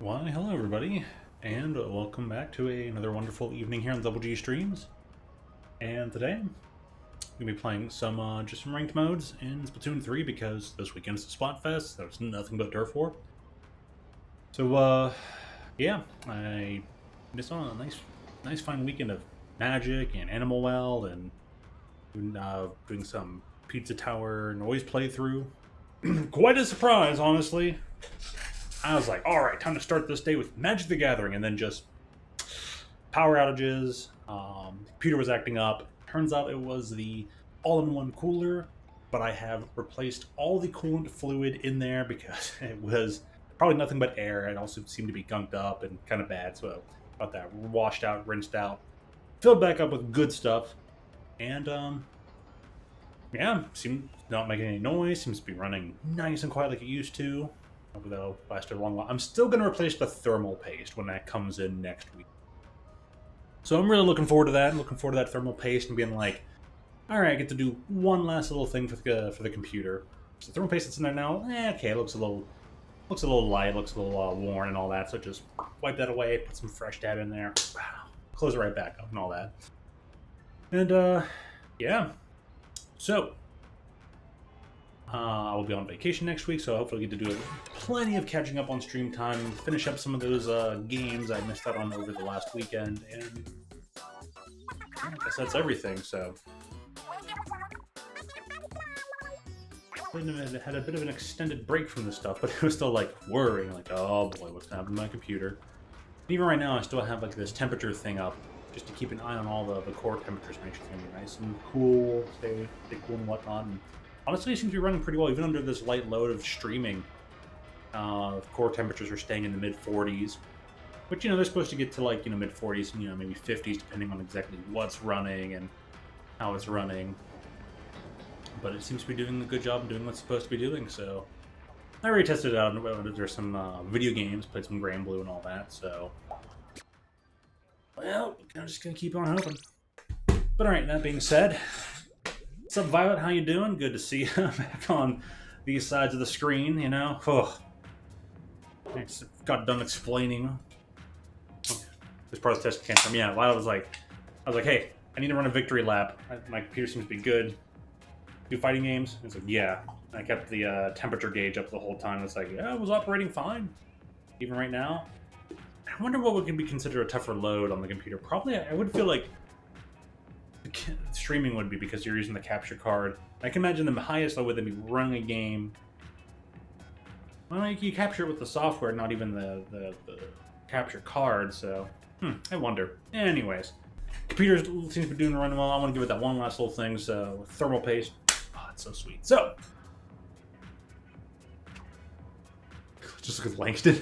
Why, hello everybody, and welcome back to another wonderful evening here on Double G Streams. And today, I'm going to be playing just some ranked modes in Splatoon 3 because this weekend's the Splatfest, there's nothing but turf war. So, yeah, I missed on a nice fine weekend of Magic and Animal Well and doing some Pizza Tower noise playthrough. Quite a surprise, honestly. I was like, alright, time to start this day with Magic the Gathering, and then just power outages, computer was acting up. Turns out it was the all-in-one cooler, but I have replaced all the coolant fluid in there because it was probably nothing but air. It also seemed to be gunked up and kind of bad, so I got that washed out, rinsed out, filled back up with good stuff, and yeah, seemed not making any noise, seems to be running nice and quiet like it used to. Although lasted a long while. I'm still going to replace the thermal paste when that comes in next week. So I'm really looking forward to that. I'm looking forward to that thermal paste and being like, all right, I get to do one last little thing for the computer. So the thermal paste that's in there now, okay, it looks a little light, looks a little worn and all that. So just wipe that away, put some fresh data in there, close it right back up and all that. And yeah, so. I will be on vacation next week, so hopefully I get to do plenty of catching up on stream time, finish up some of those games I missed out on over the last weekend, and I guess that's everything, so. I had a bit of an extended break from this stuff, but it was still like worrying, like, oh boy, what's gonna happen to my computer? Even right now, I still have like this temperature thing up, just to keep an eye on all the core temperatures, make sure it's gonna be nice and cool, stay cool and whatnot. And honestly, it seems to be running pretty well, even under this light load of streaming. Core temperatures are staying in the mid-40s, which, they're supposed to get to, like, mid-40s and, maybe 50s, depending on exactly what's running and how it's running. But it seems to be doing a good job of doing what it's supposed to be doing, so. I already tested it out. There's some video games, played some Grand Blue and all that, so. Well, I'm just going to keep on hoping. But alright, that being said. What's up, Violet? How you doing? Good to see you back on these sides of the screen, Oh. I just got done explaining. This part of the test tantrum. Yeah, Violet was like, hey, I need to run a victory lap. My computer seems to be good. Do fighting games? It's like, yeah. I kept the temperature gauge up the whole time. It's like, yeah, it was operating fine. Even right now. I wonder what would be considered a tougher load on the computer. Probably, I would feel like streaming would be because you're using the capture card. I can imagine the highest load would be running a game. Well, you capture it with the software, not even the capture card, so I wonder. Anyways, computer seems to be doing running well. I want to give it that one last little thing, so thermal paste. Oh, it's so sweet. So, just look at Langston.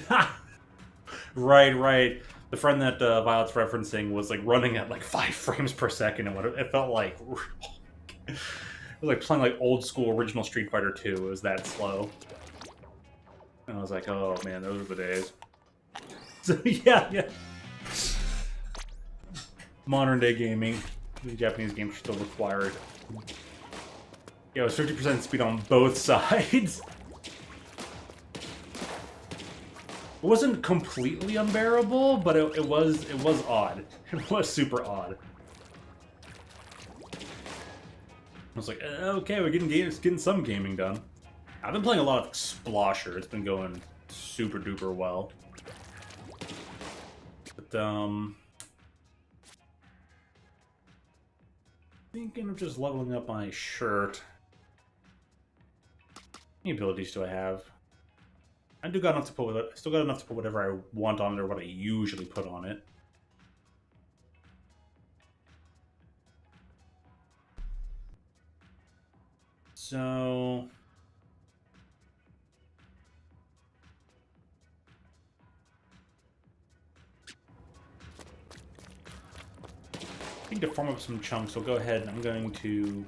Right. The friend that Violet's referencing was like running at like 5 frames per second, and what it felt like. It was like playing like old school original Street Fighter 2. It was that slow, and I was like, oh man, those are the days. So yeah. Modern day gaming, the Japanese games are still required. Yeah, it was 50% speed on both sides. It wasn't completely unbearable, but it was odd. It was super odd. I was like, okay, we're getting some gaming done. I've been playing a lot of Splosher. It's been going super duper well. But thinking of just leveling up my shirt. How many abilities do I have? I still got enough to put whatever I want on it or what I usually put on it. So I think to form up some chunks, so go ahead and I'm going to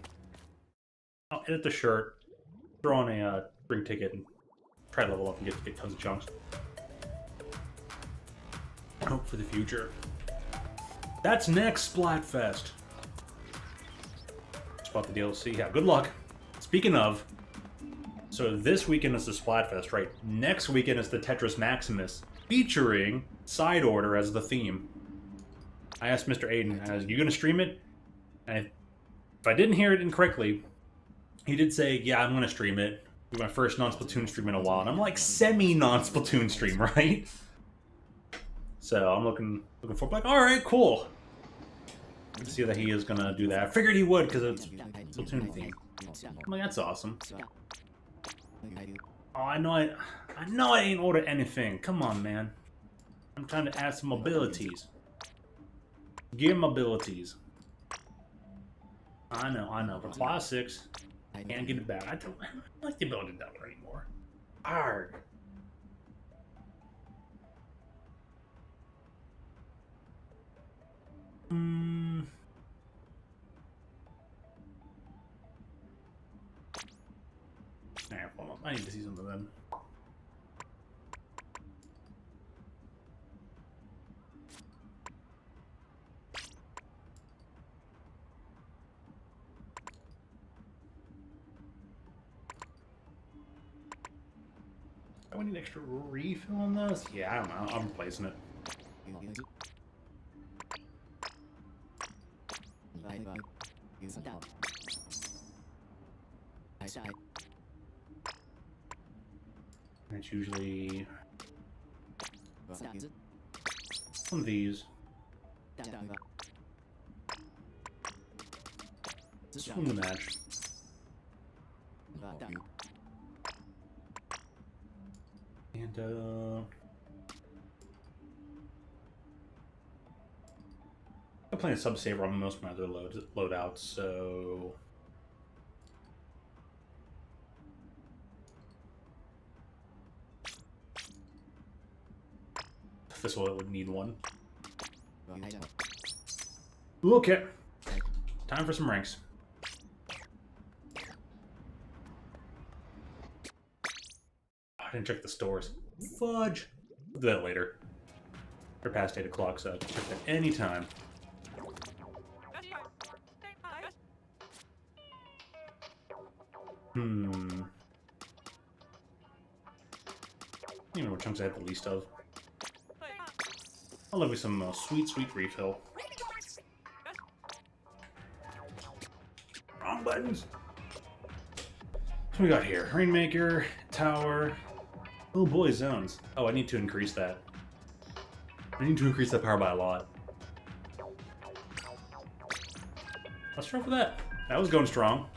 edit the shirt, throw on a ring ticket, and try to level up and get tons of chunks. Hope for the future. That's next Splatfest. Spot the DLC. Yeah, good luck. Speaking of, So this weekend is the Splatfest, right? Next weekend is the Tetris Maximus. featuring Side Order as the theme. I asked Mr. Aiden, "Are you going to stream it?" And if I didn't hear it incorrectly, he did say, "Yeah, I'm going to stream it. It'll be my first non-Splatoon stream in a while." And I'm like, semi-non-Splatoon stream, right? So I'm looking for, like, all right, cool. Let's see that he is going to do that. I figured he would because it's Splatoon theme. I'm like, that's awesome. Oh, I know I ain't ordered anything. Come on, man. I'm trying to add some abilities. Give him abilities. I know. For classics, I can't get it back. I don't like the ability to double anymore. Arg. Alright, hold on. I need to see something then. Do I need extra refill on this? Yeah, I don't know. I'm replacing it. It's usually one of these. Swing the match. And I'm playing a sub-saver on most of my other loadouts, so this one would need one. Okay, time for some ranks. I didn't check the stores. Fudge. We'll do that later. They're past 8 o'clock, so I can check that anytime. I don't even know what chunks I have the least of. I'll love you some sweet refill. Wrong buttons! What we got here? Rainmaker, tower. Oh boy, zones. Oh, I need to increase that. I need to increase that power by a lot. Let's try for that. That was going strong.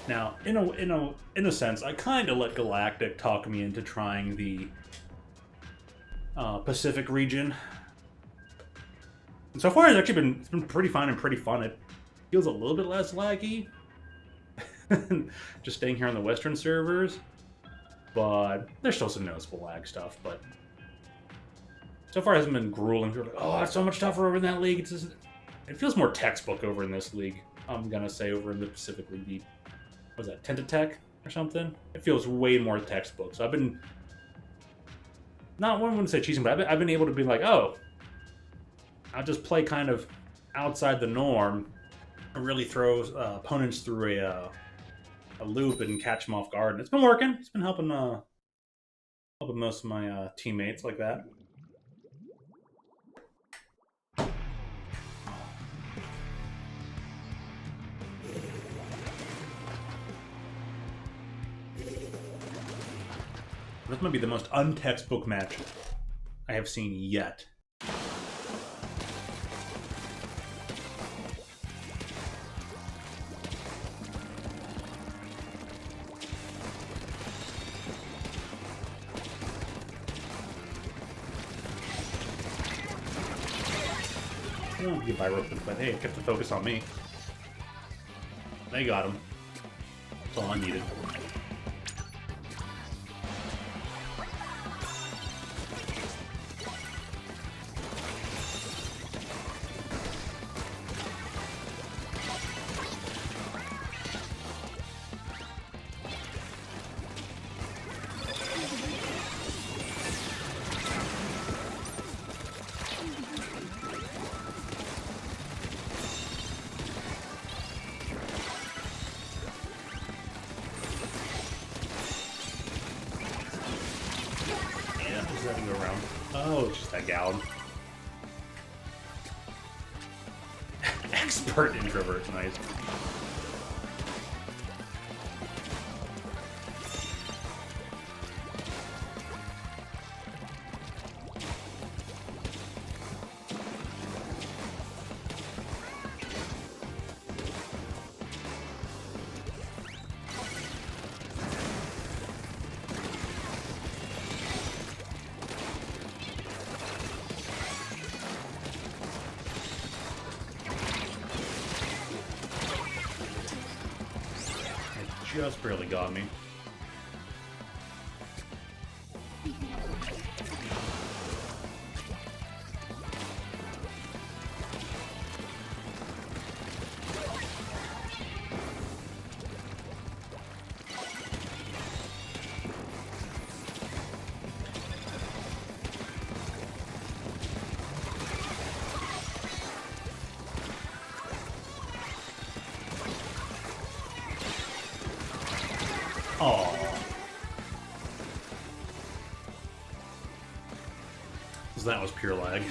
Now, in a sense, I kind of let Galactic talk me into trying the Pacific region. And so far, it's been pretty fine and pretty fun. It feels a little bit less laggy, just staying here on the Western servers. But there's still some noticeable lag stuff. But so far, it hasn't been grueling. Like, oh, it's so much tougher over in that league. It feels more textbook over in this league. I'm gonna say over in the Pacific League. What was that, Tentatech or something? It feels way more textbook. So I've been I wouldn't say cheating, but I've been able to be like, oh, I'll just play kind of outside the norm and really throw opponents through a loop and catch them off guard. And it's been working. It's been helping most of my teammates like that. This might be the most untextbook match I have seen yet. Oh, goodbye, Ropen, but hey, it kept the focus on me. They got him. That's all I needed. Go around. Oh, it's just that gal. Expert introvert, nice. Just barely got me. Oh, so that was pure lag.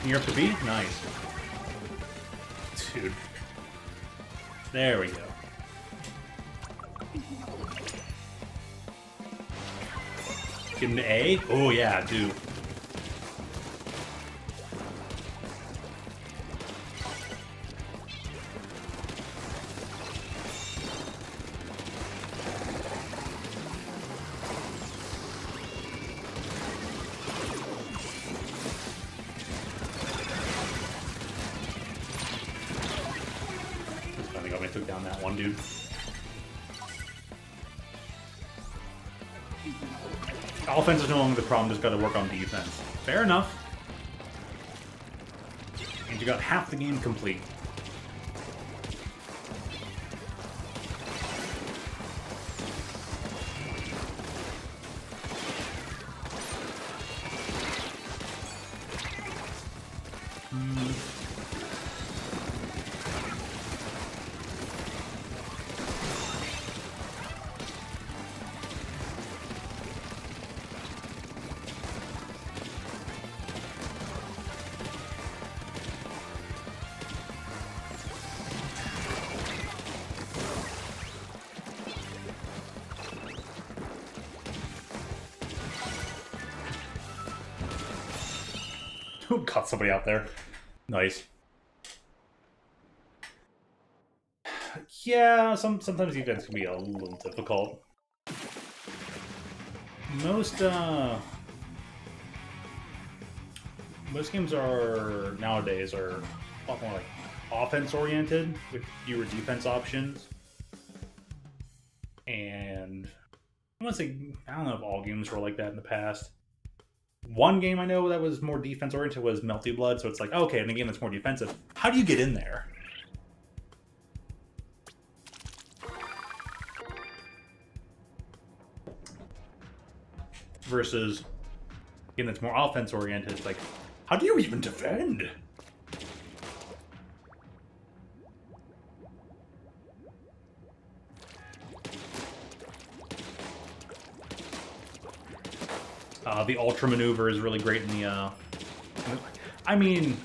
You're up to B? Nice. Dude. There we go. Get him to A? Oh yeah, do. I took down that one dude. Offense is no longer the problem, just gotta work on defense. Fair enough. And you got half the game complete. Got somebody out there. Nice. Yeah, sometimes defense can be a little difficult. Most games are nowadays are a lot more like offense oriented with fewer defense options. And I want to say, I don't know if all games were like that in the past. One game I know that was more defense oriented was Melty Blood, so it's like, okay, in a game that's more defensive, how do you get in there? Versus a game that's more offense oriented, it's like, how do you even defend? The ultra maneuver is really great in the... I mean...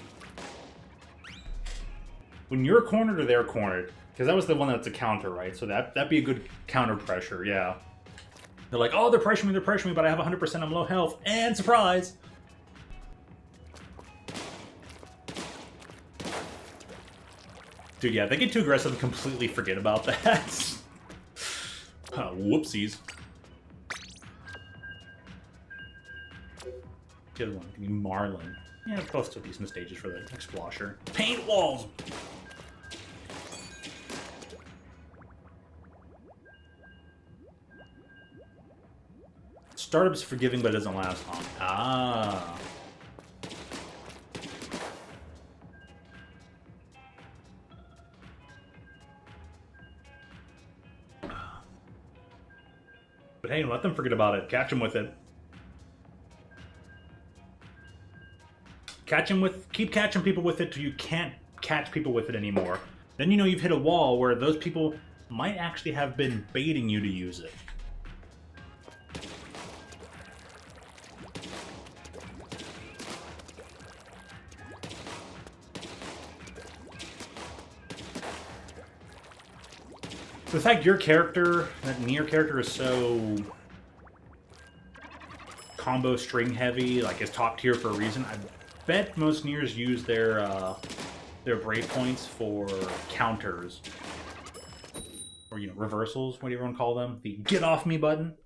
When you're cornered or they're cornered, because that was the one that's a counter, right? So that'd be a good counter pressure, yeah. They're like, oh, they're pressuring me, but I have 100%, I'm low health, and surprise! Dude, yeah, they get too aggressive and completely forget about that. Whoopsies. The other one can be Marlin. Yeah, both still decent stages for the Explosher. Paint walls! Startup's forgiving, but it doesn't last long. Ah. But hey, let them forget about it. Catch them with it. Keep catching people with it till you can't catch people with it anymore. Then you know you've hit a wall where those people might actually have been baiting you to use it. The fact your character, that Nier character, is so combo string heavy, like is top tier for a reason. I bet most Niers use their break points for counters, or reversals, whatever you want to call them. The get off me button.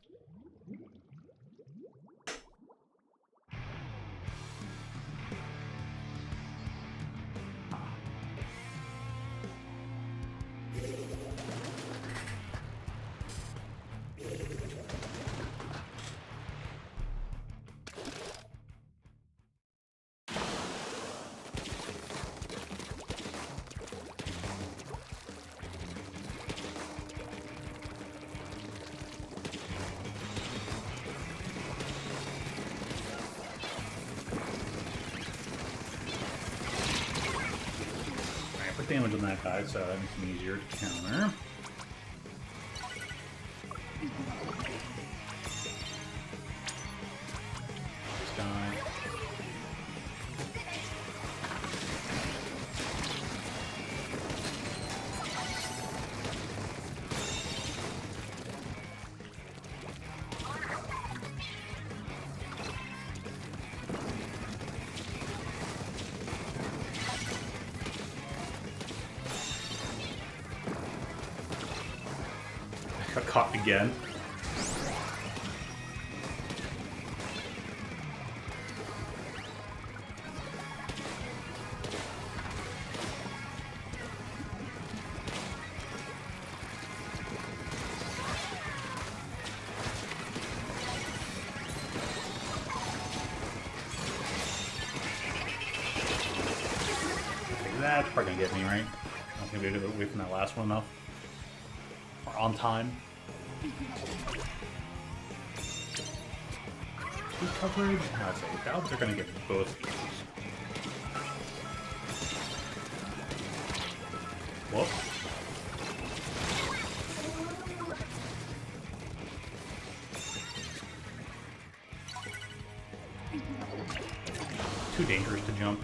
Damage on that guy, so that makes him easier to counter. This guy. Got caught again. That's probably gonna get me, right? I don't think we did it away from that last one enough. Or on time. Two coverage? I'd say Valves are gonna get both these. Whoop. Too dangerous to jump.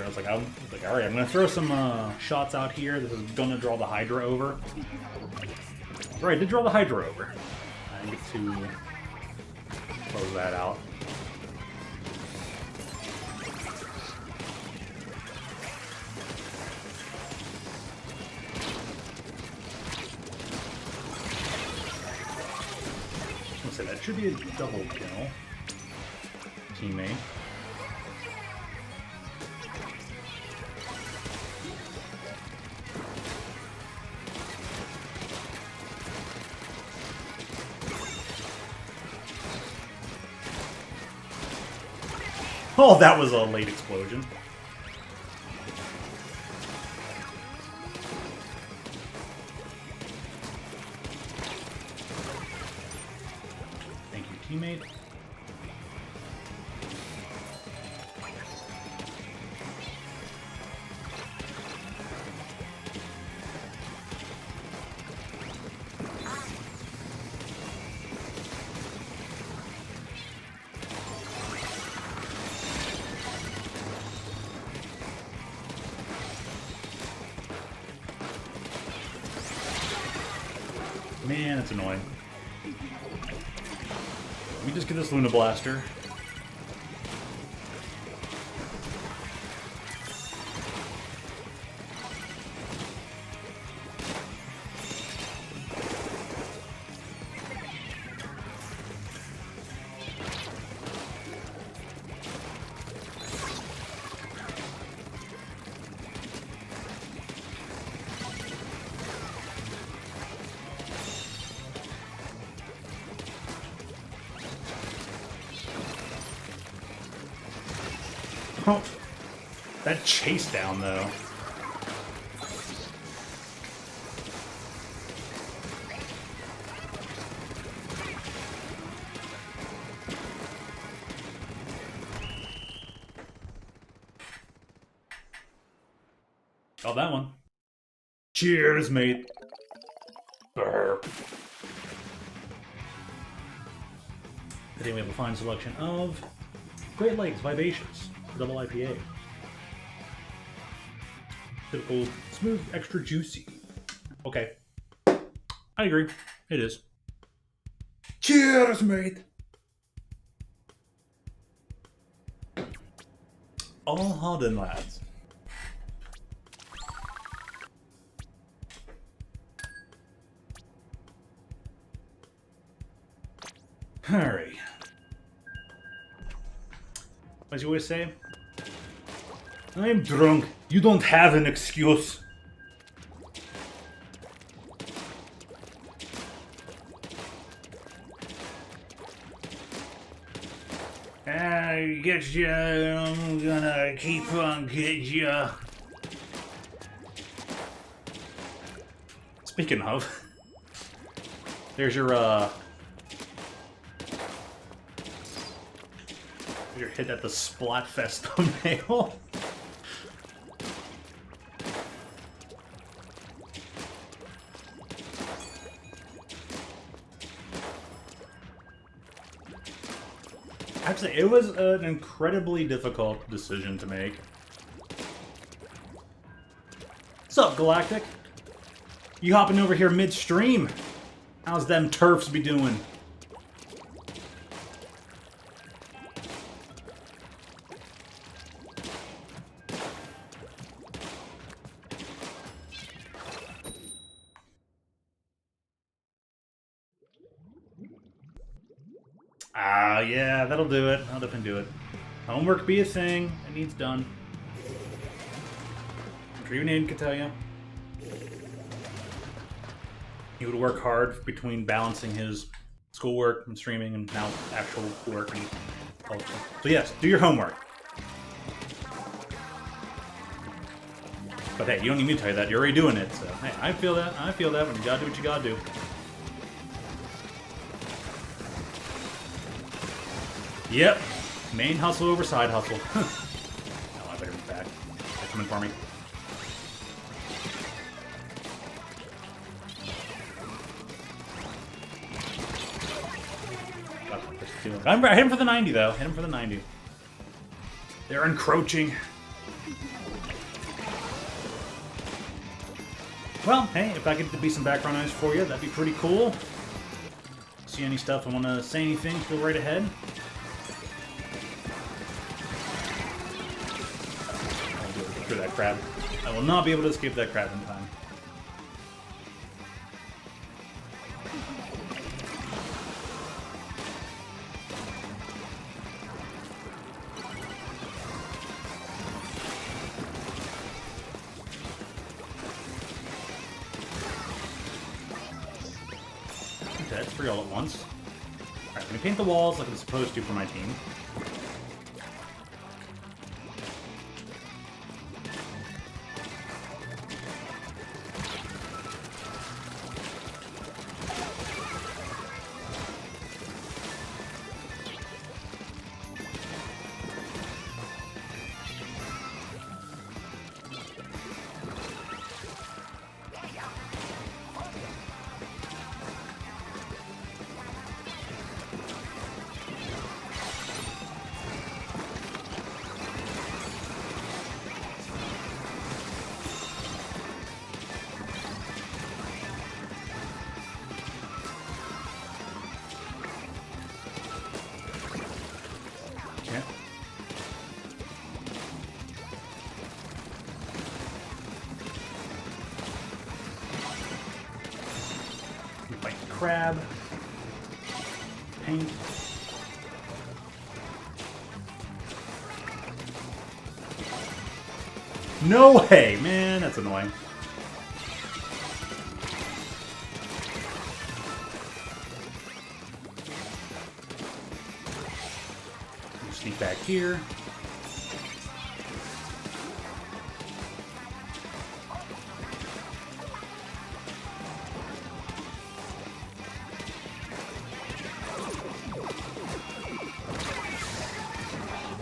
I was like, alright, I'm gonna throw some shots out here. This is gonna draw the Hydra over. Right, I did draw the Hydra over. I get to close that out. Let's say that should be a double kill. Teammate. Oh, that was a late explosion. teammate. Man, it's annoying. Let me just get this Luna Blaster. Oh, that chase down though. Oh, that one. Cheers, mate. Burp. Today we have a fine selection of Great Lakes Vivacious. Double IPA. Typical smooth, extra juicy. Okay. I agree. It is. Cheers, mate! All Holden lads. Alright. As you always say, I'm drunk. You don't have an excuse. I get ya. I'm gonna keep on get ya. Speaking of, there's your hit at the Splatfest thumbnail. I have to say, it was an incredibly difficult decision to make. What's up, Galactic? You hopping over here midstream? How's them turfs be doing? Yeah, that'll do it. I'll definitely do it. Homework be a thing. It needs done. I'm sure even Aiden could tell you. He would work hard between balancing his schoolwork and streaming and now actual work and culture. So yes, do your homework. But hey, you don't need me to tell you that. You're already doing it. So hey, I feel that. I feel that. When you gotta do what you gotta do. Yep. Main hustle over side hustle. Oh, I better be back. They're coming for me. I hit him for the 90, though. Hit him for the 90. They're encroaching. Well, hey, if I get to be some background noise for you, that'd be pretty cool. See any stuff I want to say anything, feel right ahead. Through that crab. I will not be able to escape that crab in time. Okay, it's 3 all at once. Alright, let me paint the walls like I'm supposed to for my team. crab. Paint. No way, man, that's annoying. Sneak back here.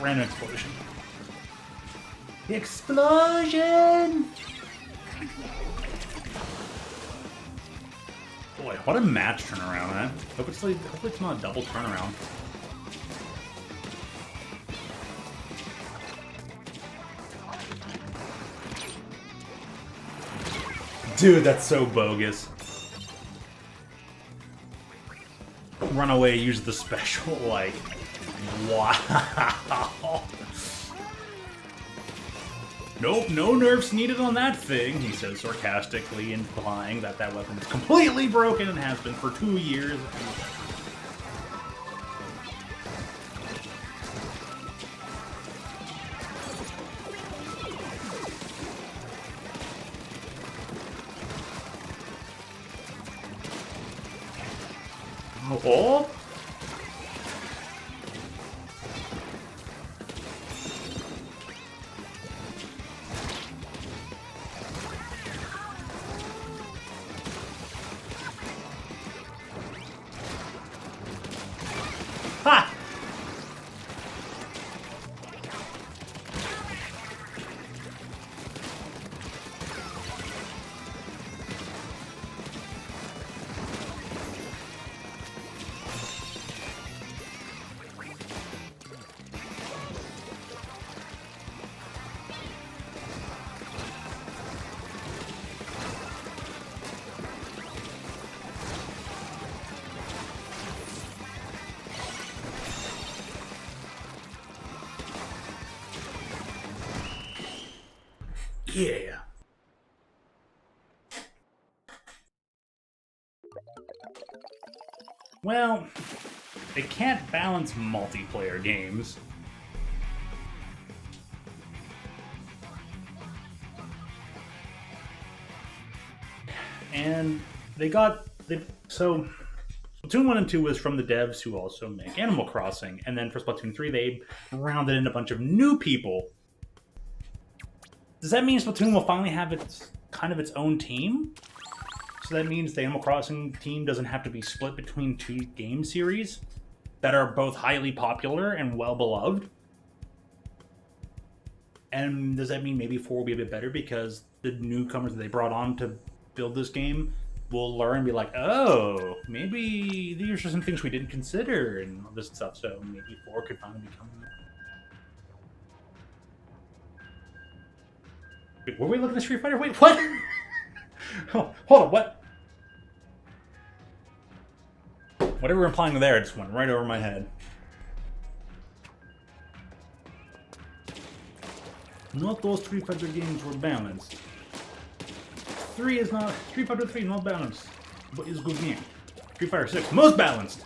Random explosion. The explosion! Boy, what a match turnaround, man. Hopefully it's not a double turnaround. Dude, that's so bogus. Runaway used the special, like, wow. Nope, no nerfs needed on that thing, he says sarcastically, implying that that weapon is completely broken and has been for 2 years. Oh! Ha! Yeah. Well, they can't balance multiplayer games. And so Splatoon 1 and 2 was from the devs who also make Animal Crossing, and then for Splatoon 3 they rounded in a bunch of new people. Does that mean Splatoon will finally have its own team? So that means the Animal Crossing team doesn't have to be split between 2 game series that are both highly popular and well beloved? And does that mean maybe 4 will be a bit better because the newcomers that they brought on to build this game will learn and be like, oh, maybe these are some things we didn't consider and all this stuff, so maybe 4 could finally become... Wait, were we looking at Street Fighter? Wait, what? Hold on, what? Whatever we're implying there just went right over my head. Not all Street Fighter games were balanced. Street Fighter 3 not balanced, but is good game. Street Fighter 6 most balanced.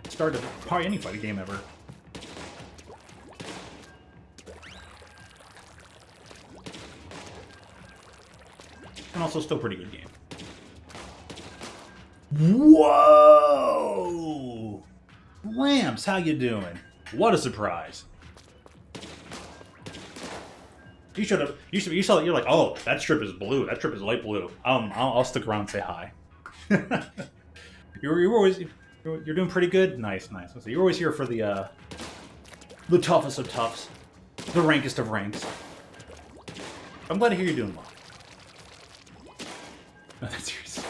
Started probably any fighting game ever. And also still pretty good game. Whoa! Lamps, how you doing? What a surprise. You saw that, you're like, oh, that strip is blue, that strip is light blue. I'll stick around and say hi. you're doing pretty good? Nice. So you're always here for the toughest of toughs. The rankest of ranks. I'm glad to hear you're doing well. No, that's serious.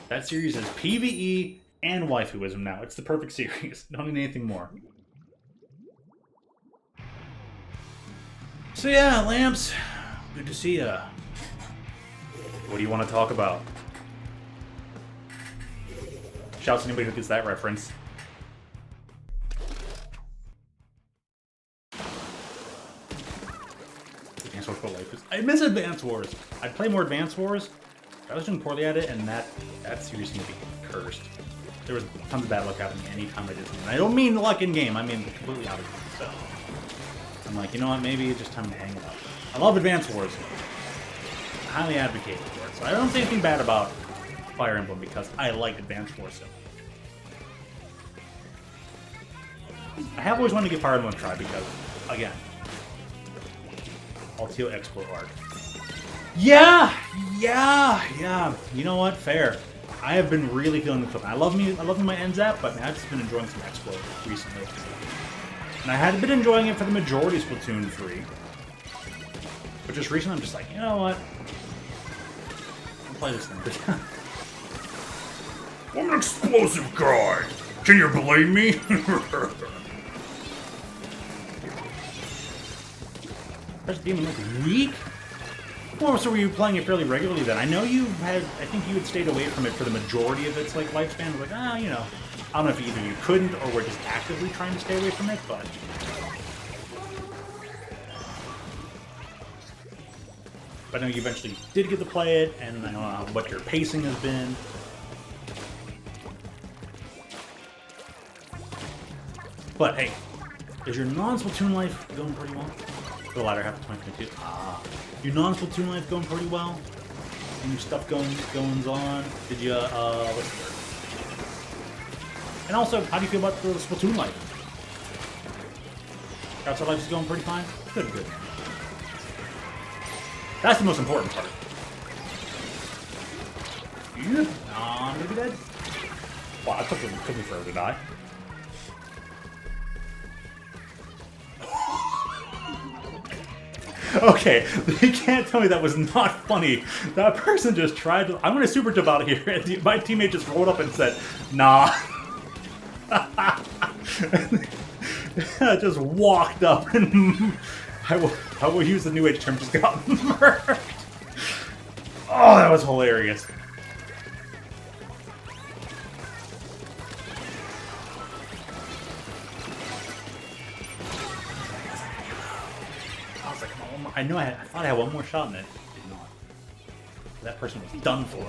That series is PvE and waifuism now. It's the perfect series. Don't need anything more. So yeah, Lamps, good to see ya. What do you want to talk about? Shouts to anybody who gets that reference. social life is I miss Advance Wars. I'd play more Advance Wars. I was doing poorly at it, and that series seemed to be cursed. There was tons of bad luck happening anytime I did something. And I don't mean luck in game. I mean completely out of game. So I'm like, you know what? Maybe it's just time to hang it up. I love Advance Wars. I highly advocate for it. So I don't say anything bad about Fire Emblem because I like Advance Wars so much. I have always wanted to give Fire Emblem a try because, again, Altio Explo Arc. Yeah. You know what? Fair. I have been really feeling the flip. I love me my NZAP, but man, I've just been enjoying some Explo recently. And I had been enjoying it for the majority of Splatoon 3. But just recently I'm just like, you know what? I'll play this thing. I'm an explosive guy! Can you blame me? First demon look weak? Well, so were you playing it fairly regularly then? I know you had, I think you had stayed away from it for the majority of its like lifespan. Like, you know, I don't know if either you couldn't or were just actively trying to stay away from it, but I know you eventually did get to play it, and I don't know what your pacing has been. But hey, is your non-Splatoon life going pretty well? For the latter half of 2022. Your non-Splatoon life going pretty well? And your stuff goings on? Did you, what's the word? And also, how do you feel about the Splatoon life? Outside life is going pretty fine? Good. That's the most important part. Yeah. Maybe dead? Wow, that took me forever to die. Okay, you can't tell me that was not funny. That person just tried to... I'm going to super tip out of here. And my teammate just rolled up and said, nah. Just walked up and... I will use the new age term, just got murked. Oh, that was hilarious. I know I thought I had one more shot in it. Did not. That person was done for.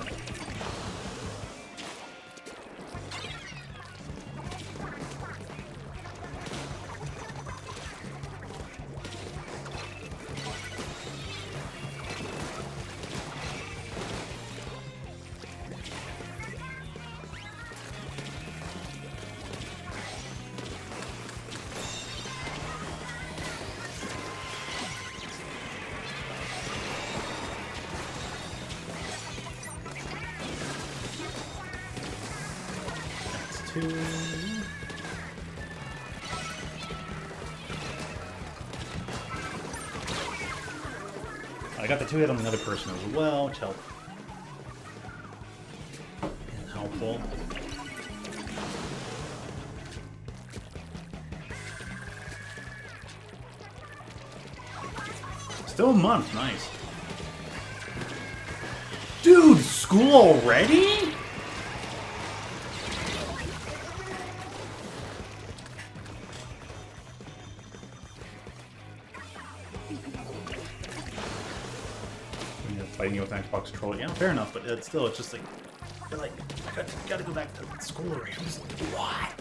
I got the 2 hit on the other person as well, which helped. And helpful. Still a month, nice. Dude, school already? Fighting you with an Xbox controller. Yeah, fair enough, but it's still, it's just like, you're like, I gotta go back to school already. I'm just like, what?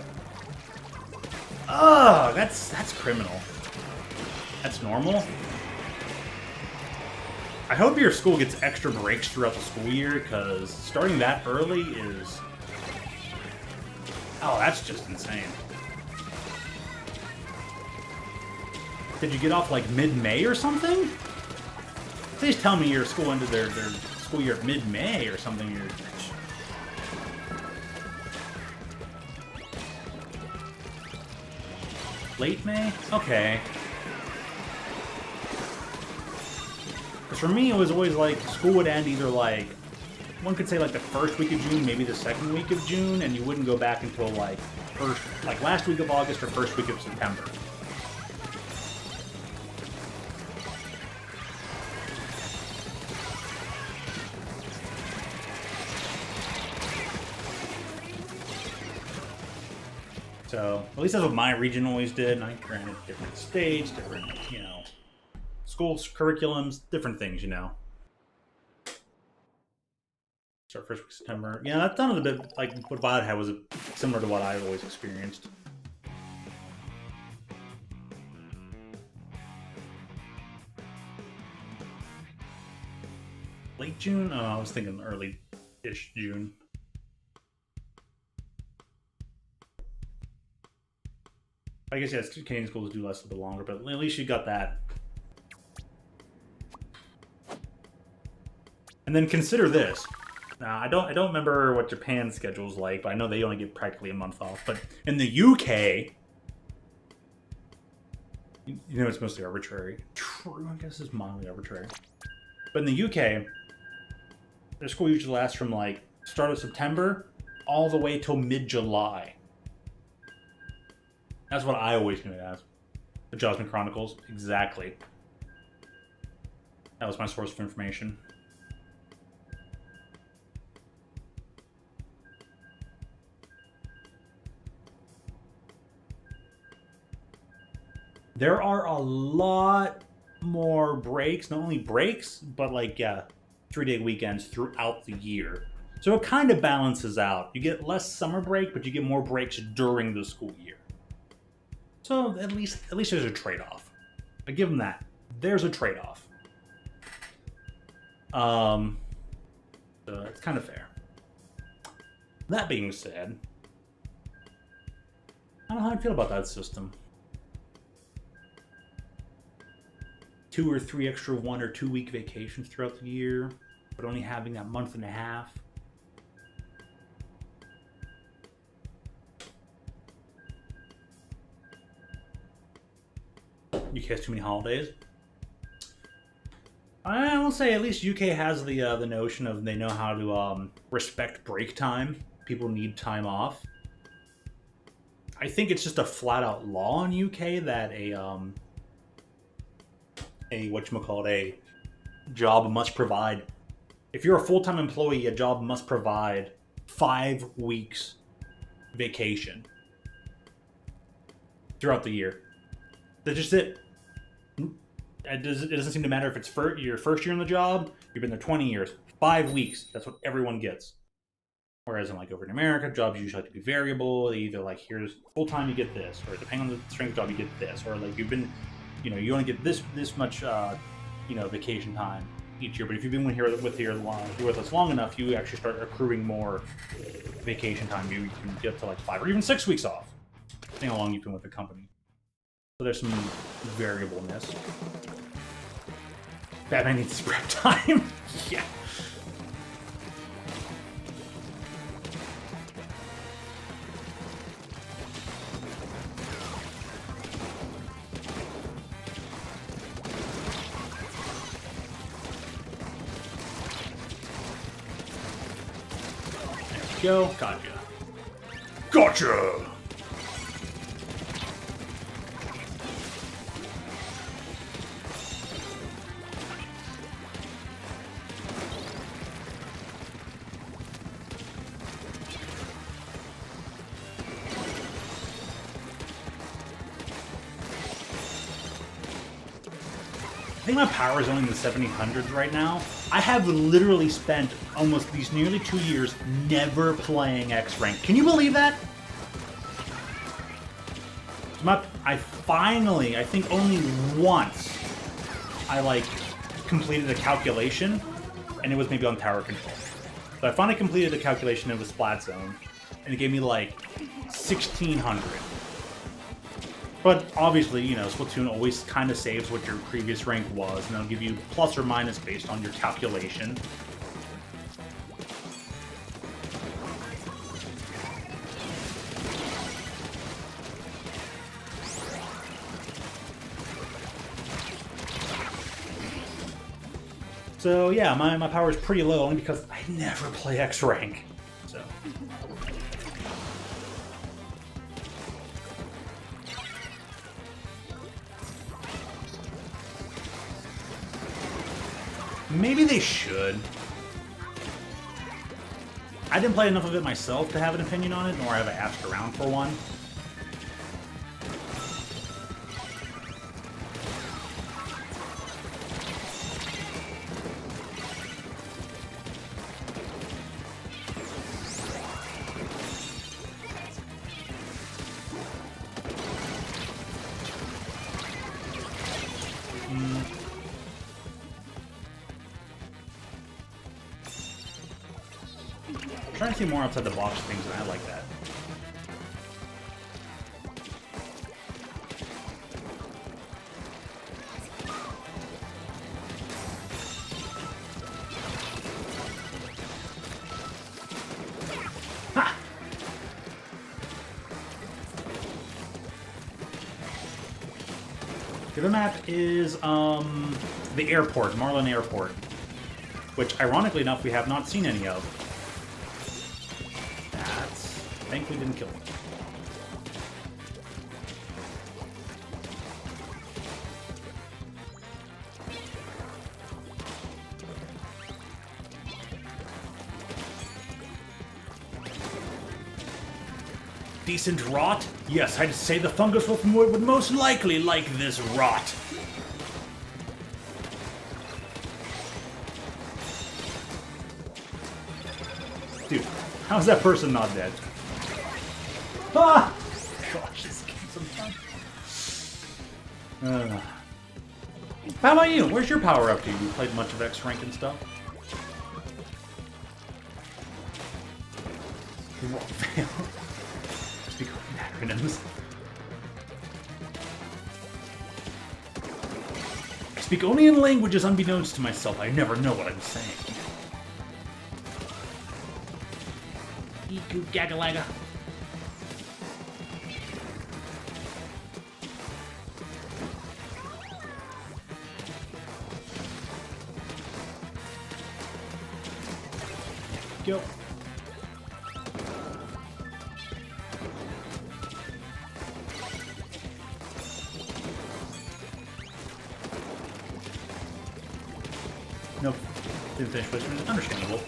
Oh, that's criminal. That's normal. I hope your school gets extra breaks throughout the school year, because starting that early is... Oh, that's just insane. Did you get off like mid-May or something? Please tell me your school ended their school year mid-May or something. Late May? Okay. Because for me, it was always like school would end either like, one could say like the first week of June, maybe the second week of June, and you wouldn't go back until like last week of August or first week of September. So, at least that's what my region always did. And I granted different states, different, you know, schools, curriculums, different things, you know. Start first week of September. Yeah, that sounded a bit like what Vod had was similar to what I've always experienced. Late June? Oh, I was thinking early-ish June. I guess, yes, Canadian schools do last a little bit longer, but at least you got that. And then consider this. Now, I don't remember what Japan's schedule's like, but I know they only get practically a month off. But in the UK, you know, it's mostly arbitrary. True, I guess it's mildly arbitrary. But in the UK, their school usually lasts from like start of September all the way till mid-July. That's what I always knew it as. The Jasmine Chronicles, exactly. That was my source of information. There are a lot more breaks, not only breaks, but like, yeah, 3-day weekends throughout the year. So it kind of balances out. You get less summer break, but you get more breaks during the school year. So at least there's a trade-off. I give them that. There's a trade-off. So it's kind of fair. That being said, I don't know how I feel about that system. 2 or 3 extra 1 or 2 week vacations throughout the year, but only having that month and a half. UK has too many holidays. I will say at least UK has the notion of they know how to respect break time. People need time off. I think it's just a flat out law in UK that a job must provide. If you're a full-time employee, a job must provide 5 weeks vacation throughout the year. That's just it. It doesn't seem to matter if it's your first year in the job, you've been there 20 years, 5 weeks. That's what everyone gets. Whereas in like over in America, jobs usually have to be variable. They either like, here's full-time, you get this, or depending on the strength of the job, you get this, or like you've been, you know, you only get this much, vacation time each year. But if you've been here with us long enough, you actually start accruing more vacation time. You can get up to like 5 or even 6 weeks off, depending on how long you've been with the company. So there's some variableness. Batman needs prep time. Yeah. There we go. Gotcha. Gotcha! I think my power is only in the 1700s right now. I have literally spent almost these nearly 2 years never playing X rank. Can you believe that? I think only once, I completed a calculation, and it was maybe on tower control. So I finally completed the calculation in the Splat Zone, and it gave me 1600. But obviously, Splatoon always kind of saves what your previous rank was, and they'll give you plus or minus based on your calculation. So yeah, my power is pretty low only because I never play X rank. So. Maybe they should. I didn't play enough of it myself to have an opinion on it, nor have I asked around for one. trying to see more outside the box things, and I like that. Ha! The other map is the airport, Marlin Airport, which, ironically enough, we have not seen any of. Thankfully didn't kill me. Decent rot? Yes, I'd say the fungus would most likely like this rot. Dude, how's that person not dead? Ah! Gosh, this game sometimes. How about you? Where's your power up to? You played much of X rank and stuff? Fail. Speak acronyms. I speak only in languages unbeknownst to myself. I never know what I'm saying. Eek, gagalaga. Go. Nope. Didn't finish, which is understandable.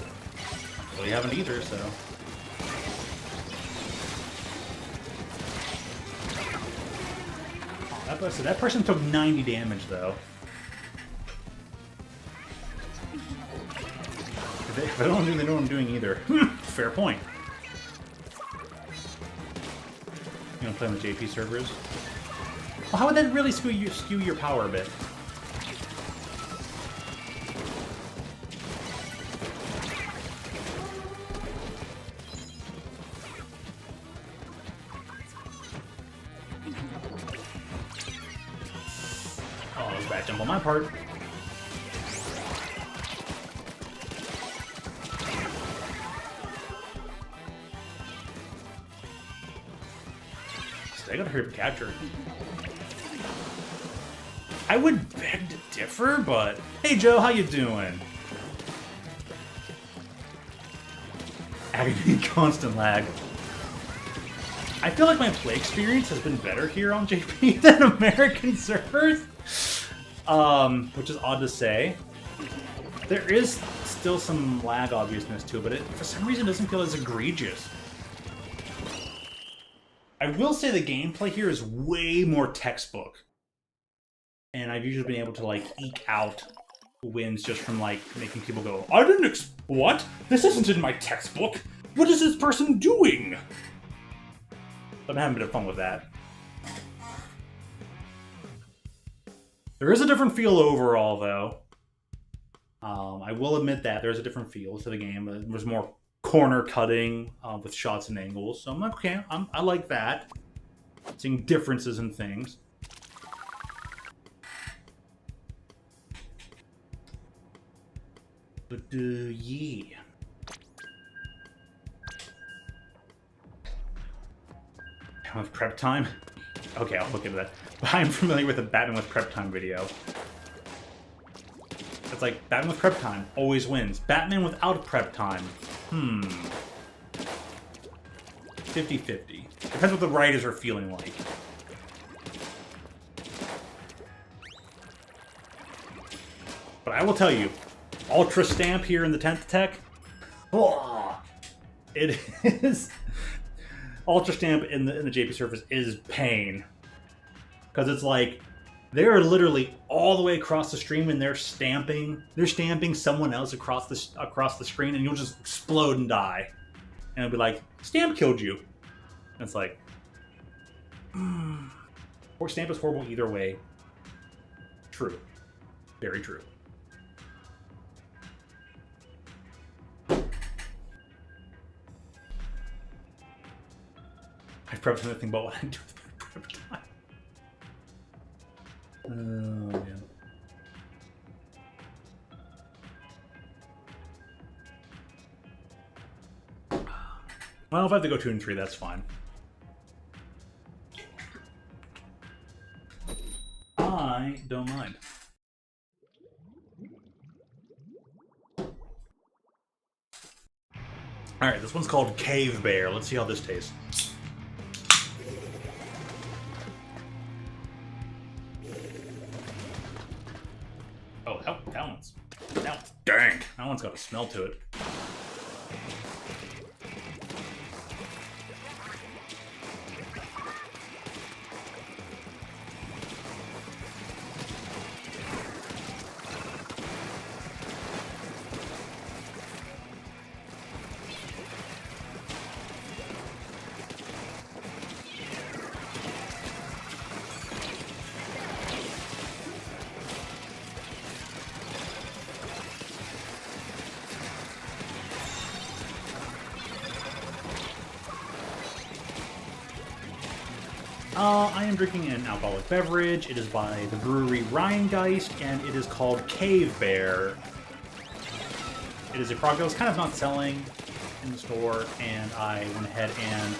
Well, you haven't either, so. Oh, that person took 90 damage, though. If I don't do, they know what I'm doing either. Fair point. You don't play on the JP servers? Well, how would that really skew your power a bit? Oh, that was a bad jump on my part. I gotta hurry up and capture. I would beg to differ, but hey Joe, how you doing? Agony, constant lag. I feel like my play experience has been better here on JP than American servers, which is odd to say. There is still some lag obviousness to it, but it for some reason doesn't feel as egregious. I will say the gameplay here is way more textbook. And I've usually been able to, like, eke out wins just from, like, making people go, I didn't what? This isn't in my textbook! What is this person doing? But I'm having a bit of fun with that. There is a different feel overall, though. I will admit that there's a different feel to the game. There's more corner cutting with shots and angles, so I'm like, okay, I like that. Seeing differences in things. But yeah. With prep time? Okay, I'll look into that. But I'm familiar with the Batman with prep time video. It's like, Batman with prep time always wins. Batman without prep time. 50-50. Depends what the writers are feeling like. But I will tell you, Ultra Stamp here in the 10th tech, oh, it is... Ultra Stamp in the JP surface is pain. Because it's like, they're literally all the way across the stream and they're stamping someone else across the screen, and you'll just explode and die. And it'll be like, Stamp killed you. And it's like, or Stamp is horrible either way. True. Very true. prep time, think about what I do with my prep time. Oh, man. Well, if I have to go 2 and 3, that's fine. I don't mind. Alright, this one's called Cave Bear. Let's see how this tastes. Oh, that one's... Dang! That one's got a smell to it. I am drinking an alcoholic beverage. It is by the brewery Rheingeist, and it is called Cave Bear. It is a product that was kind of not selling in the store, and I went ahead and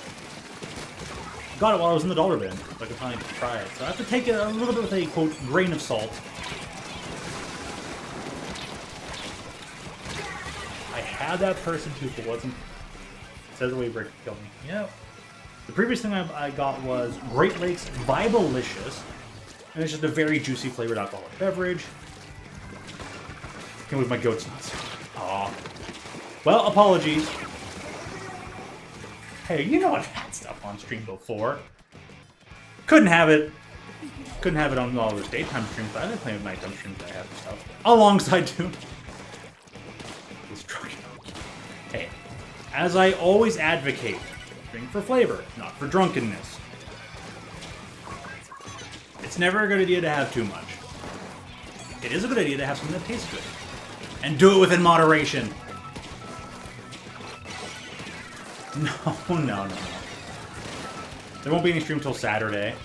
got it while I was in the dollar bin, so I could finally try it. So I have to take it a little bit with a, quote, grain of salt. I had that person too, if it wasn't... It says the way Rick killed me. Yep. The previous thing I got was Great Lakes Vibalicious, and it's just a very juicy flavored alcoholic beverage. Came with my goat's nuts. Aw. Well, apologies. Hey, you know I've had stuff on stream before. Couldn't have it. Couldn't have it on all those daytime streams, but I've been playing with nighttime streams that I have stuff. Alongside Doom. This drug. Hey, as I always advocate, drink for flavor, not for drunkenness. It's never a good idea to have too much. It is a good idea to have something that tastes good. And do it within moderation. No. There won't be any stream till Saturday.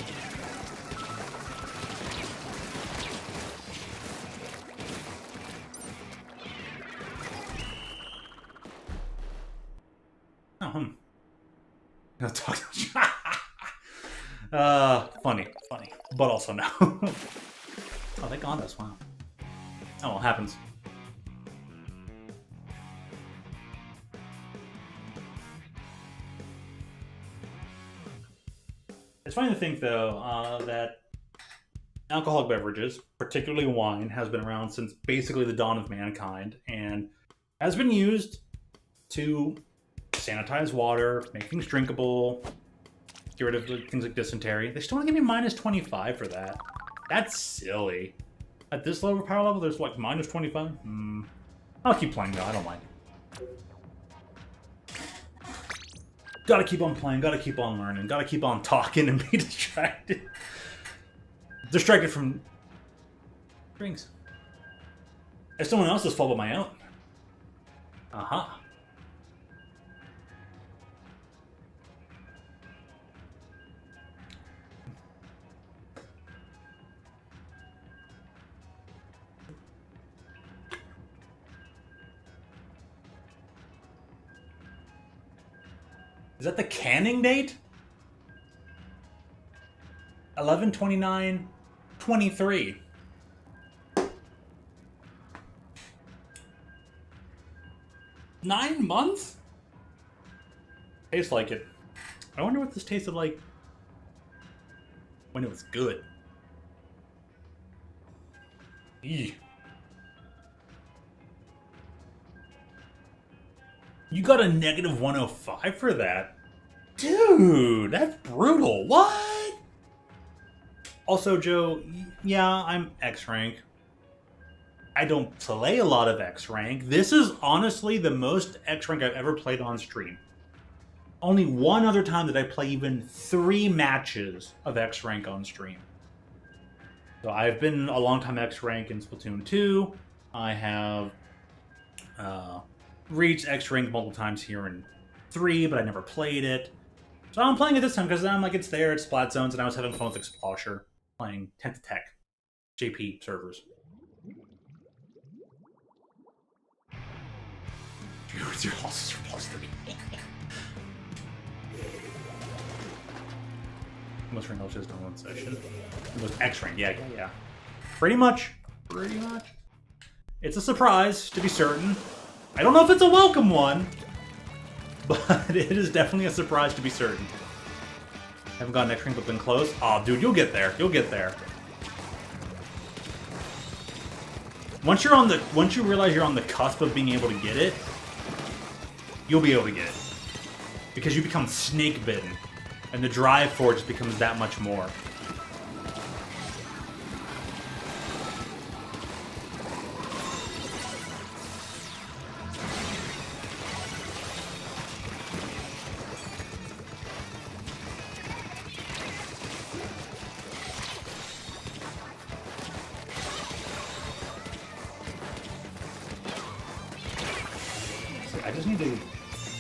Oh, I'll talk. Funny, but also no. Oh, they got us. Wow. Oh, well, it happens. It's funny to think, though, that alcoholic beverages, particularly wine, has been around since basically the dawn of mankind, and has been used to sanitize water, make things drinkable, get rid of things like dysentery. They still want to give me minus 25 for that. That's silly. At this lower power level, there's like minus 25? I'll keep playing though, I don't mind. Gotta keep on playing, gotta keep on learning, gotta keep on talking and be distracted. Distracted from drinks. It's someone else's fault but my own. Uh-huh. Is that the canning date? 11/29/23. Nine months? Tastes like it. I wonder what this tasted like when it was good. Eee. You got a negative 105 for that? Dude, that's brutal. What? Also, Joe, yeah, I'm X rank. I don't play a lot of X rank. This is honestly the most X rank I've ever played on stream. Only one other time did I play even 3 matches of X rank on stream. So I've been a long time X rank in Splatoon 2. I have reached X rank multiple times here in 3, but I never played it. So I'm playing it this time because I'm like, it's there, it's Splat Zones, and I was having fun with Explosion, playing Tent to Tech, JP servers. Dude, your losses are +3. Most rank just done one session. It was X rank, yeah. Pretty much. It's a surprise, to be certain. I don't know if it's a welcome one, but it is definitely a surprise to be certain. Haven't gotten X rank, but been close. Oh, dude, you'll get there. Once you realize you're on the cusp of being able to get it, you'll be able to get it. Because you become snake bitten. And the drive for it just becomes that much more. I just need to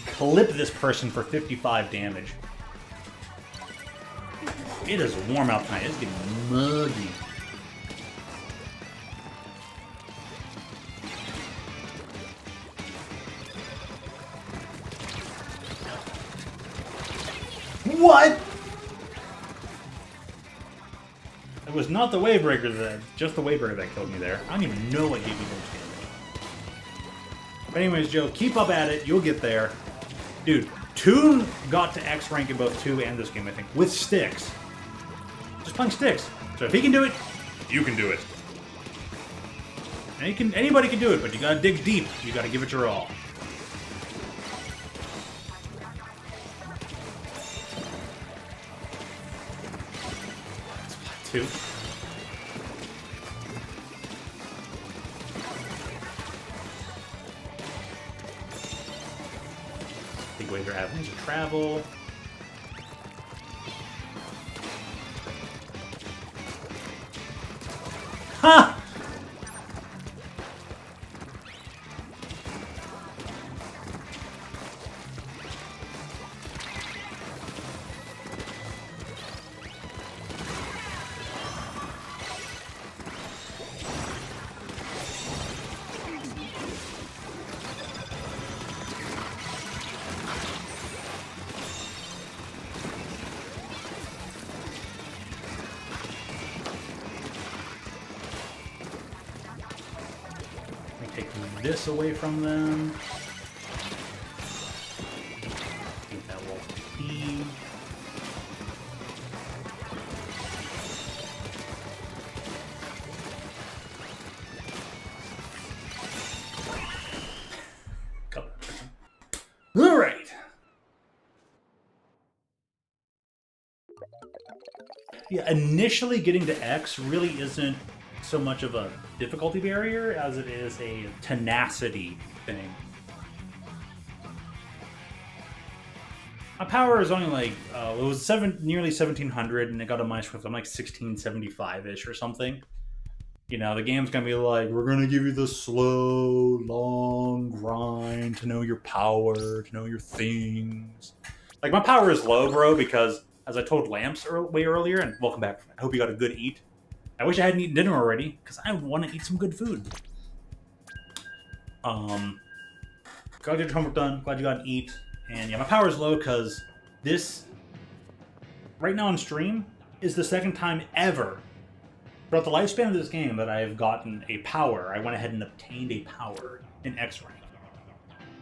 clip this person for 55 damage. It is warm out tonight. It's getting muggy. What? It was not the Wavebreaker just the Wavebreaker that killed me there. I don't even know what gave me those damage. But anyways, Joe, keep up at it. You'll get there. Dude, Toon got to X rank in both 2 and this game, I think, with sticks. Just playing sticks. So if he can do it, you can do it. And anybody can do it, but you gotta dig deep. You gotta give it your all. Splat 2. Big waves are avenues of travel. Ha! Taking this away from them. I think that will be. All right. Yeah, initially getting to X really isn't so much of a difficulty barrier as it is a tenacity thing. My power is only like it was nearly 1700, and it got a minus with I'm like 1675-ish or something. You know, the game's gonna be like, we're gonna give you the slow, long grind to know your power, to know your things. Like my power is low, bro, because as I told Lamps way earlier, and welcome back. I hope you got a good eat. I wish I hadn't eaten dinner already, because I want to eat some good food. Glad you got your homework done. Glad you got to eat. And yeah, my power is low because this, right now on stream, is the second time ever throughout the lifespan of this game that I have gotten a power. I went ahead and obtained a power in X rank.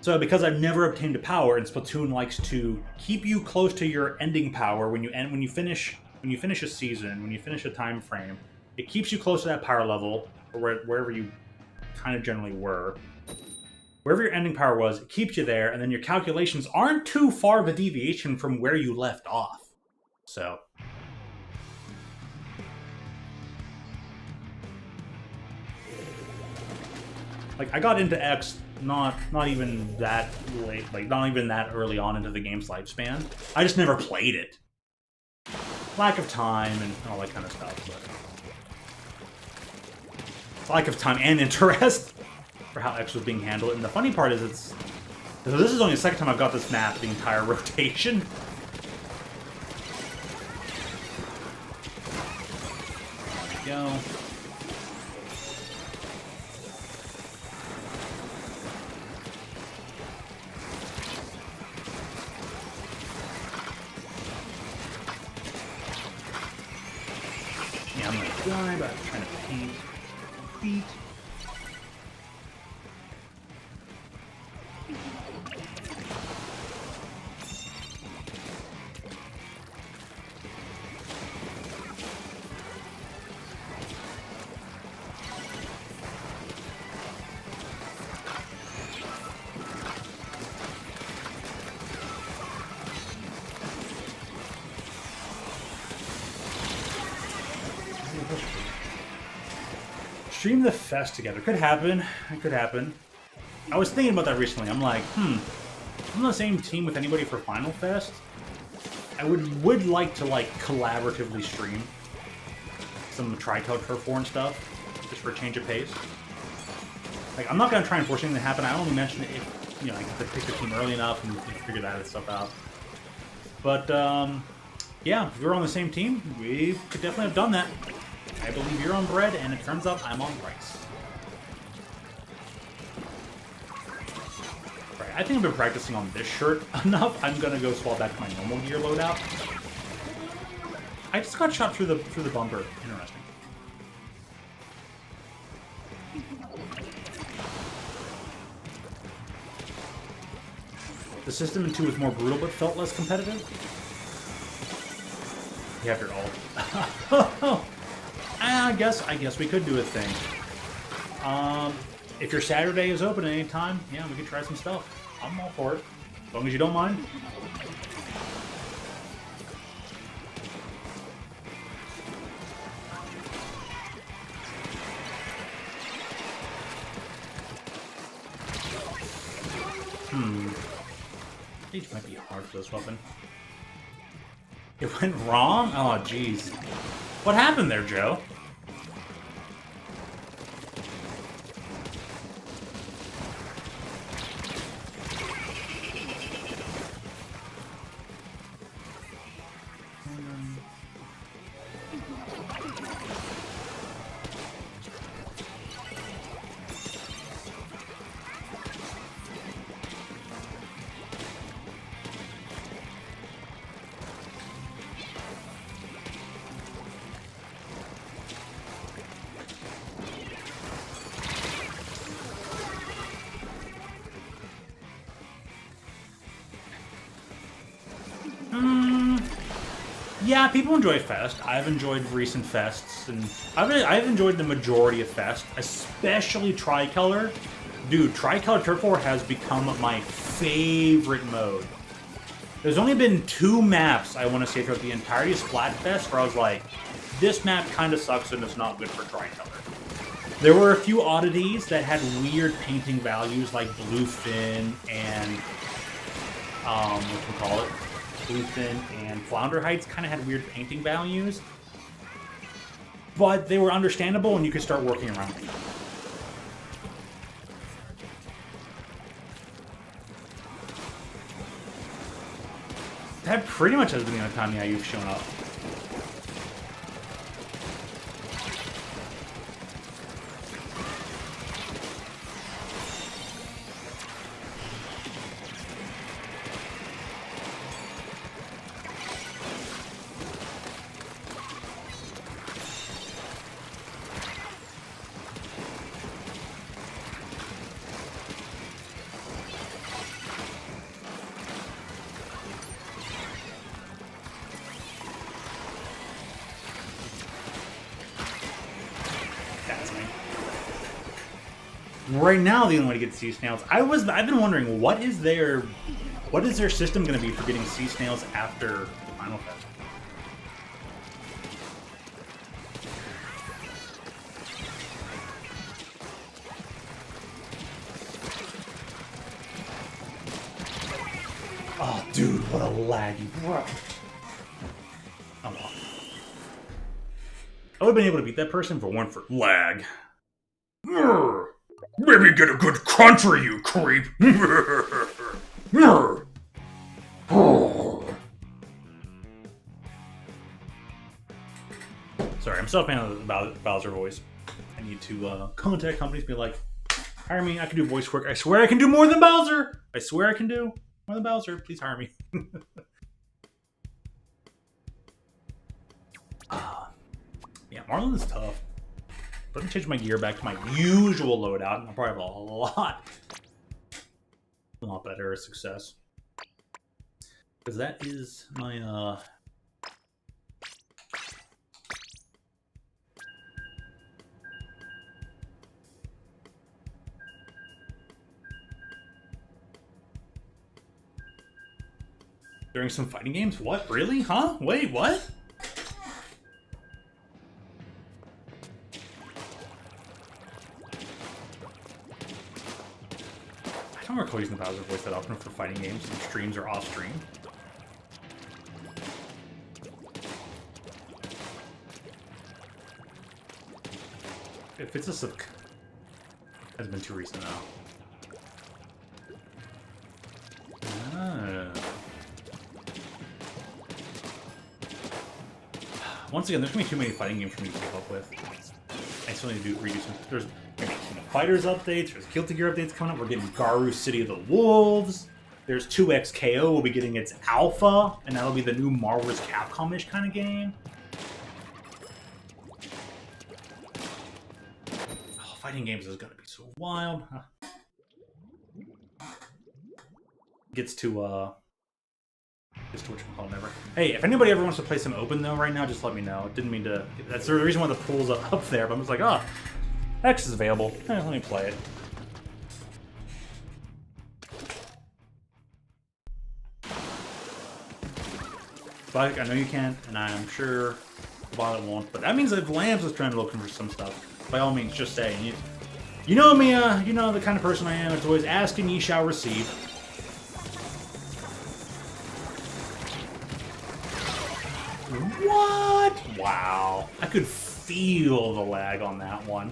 So because I've never obtained a power, and Splatoon likes to keep you close to your ending power when you finish a season, when you finish a time frame. It keeps you close to that power level, or wherever you kind of generally were. Wherever your ending power was, it keeps you there, and then your calculations aren't too far of a deviation from where you left off. So. Like, I got into X not even that late, like, not even that early on into the game's lifespan. I just never played it. Lack of time and all that kind of stuff, but... lack of time and interest for how X was being handled. And the funny part is this is only the second time I've got this map the entire rotation. go. Yeah, I'm gonna die, but I'm trying to paint feet. Stream the fest together. Could happen. It could happen. I was thinking about that recently. I'm like, I'm on the same team with anybody for Final Fest. I would like to like collaboratively stream some Tri-Code Turf War and stuff, just for a change of pace. Like, I'm not gonna try and force anything to happen. I only mention it if I get to pick the team early enough and figure that stuff out. But yeah, if we were on the same team, we could definitely have done that. I believe you're on bread, and it turns out I'm on rice. Right, I think I've been practicing on this shirt enough. I'm gonna go swap back to my normal gear loadout. I just got shot through the bumper. Interesting. The system in 2 was more brutal, but felt less competitive. You have your ult. I guess we could do a thing. If your Saturday is open at any time, yeah, we could try some stuff. I'm all for it. As long as you don't mind. Each might be hard for this weapon. It went wrong? Oh, jeez. What happened there, Joe? Yeah, people enjoy Fest. I've enjoyed recent Fests, and I've enjoyed the majority of Fest, especially Tricolor. Dude, Tricolor Turf War has become my favorite mode. There's only been 2 maps, I want to say, throughout the entirety of Splatfest where I was like, this map kind of sucks and it's not good for Tricolor. There were a few oddities that had weird painting values, like Bluefin and, whatchamacallit? Bluefin and Flounder Heights kind of had weird painting values, but they were understandable and you could start working around them. That pretty much has been the only time, yeah, you've shown up. Right now, the only way to get sea snails. I've been wondering what is their system going to be for getting sea snails after the Final Fest. Oh, dude, what a laggy bro. Oh well. I would have been able to beat that person if it weren't for lag. Maybe get a good cruncher, you creep! Sorry, I'm still a fan of the Bowser voice. I need to contact companies, be like, hire me. I can do voice work. I swear I can do more than Bowser. I swear I can do more than Bowser. Please hire me. Yeah, Marlin's tough. Let me change my gear back to my usual loadout, and I'll probably have a lot better success. Because that is my during some fighting games? What? Really? Huh? Wait, what? I don't recall using the Bowser voice that often for fighting games, in streams or off stream. If it's a sub, has been too recent now. Once again, there's gonna be too many fighting games for me to keep up with. I still need to redo some. There's Fighters updates, there's Guilty Gear updates coming up. We're getting Garu City of the Wolves. There's 2XKO will be getting its alpha, and that'll be the new Marvel vs. Capcom-ish kind of game. Oh, fighting games is gonna be so wild. Huh. Gets to whatchamacallit. Hey, if anybody ever wants to play some open though right now, just let me know. Didn't mean to. That's the reason why the pool's up there. But I'm just like, oh, X is available. Let me play it. But I know you can't, and I'm sure Violet won't. But that means if Lambs is trying to look for some stuff, by all means, just say. You know me. You know the kind of person I am. It's always ask and ye shall receive. What? Wow. I could feel the lag on that one.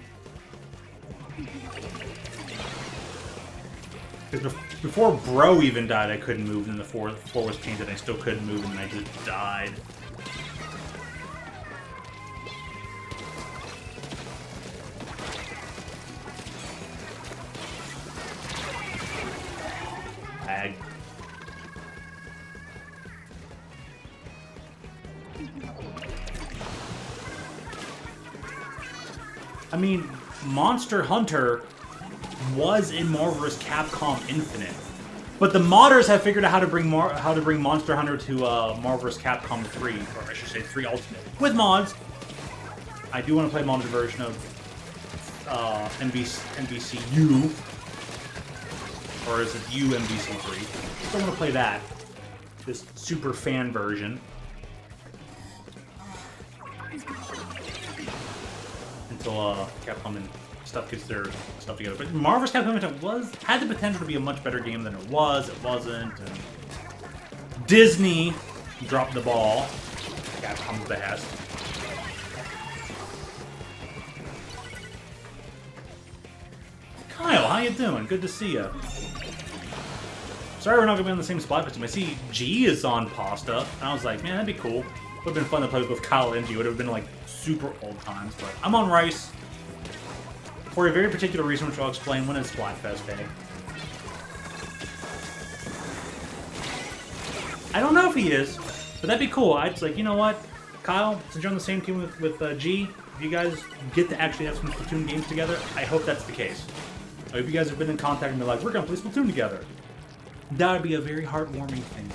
Because before Bro even died, I couldn't move, and the floor was painted, and I still couldn't move, and I just died. Lag. I mean, Monster Hunter was in Marvel vs. Capcom Infinite, but the modders have figured out how to bring Monster Hunter to Marvel vs. Capcom 3, or I should say 3 Ultimate, with mods. I do want to play a modded version of MVCU, or is it UMVC3? Still want to play that, this super fan version. Until Capcom and stuff gets their stuff together. But Marvel vs. Capcom had the potential to be a much better game than it was. It wasn't. And Disney dropped the ball. Capcom's behest. Kyle, how you doing? Good to see you. Sorry we're not gonna be on the same spot, but I see G is on Pasta, and I was like, man, that'd be cool. Would have been fun to play with both Kyle and G. Would have been like super old times, but I'm on Rice for a very particular reason, which I'll explain when it's Splatfest Day. I don't know if he is, but that'd be cool. I'd like, you know what, Kyle, since you're on the same team with G, if you guys get to actually have some Splatoon games together, I hope that's the case. I hope you guys have been in contact and they're like, we're gonna play Splatoon together. That would be a very heartwarming thing.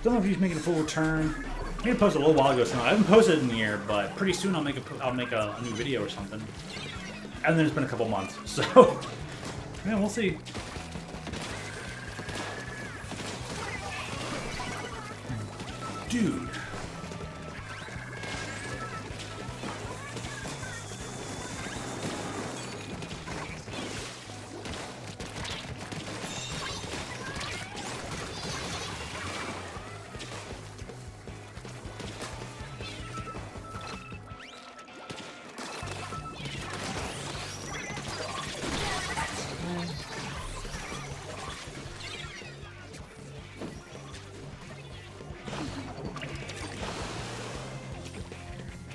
Don't know if he's making a full return. I made a post a little while ago, so I haven't posted in the year, but pretty soon I'll make a new video or something. And then it's been a couple months, so yeah, we'll see. Dude.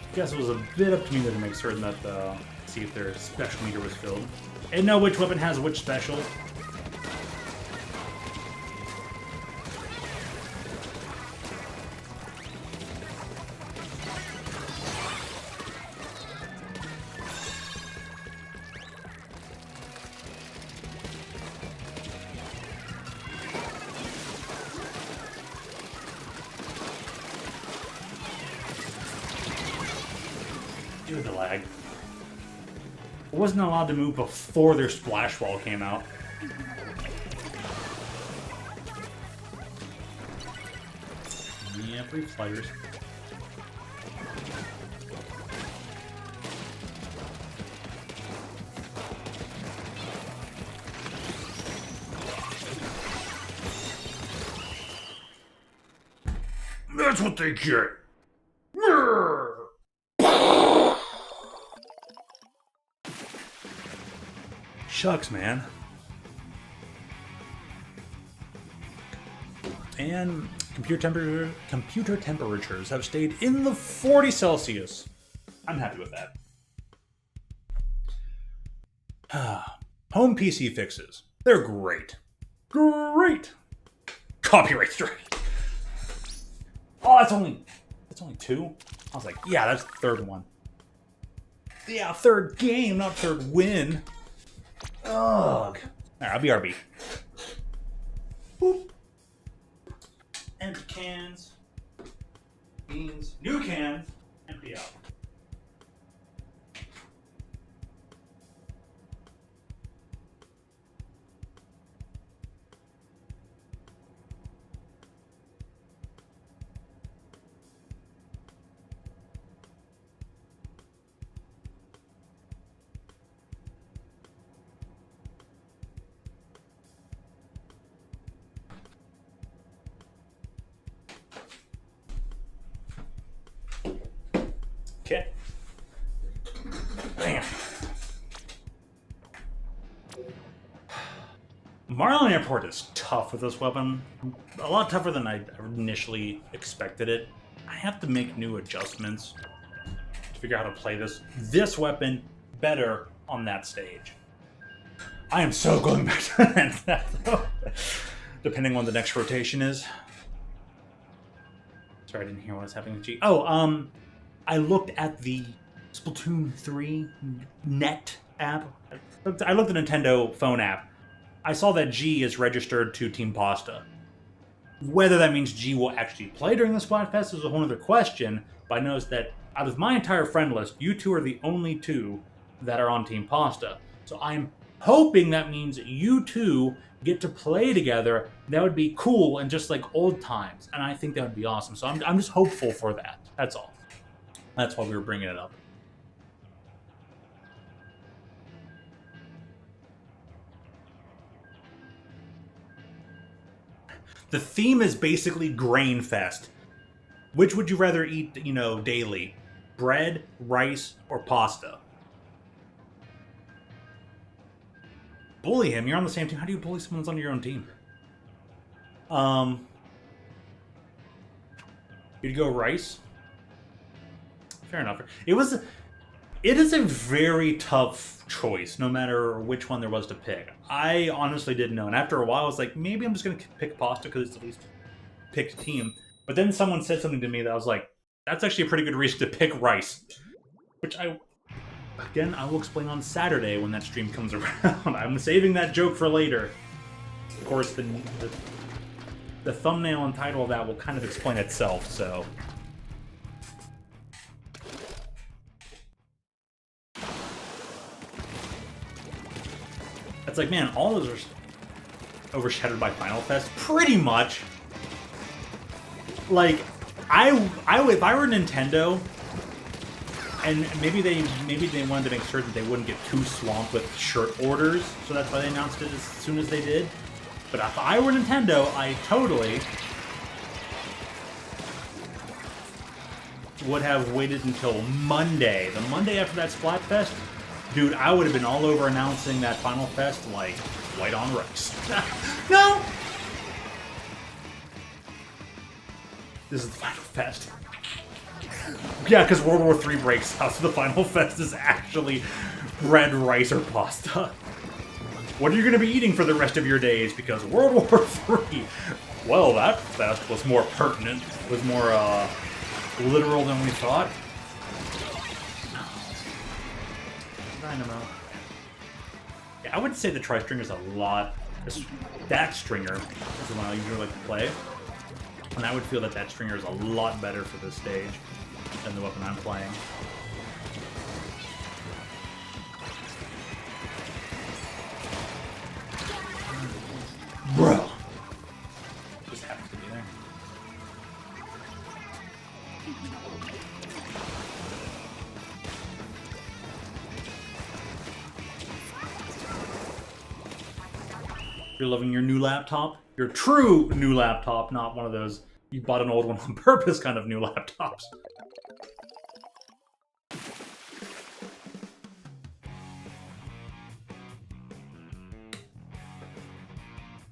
I guess it was a bit up to me to make certain that see if their special meter was filled. And know which weapon has which special. Dude, the lag. I wasn't allowed to move before their splash wall came out. Yeah, brief fighters. That's what they get. Shucks, man. And computer temperatures have stayed in the 40 Celsius. I'm happy with that. Home PC fixes. They're great. Great. Copyright strike. Oh, that's only two? I was like, yeah, that's the third one. Yeah, third game, not third win. Ugh. Alright, I'll be RB. Boop. Empty cans. Beans. New cans. Empty out. Okay. Bam. Marlin Airport is tough with this weapon. A lot tougher than I initially expected it. I have to make new adjustments to figure out how to play this weapon better on that stage. I am so going back to that though. Depending on what the next rotation is. Sorry, I didn't hear what was happening with G. Oh, I looked at the Splatoon 3 net app. I looked at the Nintendo phone app. I saw that G is registered to Team Pasta. Whether that means G will actually play during the Splatfest is a whole other question, but I noticed that out of my entire friend list, you two are the only two that are on Team Pasta. So I'm hoping that means you two get to play together. That would be cool and just like old times, and I think that would be awesome. So I'm just hopeful for that. That's all. That's why we were bringing it up. The theme is basically Grain Fest. Which would you rather eat, daily? Bread, rice, or pasta? Bully him. You're on the same team. How do you bully someone that's on your own team? You'd go rice? Fair enough. It is a very tough choice, no matter which one there was to pick. I honestly didn't know, and after a while, I was like, maybe I'm just going to pick pasta because it's the least picked team. But then someone said something to me that I was like, that's actually a pretty good reason to pick rice. Which I will explain on Saturday when that stream comes around. I'm saving that joke for later. Of course, the the thumbnail and title of that will kind of explain itself, so... It's like, man, all those are overshadowed by Final Fest, pretty much. Like, if I were Nintendo, and maybe they wanted to make sure that they wouldn't get too swamped with shirt orders, so that's why they announced it as soon as they did. But if I were Nintendo, I totally would have waited until Monday. The Monday after that Splatfest, dude, I would have been all over announcing that Final Fest like white on rice. No! This is the Final Fest. Yeah, because World War III breaks out, so the Final Fest is actually bread, rice, or pasta. What are you going to be eating for the rest of your days? Because World War III, well, that fest was more pertinent, was more literal than we thought. Dynamo. Yeah, I would say the tri-stringer is a lot. That stringer is the one I usually like to play. And I would feel that that stringer is a lot better for this stage than the weapon I'm playing. Bro! Just happens to be there. You're loving your new laptop? Your true new laptop, not one of those you bought an old one on purpose kind of new laptops.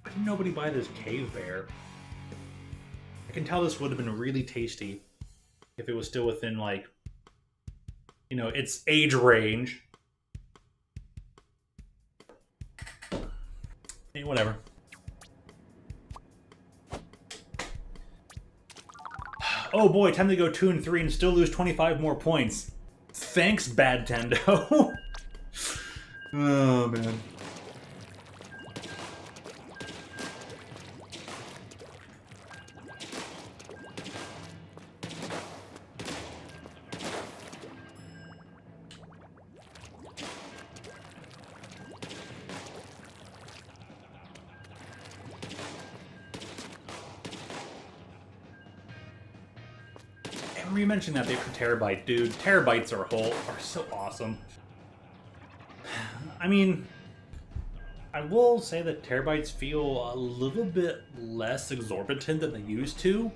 Why did nobody buy this cave bear? I can tell this would have been really tasty if it was still within, like, you know, its age range. Hey, whatever. Oh boy, time to go 2 and 3 and still lose 25 more points. Thanks, Bad Tendo. Oh, man. You mentioned that they for Terabyte, dude. Terabytes are so awesome. I mean, I will say that Terabytes feel a little bit less exorbitant than they used to.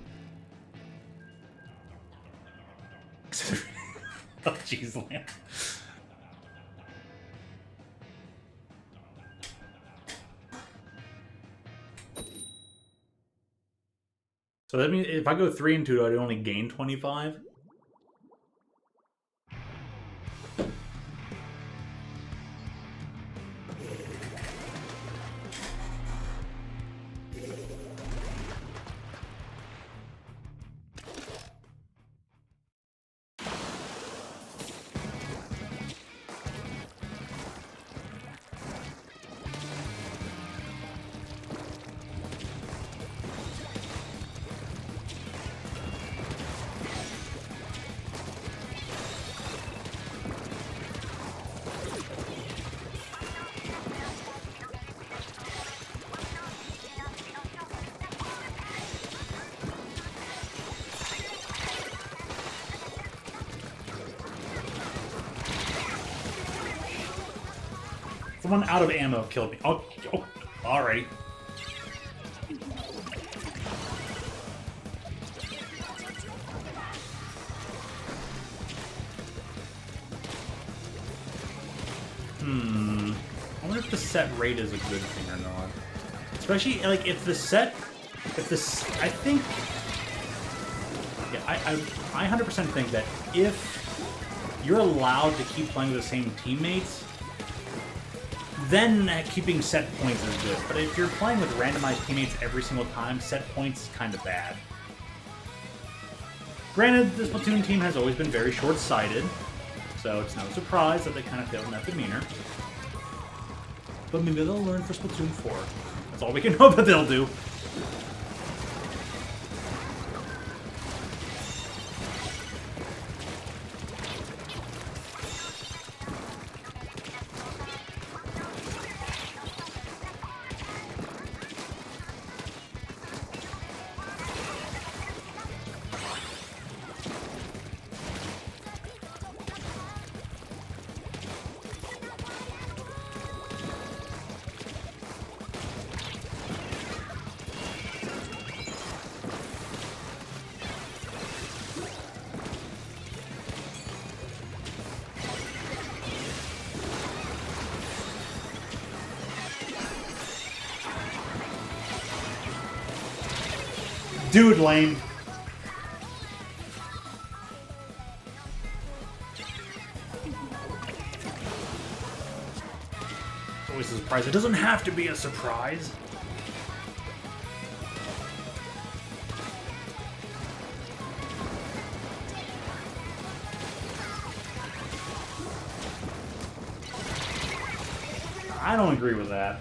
Oh, jeez, Lamp. So that means if I go 3 and 2, I'd only gain 25? Someone out of ammo killed me. Oh, alright. I wonder if the set rate is a good thing or not. Especially, like, I think... Yeah, I 100% think that if you're allowed to keep playing with the same teammates, then keeping set points is good. But if you're playing with randomized teammates every single time, set points is kind of bad. Granted, this Splatoon team has always been very short-sighted, so it's no surprise that they kind of failed in that demeanor. But maybe they'll learn for Splatoon 4. That's all we can hope that they'll do. Dude, lame. It's always a surprise. It doesn't have to be a surprise. I don't agree with that.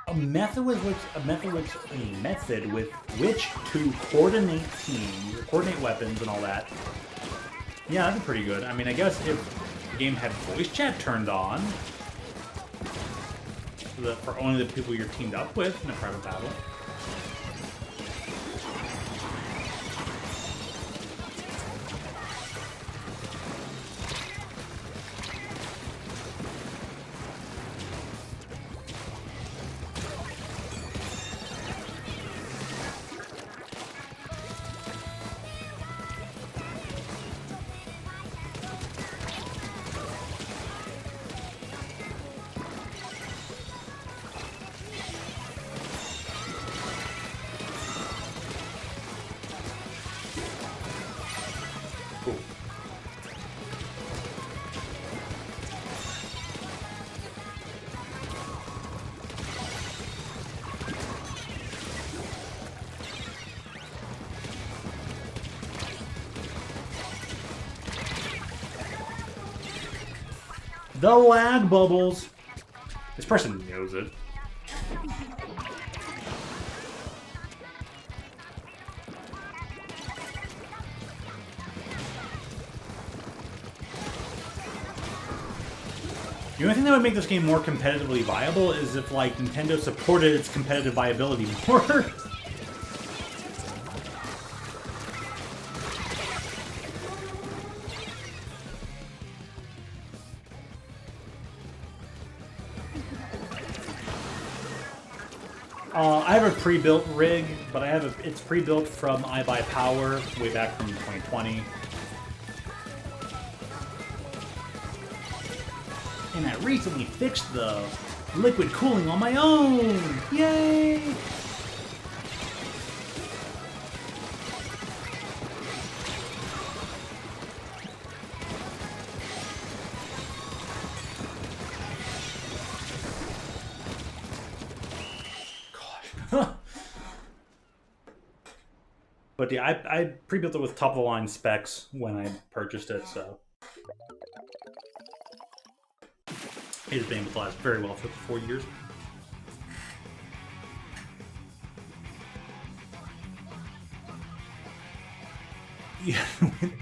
A method with which to coordinate teams, coordinate weapons, and all that. Yeah, that'd be pretty good. I mean, I guess if the game had voice chat turned on for only the people you're teamed up with in a private battle. Cool. The lag bubbles. This person knows it. The only thing that would make this game more competitively viable is if, like, Nintendo supported its competitive viability more. I have a pre-built rig, but it's pre-built from iBuyPower way back from 2020. And I recently fixed the liquid cooling on my own! Yay! Gosh. But yeah, I pre-built it with top-of-the-line specs when I purchased it, so... It has been able to last very well for 4 years. Yeah,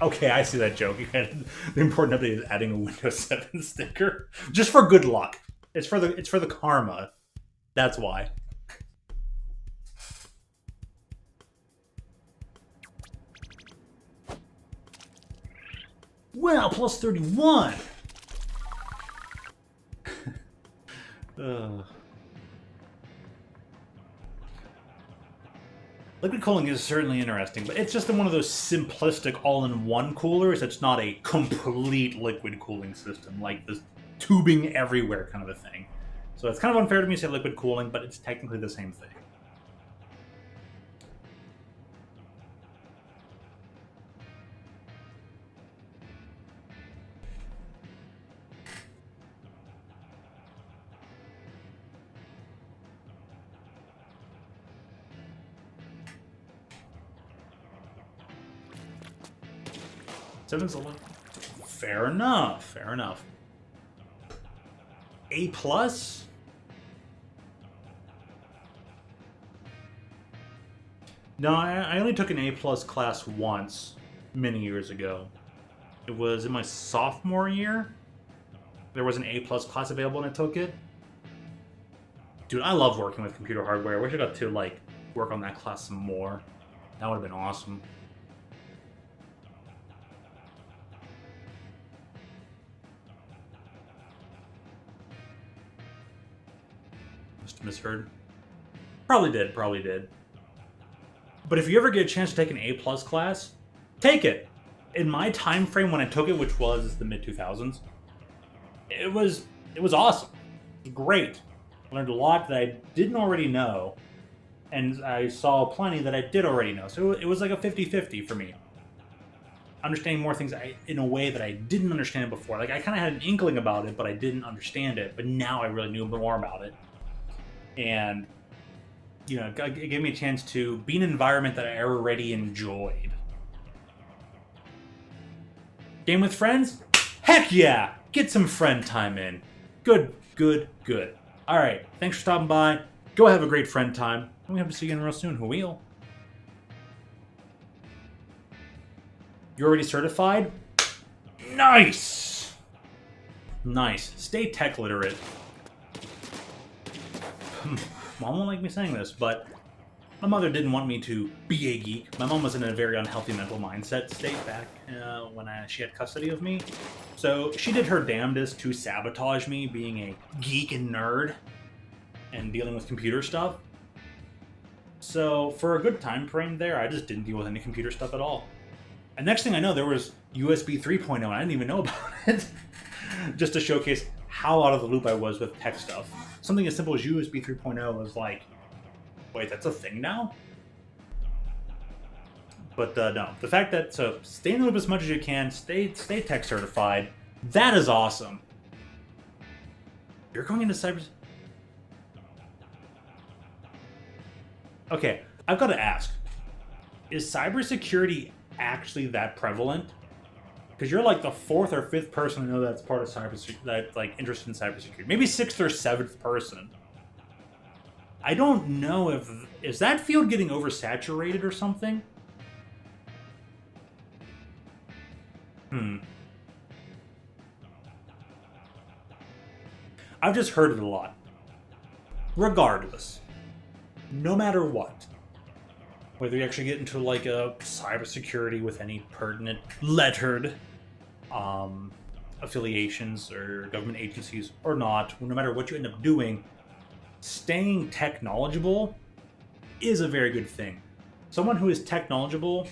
okay, I see that joke. The important update is adding a Windows 7 sticker. Just for good luck. It's for the karma. That's why. Well, plus 31! Liquid cooling is certainly interesting, but it's just one of those simplistic all-in-one coolers. It's not a complete liquid cooling system, like this tubing everywhere kind of a thing. So it's kind of unfair to me to say liquid cooling, but it's technically the same thing. Seven's 11. Fair enough. Fair enough. A plus? No, I only took an A plus class once, many years ago. It was in my sophomore year. There was an A plus class available and I took it. Dude, I love working with computer hardware. I wish I got to, like, work on that class some more. That would have been awesome. Misheard. Probably did. But if you ever get a chance to take an A plus class, take it. In my time frame when I took it, which was the mid 2000s, it was awesome. It was great. I learned a lot that I didn't already know, and I saw plenty that I did already know. So it was like a 50-50 for me. Understanding more things in a way that I didn't understand before. Like, I kind of had an inkling about it, but I didn't understand it. But now I really knew more about it. And, you know, it gave me a chance to be in an environment that I already enjoyed. Game with friends? Heck yeah! Get some friend time in. Good, good, good. Alright, thanks for stopping by. Go have a great friend time. And we hope to see you again real soon. Who will? You're already certified? Nice! Nice. Stay tech literate. Mom won't like me saying this, but my mother didn't want me to be a geek. My mom was in a very unhealthy mental mindset state back when she had custody of me. So she did her damnedest to sabotage me being a geek and nerd and dealing with computer stuff. So for a good time frame there, I just didn't deal with any computer stuff at all. And next thing I know, there was USB 3.0, and I didn't even know about it. Just to showcase how out of the loop I was with tech stuff. Something as simple as USB 3.0 was like, wait, that's a thing now? But no, the fact that, so stay in the loop as much as you can, stay tech certified, that is awesome. You're going into cyber... Okay, I've got to ask, is cybersecurity actually that prevalent? Because you're like the 4th or 5th person I know that's part of cybersecurity, that's like interested in cybersecurity. Maybe 6th or 7th person. I don't know if... Is that field getting oversaturated or something? I've just heard it a lot. Regardless. No matter what. Whether you actually get into like a cybersecurity with any pertinent lettered affiliations or government agencies or not, no matter what you end up doing, staying tech knowledgeable is a very good thing. Someone who is tech knowledgeable,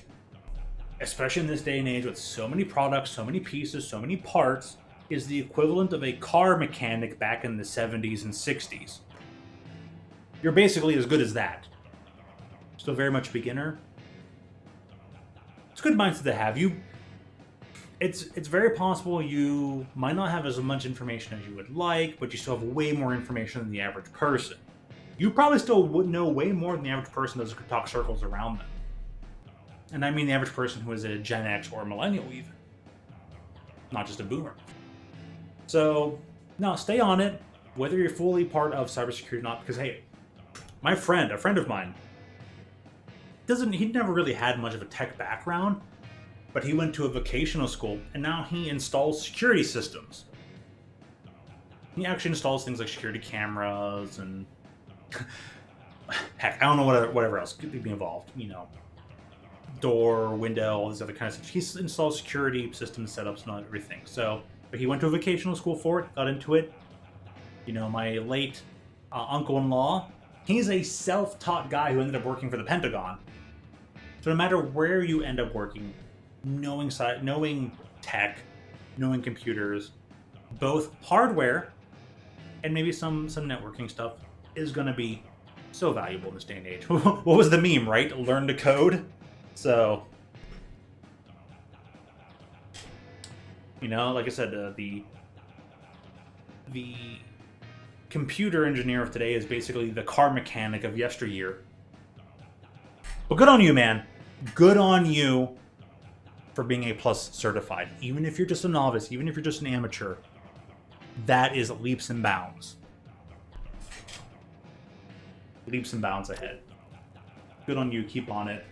especially in this day and age with so many products, so many pieces, so many parts, is the equivalent of a car mechanic back in the 70s and 60s. You're basically as good as that. Still very much beginner. It's a good mindset to have. It's very possible you might not have as much information as you would like, but you still have way more information than the average person. You probably still would know way more than the average person does who could talk circles around them. And I mean the average person who is a Gen X or a millennial even. Not just a boomer. So, no, stay on it, whether you're fully part of cybersecurity or not, because hey, a friend of mine, he never really had much of a tech background, but he went to a vocational school, and now he installs security systems. He actually installs things like security cameras and... heck, I don't know whatever else could be involved, you know. Door, window, all these other kinds of stuff. He installs security systems, setups, and everything. So, but he went to a vocational school for it, got into it. You know, my late uncle-in-law, he's a self-taught guy who ended up working for the Pentagon. So no matter where you end up working, knowing tech, knowing computers, both hardware and maybe some networking stuff is going to be so valuable in this day and age. What was the meme, right? Learn to code. So, you know, like I said, the computer engineer of today is basically the car mechanic of yesteryear. But good on you, man. Good on you for being A+ certified. Even if you're just a novice, even if you're just an amateur, that is leaps and bounds. Leaps and bounds ahead. Good on you. Keep on it.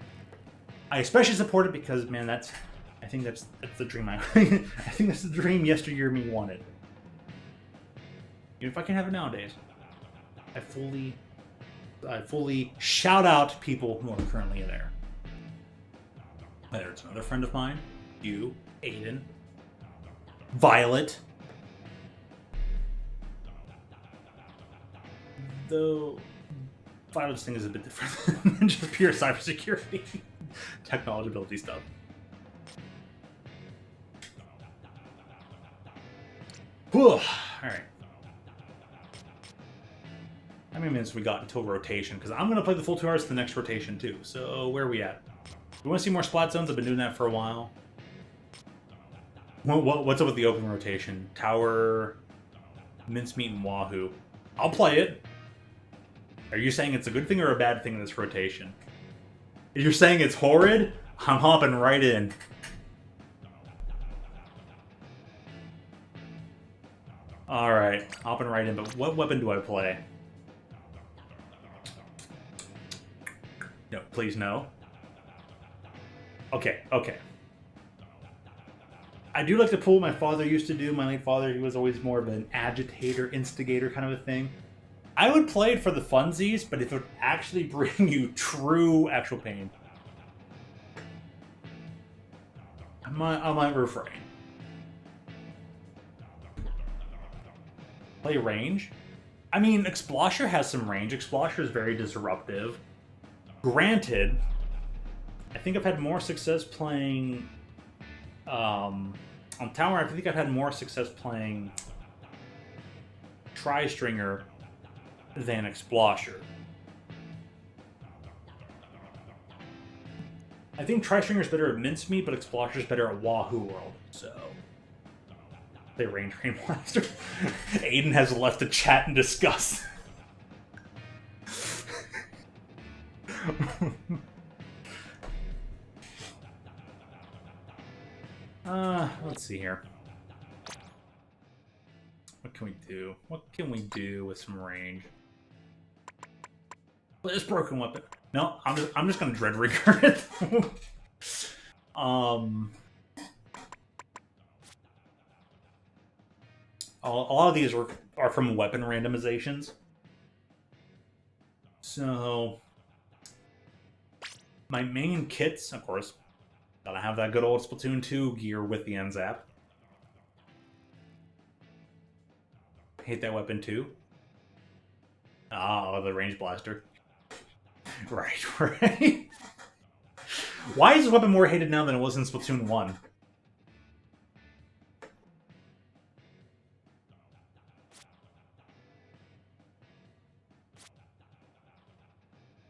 I especially support it because, man, I think that's the dream I think that's the dream yesteryear me wanted. Even if I can have it nowadays. I fully shout out people who are currently there. Whether it's another friend of mine, you, Aiden, Violet. Though Violet's thing is a bit different than just pure cybersecurity. Technology ability stuff. All right. How many minutes we got until rotation? Because I'm going to play the full 2 hours to the next rotation, too. So, where are we at? We want to see more splat zones. I've been doing that for a while. What's up with the open rotation? Tower, mincemeat, and wahoo. I'll play it. Are you saying it's a good thing or a bad thing in this rotation? If you're saying it's horrid, I'm hopping right in. Alright, hopping right in, but what weapon do I play? No, please no. Okay, okay. I do like to pull what my father used to do. My late father, he was always more of an agitator, instigator kind of a thing. I would play it for the funsies, but if it would actually bring you true actual pain, I might refrain. Play range? I mean, Explosher has some range. Explosher is very disruptive. Granted, I think I've had more success playing... on Tower, I think I've had more success playing Tri-Stringer than Explosher. I think Tri-Stringer's better at Mincemeat, but Explosher's better at Wahoo World, so... They range Rainmaster. Aiden has left the chat in disgust. Let's see here. What can we do? What can we do with some range? Well, this broken weapon. No, I'm just gonna dread rigger it. A lot of these are from weapon randomizations. So my main kits, of course, gotta have that good old Splatoon 2 gear with the NZAP. Hate that weapon too. Ah, the range blaster. Right, right. Why is this weapon more hated now than it was in Splatoon 1?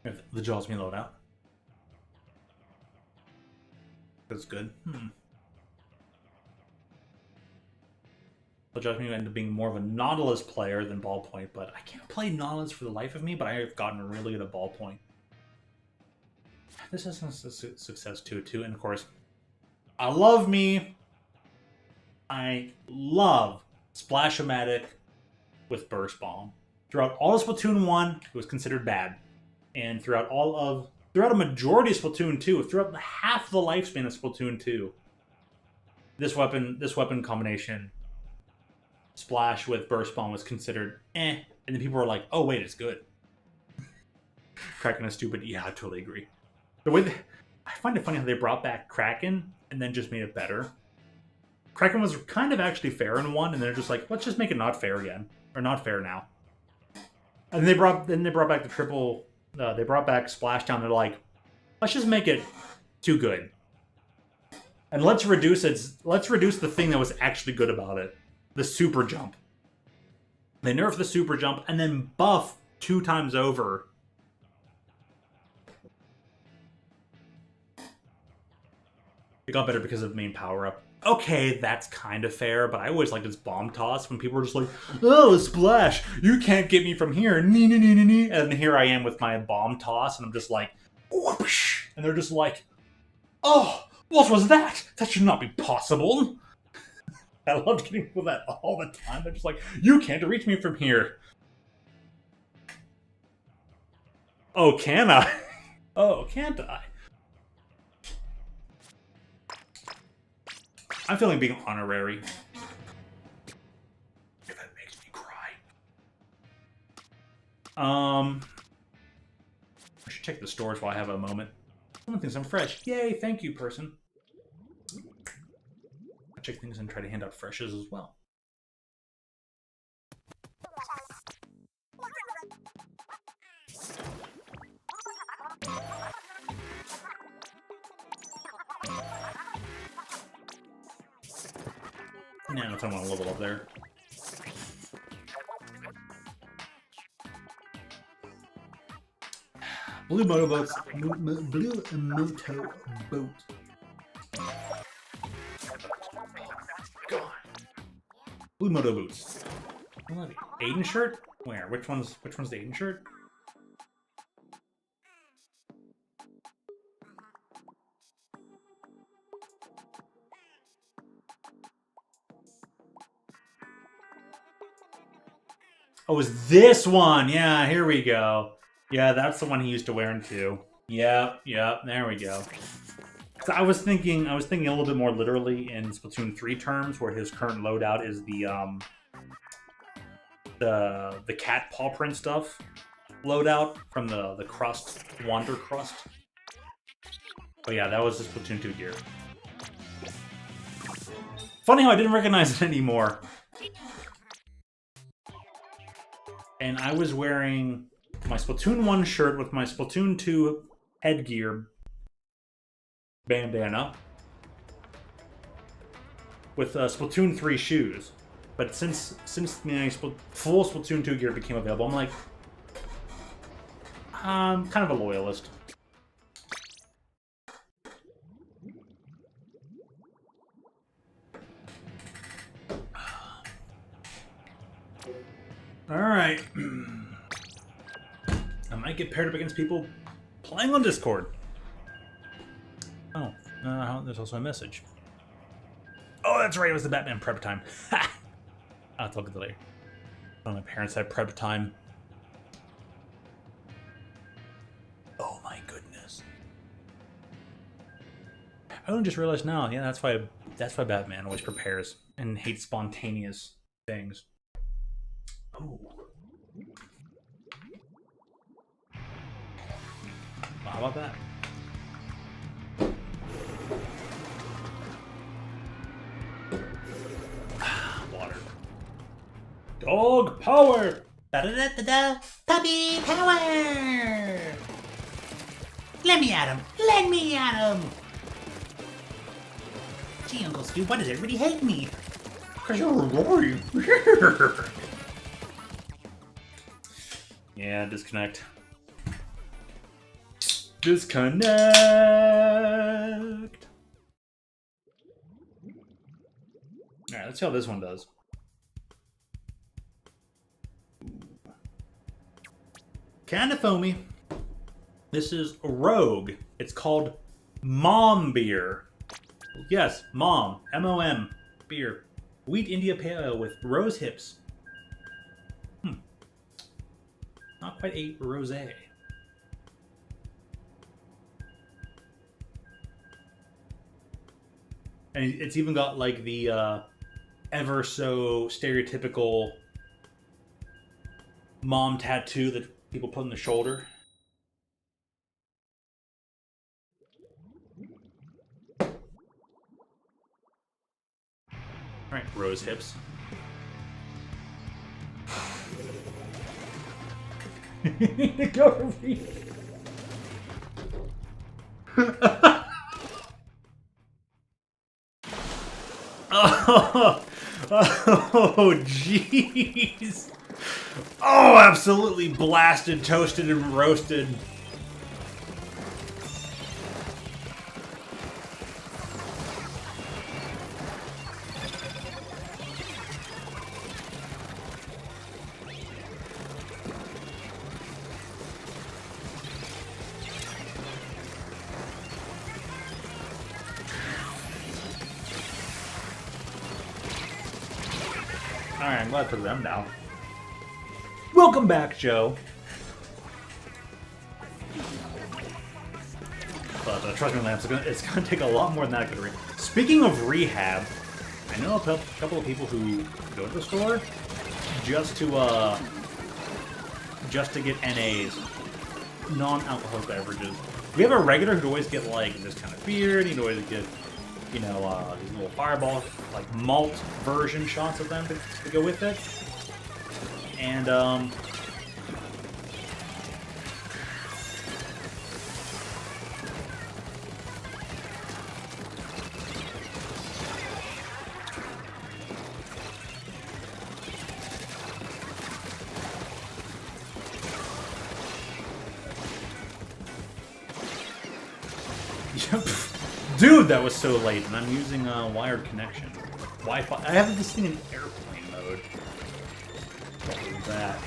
If the jaws me load out. That's good. The judge me end up being more of a Nautilus player than Ballpoint, but I can't play Nautilus for the life of me, but I have gotten really good at Ballpoint. This is a success too, and of course, I love Splash-O-Matic with Burst Bomb. Throughout all of Splatoon 1, it was considered bad. And throughout a majority of Splatoon 2, throughout half the lifespan of Splatoon 2, this weapon combination, Splash with Burst Bomb, was considered eh. And then people were like, oh wait, it's good. Kraken is stupid. Yeah, I totally agree. I find it funny how they brought back Kraken and then just made it better. Kraken was kind of actually fair in 1, and they're just like, let's just make it not fair again. Or not fair now. And they brought back the triple... they brought back Splashdown. They're like, let's just make it too good. And let's reduce the thing that was actually good about it. The super jump. They nerfed the super jump and then buff 2 times over. It got better because of main power-up. Okay, that's kind of fair, but I always liked its bomb toss when people were just like, oh, Splash, you can't get me from here. And here I am with my bomb toss, and I'm just like, whoosh! And they're just like, oh, what was that? That should not be possible. I loved getting people that all the time. They're just like, you can't reach me from here. Oh, can I? Oh, can't I? I'm feeling being honorary. That makes me cry. I should check the stores while I have a moment. Someone thinks I'm fresh. Yay, thank you, person. I'll check things and try to hand out freshes as well. Nah, if I want to level up there. Blue motorboats. Blue moto boat. God. Blue moto boots. Aiden shirt? Where? Which one's the Aiden shirt? Oh, it's this one. Yeah, here we go. Yeah, that's the one he used to wear too. Yep, there we go. So I was thinking a little bit more literally in Splatoon 3 terms, where his current loadout is the cat paw print stuff loadout from the crust, Wander Crust. But yeah, that was his Splatoon 2 gear. Funny how I didn't recognize it anymore. And I was wearing my Splatoon 1 shirt with my Splatoon 2 headgear bandana with Splatoon 3 shoes. But since my full Splatoon 2 gear became available, I'm like, I'm kind of a loyalist. Alright. I might get paired up against people playing on Discord. Oh, there's also a message. Oh, that's right, it was the Batman prep time. Ha! I'll talk about it later. Oh, my parents had prep time. Oh my goodness. I only just realized now, yeah, that's why Batman always prepares and hates spontaneous things. Ooh. Well, how about that? Water. Dog power! Da-da-da-da-da! Puppy power! Let me at him! Let me at him! Gee, Uncle Stu, why does everybody hate me? Because you're annoying. Yeah, disconnect. Disconnect! Alright, let's see how this one does. Kinda foamy. This is Rogue. It's called Mom Beer. Yes, Mom. M-O-M. Beer. Wheat India Pale Ale with rose hips. Not quite a rosé. And it's even got like the ever so stereotypical mom tattoo that people put on the shoulder. Alright, rose hips. Go to me. Oh, jeez. Oh, absolutely blasted, toasted, and roasted. Alright, I'm glad for them now. Welcome back, Joe. But trust me, Lamps, it's gonna take a lot more than that to read. Speaking of rehab, I know a couple of people who go to the store just to get NAs, non-alcoholic beverages. We have a regular who'd always get like this kind of beer, and he'd always get, you know, these little fireball, like malt version shots of them to go with it. And Dude, that was so late, and I'm using a wired connection. Wi-Fi. I have this thing in airplane mode. What was that?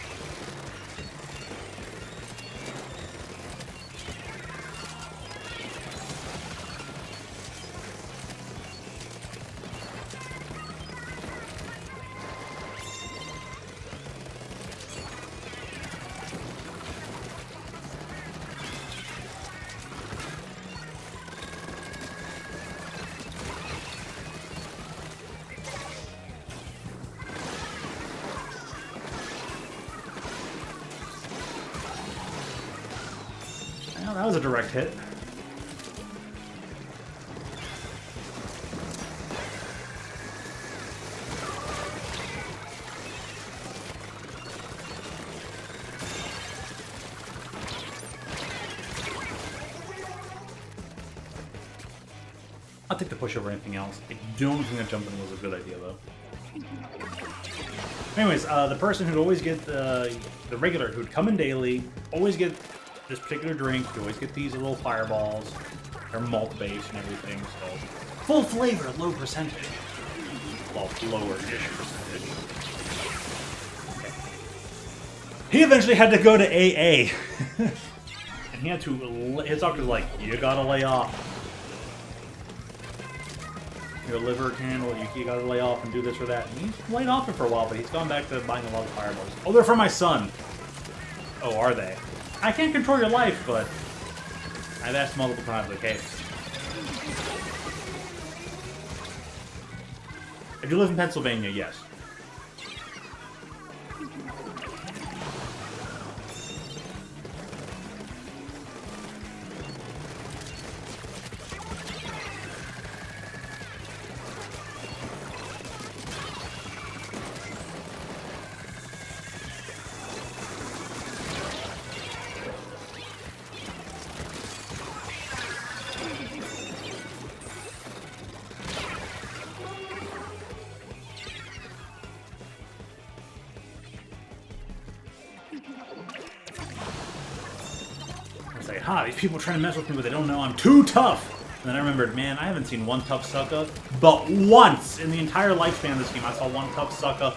Well, that was a direct hit. I'll take the push over anything else. I don't think that jumping was a good idea, though. Anyways, the person who'd always get the regular, who'd come in daily, always get this particular drink, you always get these little fireballs. They're malt-based and everything, so... Full flavor, low percentage. Well, lower-ish percentage. Okay. He eventually had to go to AA. And he had to... His doctor's like, you gotta lay off. Your liver can, well, you gotta lay off and do this or that. And he's laid off it for a while, but he's gone back to buying a lot of fireballs. Oh, they're for my son! Oh, are they? I can't control your life, but I've asked multiple times, like, hey. If you live in Pennsylvania, yes. These people trying to mess with me, but they don't know I'm too tough. And then I remembered, man, I haven't seen one tough sucker, but once in the entire lifespan of this game, I saw one tough sucker.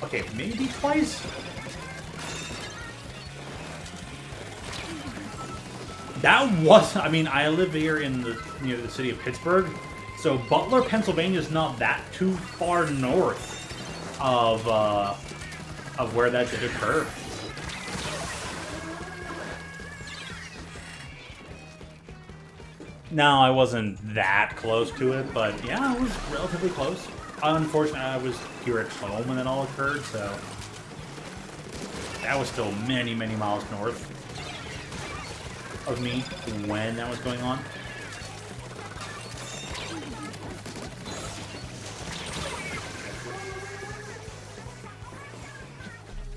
Okay, maybe twice? That was, I mean, I live here in near the city of Pittsburgh, so Butler, Pennsylvania is not that too far north of where that did occur. No, I wasn't that close to it, but yeah, I was relatively close. Unfortunately, I was here at home when it all occurred, so that was still many, many miles north of me when that was going on.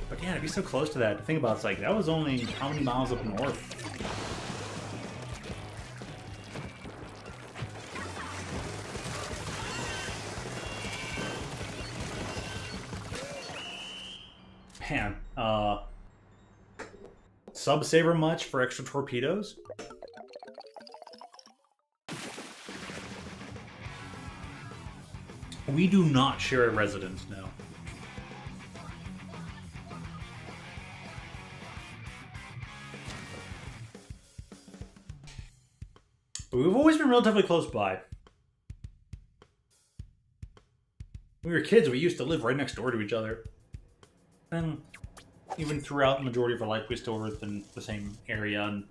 But yeah, to be so close to that, to think about it's like, that was only how many miles up north? Man, sub-saver much for extra torpedoes? We do not share a residence now. But we've always been relatively close by. When we were kids, we used to live right next door to each other. And even throughout the majority of our life, we still lived in the same area, and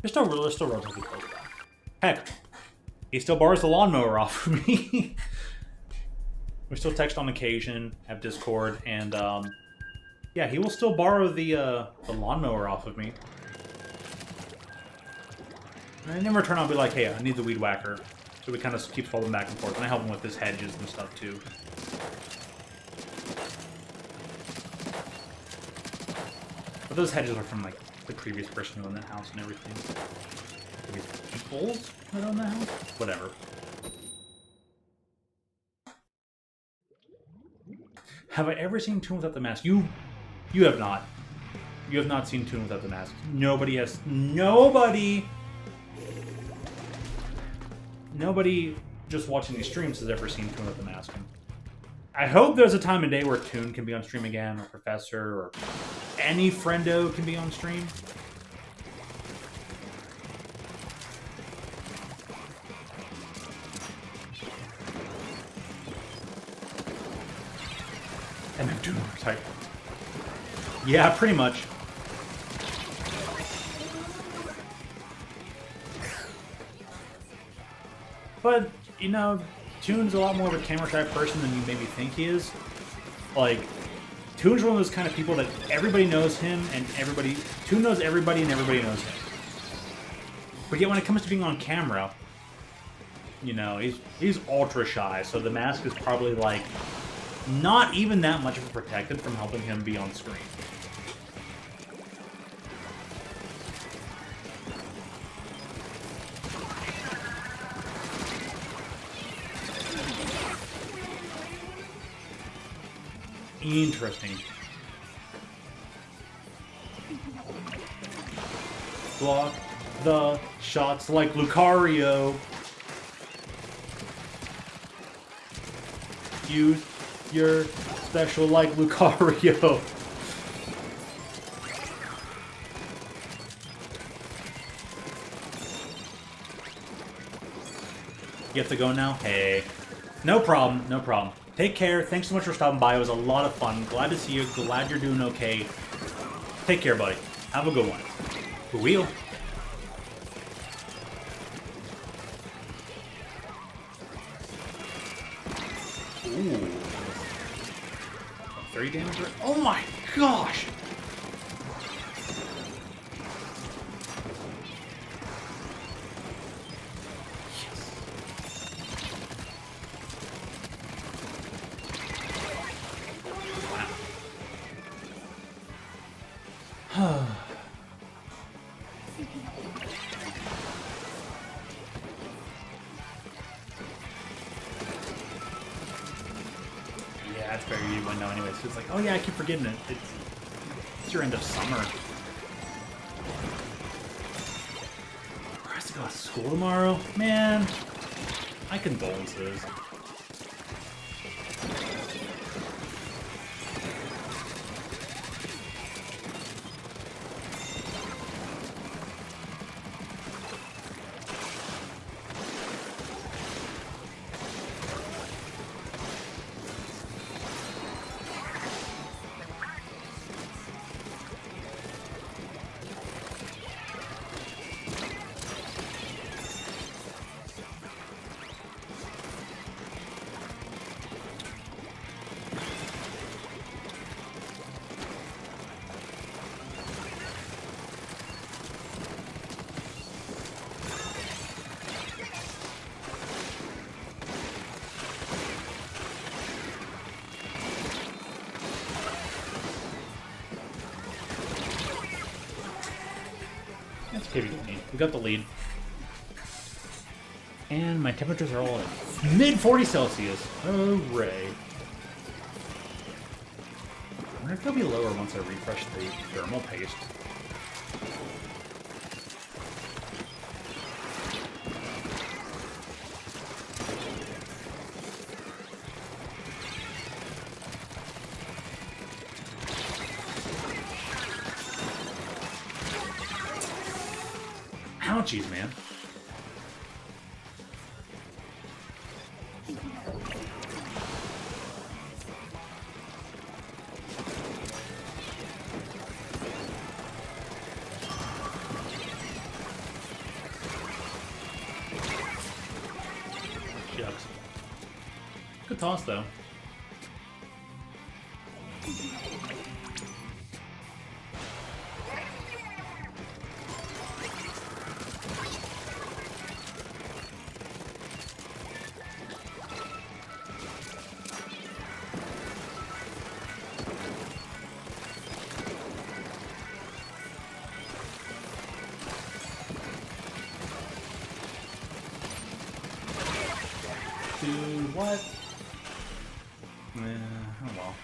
we're still relatively close by. Heck, he still borrows the lawnmower off of me. We still text on occasion, have Discord, and yeah, he will still borrow the lawnmower off of me. And in return, I'll be like, hey, I need the weed whacker. So we kind of keep following back and forth, and I help him with his hedges and stuff too. But those hedges are from, like, the previous person who owned that house and everything. Previous peoples that own that house? Whatever. Have I ever seen Toon Without the Mask? You have not. You have not seen Toon Without the Mask. Nobody has... Nobody nobody just watching these streams has ever seen Toon with the mask. I hope there's a time of day where Toon can be on stream again, or Professor, or any friendo can be on stream. And then Toon type. Yeah, pretty much. But, you know, Toon's a lot more of a camera shy person than you maybe think he is. Like, Toon's one of those kind of people that everybody knows him and Toon knows everybody and everybody knows him. But yet when it comes to being on camera, you know, he's ultra shy, so the mask is probably like not even that much of a protectant from helping him be on screen. Interesting. Block the shots like Lucario. Use your special like Lucario. You have to go now? Hey. No problem, no problem. Take care. Thanks so much for stopping by. It was a lot of fun. Glad to see you. Glad you're doing okay. Take care, buddy. Have a good one. Wheel. Ooh. 30 damage? Oh my gosh! Yeah, it's very easy window anyway, so it's like, oh yeah, I keep forgetting it. It's your end of summer. I have to go to school tomorrow? Man, my condolences. Okay, we got the lead. And my temperatures are all at mid 40 Celsius. Hooray. I wonder if they'll be lower once I refresh the thermal paste. Ouchies, man. Shucks. Good toss, though. Dude, what? Oh well.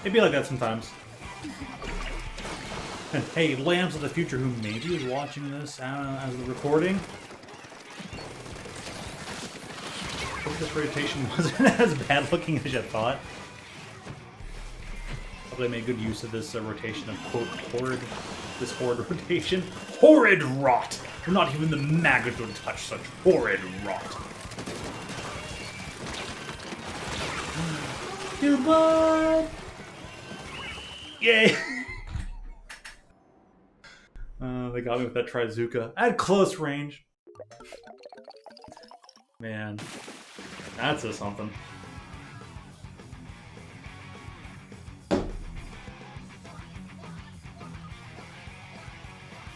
It'd be like that sometimes. Hey, Lambs of the Future, who maybe is watching this as the recording. this rotation wasn't as bad looking as you thought. Probably made good use of this rotation of quote horrid, this horrid rotation. Horrid rot! Not even the maggot would touch such horrid rot. Goodbye! Yay! They got me with that Trizuka at close range. Man, that's a something.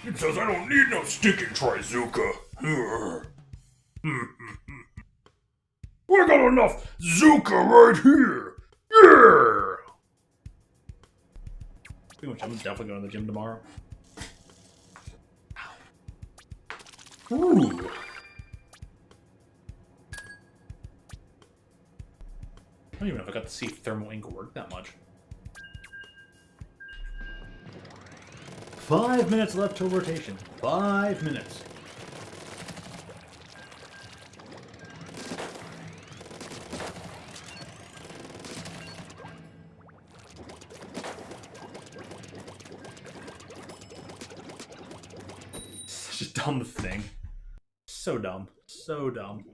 It says I don't need no stinking Trizuka. I got enough Zuka right here. Yeah. Pretty much, I'm definitely going to the gym tomorrow. Ooh. I don't even know if I got to see thermal ink work that much. 5 minutes left till rotation. 5 minutes. Such a dumb thing. So dumb. So dumb.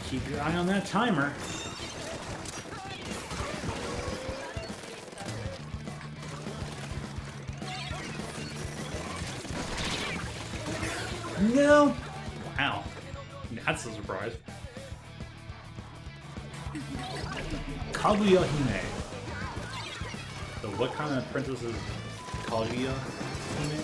Keep your eye on that timer. No! Wow. That's a surprise. Kaguya Hime. So what kind of princess is Kaguya Hime?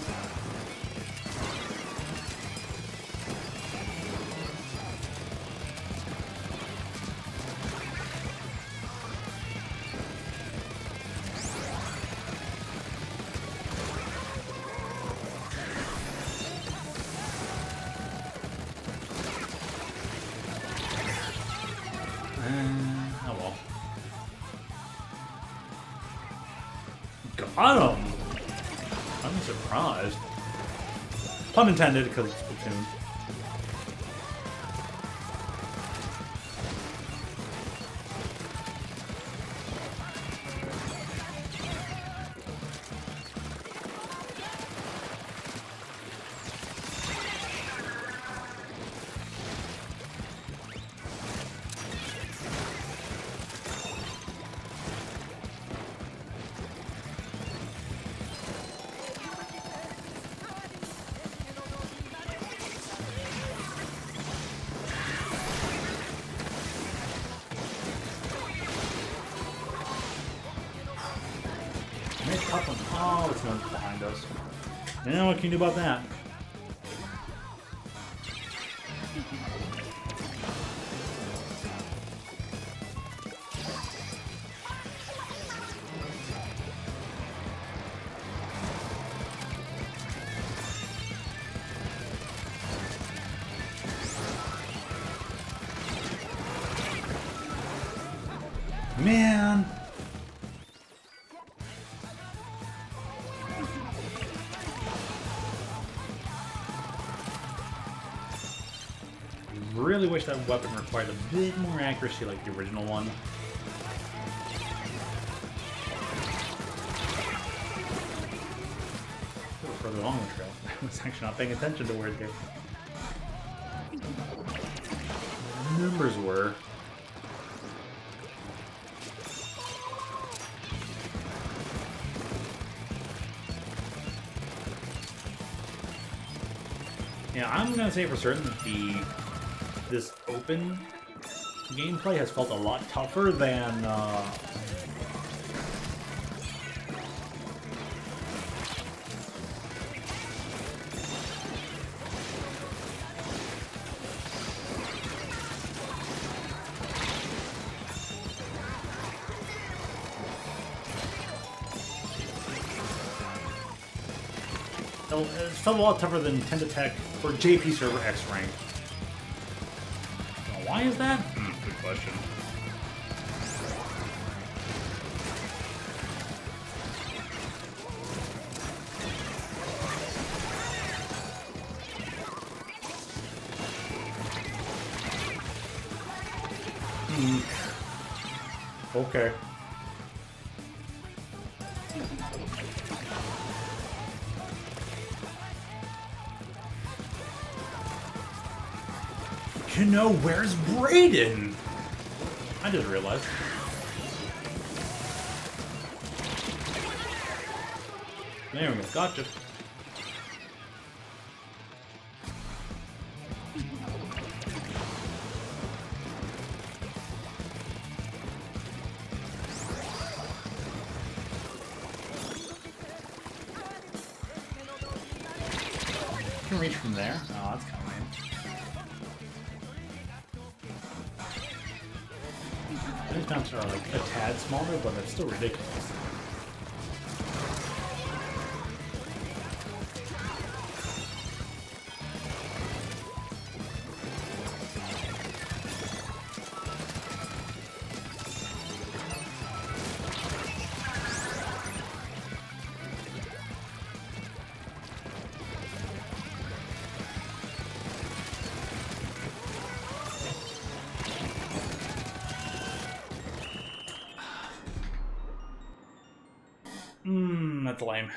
Oh well. Got him! I'm surprised. Pun intended, because it's Splatoon. Oh, it's one behind us. Now what can you do about that? Man! Really wish that weapon required a bit more accuracy like the original one. A little further along the trail. I was actually not paying attention to where the numbers were. Yeah, I'm gonna say for certain that this open gameplay has felt a lot tougher than still a lot tougher than Tend Tech or JP Server X rank. Now, why is that? Good question. Okay. You know, where's Brayden? I just realized. There we go. Gotcha. Can reach from there. Oh, that's kind of lame. These bounces are like a tad smaller, but it's still ridiculous. That's lame.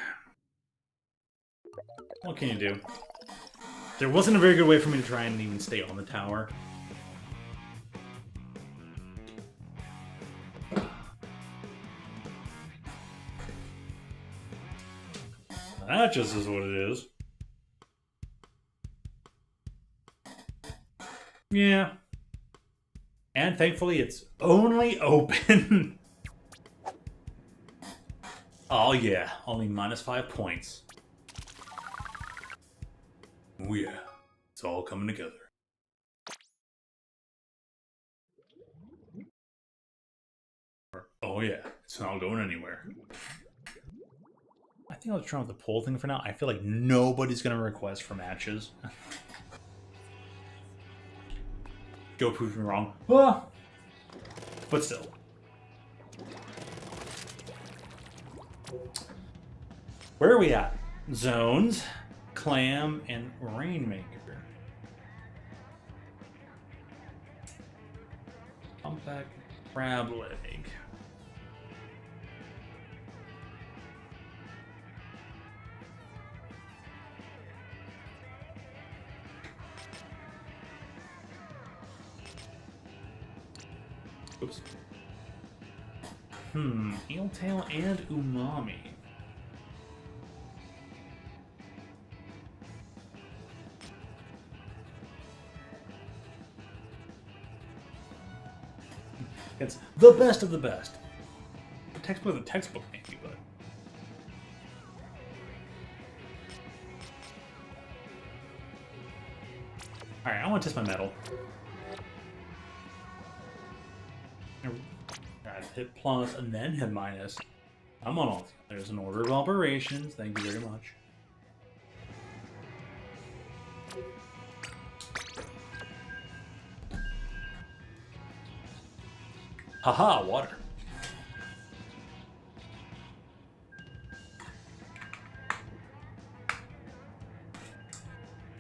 What can you do? There wasn't a very good way for me to try and even stay on the tower. That just is what it is. Yeah. And thankfully it's only open. Oh yeah, only -5 points. Oh yeah, it's all coming together. Oh yeah, it's not going anywhere. I think I'll try with the poll thing for now. I feel like nobody's gonna request for matches. Go prove me wrong. Ah! But still. Where are we at? Zones, Clam, and Rainmaker. Humpback, Crab Leg. Oops. Eeltail and Umami. It's the best of the best. The textbook, maybe, but. Alright, I want to test my metal. Alright, hit plus and then hit minus. I'm on all. There's an order of operations. Thank you very much. Haha, water.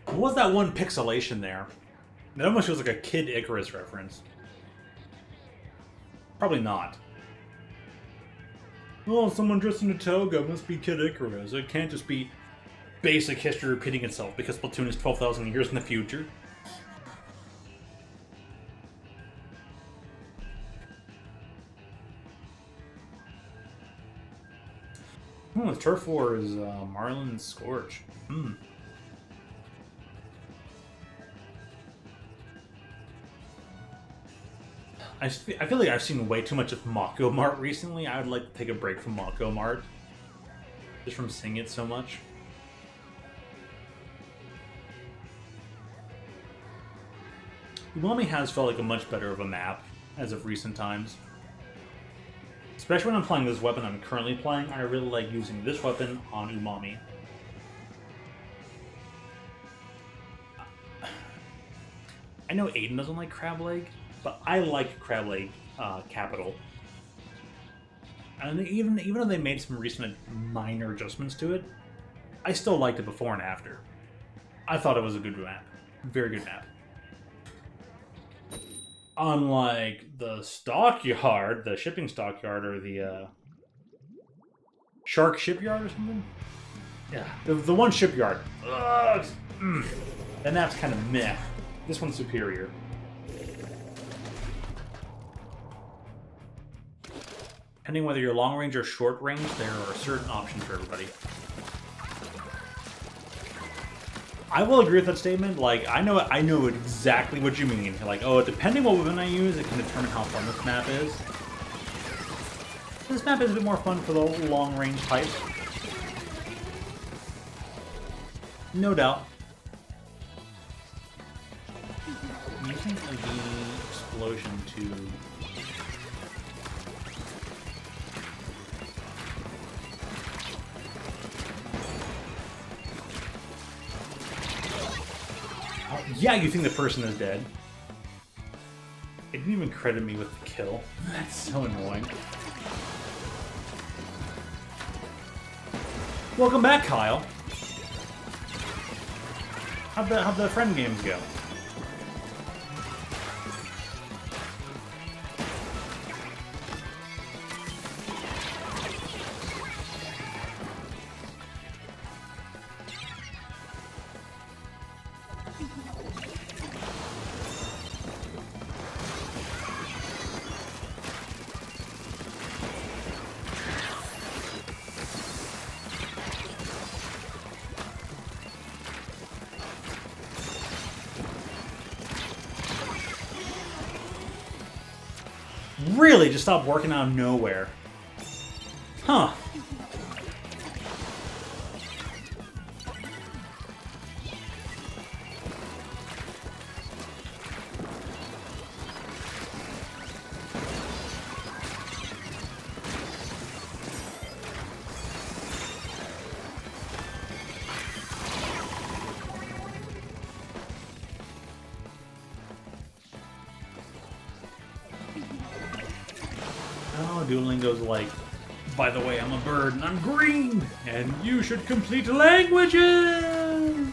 What was that one pixelation there? That almost feels like a Kid Icarus reference. Probably not. Oh, someone dressed in a toga must be Kid Icarus. It can't just be basic history repeating itself because Splatoon is 12,000 years in the future. Oh, the turf war is Marlin Scorch. I feel like I've seen way too much of Mako Mart recently. I would like to take a break from Mako Mart. Just from seeing it so much. Umami has felt like a much better of a map as of recent times. Especially when I'm playing this weapon I'm currently playing, I really like using this weapon on Umami. I know Aiden doesn't like crab leg, but I like crab leg capital. And even though they made some recent minor adjustments to it, I still liked it before and after. I thought it was a good map. Very good map. Unlike the stockyard, the shipping stockyard, or the shark shipyard or something. Yeah, the one shipyard. Ugh, that map's kind of meh. This one's superior. Depending whether you're long range or short range, there are certain options for everybody. I will agree with that statement. Like, I know exactly what you mean. Like, oh, depending what weapon I use, it can determine how fun this map is. This map is a bit more fun for the long range types. No doubt. I'm using the explosion to... Yeah, you think the person is dead. It didn't even credit me with the kill. That's so annoying. Welcome back, Kyle. How'd the friend games go? Really? Just stop working out of nowhere. Huh. Oh, Duolingo's like, by the way, I'm a bird and I'm green, and you should complete languages!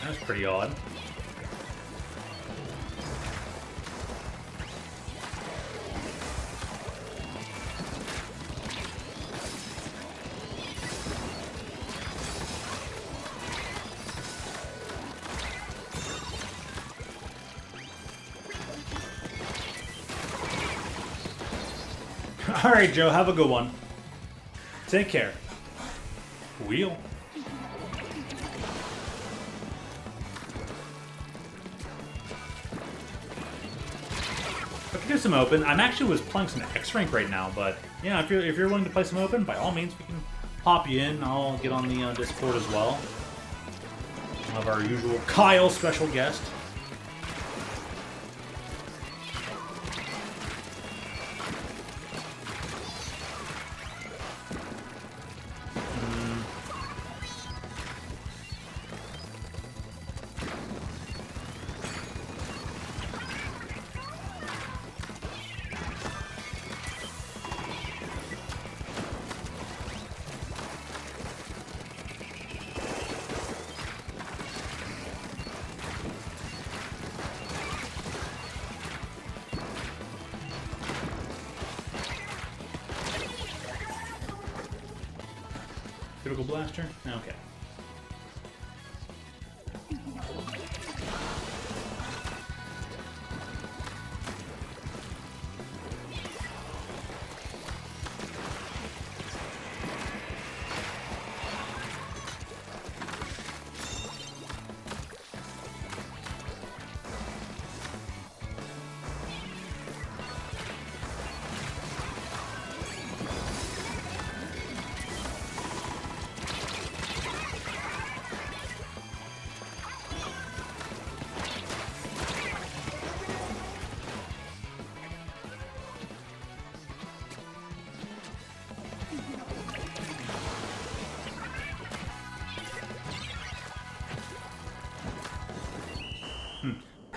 That's pretty odd. Alright, Joe, have a good one. Take care. Wheel. I could do some open. I'm actually was playing some X rank right now, but yeah, if you're willing to play some open, by all means, we can pop you in. I'll get on the Discord as well. We'll have our usual Kyle special guest. Critical blaster? Okay.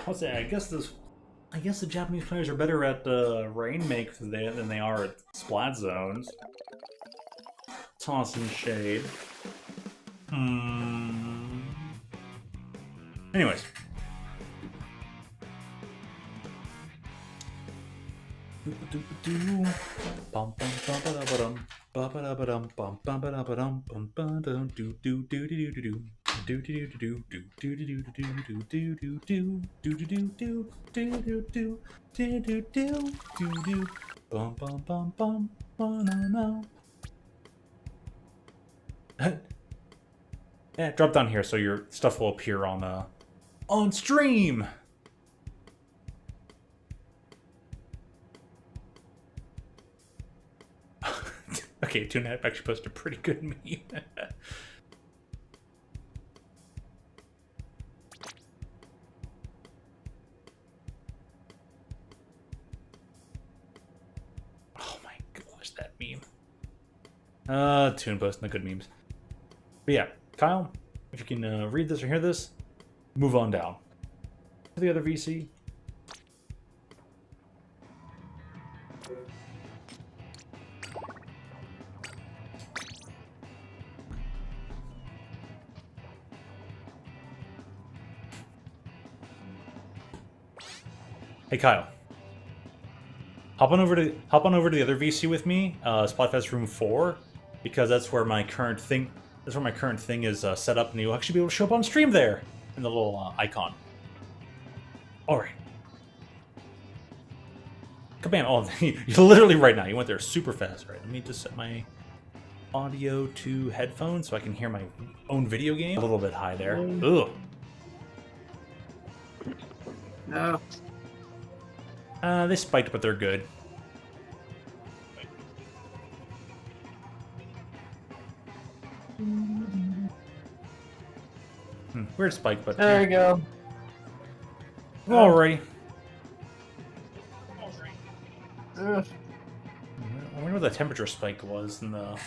I'll say, I guess the Japanese players are better at Rainmake than they are at Splat Zones. Toss and shade. Anyways. Yeah, drop down here so your stuff will appear on stream. Okay, TuneApp actually posted a pretty good meme. Oh my gosh, that meme. Tune posting the good memes. But yeah, Kyle, if you can read this or hear this, move on down to the other VC. Hey Kyle, hop on over to the other VC with me, Splatfest Room 4, because that's where my current thing is set up, and you'll actually be able to show up on stream there in the little icon. All right. Command. Oh, you're literally right now. You went there super fast. All right. Let me just set my audio to headphones so I can hear my own video game. A little bit high there. Ugh. No. They spiked, but they're good. Weird spike, but there we go. Alrighty. Ugh. I wonder what the temperature spike was in the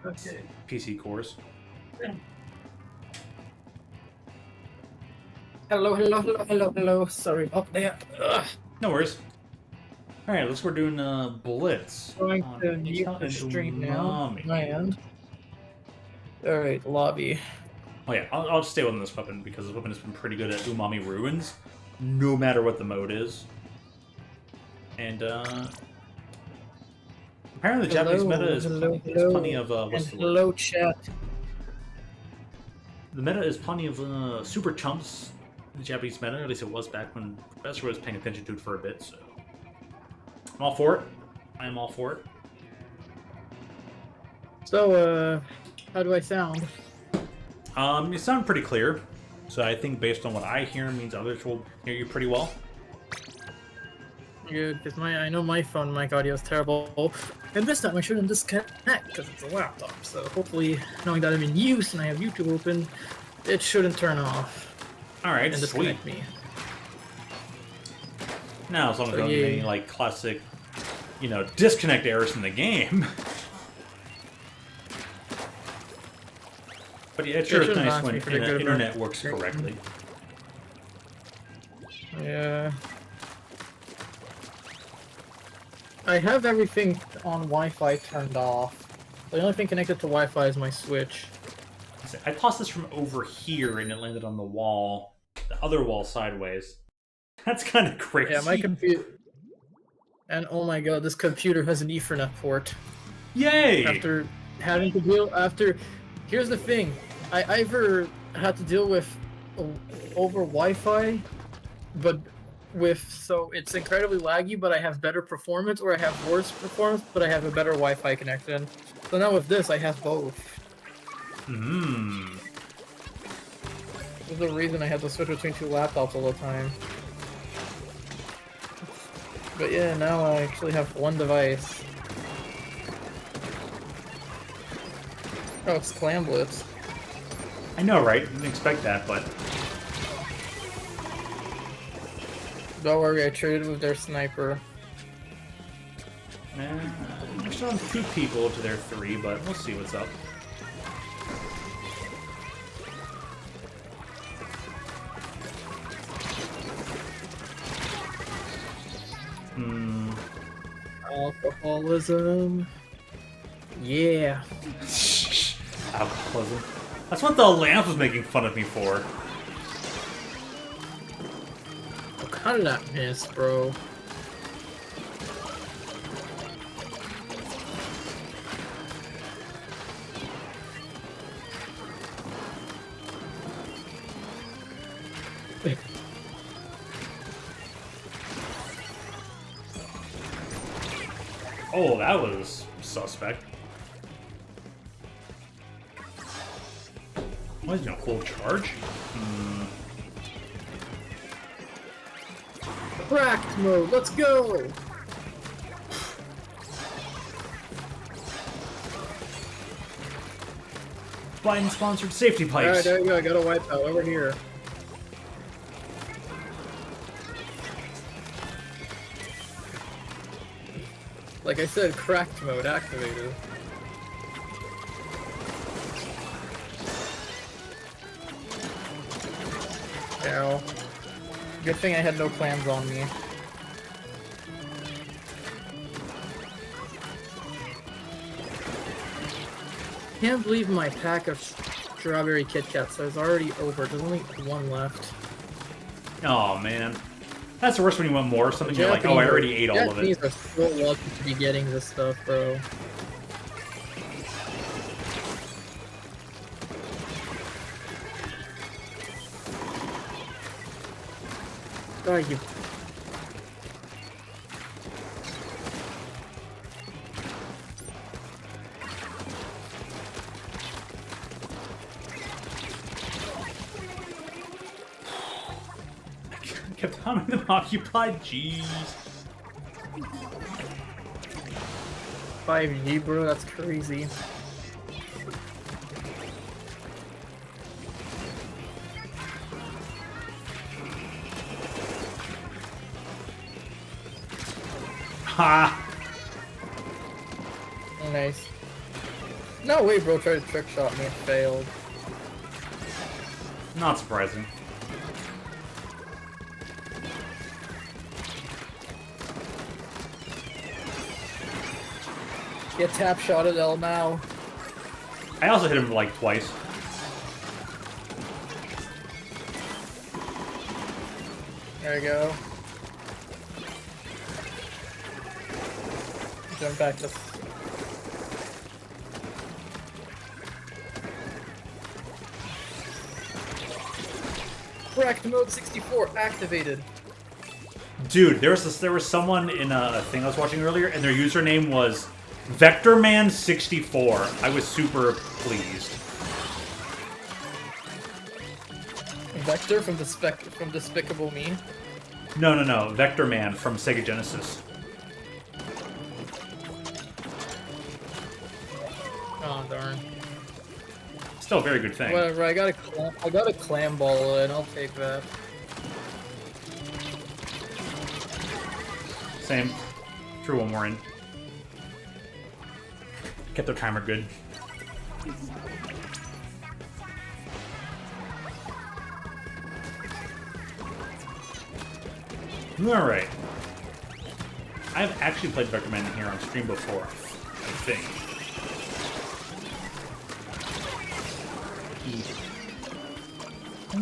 Okay. PC cores. Hello. Sorry about that. Ugh. No worries. Alright, looks like we're doing Blitz. Going on to mute Intel the and stream now. Umami. My end. Alright, lobby. Oh yeah, I'll just stay with this weapon because this weapon has been pretty good at Umami Ruins, no matter what the mode is. And apparently the Japanese meta is plenty of what's the word? Hello, chat. The meta is plenty of super chumps in the Japanese meta. At least it was back when Professor was paying attention to it for a bit. So I'm all for it. I am all for it. So, how do I sound? You sound pretty clear. So I think based on what I hear means others will hear you pretty well. Good, because I know my phone mic audio is terrible, and this time I shouldn't disconnect because it's a laptop. So hopefully, knowing that I'm in use and I have YouTube open, it shouldn't turn off All right, and sweet. disconnect me. Now, as long as So, there aren't yeah. any like classic, disconnect errors in the game. But yeah, it sure is shouldn't nice last when me for the good internet amount. works correctly. Yeah. I have everything on Wi-Fi turned off. The only thing connected to Wi-Fi is my Switch. I tossed this from over here and it landed on the wall, the other wall sideways. That's kind of crazy. Yeah, my computer. And oh my god, this computer has an Ethernet port. Yay! After having to deal here's the thing. I either had to deal with over Wi-Fi, but so it's incredibly laggy, but I have better performance, or I have worse performance, but I have a better Wi-Fi connection. So now with this, I have both. This is the reason I had to switch between two laptops all the time. But yeah, now I actually have one device. Oh, it's Clam Blitz. I know, right? Didn't expect that, but Don't worry, I traded with their sniper. we're still on 2 people to their 3, but we'll see what's up. Alcoholism. Yeah. Alcoholism. That's what the lamp was making fun of me for. How did that miss, bro? Oh, that was suspect. Why is he on full charge? Cracked mode, let's go! Biden-sponsored safety pipes. Alright, there you go, I got a wipeout over here. Like I said, cracked mode activated. Ow. Good thing I had no clams on me. Can't believe my pack of strawberry Kit Kats is already over. There's only one left. Oh man, that's the worst when you want more. Something you're like, oh, I already ate all of it. Japanese are so lucky to be getting this stuff, bro. Oh, you. I kept having them occupied. Jeez. 5G, bro, that's crazy. Ha! Nice. No way, bro, tried to trick shot me and failed. Not surprising. Get tap shot at L now. I also hit him like twice. There you go. Jump back to. Cracked mode 64 activated. Dude, there was someone in a thing I was watching earlier, and their username was VectorMan64. I was super pleased. Vector from Despicable Me. No, VectorMan from Sega Genesis. Oh darn. Still a very good thing. Whatever. I got a clam ball and I'll take that. Same. Threw one more in. Kept their timer good. Alright. I've actually played VectorMan here on stream before, I think.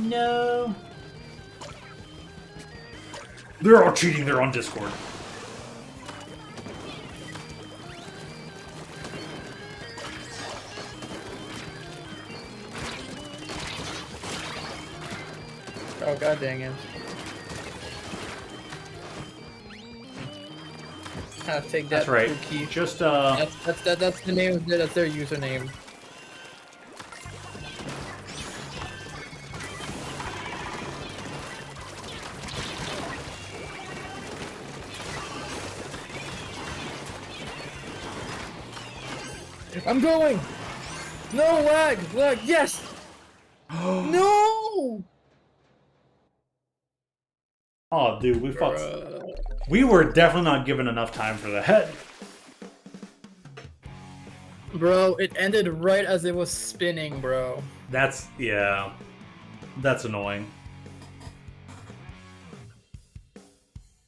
No. They're all cheating, they're on Discord. Oh god dang it. Take that. That's right. Cookie. Just That's the name. That's their username. I'm going. No lag. Yes. No. oh, dude, we were definitely not given enough time for that. Bro, it ended right as it was spinning, bro. That's annoying.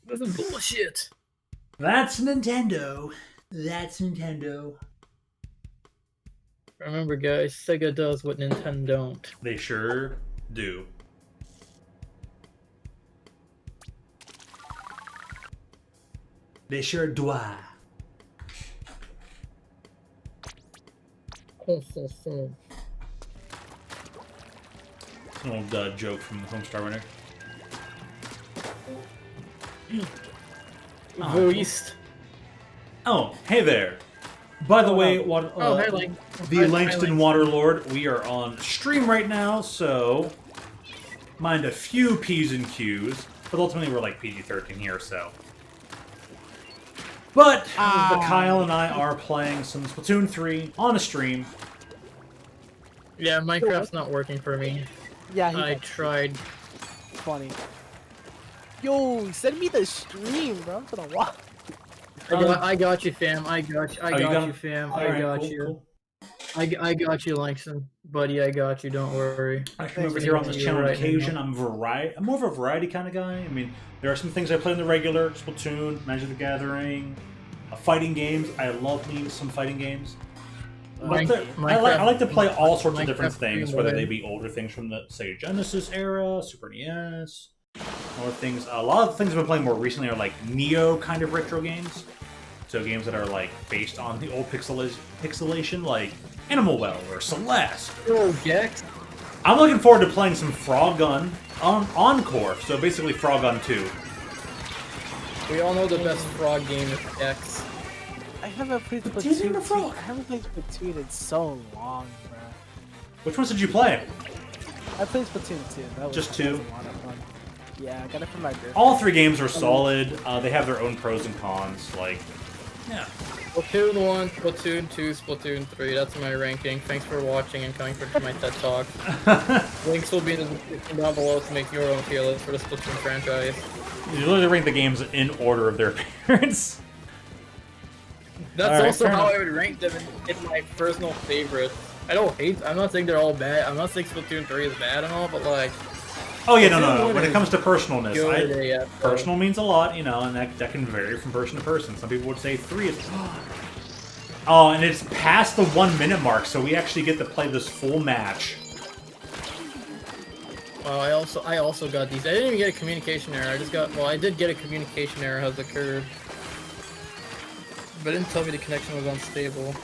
That's bullshit. That's Nintendo. That's Nintendo. Remember, guys, Sega does what Nintendo don't. They sure do. They sure do. It's an old joke from the Homestar winner. Voiced. Oh, hey there. By the way, what, hey, Lang. the Hi, Langston Lang. Waterlord, we are on stream right now, so mind a few P's and Q's, but ultimately we're like PG-13 here, so. But Kyle and I are playing some Splatoon 3 on a stream. Yeah, Minecraft's not working for me. Yeah, I tried. funny. Yo, send me the stream, bro. I'm gonna watch. I got you, fam. I got you. I got you, fam. I Alright, got cool, you. cool. I got you, Langston. Buddy, I got you. Don't worry. I come over here on this You're channel on right, occasion. man. I'm more of a variety kind of guy. I mean, there are some things I play in the regular, Splatoon, Magic the Gathering, fighting games. I love me some fighting games. But I like to play all sorts of different Minecraft things, free whether will. they be older things from the Sega Genesis era, Super NES, or things. A lot of the things I've been playing more recently are like Neo kind of retro games. So games that are like based on the old pixelation, like Animal Well or Celeste. Oh, Gex. I'm looking forward to playing some Frog Gun on Encore. So basically, Frog Gun 2. We all know the best frog game is Gex. I haven't played Teasing the Splatoon. frog. I haven't played Splatoon in so long, bro. Which ones did you play? I played Splatoon 2. That was Just that was 2? a lot of fun. Yeah, I got it from my girlfriend. All 3 games are solid. They have their own pros and cons. Like, yeah. Splatoon 1, Splatoon 2, Splatoon 3. That's my ranking. Thanks for watching and coming for my TED Talk. Links will be in the description down below to make your own tier list for the Splatoon franchise. You literally rank the games in order of their appearance. That's Alright, also fair how enough. I would rank them in my personal favorites. I don't hate. I'm not saying they're all bad. I'm not saying Splatoon 3 is bad and all, but like. Oh yeah, no. Splatoon When it is comes to personalness, good, yeah, personal means a lot, you know, and that can vary from person to person. Some people would say 3 is. Oh, and it's past the 1 minute mark, so we actually get to play this full match. Well, I also got these. I didn't even get a communication error. I did get a communication error has occurred, but it didn't tell me the connection was unstable.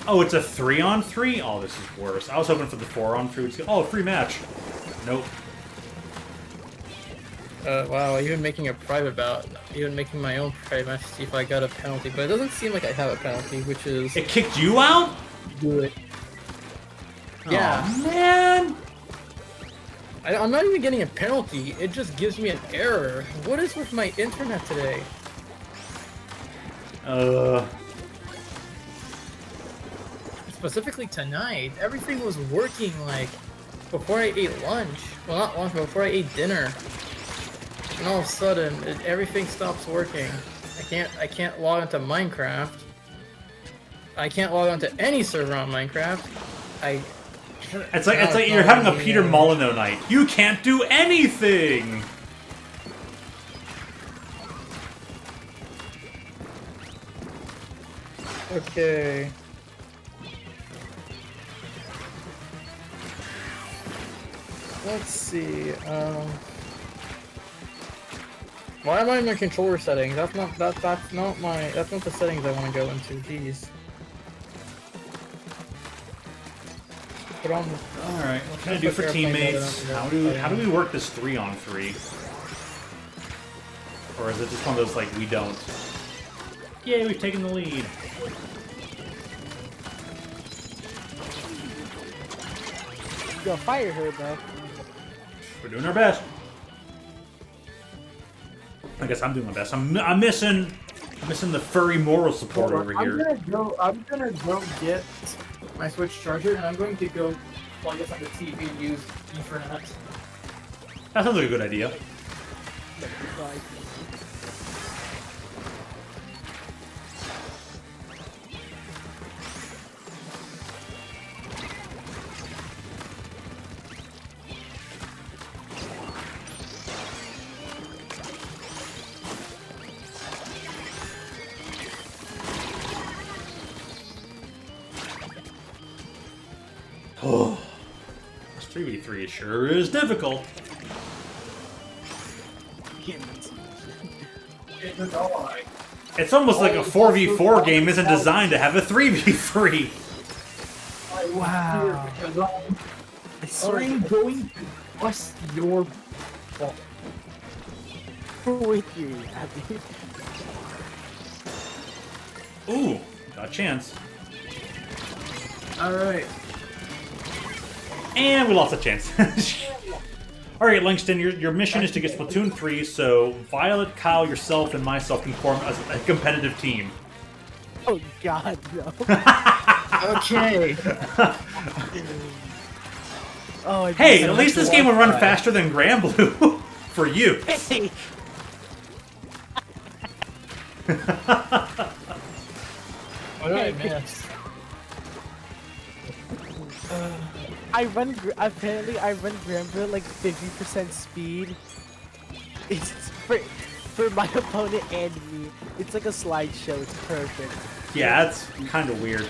Oh, it's a 3-on-3? Oh, this is worse. I was hoping for the 4-on-3. Oh, free match. Nope. Wow, even making a private bout, even making my own private match to see if I got a penalty, but it doesn't seem like I have a penalty, which is It kicked you out? good. Yeah. Aw, man. I'm not even getting a penalty, it just gives me an error. What is with my internet today? Specifically tonight, everything was working like before I ate lunch. Well, not lunch, but before I ate dinner. And all of a sudden, everything stops working. I can't log into Minecraft. I can't log onto any server on Minecraft. It's like you're having a Peter Molyneux night. You can't do anything. Okay. Let's see. Why am I in my controller settings? That's not the settings I want to go into. Jeez. Put on the. All right, what can I do for teammates? How do we work this 3-on-3? Or is it just one of those like we don't? Yay, we've taken the lead. You got fire her, bro. We're doing our best. I guess I'm doing my best. I'm missing the furry moral support over here. I'm gonna go get my Switch charger, and I'm going to go plug this on the TV and use Ethernet. That sounds like a good idea. Like, Oh, this 3v3 sure is difficult. It's almost like a 4v4 game isn't designed to have a 3v3. Wow. I'm going to bust your ball. With you, Abby. Ooh, got a chance. Alright. And we lost a chance. Alright, Langston, your mission is to get Splatoon 3, so Violet, Kyle, yourself, and myself can form a competitive team. Oh God, no. Okay. Oh, I Hey, just at least this game will run faster than Granblue. For you. Hey. Alright, miss. Apparently I run Granblue at like 50% speed. It's for my opponent and me. It's like a slideshow. It's perfect. Yeah, that's kind of weird.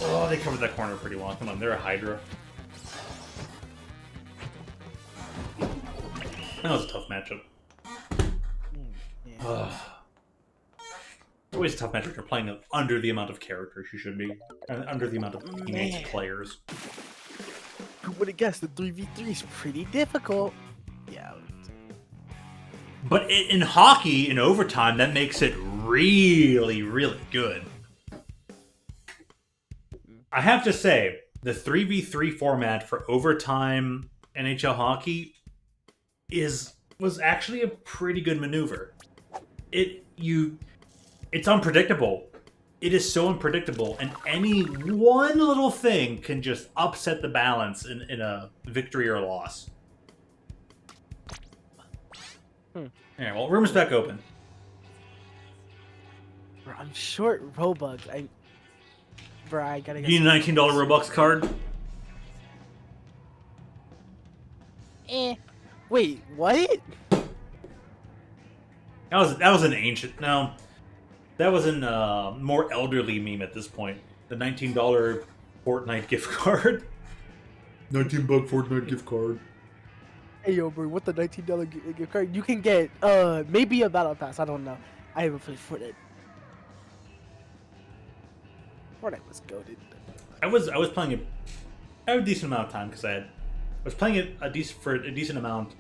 Oh, they covered that corner pretty well. Come on, they're a Hydra. That was a tough matchup. Yeah. It's always a tough matchup. You're playing under the amount of characters you should be, and under the amount of teenage Man. players. Who would have guessed the 3v3 is pretty difficult? Yeah. But in hockey, in overtime, that makes it really, really good. I have to say, the 3v3 format for overtime NHL hockey was actually a pretty good maneuver. It's unpredictable. It is so unpredictable, and any one little thing can just upset the balance in a victory or loss. Yeah, well, room's back open. Bro, I'm short Robux. Bro, I gotta get. You need a $19 Robux card? Wait, what? That was an ancient. No, that was an more elderly meme at this point. The $19 Fortnite gift card. $19 Fortnite gift card. Hey yo, bro, what the $19 gift card? You can get maybe a battle pass. I don't know. I haven't played Fortnite. Fortnite was goated. I was playing it a decent amount of time because I was playing it a decent amount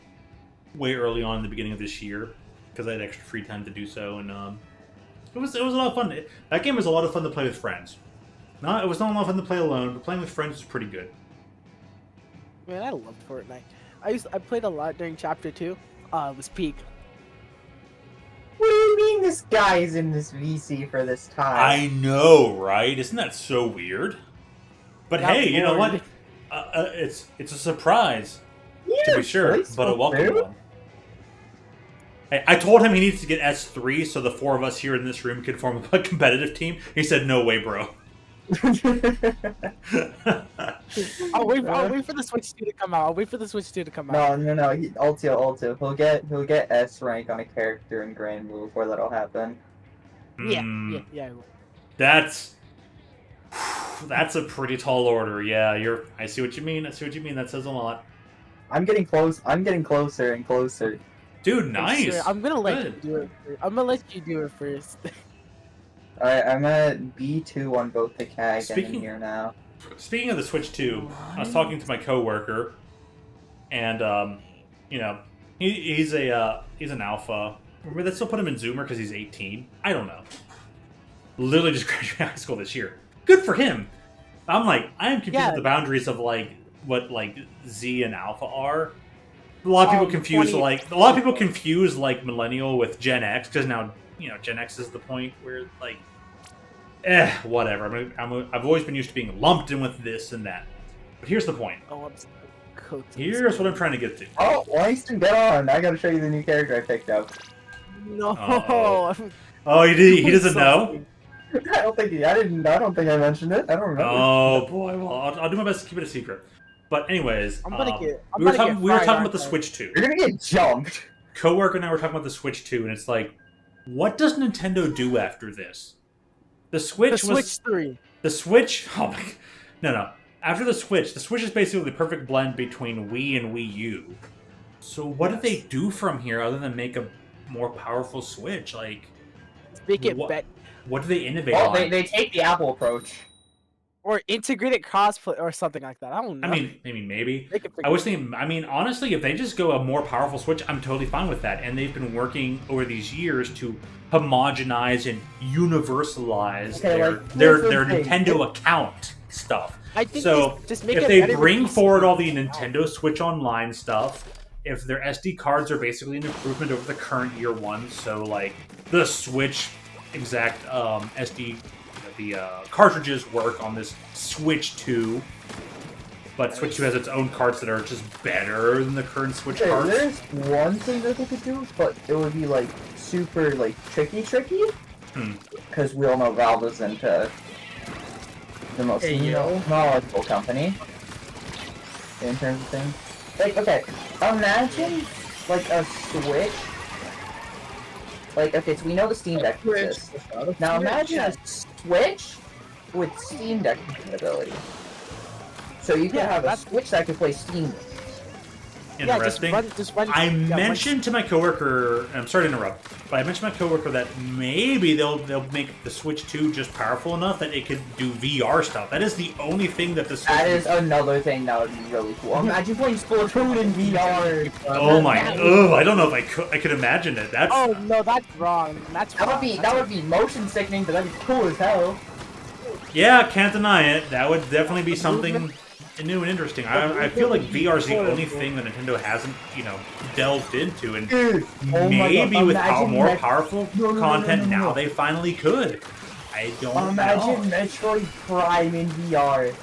way early on in the beginning of this year because I had extra free time to do so, and it was a lot of fun. That game was a lot of fun to play with friends. It was not a lot of fun to play alone, but playing with friends was pretty good. Man, I loved Fortnite. I played a lot during Chapter 2. It was peak. What do you mean this guy's in this VC for this time? I know, right? Isn't that so weird? But Yeah, hey, you know Lord. what? It's a surprise, Yeah, to be sure, choice but a will welcome do. one. Hey, I told him he needs to get S3 so the four of us here in this room could form a competitive team. He said, "No way, bro." I'll wait for the Switch 2 to come out. I'll wait for the Switch 2 to come out. No. Ultio. He'll get S rank on a character in Grand Blue before that'll happen. Yeah, Hmm, yeah, I will. That's a pretty tall order. Yeah, I see what you mean. That says a lot. I'm getting close. I'm getting closer and closer. Dude, nice. Sure, I'm gonna let Good. you do it. I'm gonna let you do it first. Alright, I'm at B2 on both the CAG and Speaking- in here now. Speaking of the Switch 2, I was talking to my coworker, and he's an alpha. Maybe they still put him in Zoomer because he's 18. I don't know. Literally just graduated high school this year. Good for him. I'm like, I am confused Yeah. with the boundaries of like what like Z and alpha are. A lot of people confuse 20 millennial with Gen X because now Gen X is the point where like whatever. I've always been used to being lumped in with this and that. But here's the point. Oh, I'm sorry. Coat to Here's what I'm trying to get to. Oh, Langston, get on! I gotta show you the new character I picked up. No. Uh-oh. Oh, he doesn't know? I don't think I mentioned it. I don't remember. Oh boy, well I'll do my best to keep it a secret. But anyways, I'm gonna get. we were talking fried, about aren't the I? Switch 2. You're gonna get jumped. Coworker and I were talking about the Switch 2, and it's like, what does Nintendo do after this? The Switch The was Switch 3. the Switch. Oh my, no. after the Switch is basically the perfect blend between Wii and Wii U. So what do they do from here other than make a more powerful Switch? Like, Make it what, bet what do they innovate Well, on? they take the Apple approach. or integrated crossplay or something like that. I don't know. I mean, maybe. They can I figure was thinking, I mean, honestly, if they just go a more powerful Switch, I'm totally fine with that. And they've been working over these years to homogenize and universalize Okay, their like, their, here's the their thing. Nintendo account stuff. I think So just make if it they better bring with forward PC. all the Nintendo Switch Online stuff, if their SD cards are basically an improvement over the current year one, so like the Switch exact SD, the cartridges work on this Switch 2, but Switch 2 has its own carts that are just better than the current Switch Okay, carts. there's one thing that they could do, but it would be like super like tricky. Because we all know Valve isn't the most knowledgeable company in terms of things. Like, okay, imagine like a Switch. Like, okay, so we know the Steam Deck exists. Now imagine a Switch with Steam Deck compatibility. So you can have a Switch that can play Steam. Yeah, Interesting. just run. I yeah, mentioned to my coworker, and I'm sorry to interrupt, but I mentioned to my coworker that maybe they'll make the Switch 2 just powerful enough that it could do VR stuff. That is the only thing that the Switch. That is another thing that would be really cool. Imagine playing Splatoon in VR. Oh my! Oh, I don't know if I could imagine it. That's. Oh no, that's wrong. That's That wrong. would be motion sickening, but that'd be cool as hell. Yeah, can't deny it. That would definitely be something new and interesting. I feel like VR is the only thing that Nintendo hasn't, delved into, and Dude, oh my maybe God, with imagine more Met- powerful No, content no. now they finally could. I don't Imagine know. Metroid Prime in VR.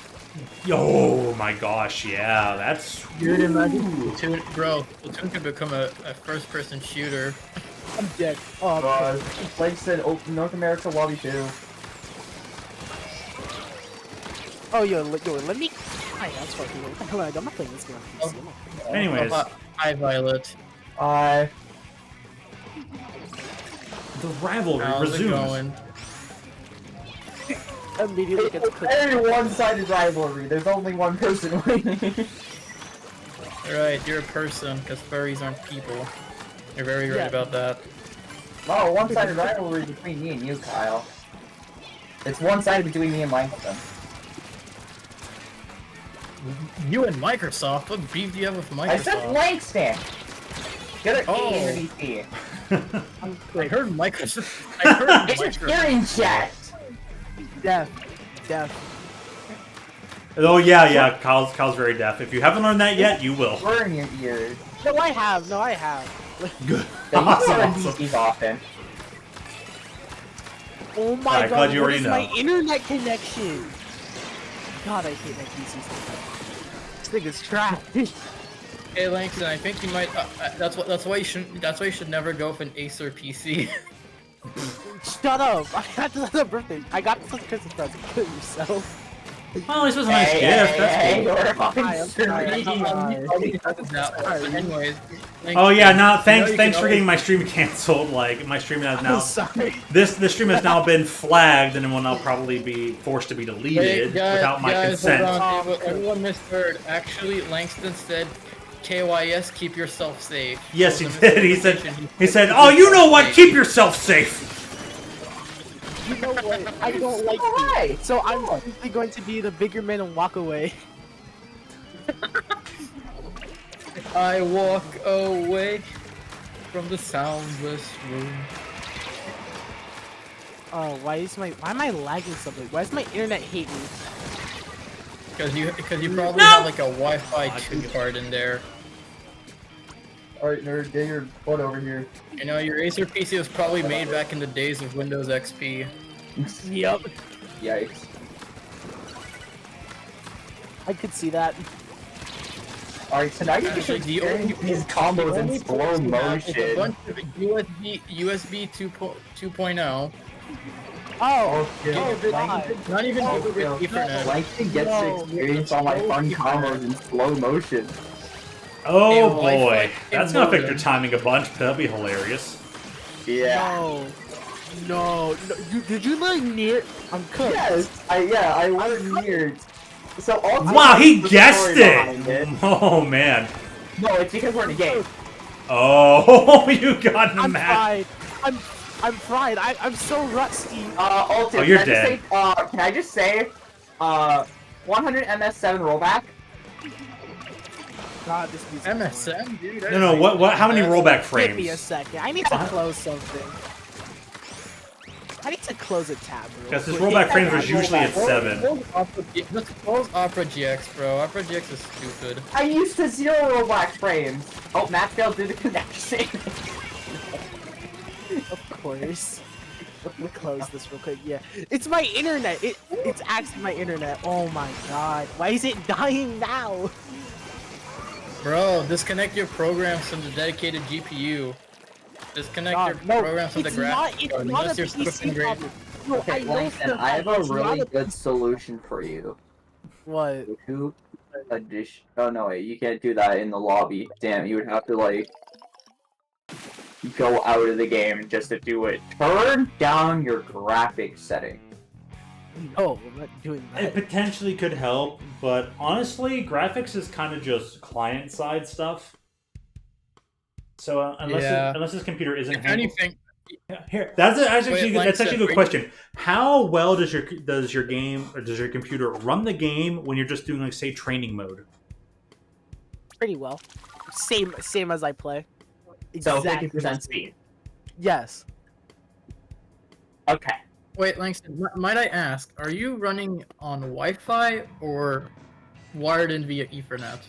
Oh my gosh, yeah, that's. Dude, imagine Platoon could become a first-person shooter. I'm dead. Oh, Like I said, North America Lobby 2. oh, yo, let me. Hi, that's fucking. What the hell? I'm not playing this game on PC. Anyways, Hi, Violet. the rivalry How's it resumes. going? Immediately gets It's a put. very one-sided rivalry. There's only one person winning. Right, you're a person, because furries aren't people. You're very right Yeah. about that. No, one-sided rivalry between me and you, Kyle. It's one-sided between me and Langston. You and Microsoft? What beef do you have with Microsoft? I said Langston! Get an Oh. A and an E. I heard Microsoft. I heard It's a Microsoft. hearing chat! Death. Oh yeah, Kyle's very deaf. If you haven't learned that yet, you will. Burn your ears. No, I have. Good. Yeah, you Awesome, learn awesome. these often. Oh my Alright, god, glad you what already is know. my internet connection? God, I hate my PC sometimes. This thing is trash. Hey Langston, I think you might. That's why you should never go with an Acer PC. Shut up! I got this on birthday. I got this as a Christmas present. Kill yourself. Well, this was a nice gift. That's cool. Anyways. Oh yeah, now thanks You can for getting my stream canceled. Like my stream has now I'm sorry. this stream has now been flagged and it will now probably be forced to be deleted without my consent. Hold on. Everyone misheard. Actually, Langston said, "KYS, keep yourself safe." Yes, So he the did. miscommunication, He said, "Oh, you know what? Keep yourself safe." You know what? I don't like Why? you. So I'm simply going to be the bigger man and walk away. I walk away from the soundless room. Oh, why am I lagging something? Why does my internet hate me? Because you probably have like a Wi-Fi 2 card in there. Alright, nerd, get your butt over here. You know, your Acer PC was probably made back in the days of Windows XP. Yep. Yikes. I could see that. Alright, so now you can Actually, the experience only these combos the in only slow ports you have is a motion. bunch of USB 2.0. Oh, Gigabit. Not even gigabit Ethernet. Langston gets to No. experience all my fun combos in slow motion. Oh Hey, boy, Wi-Fi that's gonna affect your modem. timing a bunch. But that'll be hilarious. Yeah. No. Did you like near? I'm cooked. Yes, I learned near. So ultimate Wow, he is the guessed story behind it! Oh, man. No, it's because we're in a game. Oh, you got in the I'm match. fried. I'm fried. I'm so rusty. Ultimate, Oh, you're can dead. Can I just say, 100 MS7 rollback? God, this music. MSM, dude. No, what? How many rollback Give me a frames? second. I need to close something. I need to close a tab. Because his rollback frames was usually at 7. Just close Opera GX, bro. Opera GX is stupid. I used to 0 rollback frames. Oh, Matt failed through the connection. Of course. Let me close this real quick. Yeah, it's my internet. It's actually my internet. Oh my god, why is it dying now? Bro, disconnect your programs from the dedicated GPU. Disconnect your programs from the graphics card unless you're Swift engraved. No, Okay, I know Langston, that I have a it's really not good solution for you. What? Who addition? Oh no, wait, you can't do that in the lobby. Damn, you would have to like go out of the game just to do it. Turn down your graphics setting. No, I'm not doing It that. potentially could help, but honestly, graphics is kind of just client-side stuff. So unless this computer isn't If handling... anything, Here, that's actually Wait, that's Langston, actually a good question. How well does your game or does your computer run the game when you're just doing like say training mode? Pretty well. Same as I play. So Exactly. 50% speed. Yes. Okay. wait, Langston, might I ask, are you running on Wi-Fi or wired in via Ethernet?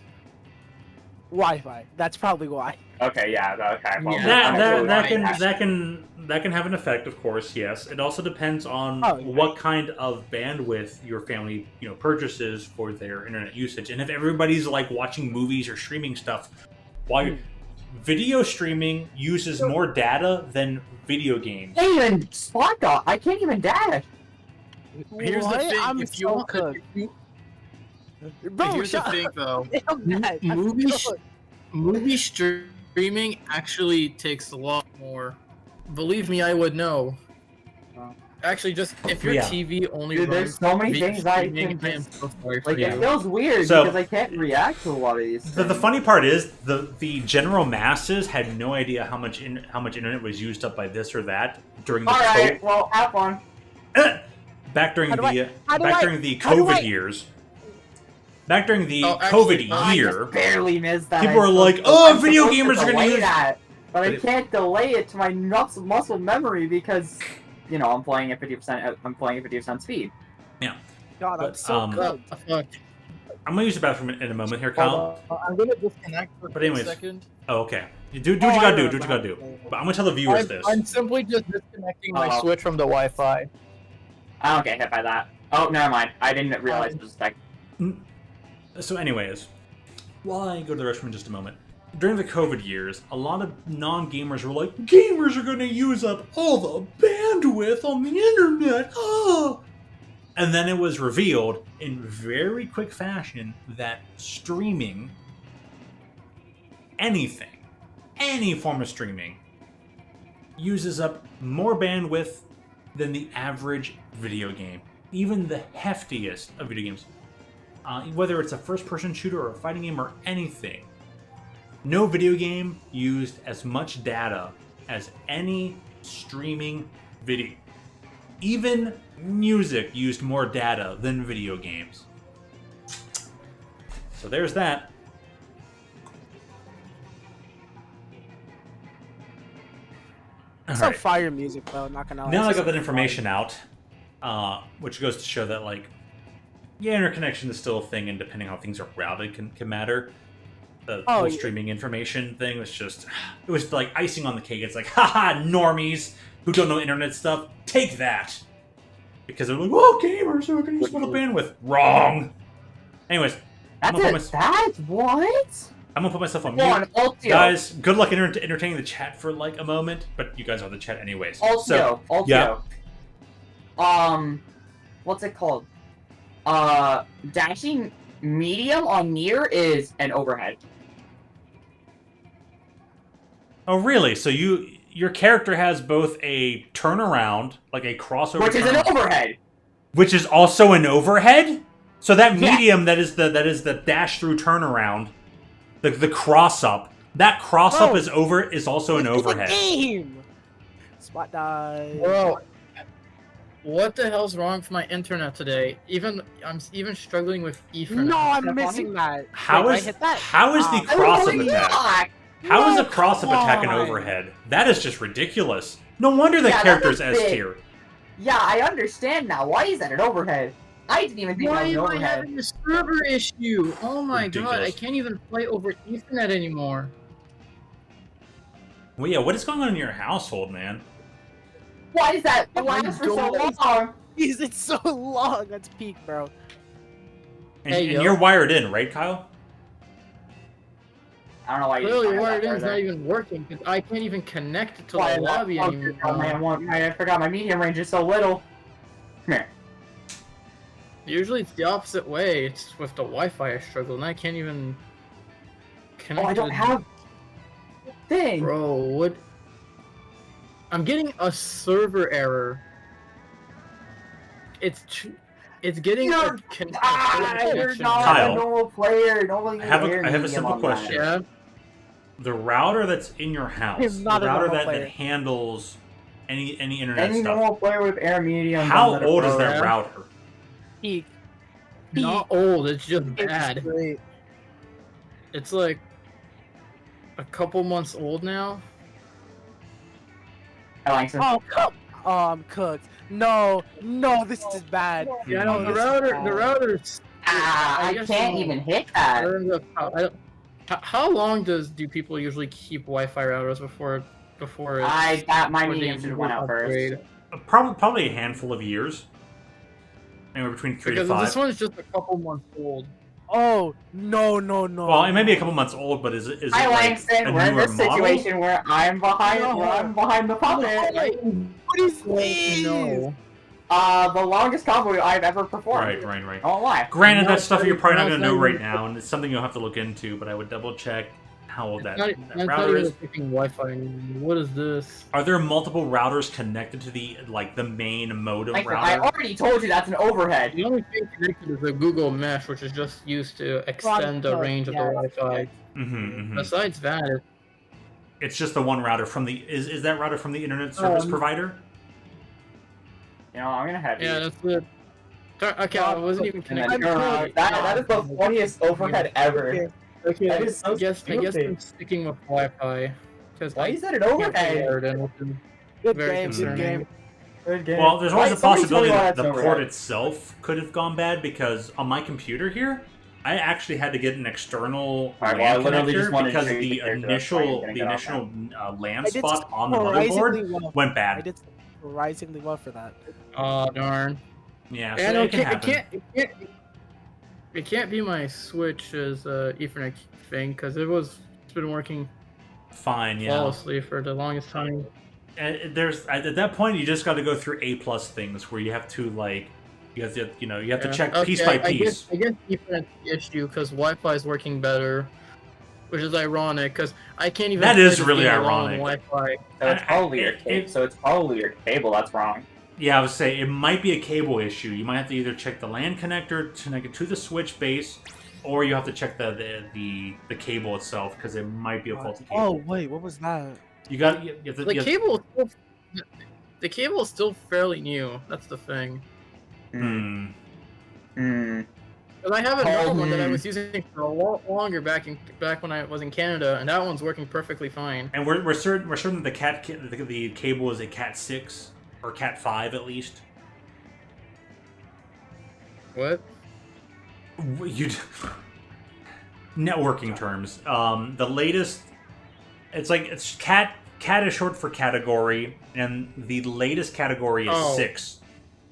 Wi-Fi. That's probably why. Okay, yeah, okay. Well, Yeah. That can have an effect, of course. Yes, it also depends on what kind of bandwidth your family purchases for their internet usage, and if everybody's like watching movies or streaming stuff, while video streaming uses more data than video games. I can't even spot dot. I can't even dash. Here's the What? thing, I'm if you so want to, cooked. Bro, here's the shut thing up. though, I'm mad. I'm movies, cooked. movie streaming actually takes a lot more. Believe me, I would know. Actually, just if your Yeah. TV only Dude, runs there's so many video things I streaming, can I am just- so sorry for Like, you. it feels weird So- because I can't react to a lot of these things. The funny part is the general masses had no idea how much internet was used up by this or that during the Alright, well, have fun. back during How do the I- during the how do COVID I- years. Back during the Oh, actually, COVID I year, just barely missed that. people I'm were like, supposed- "Oh, I'm video supposed to gamers are gonna delay use-" that, but I But it- can't delay it to my muscle memory because, I'm playing at 50%. I'm playing at 50% speed. God, I'm But, so Fuck. cooked. I'm gonna use the bathroom in a moment here, Kyle. I'm gonna disconnect for But anyways, a second. Oh, okay. Do what you gotta do. Do what you gotta do. But I'm gonna tell the viewers this. I'm simply just disconnecting my Oh. Switch from the Wi-Fi. I don't get hit by that. Oh, never mind. I didn't realize it was like. So, anyways, while I go to the restroom in just a moment, during the COVID years, a lot of non-gamers were like, "Gamers are gonna use up all the bandwidth on the internet." Oh! And then it was revealed in very quick fashion that streaming, anything, any form of streaming, uses up more bandwidth than the average video game. Even the heftiest of video games. Whether it's a first-person shooter or a fighting game or anything. No video game used as much data as any streaming video. Even music used more data than video games. So there's that. Some Alright. fire music though, not gonna lie. Now that I It's got that some information out, which goes to show that, like, yeah, interconnection is still a thing, and depending on how things are routed can matter. The Oh, whole yeah. streaming information thing was just, it was like icing on the cake. It's like, haha, normies who don't know internet stuff, take that. Because they're like, oh, gamers are going to use more bandwidth. Wrong. Anyways, I'm That's gonna, it. That's what? I'm gonna put myself on Come on, mute. Ultio. Guys, good luck in entertaining the chat for like a moment, but you guys are the chat anyways. Ultio. Ultio. yeah. What's it called? Dashing medium on near is an overhead. Oh, really? So your character has both a turnaround, like a crossover, Which is an turnaround, overhead. which is also an overhead? So that medium that is the dash through turnaround, the cross up. That cross up is also an overhead. It's a game. Spot dive. Bro, what the hell's wrong with my internet today? I'm even struggling with Ethernet. No, I'm missing that. How Wait, is I hit that? how is the cross up attack? How is a cross up attack an come on. overhead? That is just ridiculous. No wonder the Yeah, character's that's a S bit- tier. Yeah, I understand now. Why is that an overhead? I didn't even think Why that was an am I overhead. having a server issue? Oh my god, I Ridiculous. can't even play over Ethernet anymore. Well, yeah, what is going on in your household, man? Why is that last for so long? Jeez, it's so long. That's peak, bro. And, Hey, and yo. you're wired in, right, Kyle? I don't know why you Clearly, didn't wired find in's that not further. even working because I can't even connect to Why the is that lobby fucked? anymore. Oh, man, I forgot my medium range is so little. Come here. Usually it's the opposite way. It's with the Wi-Fi I struggle, and I can't even connect. Oh, I don't to have thing. Bro, what? I'm getting a server error. It's getting You're- a con- You're connection. not Kyle, a normal player. Normally, I have a medium simple on that. question. Yeah. The router that's in your house, I'm not the a router normal that player. handles any internet Any stuff. normal player with air medium. How doesn't old is approach. that router? Peak. Not old. It's just It's bad. great. It's like a couple months old now. Langston. Oh, I'm cooked. No, this is bad. Yeah, No, no, the this- router's. I guess can't so. even hit that. How long do people usually keep Wi-Fi routers before I got my before they medium should have went out upgrade? first. Probably a handful of years. Anywhere between 3 Because to 5. this one's just a couple months old. Oh, no. Well, it may be a couple months old, but is it Hi, like Langston. a We're in newer this model? situation where I'm behind. No. Where I'm behind the puppet. What is this? No. The longest combo I've ever performed. Right. Don't lie. Granted, No, that's stuff you're probably not no, going to know no, right no. now, and it's something you'll have to look into, but I would double check how old that That's not router even is. picking Wi-Fi anymore. What is this? Are there multiple routers connected to the main modem Langston, router? I already told you that's an overhead. The only thing connected is the Google Mesh, which is just used to extend the range of the Wi-Fi. Mm-hmm. Besides that, It's just the one router from the is that router from the internet service provider? You know, I'm gonna have yeah, you. that's it. Okay, I wasn't even And then connected. turn around. That is the funniest overhead ever. Okay, That is so I guess stupid. I'm sticking with Wi-Fi because Why is that an overhead? Good Very game, concerning. good game. Good game. Well, there's always Why- a somebody tell possibility me why that that's the an port overhead. itself could have gone bad because on my computer here, I actually had to get an external Alright, well, I LAN literally just connector wanted to because show you the the character. That's why you're initial gonna get off LAN I did spot on the surprisingly motherboard well. went I bad. did surprisingly well for that. Oh darn! Yeah, so And it can happen. it can't be my Switch's Ethernet thing because it's been working Fine, yeah. flawlessly for the longest time. And there's at that point you just got to go through A+ things where you have to you have to Yeah. check Okay, piece by I piece. guess Ethernet the issue because Wi-Fi is working better, which is ironic because I can't even. That play is this really game alone on ironic. Wi-Fi. So it's probably your It- cable. So it's probably your cable that's wrong. Yeah, I would say it might be a cable issue. You might have to either check the LAN connector to connect it to the switch base, or you have to check the cable itself because it might be a faulty cable. Oh wait, what was that? You have to, The you have- cable is still fairly new. That's the thing. Hmm. Hmm. Because I have another one that I Hmm. was using for a lot longer back when I was in Canada, and that one's working perfectly fine. And we're certain the the cable is a Cat 6 or Cat 5 at least. What? You networking terms. The latest, it's cat is short for category, and the latest category is Oh. 6,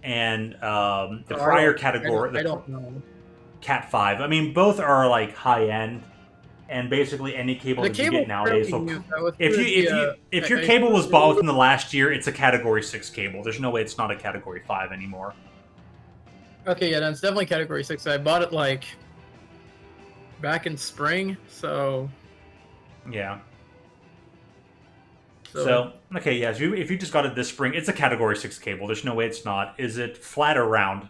and the Oh, prior I category, don't know. Cat 5. I mean, both are high end, and basically any cable The that you cable get nowadays. fairly will new. I was If through if your I- cable was bought within the last year, it's a category 6 cable. There's no way it's not a category 5 anymore. Okay, yeah, that's definitely Category 6. I bought it back in spring, so Yeah. So okay, yeah. So if you just got it this spring, it's a category 6 cable. There's no way it's not. Is it flat or round?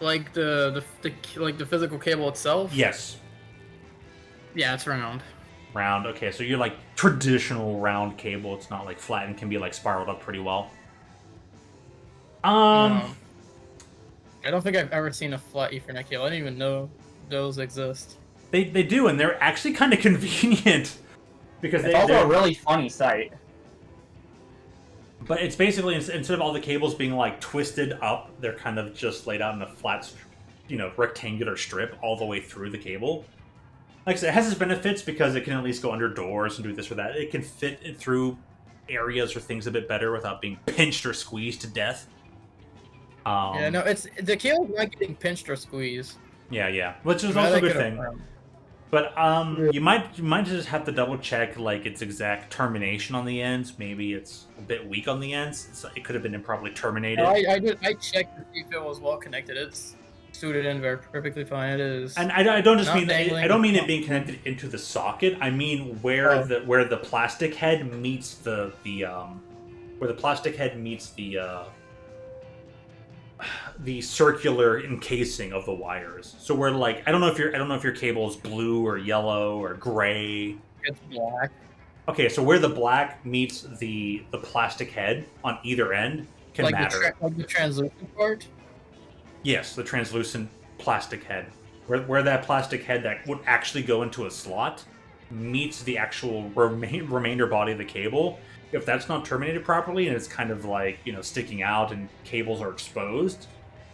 Like like the physical cable itself? Yes. Yeah, it's round. Round. Okay, so you're like traditional round cable. It's not like flat and can be like spiraled up pretty well. No. I don't think I've ever seen a flat Ethernet cable. I didn't even know those exist. They do, and they're actually kind of convenient because It's also a really funny site. But it's basically instead of all the cables being like twisted up, they're kind of just laid out in a flat, rectangular strip all the way through the cable. Like I said, it has its benefits because it can at least go under doors and do this or that. It can fit it through areas or things a bit better without being pinched or squeezed to death. Yeah, no, it's the cable's not getting pinched or squeezed. Yeah, which is I also a like good it thing. around. But you might just have to double check like its exact termination on the ends. Maybe it's a bit weak on the ends. It could have been improperly terminated. No, I checked to see if it was well connected. It's suited in very perfectly fine. It is. And I don't just Not mean that. dangling. I don't mean it being connected into the socket. I mean where the plastic head meets the where the plastic head meets the circular encasing of the wires. So we're like, I don't know if your cable is blue or yellow or gray. It's black. Okay, so where the black meets the plastic head on either end can Like matter. like the translucent part. Yes, the translucent plastic head. Where that plastic head that would actually go into a slot meets the actual remainder body of the cable. If that's not terminated properly and it's kind of like, sticking out and cables are exposed,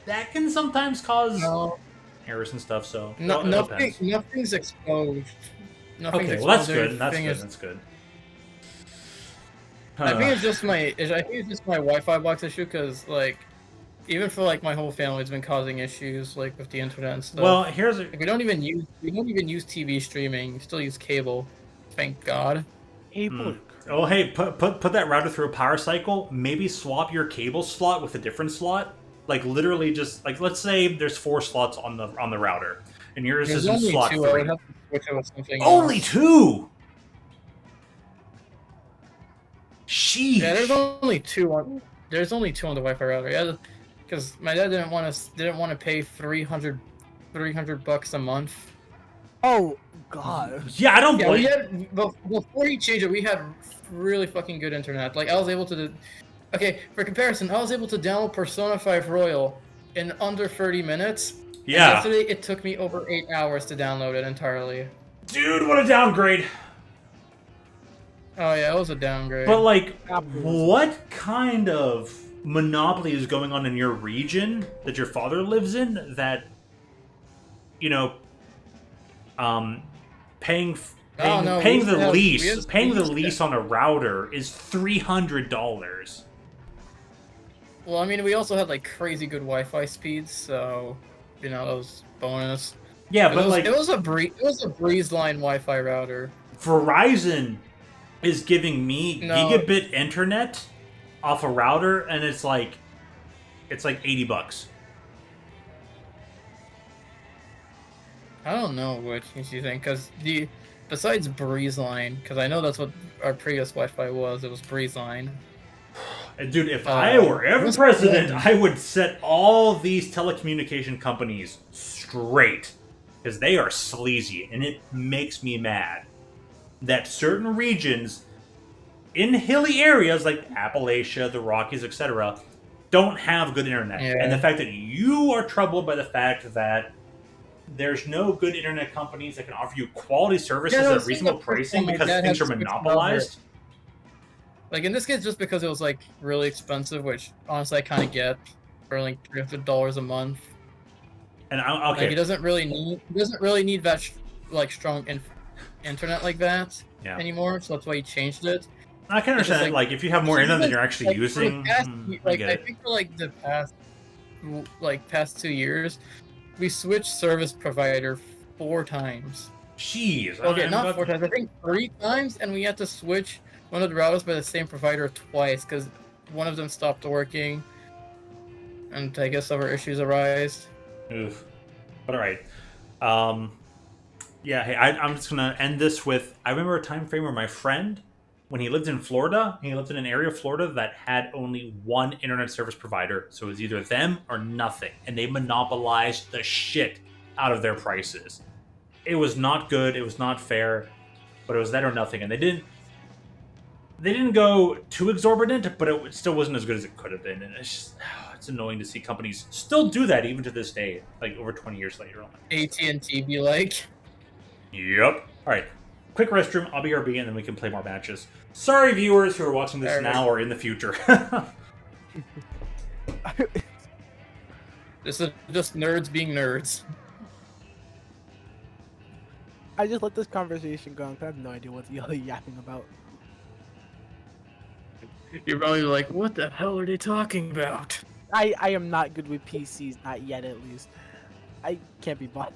that can sometimes cause errors and stuff, so No, it depends. nothing's exposed. Nothing's Okay, well that's exposed. good. That's Everything good. is- That's good. I think it's just my Wi-Fi box issue because like even for like my whole family, it's been causing issues like with the internet and stuff. Well, here's a, Like, we don't even use TV streaming. We still use cable. Thank God. Cable. oh hey, put that router through a power cycle. Maybe swap your cable slot with a different slot. Like literally, just like let's say there's 4 slots on the router, and yours There's is in only slot 2. I 3. would have to switch it with something Only else. 2. Sheesh. Yeah, there's only 2 on. There's only 2 on the Wi-Fi router. Yeah, because my dad didn't want to pay $300 a month. Oh God. Yeah, I don't Yeah, we blame. had before he changed it. We had really fucking good internet. Like I was able to. Okay, for comparison, I was able to download Persona 5 Royal in under 30 minutes. And Yeah, yesterday, it took me over 8 hours to download it entirely. dude, what a downgrade. Oh yeah, it was a downgrade. But like, what kind of monopoly is going on in your region that your father lives in that, paying Oh, no, paying we the have- we lease have- paying the we lease have- on a router is $300. Well, I mean, we also had like crazy good Wi-Fi speeds, so that was bonus. Yeah, It but was, like it was a breeze line Wi-Fi router. Verizon is giving me No. gigabit internet off a router, and it's like $80. I don't know which you think, because besides breeze line, because I know that's what our previous Wi-Fi was. It was breeze line. And dude, if I were ever what's president, that? I would set all these telecommunication companies straight. Because they are sleazy, and it makes me mad that certain regions in hilly areas like Appalachia, the Rockies, etc., don't have good internet. Yeah. And the fact that you are troubled by the fact that there's no good internet companies that can offer you quality services Yeah, no, at it's reasonable the first pricing time my because dad things had are to switch monopolized. Like in this case, just because it was like really expensive, which honestly I kind of get for like $300 a month. And Like okay, he doesn't really need that like strong internet like that yeah, anymore. So that's why he changed it. I can It's just understand. Like, if you have more internet than you're actually Like, for the using, past- I like get I it. think for like the past 2 years, we switched service provider 4 times. Jeez. Okay, I'm not about- 4 times. I think 3 times, and we had to switch one of the routers by the same provider twice because one of them stopped working, and I guess other issues arise. Oof. But all right. Yeah. Hey, I'm just gonna end this with. I remember a time frame where my friend when he lived in Florida, he lived in an area of Florida that had only one internet service provider. So it was either them or nothing. And they monopolized the shit out of their prices. It was not good. It was not fair. But it was that or nothing. And they didn't go too exorbitant, but it still wasn't as good as it could have been. And it's just, it's annoying to see companies still do that even to this day, like over 20 years later. AT&T be like, Yep. All right. Quick restroom. I'll be RB, and then we can play more matches. Sorry, viewers who are watching this now or in the future. this is just nerds being nerds. I just let this conversation go. I have no idea what y'all are yapping about. You're probably like, what the hell are they talking about? I am not good with PCs, not yet at least. I can't be bothered.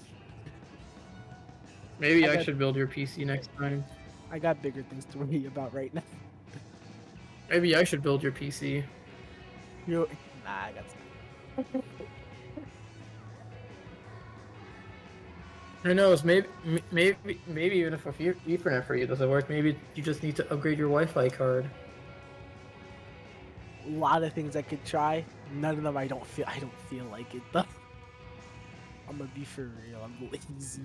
Maybe I should build your PC next time. I got bigger things to worry about right now. Maybe I should build your PC. Nah, I got some. Who knows? Maybe even if Ethernet for you doesn't work, maybe you just need to upgrade your Wi-Fi card. A lot of things I could try. None of them I don't feel like it though. I'm gonna be for real. I'm lazy.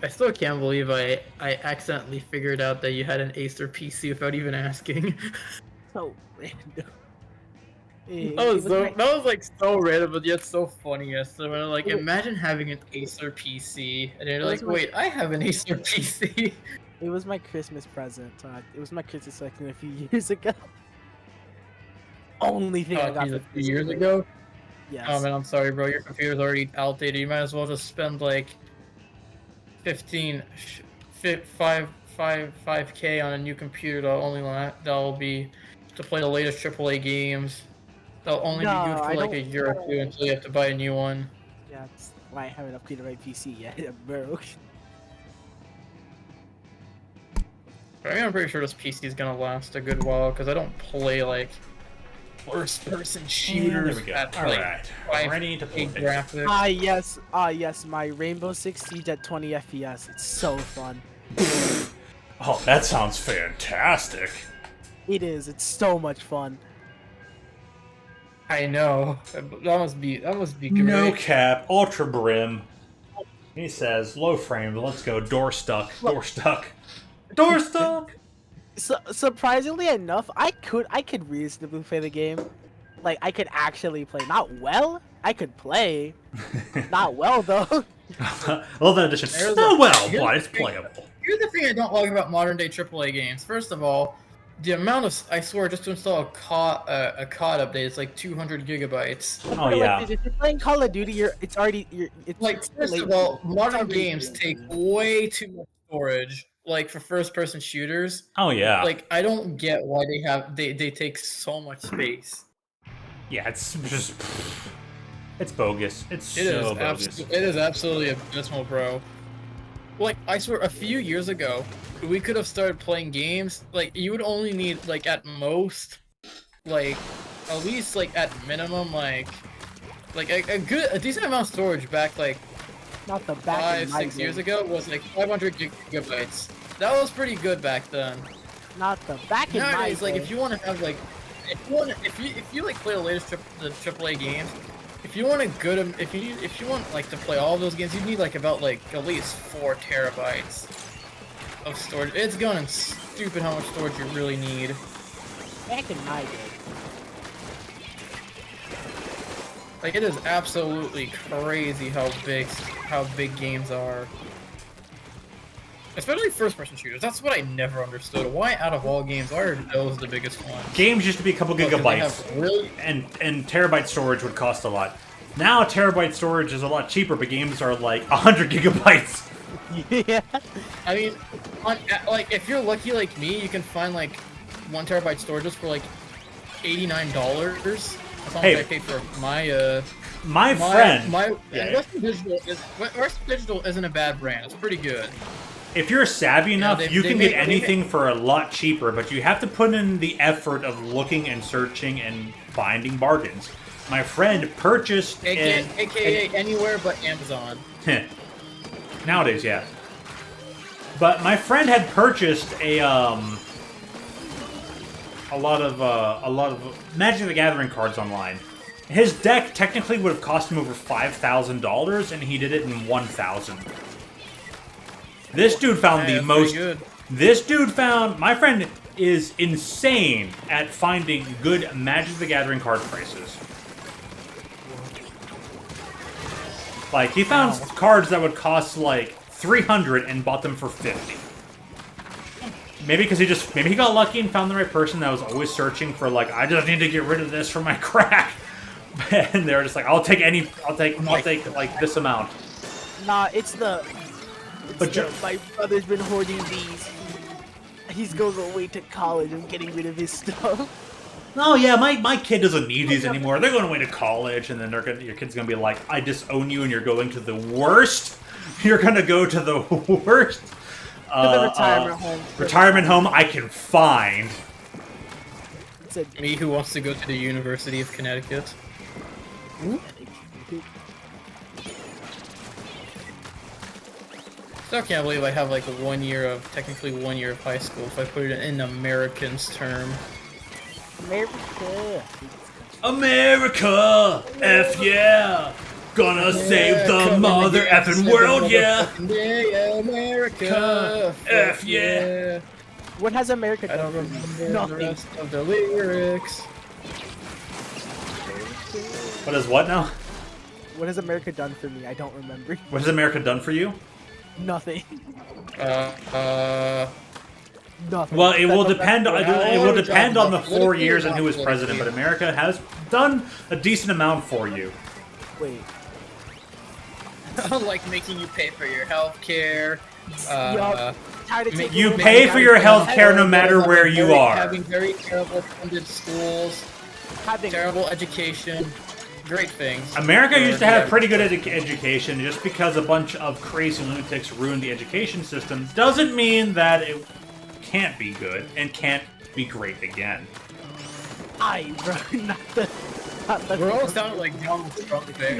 I still can't believe I accidentally figured out that you had an Acer PC without even asking. So random. That was like so random, but yet so funny. So when like, imagine having an Acer PC, and you're like, wait, I have an Acer PC. It was my Christmas present. It was my Christmas present a few years ago. Only thing I got a few years ago. Yes. Oh man, I'm sorry, bro. Your computer's already outdated. You might as well just spend like 5K on a new computer. That'll be to play the latest AAA games. They'll only be good for like a year or two until you have to buy a new one. Yeah, that's why I haven't upgraded my PC yet. I'm broke. I mean, I'm pretty sure this PC is gonna last a good while because I don't play like first-person shooters. There we go. At, All like, right, ready to play. Graphics. Yes, my Rainbow Six Siege at 20 FPS. It's so fun. Oh, that sounds fantastic. It is. It's so much fun. I know. That must be great. No cap, ultra brim. He says, low frame, let's go. Door stuck. So, surprisingly enough, I could reasonably play the game. Like, I could actually play. Not well. I could play. Not well, though. Well, that addition. Not well, but it's playable. Here's the thing I don't like about modern-day AAA games. First of all, the amount of, I swear, just to install a COD update, it's like 200 gigabytes. Oh, yeah. Like, if you're playing Call of Duty, it's First of all, modern games take way too much storage. Like for first-person shooters. Oh yeah. Like I don't get why they take so much space. Yeah, it's just it's bogus. It's so bogus. It is absolutely abysmal, bro. Like I swear, a few years ago, we could have started playing games. Like you would only need like at most, like at least like at minimum like a decent amount of storage back like. Not the back 5-6 years ago was like 500 gigabytes. That was pretty good back then. Not the back in my day. Like if you want to have like, if you like play the latest the AAA games, if you want like to play all of those games, you need like about like at least 4 terabytes of storage. It's gone stupid how much storage you really need. Back in my day. Like it is absolutely crazy how big games are. Especially first-person shooters. That's what I never understood. Why, out of all games, are those the biggest ones? Games used to be a couple gigabytes, and terabyte storage would cost a lot. Now terabyte storage is a lot cheaper, but games are like 100 gigabytes. Yeah. I mean, like if you're lucky like me, you can find like 1 terabyte storages for like $89. That's how much I paid for my friend. Western Digital isn't a bad brand. It's pretty good. If you're savvy enough, you can get anything for a lot cheaper, but you have to put in the effort of looking and searching and finding bargains. My friend purchased AKA anywhere but Amazon. Nowadays, yeah. But my friend had purchased a lot of Magic the Gathering cards online. His deck technically would have cost him over $5,000, and he did it in 1,000. This dude found the most. Good. This dude found. My friend is insane at finding good Magic the Gathering card prices. Like, he found cards that would cost like 300 and bought them for 50. Maybe because maybe he got lucky and found the right person that was always searching for, like, I just need to get rid of this for my crack. And they're just like, I'll take like this amount. Nah, But my brother's been hoarding these. He's going away to college and getting rid of his stuff. oh yeah, my kid doesn't need these anymore. They're going away to college, and then your kid's gonna be like, I disown you, and you're going to the worst. You're gonna go to the worst. The retirement home. Retirement home I can find. Me who wants to go to the University of Connecticut. Still can't believe I have like technically 1 year of high school if I put it in Americans term. America. America! F yeah! Gonna save the mother effing world, yeah! Yeah, America! F yeah! What has America I done? don't remember Nothing. the rest of the lyrics. What is what now? What has America done for me? I don't remember. What has America done for you? Nothing. Nothing. Well, it will That's- depend. that's- It will depend on the What 4 if you years and who want is to president. be- But America has done a decent amount for you. Wait. Like making you pay for your health care. Yup. Tired of taking You away pay my for your guys' health health. care no matter where you are. Having very terrible funded schools, Having terrible education, great things. America for used to the have average pretty good education. Just because a bunch of crazy lunatics ruined the education system doesn't mean that it can't be good and can't be great again. bro, not the. We're all sounding like Donald Trump there.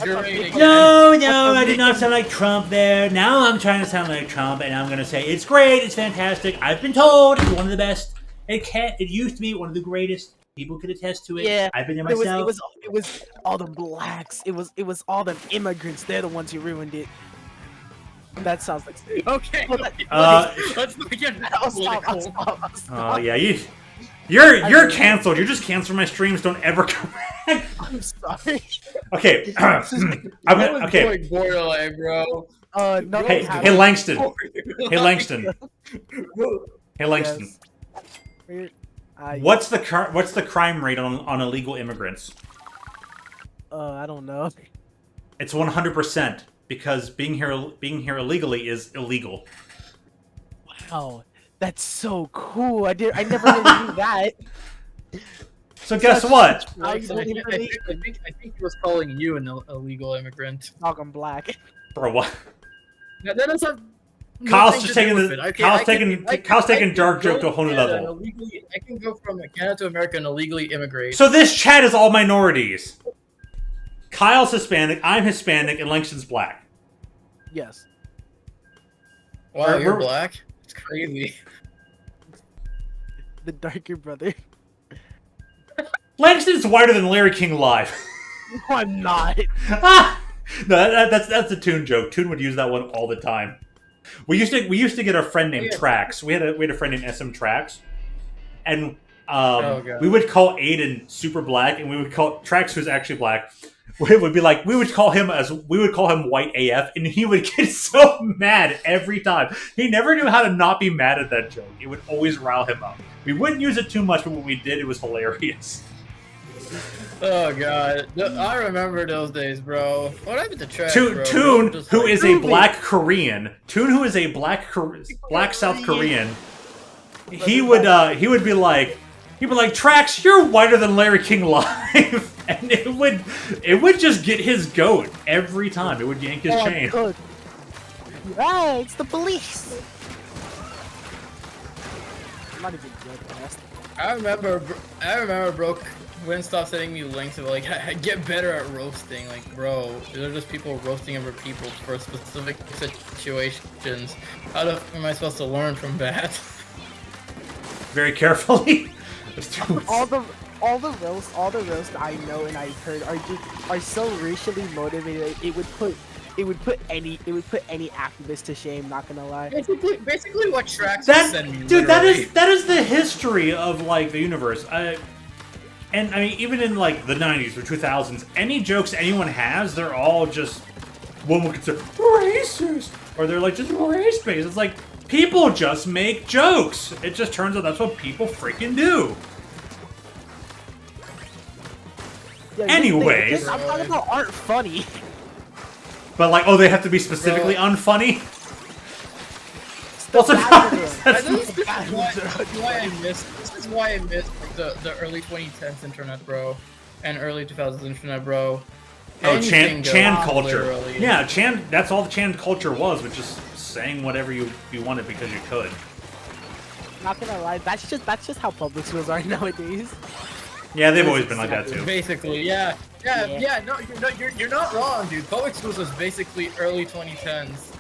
During No, I did not sound like Trump there. Now I'm trying to sound like Trump, and I'm gonna say it's great, it's fantastic. I've been told it's one of the best. It used to be one of the greatest. People could attest to it. Yeah, I've been there It myself. was all the blacks. It was all the immigrants. They're the ones who ruined it. That sounds like. Okay. Well, that- Let's begin. I'll stop. Oh yeah, you're canceled. You're just canceled my streams. Don't ever come back. I'm sorry. Okay, okay. Going borderline, bro. No. Hey Langston. Hey Langston. Hey Langston. Yes. What's the crime rate on illegal immigrants? I don't know. It's 100% because being here illegally is illegal. Wow, that's so cool. I never really knew that. So guess what? I I think he was calling you an illegal immigrant. I'm black. For what? That doesn't have Kyle's nothing just to do taking with the- it. Okay, Kyle's I can- taking- I Kyle's can- taking I dark can joke to a go whole new Canada level. and I can go from Canada to America and illegally immigrate. So this chat is all minorities. Kyle's Hispanic, I'm Hispanic, and Langston's black. Yes. Wow, you're we're- black? It's crazy. The darker brother. Langston's whiter than Larry King live. No, I'm not. Ah! No, that's a Toon joke. Toon would use that one all the time. We used to get a friend named Trax. We had a friend named SM Trax, and God. we would call Aiden super black, and we would call Trax, who's actually black. We would call him white AF, and he would get so mad every time. He never knew how to not be mad at that joke. It would always rile him up. We wouldn't use it too much, but when we did, it was hilarious. Oh god, I remember those days, bro. What happened to Trash, bro? Toon, Just who like- is a black Korean, black South Korean, he would be like, Trax, you're whiter than Larry King live, and it would just get his goat every time. It would yank his chain. Good. Ah, it's the police. I'm not even joking. I remember, bro. wouldn't stop sending me links of like, get better at roasting. Like, bro, they're just people roasting other people for specific situations. How the f am I supposed to learn from that? Very carefully. all the roasts I know and I've heard are so racially motivated. It would put any activist to shame. Not gonna lie. Basically what tracks That dude, that is the history of like the universe. And I mean, even in like the 90s or 2000s, any jokes anyone has, they're all just one would consider racist, or they're like just race-based. It's like people just make jokes. It just turns out that's what people freaking do. Yeah, Anyways, I'm talking about aren't funny. But like, oh, they have to be specifically unfunny. Still Also, bad for them. This is why I missed the early 2010s internet, bro, and early 2000s internet, bro. Oh, Anything Chan goes, culture. literally. Yeah, Chan. That's all the Chan culture was just saying whatever you wanted because you could. Not gonna lie, that's just how public schools are nowadays. Yeah, they've always been like that too. Basically, yeah. No, you're not wrong, dude. Public schools was basically early 2010s,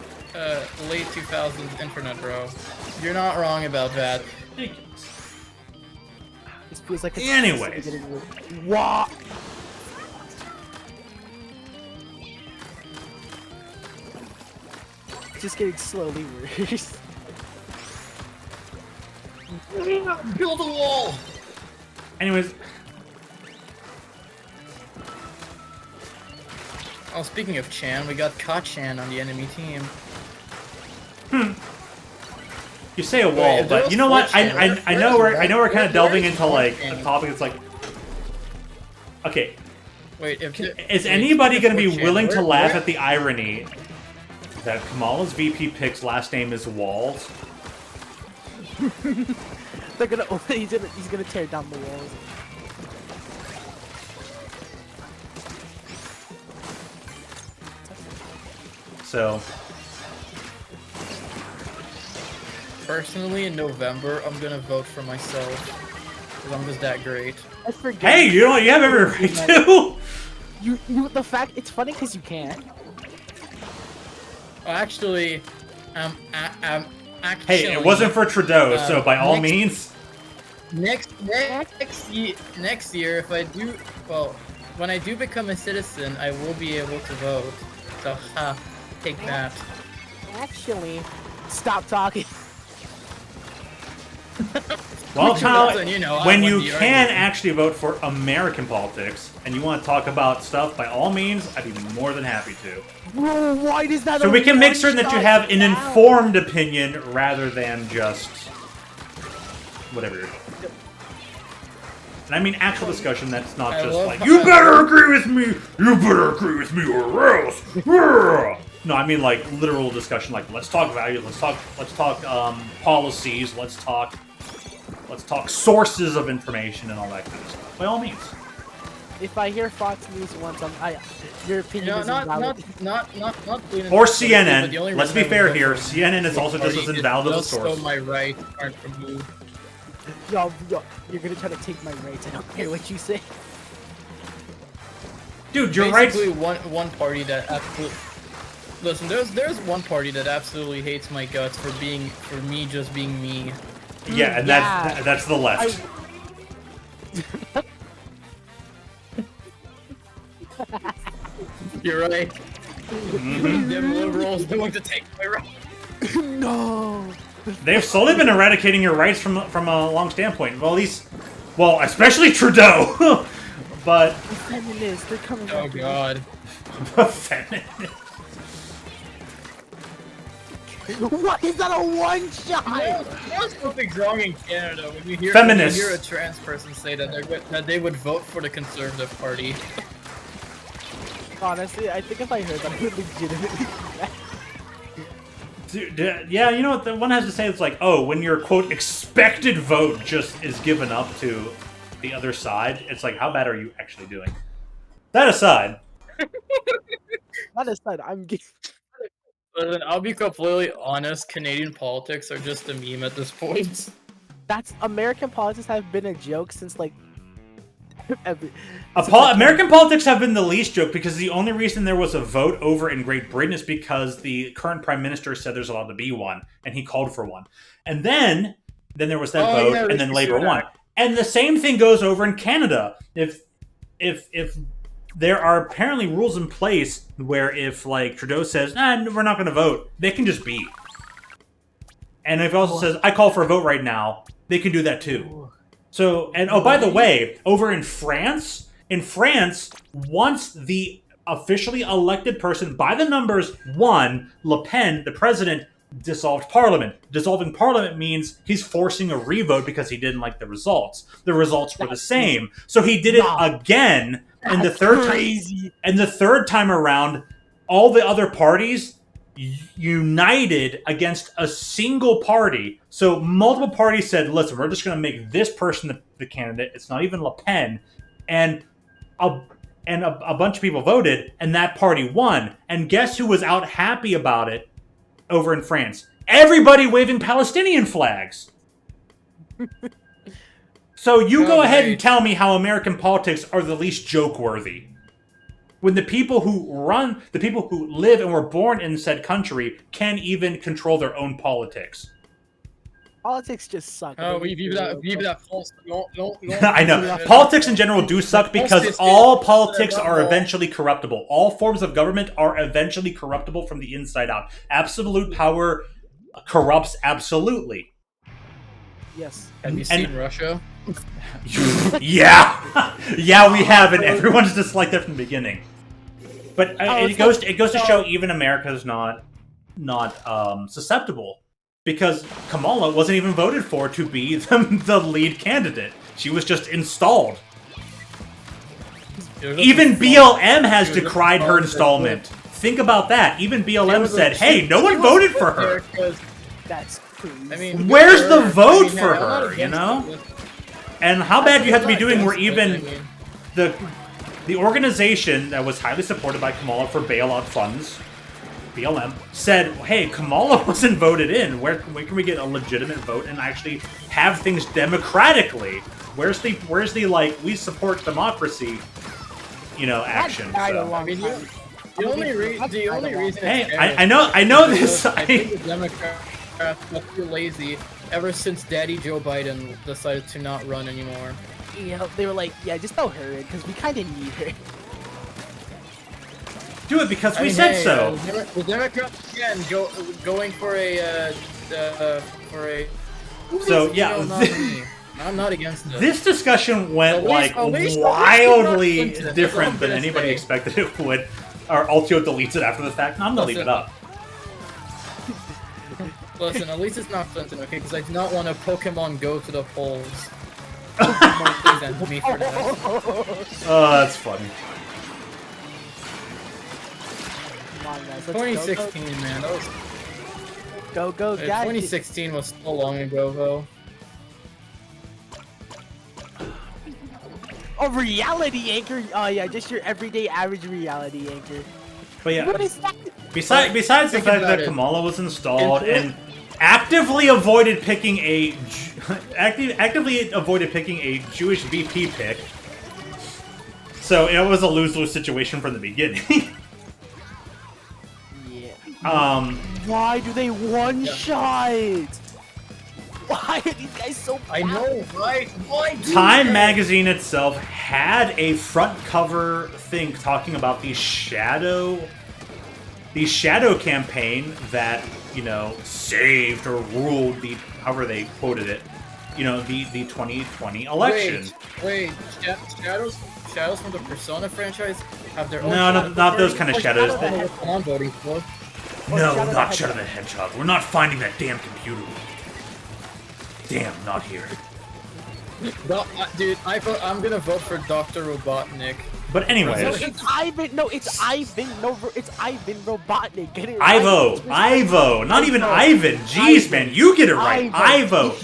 late 2000s internet, bro. You're not wrong about that. This feels like it's Anyways. What? Just getting slowly worse. Build a wall. Anyways, Oh, speaking of Chan, we got Ka-Chan on the enemy team. you say a wall, Wait, but you know what? I know we're kind of delving into like Chan? a topic that's like, okay, Wait, is anybody going to be Chan, willing to where- laugh where- at the irony that Kamala's VP pick's last name is Walls? They're gonna he's gonna tear down the walls. So, Personally, in November, I'm gonna vote for myself. Because I'm just that great. I forget. hey, you know what? You have every right to. The fact it's funny because you can't. Well, actually, actually... Hey, it wasn't for Trudeau, so by all next- means. Next year, if I do... Well, when I do become a citizen, I will be able to vote. So, take that. Actually, stop talking. Well, Kyle, Listen, you know, I when won you the can argument. actually vote for American politics, and you want to talk about stuff, by all means, I'd be more than happy to. Bro, why does that? So we can make certain that you have an informed. informed opinion rather than just whatever you're doing. And I mean actual discussion that's not I just love like, how- you better agree with me, you better agree with me or else. Yeah. No, I mean like literal discussion, like let's talk values, let's talk policies, let's talk sources of information and all that kind of stuff. By all means. If I hear Fox News once, your opinion No, is not invalid. Or but the CNN. only Let's reason be I would fair vote here. for CNN is also just party as is invalid as a just so source. my rights aren't removed. Yo, you're gonna try to take my rights. I don't care what you say. Dude, your rights. Basically, one party that absolutely. Listen, there's one party that absolutely hates my guts for me just being me. Yeah, and Yeah. that's the left. You're right. Mhm. Them liberals they want to take my rights. No. They've slowly been eradicating your rights from a long standpoint. Well, at least, especially Trudeau. But The feminists, they're coming. Oh after me. God. feminist. What is that, a one shot? There's something's wrong in Canada when you hear Feminists. when you hear a trans person say that they would vote for the Conservative Party. Honestly, I think if I heard that, I would legitimately. Dude, yeah, you know what the one has to say? It's like, oh, when your quote expected vote just is given up to the other side, it's like, how bad are you actually doing? That aside, That aside, I'm getting. Listen, I'll be completely honest. Canadian politics are just a meme at this point. That's American politics have been a joke since like American politics have been the least joke because the only reason there was a vote over in Great Britain is because the current prime minister said there's allowed to be one, and he called for one. And then there was that vote, yeah, and then Labour won. And the same thing goes over in Canada. If there are apparently rules in place where if like Trudeau says, we're not going to vote, they can just be. And if he also says, I call for a vote right now, they can do that too. So, and oh, by the way, over in France, once the officially elected person by the numbers won, Le Pen, the president, dissolved parliament. Dissolving parliament means he's forcing a revote because he didn't like the results. The results were the same. So he did it again, and the third time around, all the other parties united against a single party. So multiple parties said, listen, we're just going to make this person the candidate. It's not even Le Pen. And a bunch of people voted, and that party won. And guess who was out happy about it over in France? Everybody waving Palestinian flags. So you go ahead and tell me how American politics are the least joke-worthy. When the people who live and were born in said country can't even control their own politics. Politics just suck. Oh, we view that false. Don't, I know. Politics in general do suck because all politics are eventually corruptible. All forms of government are eventually corruptible from the inside out. Absolute power corrupts absolutely. Yes. Have you seen Russia? Yeah, yeah, we have, and everyone's just like that from the beginning. But it goes to show even America's not susceptible. Because Kamala wasn't even voted for to be the lead candidate. She was just installed. Even BLM has decried her installment. Think about that. Even BLM said, hey, no one voted for her. That's crazy. I mean, where's the vote for her, you know? And how bad you have to be doing where even the organization that was highly supported by Kamala for bailout funds, BLM, said, hey, Kamala wasn't voted in. Where can we get a legitimate vote and actually have things democratically? Where's the like, we support democracy, you know, action? So. I mean, the only reason hey, I know this. I think the Democrats got too lazy ever since Daddy Joe Biden decided to not run anymore. Yeah, they were like, yeah, just throw her in, because we kind of need her. Do it because we said so. The Democrats again going for a. So yeah, I'm not against it. This discussion went like wildly different than anybody expected it would. Or Altio deletes it after the fact. No, I'm gonna leave it up. Listen, at least it's not Clinton, okay? Because I do not want to Pokemon Go to the polls. Me for that. Oh, that's funny. 2016, man. That was... Go, guys. 2016 was so long ago, though. Oh, reality anchor. Oh yeah, just your everyday average reality anchor. But yeah, what is that? Besides the fact that Kamala was installed and actively avoided picking a Jewish VP pick, so it was a lose-lose situation from the beginning. Yeah. Why do they one-shot? Why are these guys so bad? I know, right? Why? Time magazine itself had a front cover thing talking about the shadow campaign that, you know, saved or ruled the, however they quoted it, you know, the 2020 election. Wait, shadows from the Persona franchise have their own. No, not those kind of shadows. I'm voting for. No, not Shadow the Hedgehog. We're not finding that damn computer. Damn, not here. Dude, I'm gonna vote for Dr. Robotnik. But anyways, it's Ivan Robotnik. Get it right. Ivo, not even Ivan. Jeez, man, you get it right. Ivo.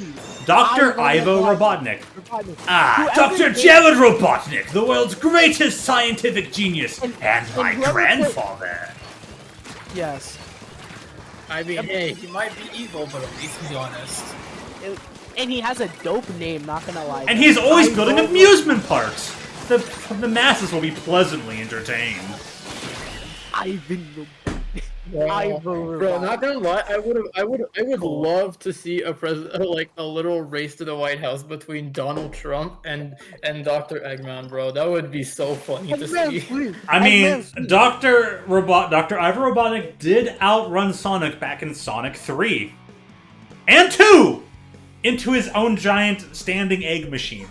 Dr. Ivo Robotnik. Ah, Dr. Jared Robotnik, the world's greatest scientific genius, and my grandfather. Yes. I mean, hey, he might be evil, but at least he's honest. And he has a dope name, not gonna lie. And he's always building amusement parks. the masses will be pleasantly entertained. Ivan the Wow. Bro, not gonna lie, I would love to see a like a little race to the White House between Donald Trump and Dr. Eggman, bro. That would be so funny to see. I mean, Dr. Ivor Robotnik did outrun Sonic back in Sonic 3 and 2 into his own giant standing egg machine.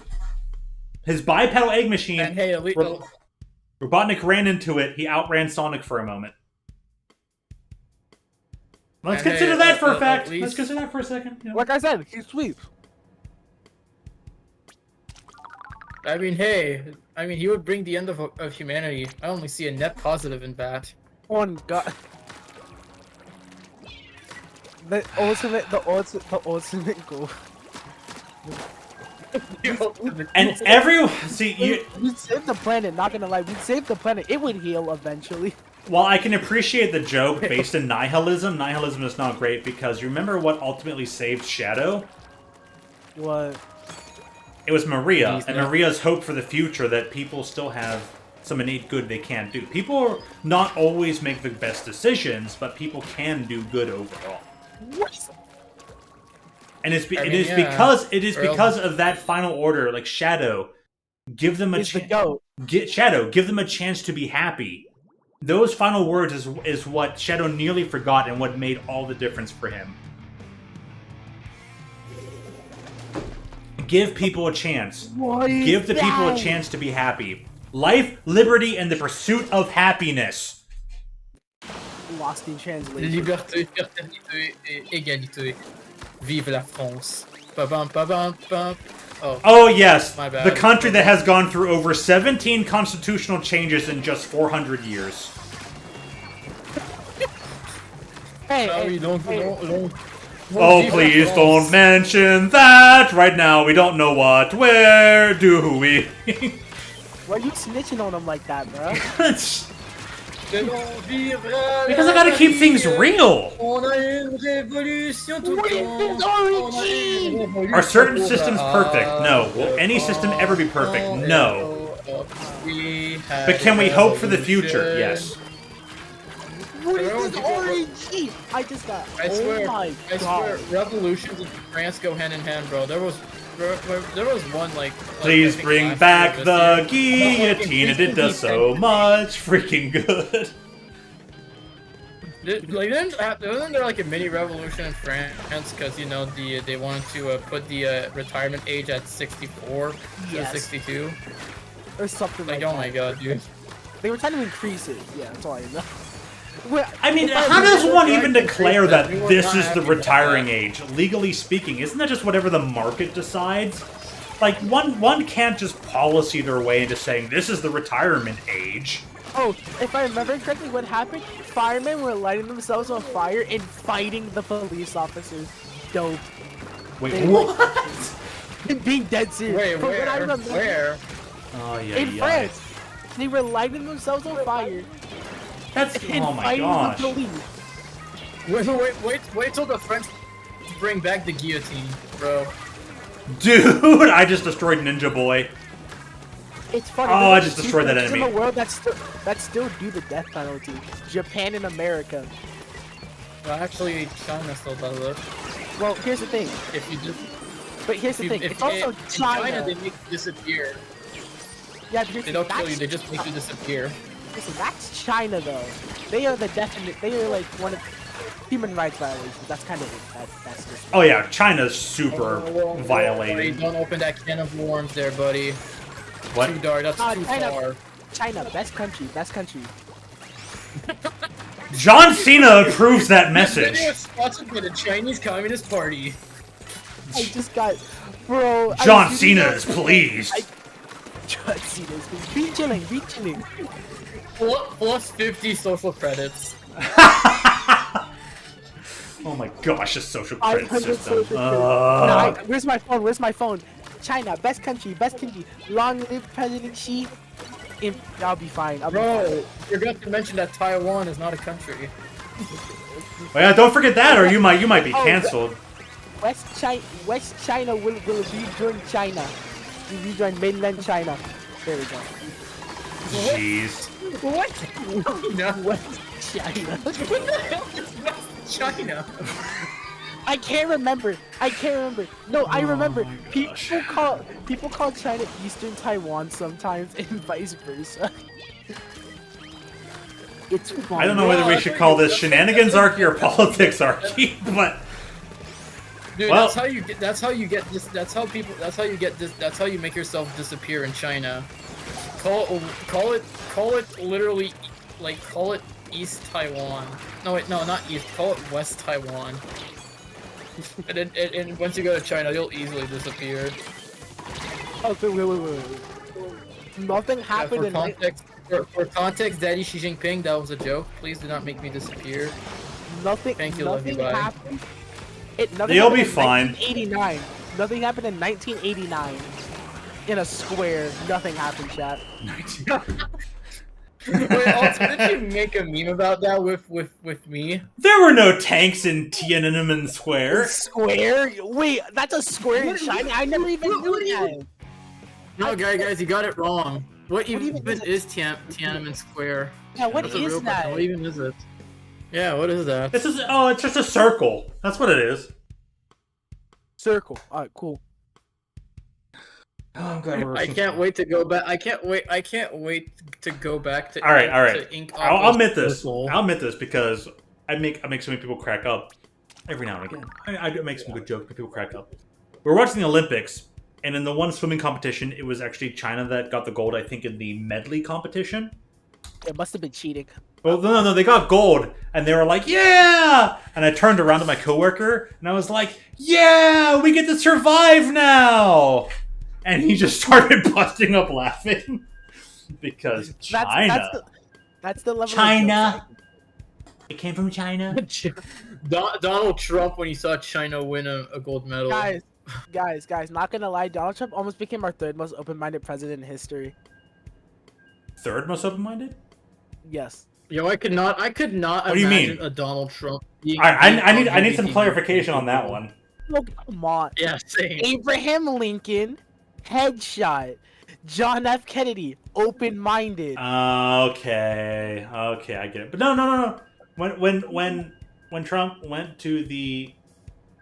His bipedal egg machine. And hey, at least Robotnik ran into it. He outran Sonic for a moment. Let's consider that for a fact. Let's consider that for a second. Yeah. Like I said, he sweeps. I mean, he would bring the end of humanity. I only see a net positive in that. Oh God. The ultimate goal. And everyone, see, we'd save the planet. Not gonna lie, we'd save the planet. It would heal eventually. While I can appreciate the joke based in nihilism is not great because you remember what ultimately saved Shadow? What? It was Maria, and Maria's hope for the future that people still have some innate good they can't do. People not always make the best decisions, but people can do good overall. What? And it is because of that final order, like Shadow, give them a chance. Give them a chance to be happy. Those final words is what Shadow nearly forgot and what made all the difference for him. Give people a chance. Give the people a chance to be happy. Life, liberty, and the pursuit of happiness. Lost in translation. Liberté, fraternité et égalité. Vive la France. Ba-bum, ba-bum, bum. Oh yes, my bad. The country that has gone through over 17 constitutional changes in just 400 years. Don't. Oh, please don't mention that! Right now, we don't know what. Where do we? Why are you snitching on them like that, bro? Because I gotta keep things real! Are certain systems perfect? No. Will any system ever be perfect? No. But can we hope for the future? Yes. What is this RNG? I just got. I swear, I swear, revolutions in France go hand in hand, bro. There was one like. Please bring back the guillotine. It does so much freaking good. Wasn't there like a mini revolution in France because they wanted to put the retirement age at 64 to 62 or something like that. Oh my god, dude! They were trying to increase it. Yeah, that's all I know. I mean, how does one even declare that this is the retiring age? Legally speaking, isn't that just whatever the market decides? Like, one can't just policy their way into saying this is the retirement age. Oh, if I remember correctly, what happened? Firemen were lighting themselves on fire and fighting the police officers. Dope. Wait, what? And being dead serious. Wait, where? Oh, yeah, in France. They were lighting themselves on fire. That's oh my gosh! Wait till the French bring back the guillotine, bro. Dude, I just destroyed Ninja Boy. It's funny. Oh, I just destroyed that enemy. In the world that still do the death penalty. Japan and America. Well, actually, China still does it. Well, here's the thing. If you just. But here's the thing. It's also China. They make you disappear. Yeah, they don't kill you. They just make you disappear. Listen, that's China though. They are the definite. They are like one of human rights violations. That's kind of it. That's just. Oh yeah, China's super violating. Don't open that can of worms, there, buddy. What? Too dark. That's too far. China, best country, best country. John Cena approves that message. This video is sponsored by the Chinese Communist Party. I just got, bro. John Cena is pleased. John Cena is pleased. Be chilling, be chilling. Plus 50 social credits. Oh my gosh, a social credit system. Where's my phone? Where's my phone? China, best country, best country. Long live President Xi. I'll be fine. Bro, you're going to mention that Taiwan is not a country. Oh yeah, don't forget that, or you might be canceled. West China will rejoin China. Will rejoin mainland China. There we go. Jeez. What? No. What? China. What the hell is West China? I can't remember. No, I remember. my People gosh. call China Eastern Taiwan sometimes, and vice versa. It's fun. I don't know whether we should call this shenanigans archy or politics archy, but Dude, well, that's how you get. That's how you get this. That's how people. That's how you get this. That's how you make yourself disappear in China. Call it literally, like call it East Taiwan. No wait, no, not East. Call it West Taiwan. And then, and once you go to China, you'll easily disappear. Oh, wait. Nothing happened in For context, Daddy Xi Jinping, that was a joke. Please do not make me disappear. nothing. Thank you, love you, Nothing bye. happened. Nothing You'll happened be in fine. 1989. Nothing happened in 1989. In a square, nothing happened, chat. Wait, also, did you make a meme about that with me? there were no tanks in Tiananmen Square. Square? Wait, that's a square in China? I never even knew that. No, guys, you got it wrong. What even even is Tiananmen Square? Yeah, what That's a is real that? question. What even is it? Yeah, what is that? It's just a circle. That's what it is. Circle. Alright, cool. Oh, I'm glad we're I can't wait to go back. I can't wait to go back to. All right. To ink I'll admit this. Pistol. I'll admit this because I make so many people crack up every now and again. I do make some good jokes, but people crack up. We're watching the Olympics, and in the one swimming competition, it was actually China that got the gold. I think in the medley competition. It must have been cheating. Well, no, they got gold, and they were like, "Yeah!" And I turned around to my coworker, and I was like, "Yeah, we get to survive now!" And he just started busting up laughing because China. That's the level China. of It came from China. Donald Trump when he saw China win a gold medal. Guys, not gonna lie, Donald Trump almost became our third most open-minded president in history. Third most open-minded? Yes. Yo, I could not What do you imagine mean? a Donald Trump. Being, I need some clarification on that one. Oh, come on. Yeah, same. Abraham Lincoln, headshot. John F. Kennedy, open-minded. Okay, I get it. But no. When Trump went to the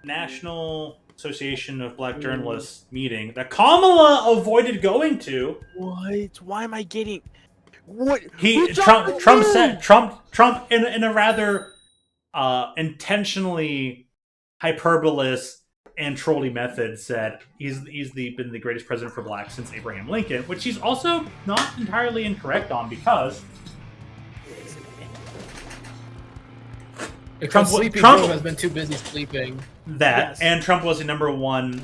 National Association of Black Journalists meeting that Kamala avoided going to, What? Why am I getting? What? Trump in a rather intentionally hyperbolous and trolly method said he's been the greatest president for blacks since Abraham Lincoln, which he's also not entirely incorrect on because Trump has been too busy sleeping. Yes. and Trump was the number one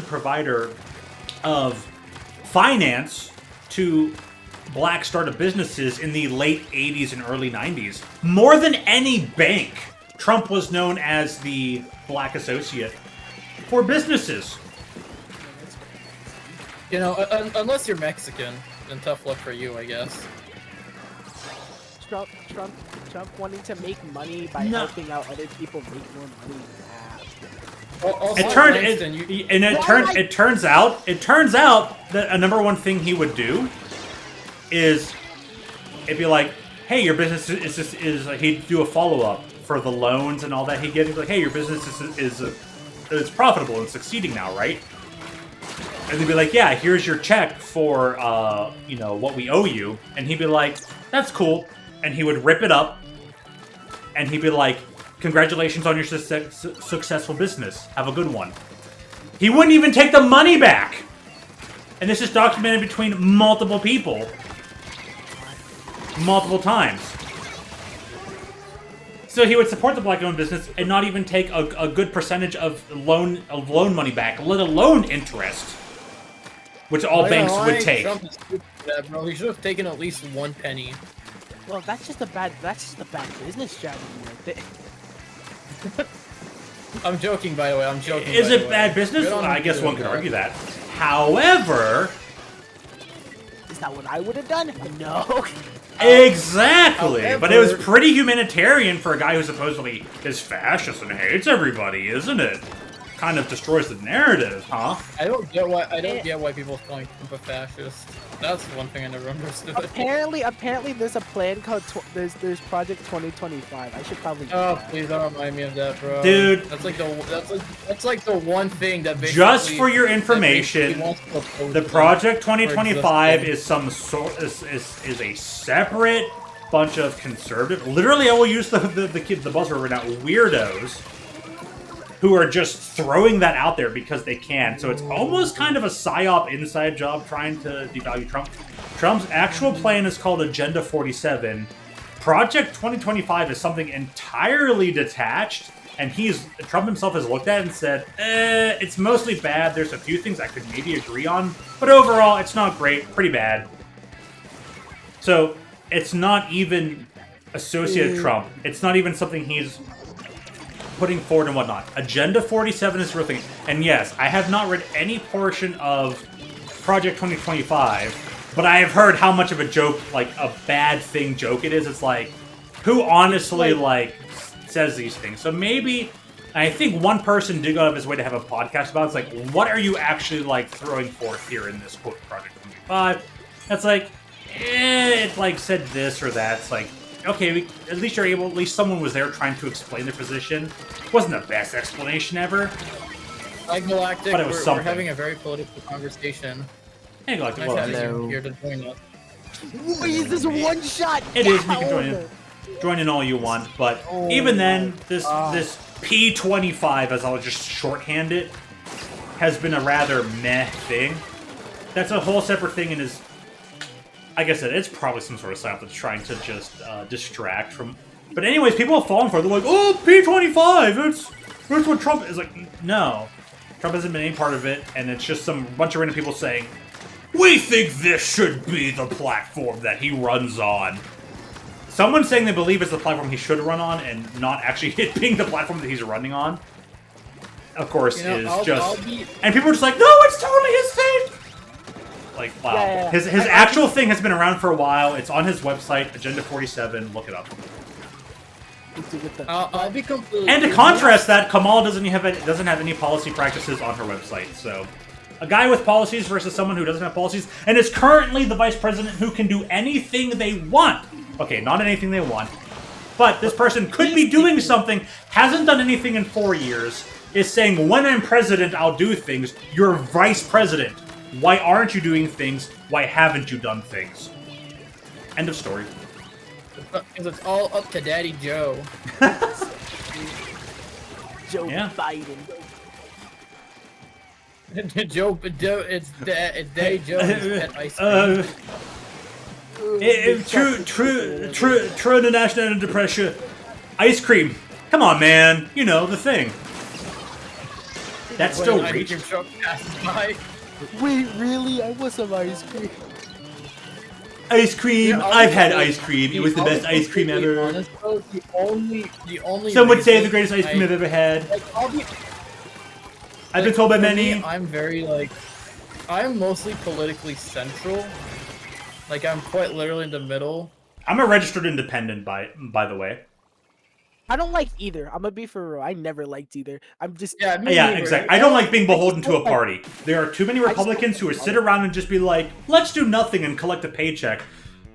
provider of finance to black startup businesses in the late 80s and early 90s. More than any bank, Trump was known as the black associate for businesses. You know, unless you're Mexican, then tough luck for you, I guess. Trump wanting to make money by helping out other people make more money. It turns out that a number one thing he would do is it'd be like, hey, your business is he'd do a follow-up for the loans and all that he'd get. He'd be like, hey, your business is profitable and succeeding now, right? And they'd be like, yeah, here's your check for what we owe you. And he'd be like, that's cool. And he would rip it up and he'd be like, congratulations on your successful business. Have a good one. He wouldn't even take the money back. And this is documented between multiple people. Multiple times. So he would support the black-owned business and not even take a good percentage of loan money back, let alone interest. Which all banks would take. Trump is stupid for that, bro. He should have taken at least 1 penny. Well, that's just a bad business strategy right there. I'm joking, by the way. I'm joking. Is it bad business? Well, I guess one could argue that. However, is that what I would have done? No. Exactly. However, but it was pretty humanitarian for a guy who supposedly is fascist and hates everybody, isn't it? kind of destroys the narrative, huh? I don't get why people calling Trump a fascist. That's one thing I never understood. Apparently, there's a plan called there's Project 2025. I should probably. Oh, please don't remind me of that, bro. Dude. that's like the one thing that basically. Just for your information, the Project 2025 is some sort is a separate bunch of conservative. Literally, I will use the buzzword right now. Weirdos who are just throwing that out there because they can. So it's almost kind of a psyop inside job trying to devalue Trump. Trump's actual plan is called Agenda 47. Project 2025 is something entirely detached, and Trump himself has looked at it and said, it's mostly bad. There's a few things I could maybe agree on, but overall, it's not great. Pretty bad. So it's not even associated Trump. It's not even something he's putting forward and whatnot. Agenda 47 is real thing. And yes, I have not read any portion of Project 2025, but I have heard how much of a joke, like a bad thing joke it is. It's like, who honestly says these things? So maybe, I think one person did go out of his way to have a podcast about it. It's like, what are you actually like throwing forth here in this quote Project 2025? That's like, it like said this or that. It's like, okay, at least someone was there trying to explain their position. Wasn't the best explanation ever. Like Galactic, but it was we're something. having a very political conversation. Hey, Galactic, Nice well, having you here to join us. Is this one shot? it is. You can join in. Join in all you want, but even then, this P25, as I'll just shorthand it, has been a rather meh thing. That's a whole separate thing and is, like I said, it's probably some sort of psyop that's trying to just distract from. But anyways, people have fallen for it. They're like, oh, P25, that's what Trump is. Like, no. Trump hasn't been any part of it, and it's just some bunch of random people saying, we think this should be the platform that he runs on. Someone saying they believe it's the platform he should run on, and not actually it being the platform that he's running on, of course, and people are just like, no, it's totally his thing! Like, wow. Yeah. His actual thing has been around for a while. It's on his website, Agenda 47. Look it up. I'll be completely. And to contrast that, Kamal doesn't have any policy practices on her website. So, a guy with policies versus someone who doesn't have policies, and is currently the vice president who can do anything they want. Okay, not anything they want, but this person could be doing something, hasn't done anything in 4 years, is saying, when I'm president, I'll do things. You're vice president. Why aren't you doing things? Why haven't you done things? End of story. Because it's all up to Daddy Joe. Joe Biden. It's Daddy Joe's ice cream. True international under pressure. Ice cream. Come on, man. You know, the thing. That's still reach. Wait, really? I want some ice cream. Ice cream. Yeah, I've had ice cream. It was the best ice cream ever. Honest, though, the only. Some would say the greatest ice cream I've ever had. I've been told by many. I'm very I'm mostly politically central. Like, I'm quite literally in the middle. I'm a registered independent, by the way. I don't like either. I'm gonna be for real. I never liked either. I'm just Yeah, exactly. I don't like being beholden to a party. There are too many Republicans who would sit around and just be like, let's do nothing and collect a paycheck.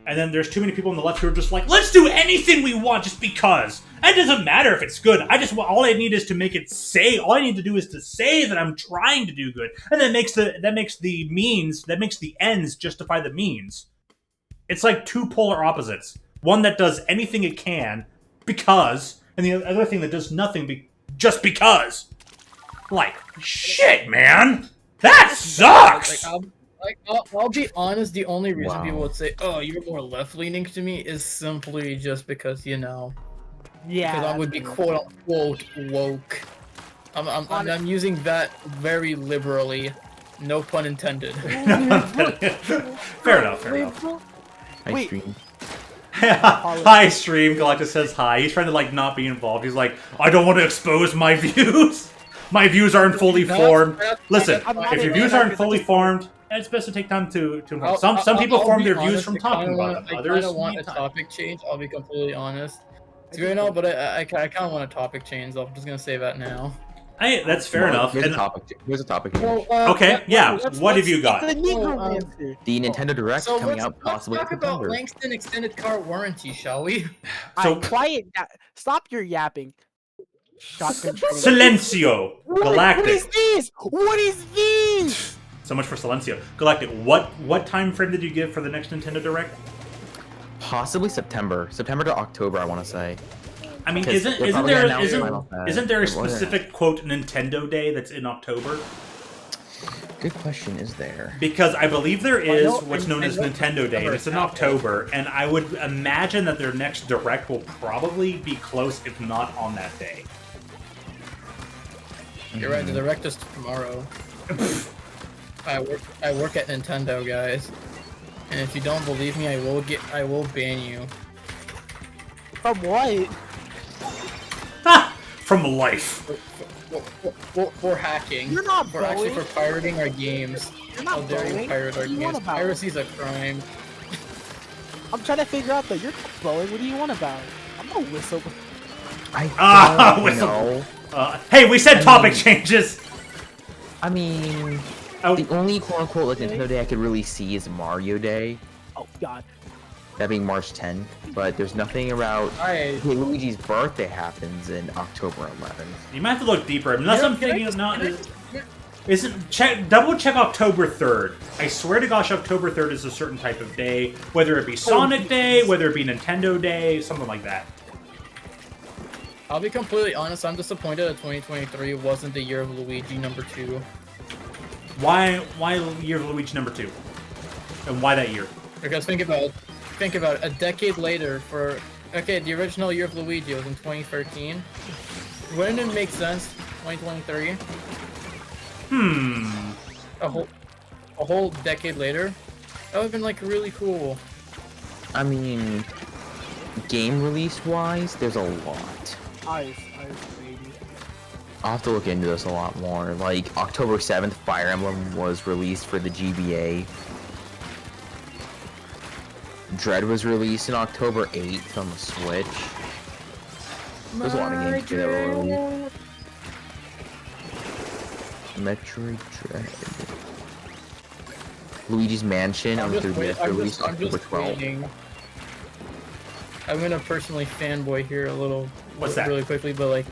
And then there's too many people on the left who are just like, let's do anything we want just because. It doesn't matter if it's good. All I need is to make it say. All I need to do is to say that I'm trying to do good, and that makes the ends justify the means. It's like two polar opposites. One that does anything it can because, and the other thing that does nothing just because. Like, shit, man! That sucks! I'll be honest, the only reason people would say, oh, you're more left-leaning to me is simply just because, Yeah. Because I would be quote-unquote woke. I'm using that very liberally. No pun intended. Fair enough. Ice cream. Hi, stream. Galactus says hi. He's trying to, not be involved. He's like, I don't want to expose my views. My views aren't fully formed. Listen, if your views aren't fully formed, it's best to take time to inform. Some people form their views from talking about them. Others I want a topic change. I'll be completely honest. It's great now, but I kind of want a topic change. I'm just gonna say that now. That's fair enough. Here's a And- topic. Here's a topic. Well, Okay, yeah. What have you got? The Negro Well, Dancer. The Nintendo Direct So coming let's, out possibly in let's talk about September. Langston extended car warranty, shall we? So- Quiet. Stop your yapping. Shotgun training. Silencio, What is Galactic. this? What is this? So much for Silencio. Galactic, what time frame did you give for the next Nintendo Direct? Possibly September to October, I want to say. I mean, Because isn't they're isn't probably there gonna announce isn't Final Fantasy. isn't there a Well, yeah. specific quote Nintendo Day that's in October? Good question. Is there? Because I believe there is know- what's I- known I as know Nintendo Day, and it's in September. October, and I would imagine that their next Direct will probably be close, if not on that day. You're right. The direct is tomorrow. I work at Nintendo, guys. And if you don't believe me, I will ban you. From what? Ha! From life. For hacking. You're not For actually blowing. for pirating our games. You're How not dare you blowing. pirate our What do you want games? about? Piracy's a crime. I'm trying to figure out though. You're not blowing. What do you want about? I'm no whistle. I don't whistle. know. Hey, we said I topic mean- changes. I mean, Oh, the only quote-unquote like Nintendo Day I could really see is Mario Day. Oh God. That being March 10th. But there's nothing about. Alright. Hey, Luigi's birthday happens in October 11th. you might have to look deeper. Unless I'm Can I thinking just- of not. can I just- Isn't double check October 3rd. I swear to gosh, October 3rd is a certain type of day, whether it be Sonic Day, whether it be Nintendo Day, something like that. I'll be completely honest, I'm disappointed that 2023 wasn't the year of Luigi #2. Why year of Luigi #2? And why that year? Because think about it, a decade later okay, the original year of Luigi was in 2013. Wouldn't it make sense 2023? A whole decade later? That would have been like really cool. I mean, game release-wise, there's a lot. Ice, baby. I'll have to look into this a lot more. Like, October 7th, Fire Emblem was released for the GBA. Dread was released on October 8th on the Switch. There's a lot of games that were released. Metroid Dread. Luigi's Mansion on the 3DS released October 12th. waiting. I'm gonna personally fanboy here a little, What's that? really quickly, but like,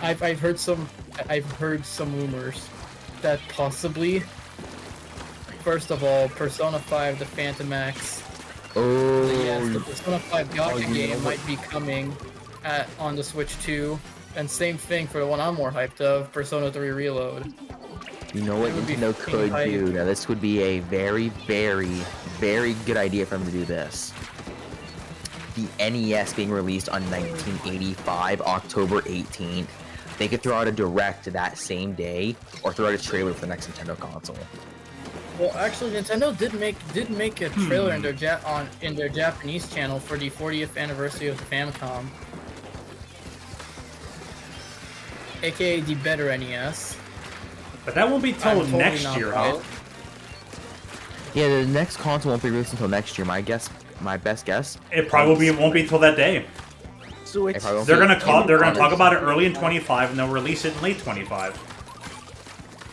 I've heard some rumors that possibly, first of all, Persona 5: The Phantom X, Oh, yes, the Persona 5 Gacha you know game what- might be coming on the Switch too, and same thing for the one I'm more hyped of, Persona 3 Reload. you know what it would be Nintendo fucking could hype. do? Now, this would be a very, very, very good idea for them to do this. The NES being released on 1985, October 18th. They could throw out a direct that same day, or throw out a trailer for the next Nintendo console. Well, actually, Nintendo did make a trailer in their Japanese channel for the 40th anniversary of the Famicom, aka the better NES. But that won't be till I'm totally next not year, buying huh? Yeah, the next console won't be released until next year. My best guess. It probably won't be till that day. Switch. If I don't- They're gonna talk about it early in 25, and they'll release it in late 25.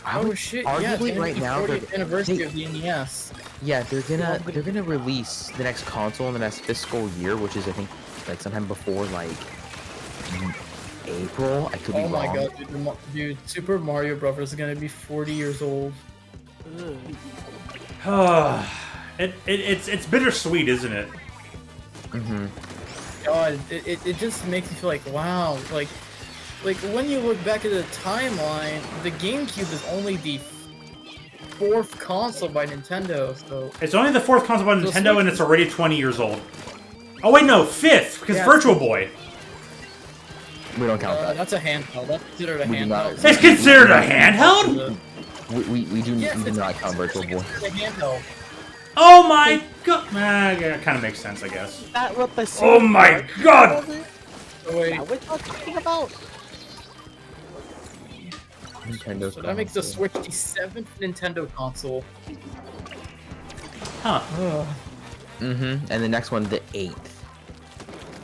I Oh would- shit! Yeah, it's arguably gonna right be now, 40th they're- anniversary they- of the NES. Yeah, they're gonna release the next console in the next fiscal year, which is I think like sometime before like April. I could be Oh my wrong. god, dude! Super Mario Bros. is gonna be 40 years old. It's bittersweet, isn't it? Mm-hmm. God, it just makes me feel like wow, like when you look back at the timeline, the GameCube is only the fourth console by Nintendo, so It's only the fourth console on So Nintendo, Switch and it's already 20 years old. Oh wait, no, fifth, because Yeah. Virtual Boy. We don't count that. that's a handheld. That's considered a We do not. handheld. It's considered a handheld? We do Yes, it's not count Virtual Boy. considered a handheld. Oh my god! Yeah, kind of makes sense, I guess. Is that what the Oh my god! Oh, wait, Yeah, what y'all talking about? Nintendo. so that makes the Switch the 7th Nintendo console. Huh. Mm-hmm. And the next one, the 8th.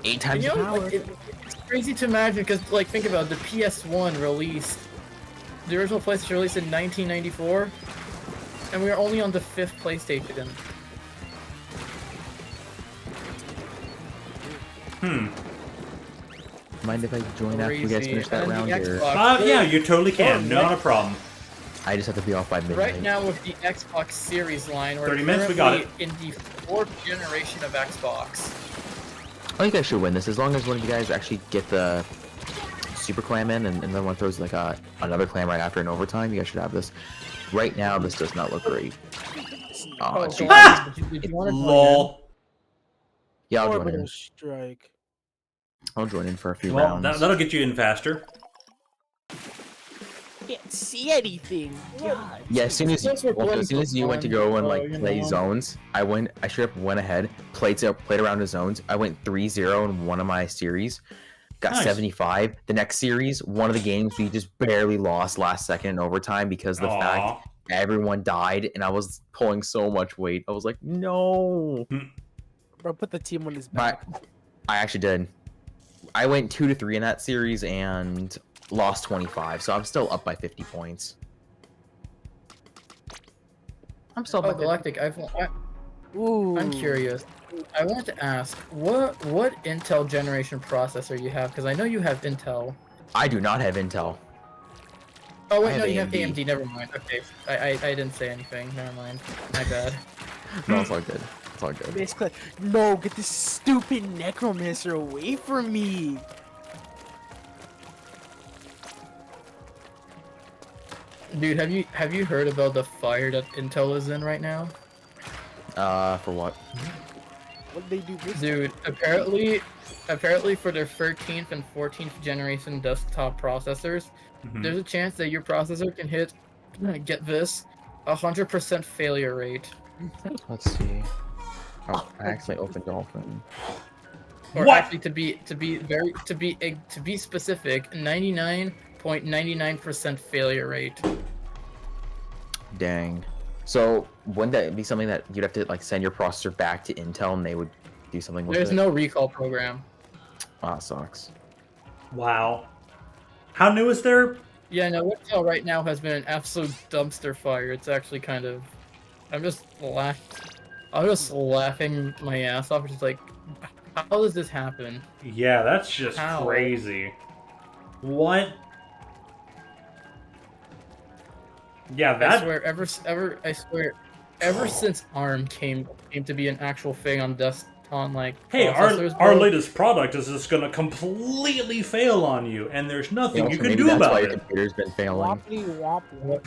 8 times You the know, power. like, it's crazy to imagine because, like, think about it, the PS1 released The original PlayStation released in 1994, and we are only on the 5th PlayStation. Mind if I join after you guys finish that And round? the Or... Xbox. Yeah, you totally can. Oh, Not a problem. I just have to be off by midnight. Right now with the Xbox Series line, we're 30 minutes, we got currently in the 4th generation of Xbox. I think I should win this as long as one of you guys actually get the super clam in, and then one throws like another clam right after in overtime. You guys should have this. Right now, this does not look great. Oh, so jeez. did you want to Lol. Yeah, I'll join Orbital in. strike. I'll join in for a few Well, rounds. that'll get you in faster. Can't see anything. God. Yeah, as soon as Since we're playing you went to for go and fun, like you play know. zones, I straight up went ahead, played around the zones. I went 3-0 in one of my series, got Nice. 75. The next series, one of the games we just barely lost last second in overtime because of the fact everyone died and I was pulling so much weight. I was like, no. Bro, put the team on his back. I actually did. I went 2-3 in that series and lost 25, so I'm still up by 50 points. I'm still up by 50. Galactic, Ooh. I'm curious. I wanted to ask, what Intel generation processor you have? Because I know you have Intel. I do not have Intel. Oh I wait, have no, you have AMD. AMD. Never mind. Okay, I didn't say anything. Never mind. My bad. No, it's all good. It's all good. Basically, no, get this stupid necromancer away from me. Dude, have you heard about the fire that Intel is in right now? For what? What did they do this Dude, apparently for their 13th and 14th generation desktop processors, there's a chance that your processor can hit, get this, 100% failure rate. Let's see. Oh, I accidentally opened Dolphin. Or What? actually, to be specific, 99.99% failure rate. Dang. So wouldn't that be something that you'd have to like send your processor back to Intel and they would do something with There's it? no recall program. Ah, sucks. Wow. How new is their... Yeah, no, Intel right now has been an absolute dumpster fire. It's actually kind of, I'm just laughing my ass off. Just like, how does this happen? Yeah, that's just How? crazy. What? Yeah, I that... swear, ever since ARM came to be an actual thing on like Hey, processors, our bro, latest product is just gonna completely fail on you, and there's nothing you Also, can maybe do that's why about your it. computer's been failing. Woppity wop wop.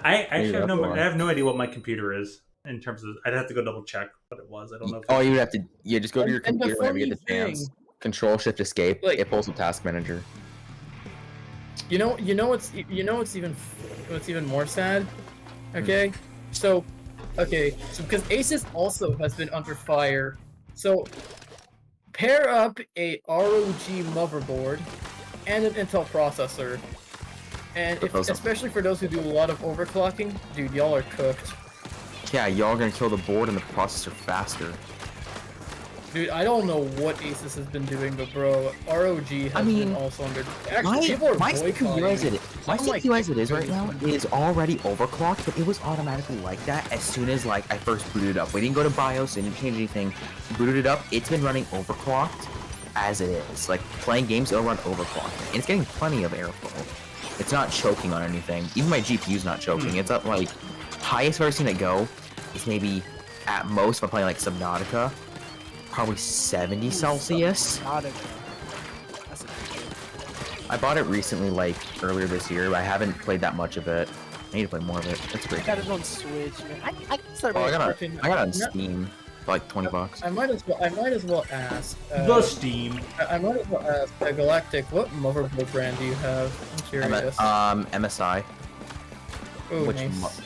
I actually have that's no, why. I have no idea what my computer is in terms of. I'd have to go double check what it was. I don't know. If Oh, you would have to. Yeah, just go to your And the computer whenever you get the funny chance. thing- Control Shift Escape. Like- It pulls up Task Manager. you know what's even more sad. Okay, so because Asus also has been under fire. So pair up a ROG motherboard and an Intel processor, and especially for those who do a lot of overclocking, dude, y'all are cooked. Yeah, y'all are gonna kill the board and the processor faster. Dude, I don't know what Asus has been doing, but bro, ROG has been also under. Actually, people are My boycotting. CPU as it is, my I'm like, CPU as it is right now is already overclocked, but it was automatically like that as soon as like I first booted it up. We didn't go to BIOS, didn't change anything. Booted it up, it's been running overclocked as it is. Like playing games, it'll run overclocked, and it's getting plenty of airflow. It's not choking on anything. Even my GPU's not choking. It's up like highest I've ever seen it go is maybe at most if I'm playing like Subnautica, probably 70 Celsius. That's a I bought it recently, like earlier this year, but I haven't played that much of it. I need to play more of it. That's I great. got it on Switch, man. I can start Oh, I making got it on Steam for like 20 bucks. I might as well ask. The Steam. I might as well ask Galactic, what motherboard brand do you have? I'm curious. MSI. Oh, which nice.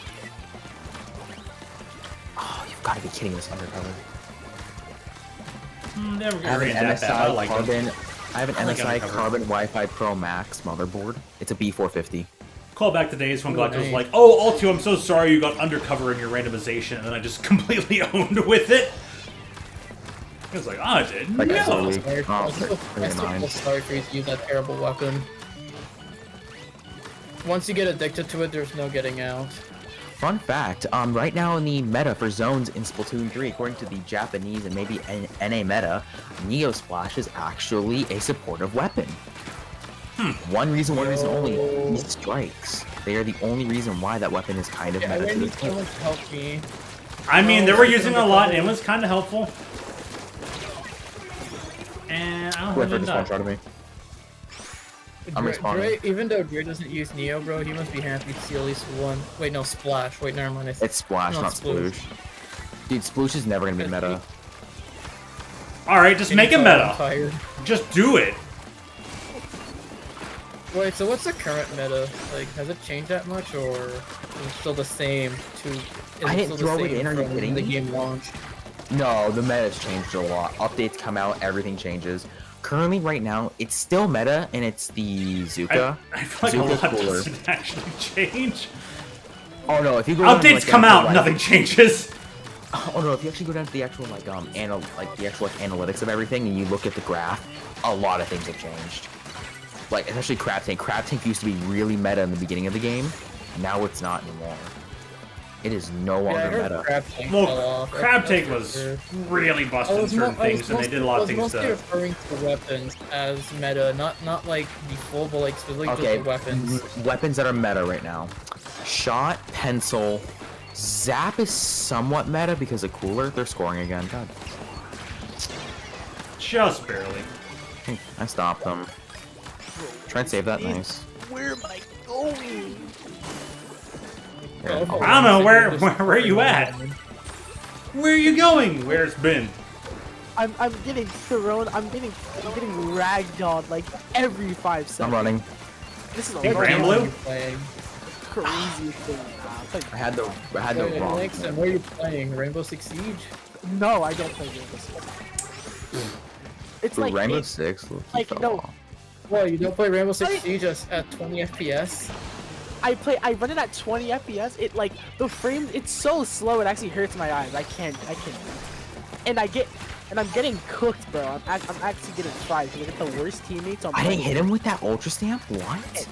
Oh, you've got to be kidding me! This undercover. Never I have gonna an read that bad. I MSI like Carbon. them. I have an I like MSI undercover. Carbon Wi-Fi Pro Max motherboard. It's a B450. Call back the days when Galactus was nice. like, "Oh, Altu, I'm so sorry you got undercover in your randomization," and then I just completely owned with it. He was like, "I didn't Like, know." absolutely. I still feel sorry for you to use that terrible weapon. Once you get addicted to it, there's no getting out. Fun fact, right now in the meta for zones in Splatoon 3, according to the Japanese and maybe NA meta, Neo Splash is actually a supportive weapon. One reason only, these strikes. They are the only reason why that weapon is kind of Yeah, meta I to need this someone point. to help me. I mean, they were using a lot, and it was kind of helpful. And I don't Whoever have just enough. one-shot at me. I'm respawning. Dre, even though Dre doesn't use Neo, bro, he must be happy to see at least one. Wait, no, Splash. Wait, never mind. It's Splash, No, not Sploosh. Sploosh. Dude, Sploosh is never gonna be meta. Alright, just make it I'm meta. tired. Just do it. Wait, so what's the current meta? Like, has it changed that much, or is it still the same? I didn't throw it in, are you kidding the me? game launched? No, the meta's changed a lot. Updates come out, everything changes. Currently, right now, it's still meta, and it's the Zuka. I feel like Zuka a lot cooler. doesn't actually change. Oh no, if you go down to, Updates like, come down to, out, like- nothing changes. Oh no, if you actually go down to the actual the actual analytics of everything, and you look at the graph, a lot of things have changed. Like especially Crab Tank. Crab Tank used to be really meta in the beginning of the game. Now it's not anymore. It is no Yeah, I longer heard meta. Crab Tank fell Well, off. Crab That's Tank for was sure. really busting certain things, and they did a lot of things I was mostly to... referring to weapons as meta, not like the full, but like specifically Okay, just the weapons. weapons that are meta right now. Shot, pencil, Zap is somewhat meta because of cooler. They're scoring again. God, Just barely. I stopped them. Try and save that. Nice. Where am I going? Here, Oh, I don't know, where are you at? Where are you going? Where it's been? I'm getting thrown. I'm getting ragdolled like every 5 seconds. I'm running. This is a Hey, lot Grand Blue? crazy thing. I had the wrong. Nixon, where are you playing? Rainbow Six Siege? No, I don't play Rainbow Six. It's Dude, like Rainbow it- Six. like, no. What, you don't play Rainbow Six I- Siege at 20 FPS? I run it at 20 FPS. It like the frame. It's so slow. It actually hurts my eyes. I can't. And I'm getting cooked, bro. I'm actually getting fried because I get the worst teammates on. I didn't hit him with that ultra stamp. What?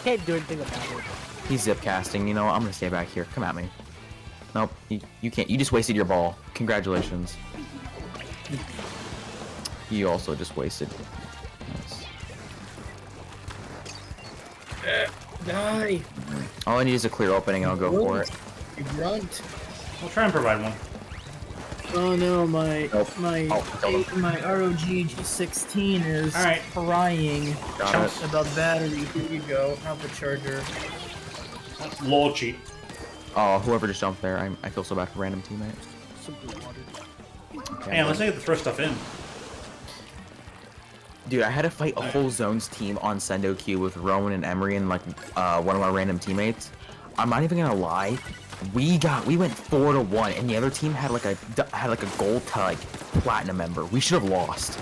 Can't do anything about it. He's zip casting. You know, I'm gonna stay back here. Come at me. Nope. You can't. You just wasted your ball. Congratulations. You also just wasted. Nice. Die! All I need is a clear opening, and I'll go for it. You grunt. We'll try and provide one. Oh no, my Nope. Oh, kill him. my ROG G16 is Alright. crying Got it. about battery. Here you go. Have the charger. Lol cheat. Oh, whoever just jumped there. I feel so bad for random teammate. Hey, let's get the first stuff in. Dude, I had to fight a whole zones team on Sendo Q with Rowan and Emery and like one of our random teammates. I'm not even gonna lie. We went 4-1, and the other team had like a gold to like platinum member. We should have lost.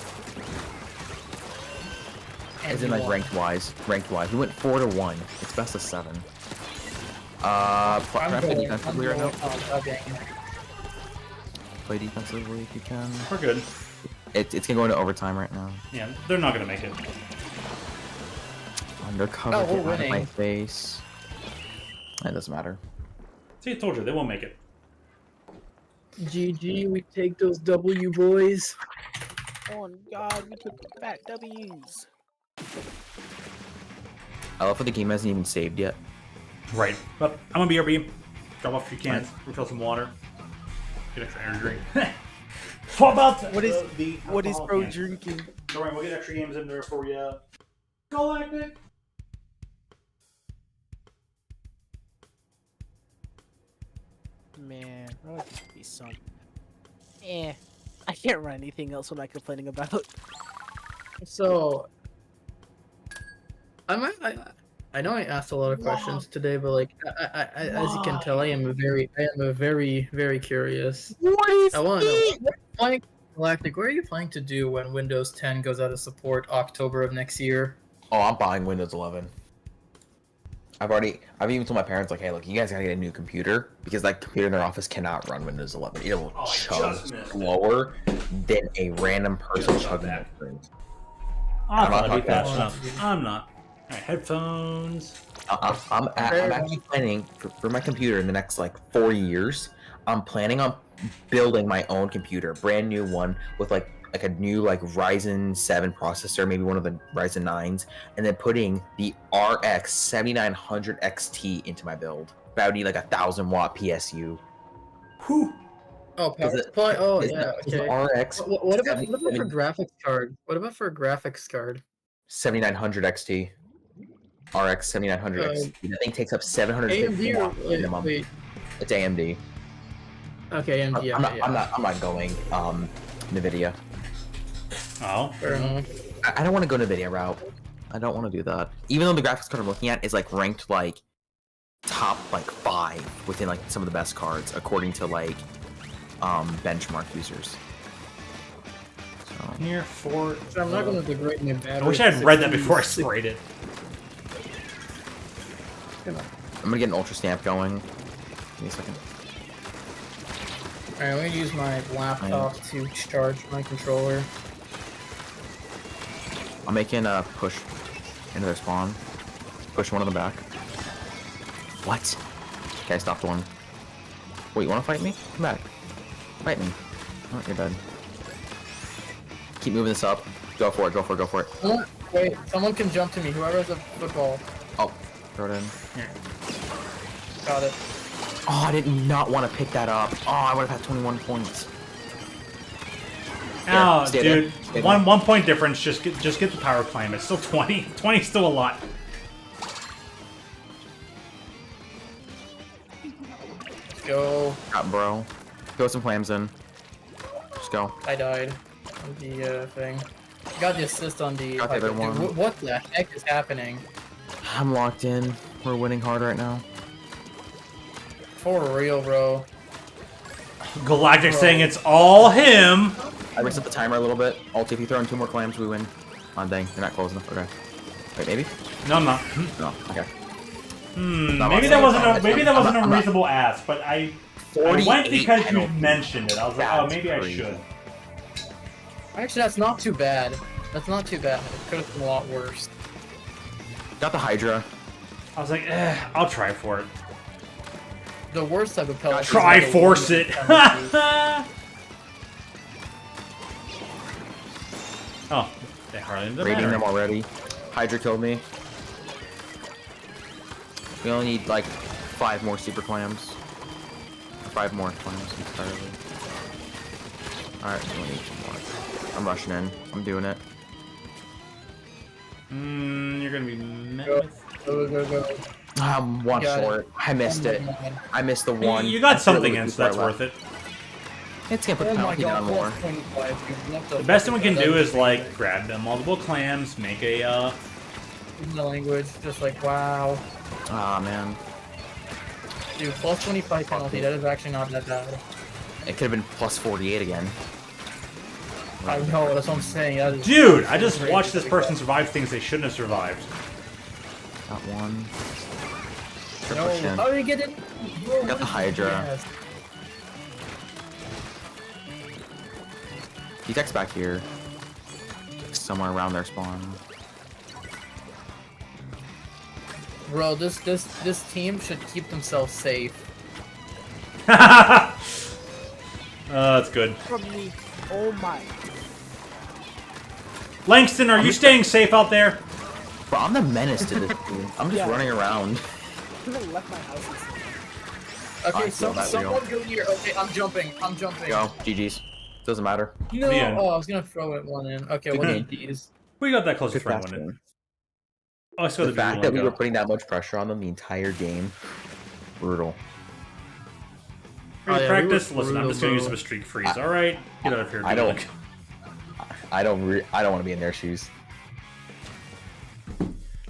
As in like ranked wise. We went 4-1. It's best of 7. Can I play defensively right now? Play defensively if you can. We're good. It's gonna go into overtime right now. Yeah, they're not gonna make it. Undercover, Oh, get we're out of my winning. face. It doesn't matter. See, I told you, they won't make it. GG, we take those W boys. Oh God, we took fat W's. I love how the game hasn't even saved yet. Right. But I'm gonna BRB. Drop off if you can. Refill some water. Get extra energy drink. What about What is the what is alcohol bro can? drinking? Don't worry, we'll get extra games in there for you. Galactic. Man, I like this to be some. I can't run anything else. What am I complaining about? So, I know I asked a lot of questions today, but like, as you can tell, I am very, very curious. What is I want to know, it? what are you planning, Galactic, what are you planning to do when Windows 10 goes out of support October of next year? Oh, I'm buying Windows 11. I've even told my parents, like, hey, look, you guys gotta get a new computer because that computer in their office cannot run Windows 11. It will Oh, I chug just missed it. slower than a random person Just chugging that. that thing. I'm not not talking fast about enough. I'm not. Alright, headphones. I'm actually planning for my computer in the next like 4 years. I'm planning on building my own computer, brand new one with like a new like Ryzen 7 processor, maybe one of the Ryzen 9s, and then putting the RX 7900 XT into my build. That would need like 1,000-watt PSU. Whew. Oh, power supply. Oh, Is yeah. the Okay. RX What about for graphics card? What about for a graphics card? 7900 XT? RX 7900 XT. That thing takes up 750 AMD or watts minimum. wait. It's AMD. Okay, AMD. I'm not going NVIDIA. Oh. Fair enough. I don't want to go NVIDIA route. I don't want to do that. Even though the graphics card I'm looking at is like ranked like top like 5 within like some of the best cards according to like benchmark users. So Here for. So I'm not going to degrade my battery. I wish I had read that before I sprayed it. I'm gonna get an ultra stamp going. Give me a second. Alright, I'm going to use my laptop to charge my controller. I'm making a push into their spawn. Push one in the back. What? Okay, I stopped one. Wait, you wanna fight me? Come back. Fight me. Oh, you're dead. Keep moving this up. Go for it, go for it, go for it. Wait, someone can jump to me. Whoever has a football. Oh, throw it in. Here. Got it. Oh, I did not want to pick that up. Oh, I would have had 21 points. Oh, stay dude. there. Stay One there. point difference. Just get the power climb. It's still 20. 20 is still a lot. Let's go. Got bro. Throw some flames in. Just go. I died on the thing. Got the assist on the. Got the other Dude, one. what the heck is happening? I'm locked in. We're winning hard right now. For real, bro. Galactic saying it's all him. I reset the timer a little bit. Alt, if you throw in 2 more clams, we win. Oh, dang. You're not close enough. Okay. Wait, maybe? No, I'm not. No. Okay. Maybe that wasn't a reasonable ask, but I went because you mentioned it. I was like, oh, maybe I should. Actually, that's not too bad. That's not too bad. It could have been a lot worse. Got the Hydra. I was like, I'll try for it. The worst type of pellet. Try force it. Oh, they hardly ended up Raiding them mattering. already. Hydra killed me. We only need like 5 more super clams. 5 more clams entirely. Alright, we only need 2 more. I'm rushing in. I'm doing it. You're gonna be met Go, with... go. I'm one Got it. short. I missed it. I missed the one. You got something Really in, so that's before I worth it. It's gonna put Oh the my penalty down god, more. 25. The best thing we can do is, like, grab them multiple clams, make a, In the language, just like, wow. Ah, man. Dude, plus 25 penalty, that is actually not that bad. It could have been plus 48 again. I know, that's what I'm saying. That is Dude, I just watched this person survive things they shouldn't have survived. Got one. No, Push in. how did he get in? Bro, Got the Hydra. Yes. He tech's back here. Somewhere around their spawn. Bro, this team should keep themselves safe. That's good. From me. Oh my. Langston, are you staying safe out there? Bro, I'm the menace to this team. I'm just Yeah. running around. I even left my house. Okay, I feel that someone go here. Okay, I'm jumping. Go. GG's. Doesn't matter. No, The end. oh, I was gonna throw it one in. Okay, one of these. We got that close to Good friend fast one. one. Oh, I saw The the fact video that we ago. were putting that much pressure on them the entire game, brutal. Ready to Oh, yeah, we practice? were Listen, I'm brutal, just gonna use bro. them as streak freeze. All right, get out of here. I dude. don't- I don't want to be in their shoes.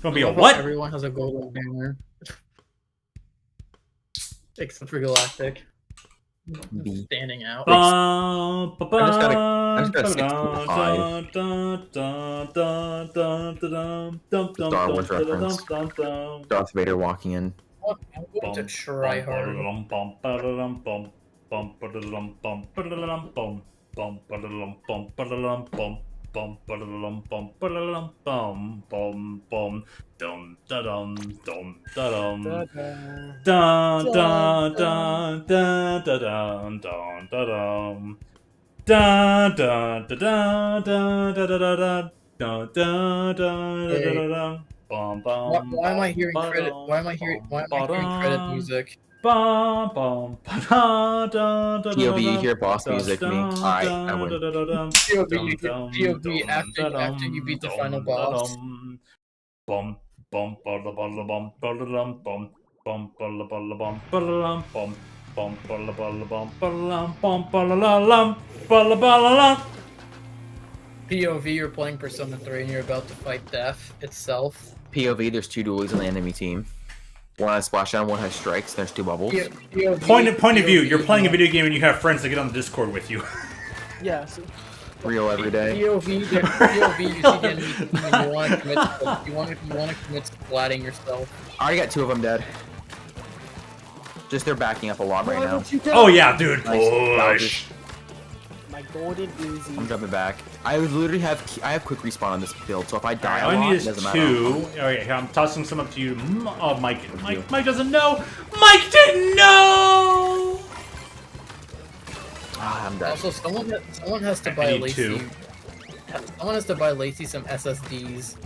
Gonna be a Love how what? Everyone has a golden banner. Except for Galactic. B. Standing out. I just gotta stick to the Star Wars reference. Darth Vader walking in. I'm going to try hard. bum ba-da-dum bum ba-da-dum bum bum bum dum da dum dum da dum dun dun dun dun da dun dun da dum dun dun da dun dun da da da da dun dun dun da da Wait, da da bum bum why am I bum hearing credit? ba-dum Why bum am I hearing credit ba-dum music? bum bum ba-da dun da da da POV, you da hear boss dun music me. dun Alright, I dun win. da da da dum POV, dum you get dum POV dum da after you dum beat the final dum da boss. dum bum bum ba da ba da bum ba da dum bum bum ba da ba da bum ba da dum bum bum ba da ba da bum ba da dum bum ba da la lum ba da ba la lum. POV, you're playing Persona 3 and you're about to fight death itself. POV, there's 2 dualies on the enemy team. One has splashdown, one has strikes, there's 2 bubbles. POV, Point of view, you're playing a POV, video game and you have friends that get on the Discord with you. Yeah. So, Real every day. POV, you see the enemy team and you want to commit splatting yourself. I already got 2 of them dead. Just they're backing up a lot right now. Oh yeah, dude. Nice. Push. my golden Uzi. I'm jumping back. I literally have quick respawn on this build, so if I die All a I lot, need it is doesn't matter. 2. Alright, I'm tossing some up to you. Oh, Mike doesn't know. Mike didn't know. Ah, I'm dead. Also, someone has to I buy need Lacey. 2. Someone has to buy Lacey some SSDs.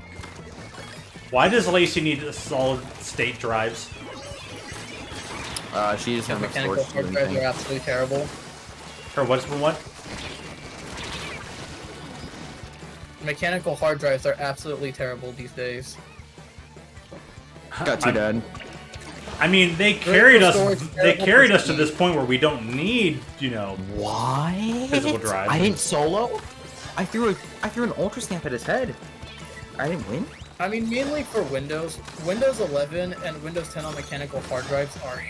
Why does Lacey need solid state drives? She just has Mechanical hard drives are absolutely terrible. Or what's for what? Mechanical hard drives are absolutely terrible these days. Got 2 dead. I mean, they carried us. storage, They terrible carried for us to this point where we don't need, What? physical drive. I didn't solo? I threw an ultra stamp at his head. I didn't win? I mean, mainly for Windows. Windows 11 and Windows 10 on mechanical hard drives are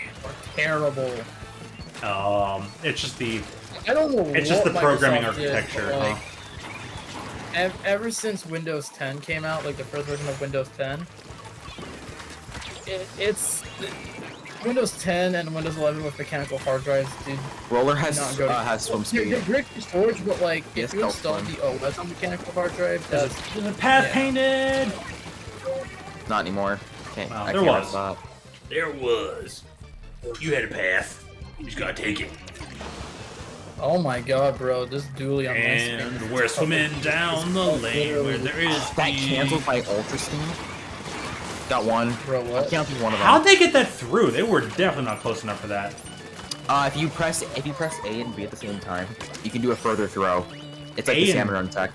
terrible. It's just the I don't know. it's just the what programming Microsoft did, architecture. but, like, huh? ever since Windows 10 came out, like the first version of Windows 10, it's Windows 10 and Windows 11 with mechanical hard drives, dude. Roller has Not good. swim They're speed. great for storage, but like Yes, if you install swim. the OS on mechanical hard drive, that's There's a path yeah. painted. Not anymore. Can't, Wow, I there can't was. stop. There was. You had a path. You just gotta take it. oh my god, bro, this dually on my And screen. we're swimming down the lane where there is That speed. canceled my ultra stamp. Got 1. Bro, I what? counted one of them. How'd they get that through? They were definitely not close enough for that. If you press A and B at the same time, you can do a further throw. It's like A the and- salmon run tech.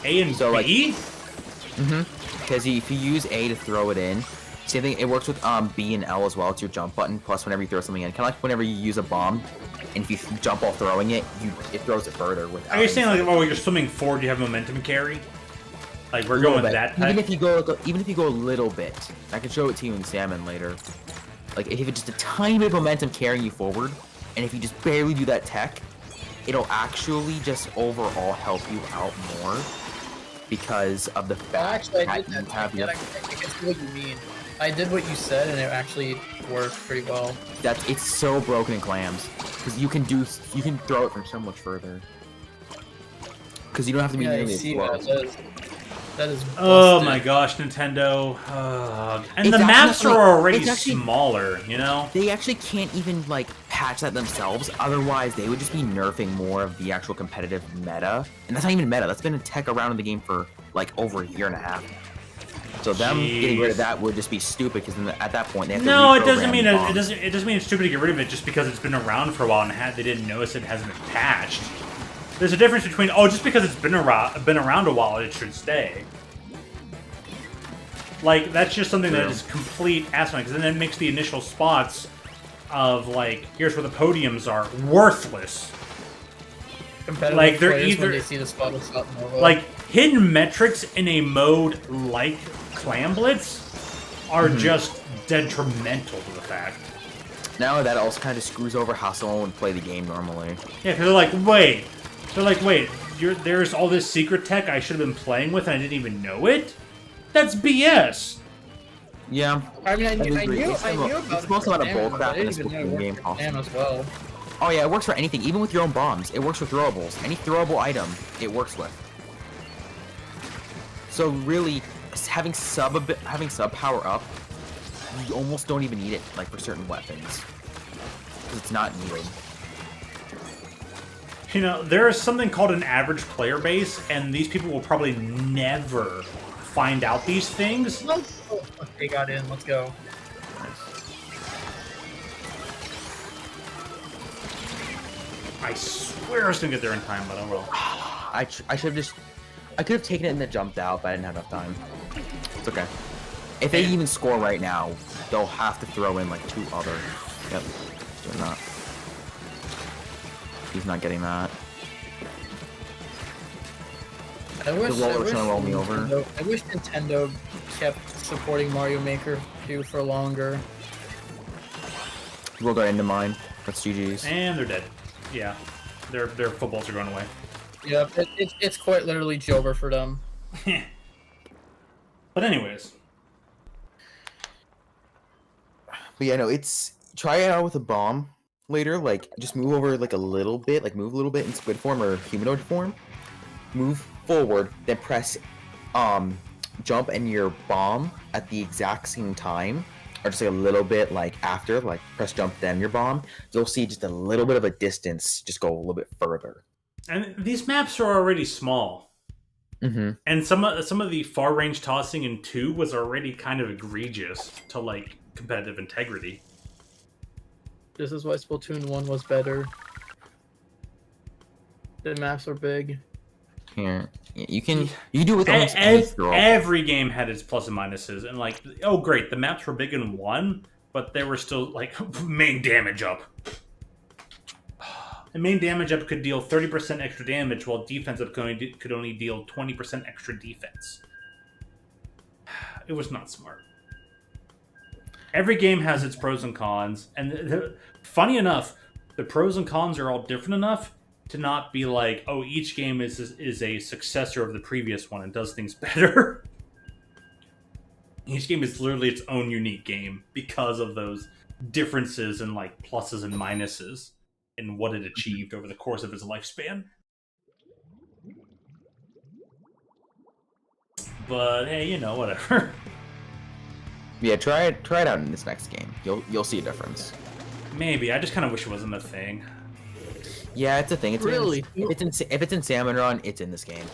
A and So, like- B? Because if you use A to throw it in, same thing. It works with B and L as well. It's your jump button. Plus, whenever you throw something in, kind of like whenever you use a bomb, and if you jump while throwing it, it throws it further. Without Are you saying like, oh, you're swimming forward, you have momentum carry? Like we're a little going bit. that Even type? if you go a little bit, I can show it to you in salmon later. Like if it's just a tiny bit of momentum carrying you forward, and if you just barely do that tech, it'll actually just overall help you out more because of the fact Actually, I that did you that. have I your. can see what you mean. I did what you said, and it actually worked pretty well. It's so broken in clams because you can throw it from so much further. Because you don't have to be Yeah, I nearly as see slow. that is. Oh busted. my gosh, Nintendo. And It's the maps actually- are already it's actually- smaller, you know? They actually can't even like patch that themselves. Otherwise, they would just be nerfing more of the actual competitive meta, and that's not even meta. That's been a tech around in the game for like over a year and a half. So them getting rid of Jeez. that would just be stupid because at that point they have to No, it doesn't reprogram mean the it bombs. doesn't mean it's stupid to get rid of it just because it's been around for a while and they didn't notice it hasn't been patched. There's a difference between just because it's been around a while it should stay. Like that's just something that True. is complete asinine because then it makes the initial spots of like here's where the podiums are worthless. Competitive like, they're players, either- when they see the spot of South Nova. Like hidden metrics in a mode like Clam Blitz are just detrimental to the fact. Now that also kind of screws over how someone would play the game normally. Yeah, because they're like, wait, there's all this secret tech I should have been playing with and I didn't even know it? That's BS. Yeah. I mean, I knew It's about most it about a for bull Sam, crap but I in a didn't even know spooky it game worked for Sam costume. as well. Oh yeah, it works for anything, even with your own bombs. It works with throwables. Any throwable item, it works with. So really, having sub power up, you almost don't even need it like for certain weapons. 'Cause it's not needed. You know, there is something called an average player base, and these people will probably never find out these things. They got in. Let's go. I swear I was gonna get there in time, but I will. I should have I could have taken it and then jumped out, but I didn't have enough time. It's okay. If they even score right now, they'll have to throw in like 2 other. Yep, he's doing that. He's not getting that. I wish over. I wish Nintendo kept supporting Mario Maker 2 for longer. We'll go into mine. That's GG's. And they're dead. Yeah, their footballs are going away. Yeah, it's quite literally Jover for them. But anyways. But yeah, no, it's try it out with a bomb later. Like, just move over like a little bit, like move a little bit in squid form or humanoid form. Move forward, then press jump and your bomb at the exact same time, or just like a little bit like after, like press jump then your bomb. You'll see just a little bit of a distance, just go a little bit further. And these maps are already small. Mm-hmm. And some of the far range tossing in 2 was already kind of egregious to like competitive integrity. This is why Splatoon 1 was better. The maps are big. Here, you can do it with almost any throw. Every game had its plus and minuses, and like, oh great, the maps were big in 1, but they were still like main damage up. And main damage up could deal 30% extra damage, while defense up could only deal 20% extra defense. It was not smart. Every game has its pros and cons, and funny enough, the pros and cons are all different enough to not be like, oh, each game is a successor of the previous one and does things better. Each game is literally its own unique game because of those differences in like pluses and minuses in what it achieved over the course of its lifespan. But hey, you know, whatever. Yeah, try it out in this next game. You'll see a difference. Maybe. I just kind of wish it wasn't a thing. Yeah, it's a thing. It's Really? If it's in Salmon Run, it's in this game.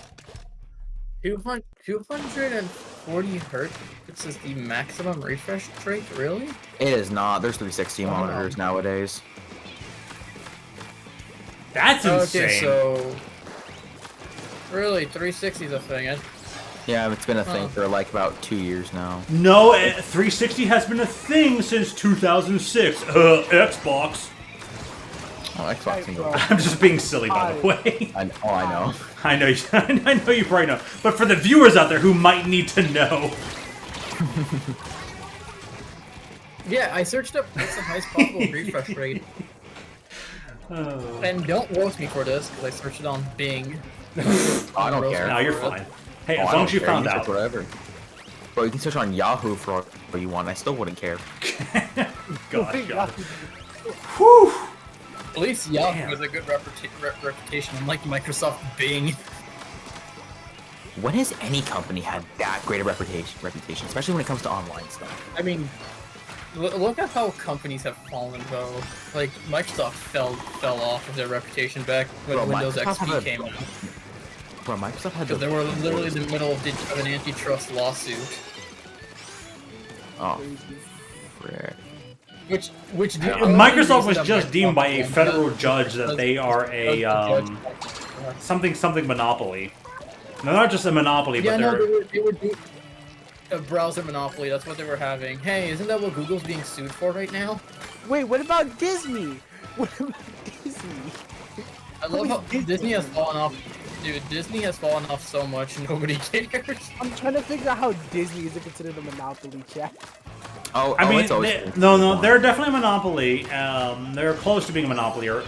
240 hertz is the maximum refresh rate, really? It is not. There's 360 monitors nowadays. That's insane. Okay, so really 360 is a thing. Yeah, it's been a thing for like about 2 years now. No, 360 has been a thing since 2006. Xbox. Oh, Xbox can go. I'm just being silly, by the way. I know. I know you probably know. But for the viewers out there who might need to know. Yeah, I searched up what's the highest possible refresh rate. And don't roast me for this, because I searched it on Bing. I don't care. No, you're fine. Hey, as long as you found out. Whatever. Bro, you can search on Yahoo for what you want. I still wouldn't care. God. Whew. At least Yahoo has a good reputation, unlike Microsoft Bing. When has any company had that great a reputation, especially when it comes to online stuff? I mean, look at how companies have fallen, though. Like, Microsoft fell off of their reputation back when Windows XP came out. Bro, Microsoft had Because they were literally in the middle of an antitrust lawsuit. Oh, frick. Which Microsoft was just deemed by a federal judge that they are a something monopoly. No, not just a monopoly, but they were a browser monopoly. That's what they were having. Hey, isn't that what Google's being sued for right now? Wait, what about Disney? What about Disney? I love how Disney has fallen off. Dude, Disney has fallen off so much, nobody cares. I'm trying to figure out how Disney is considered a monopoly, chat. I mean, they're definitely a monopoly. They're close to being a monopoly or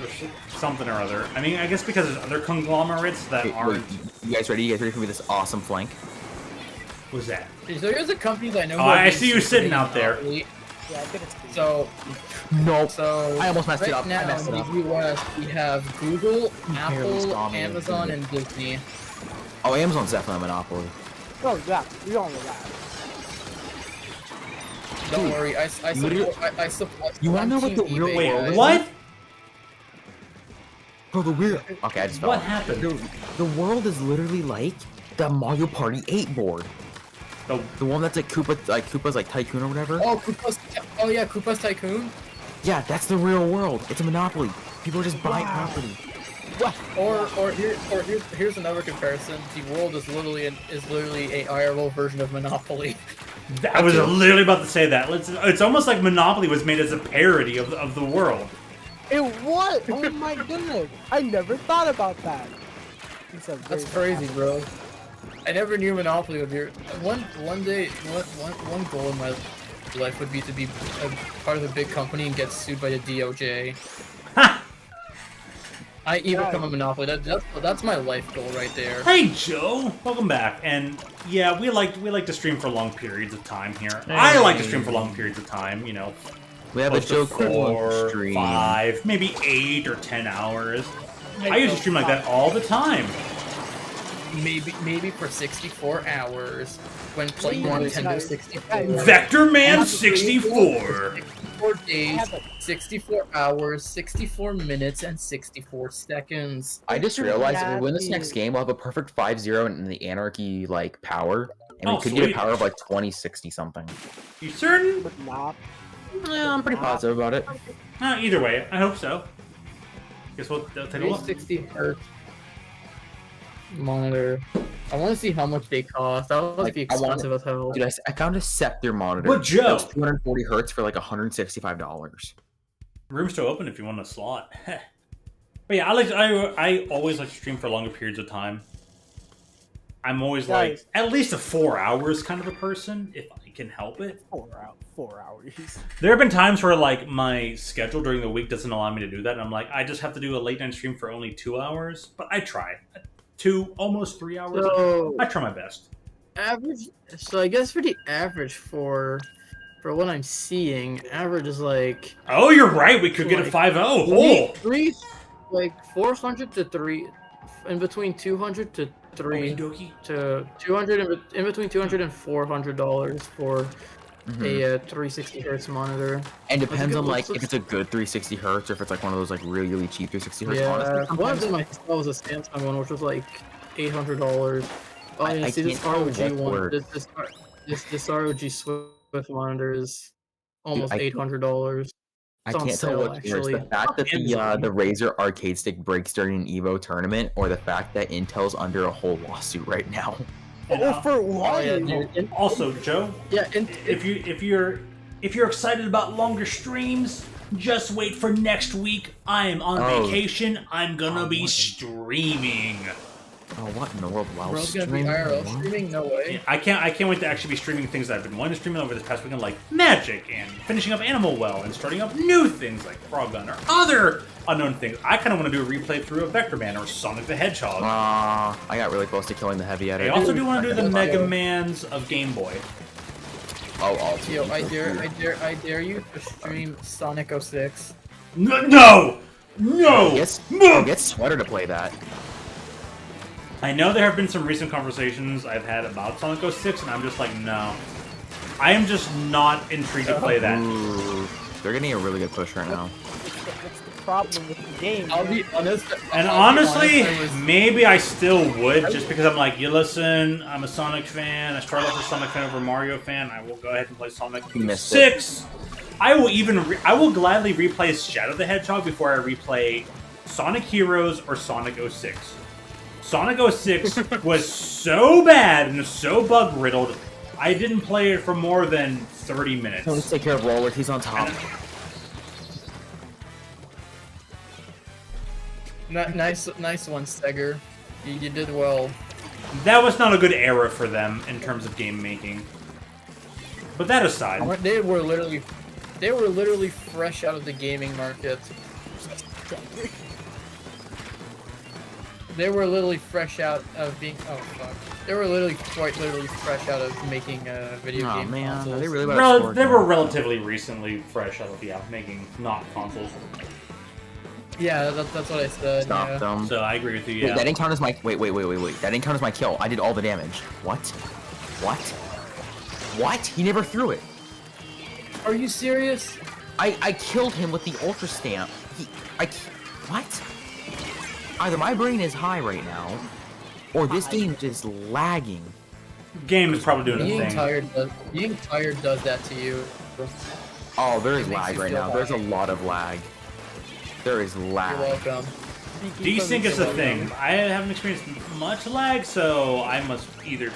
something or other. I mean, I guess because there's other conglomerates that aren't. You guys ready? You guys ready for this awesome flank? What's that? So here's a company that I know. Oh, I see you sitting out there. Yeah, I think it's So, nope. So I almost messed it up. Now in the US, we have Google, Apple, Amazon, and Disney. Oh, Amazon's definitely a monopoly. Oh yeah, we all know that. Don't worry, I support. You wanna know what the real Wait, world is? what? Bro, the weird. Okay, I just fell. What happened? The world is literally like the Mario Party 8 board. The, The one that's like Koopa's like Tycoon or whatever. Oh, oh yeah, Koopa's Tycoon. Yeah, that's the real world. It's a monopoly. People are just buying property. Here's another comparison. The world is literally a IRL version of Monopoly. I was literally about to say that. It's almost like Monopoly was made as a parody of the world. It was. Oh my goodness! I never thought about that. That's crazy, bro. I never knew Monopoly would be one day. One goal in my life would be to be a part of a big company and get sued by the DOJ. I even become a Monopoly. That's my life goal right there. Hey Joe, welcome back. And yeah, we like to stream for long periods of time here. I like to stream for long periods of time. You know, We have a close to Joe 4, Quick stream. 5, maybe 8 or 10 hours. I used to stream like that all the time. Maybe for 64 hours when playing Nintendo 64. Vector Man 64. 64 days, 64 hours, 64 minutes, and 64 seconds. I just realized if we win this next game, we'll have a perfect 5-0 in the Anarchy like power, and Oh, we could get sweet. a power of like 2060 something. You certain? Nah. Yeah, I'm pretty positive about it. Either way, I hope so. Guess we'll take a look. 360 hertz monitor. I want to see how much they cost. That would be expensive as hell. Dude, I found a Scepter monitor. But Joe, That was 240 hertz for like $165. room's still open if you want a slot. But yeah, I always like to stream for longer periods of time. I'm always like at least a 4 hours kind of a person if I can help it. 4 hours. There have been times where like my schedule during the week doesn't allow me to do that, and I'm like, I just have to do a late night stream for only 2 hours. But I try 2, almost 3 hours. So, I try my best. average. So I guess for the average for what I'm seeing, average is like Oh, you're right. We could get a 5-0. Oh, like 400 to 3, in between 200 to 3 Okie to 200 in between $200 and $400 for a 360 hertz monitor. And depends on like let's- if it's a good 360 hertz or if it's like one of those like really, really cheap 360 hertz. Yeah, Honestly, one of sometimes- them I saw was a Samsung one, which was like $800. Oh, I yeah, see this can't tell ROG what one. word. This ROG Swift monitor is almost I- $800. I It's on can't tell sale, what's worse, actually. the fact that the Razer arcade stick breaks during an Evo tournament, or the fact that Intel's under a whole lawsuit right now. For Oh, what? yeah, dude. Also, Joe, Yeah, if you're excited about longer streams, just wait for next week. I am on Oh. vacation. I'm gonna be what? streaming. Oh, what in the world? Wow, Bro's gonna be streaming? IRL What? streaming? No way. I can't wait to actually be streaming things that I've been wanting to stream over this past weekend, like Magic and finishing up Animal Well and starting up new things like Frog Gun or other unknown things. I kind of want to do a replay through of Vector Man or Sonic the Hedgehog. I got really close to killing the heavy I edit. also do want to do the Mega Mans of Game Boy. Oh, Yo, I dare you to stream Sonic 06. No! Get Sweater to play that. I know there have been some recent conversations I've had about Sonic 06, and I'm just like, no. I am just not intrigued to play that. Ooh, they're getting a really good push right now. What's the problem with the game? I'll be honest. And I'll be honestly, honest, I was- maybe I still would, just because I'm like, you listen, I'm a Sonic fan, I started off as a Sonic fan over a Mario fan, I will go ahead and play Sonic You missed 6. I will gladly replay Shadow the Hedgehog before I replay Sonic Heroes or Sonic 06. Sonic 06 was so bad and so bug-riddled, I didn't play it for more than 30 minutes. Let's take care of Roller. He's on top. Nice one, Steger. You did well. That was not a good era for them in terms of game making. But that aside, They were literally fresh out of the gaming market. They were literally fresh out of being. Oh fuck! They were quite literally fresh out of making video Oh game man, consoles. they really about to they were relatively recently fresh out of making not consoles. Yeah, that's what I said. Stop yeah. them. So I agree with you. Wait, Yeah. that didn't count as my. Wait. That didn't count as my kill. I did all the damage. What? What? What? He never threw it. Are you serious? I killed him with the Ultra Stamp. What? Either my brain is high right now, or this game is lagging. Game is probably doing Being a thing. tired does that to you. Oh, there is It makes lag you right feel now. There's a happy. lot of lag. There is You're lag. welcome. Desync is a thing. I haven't experienced much lag, so I must either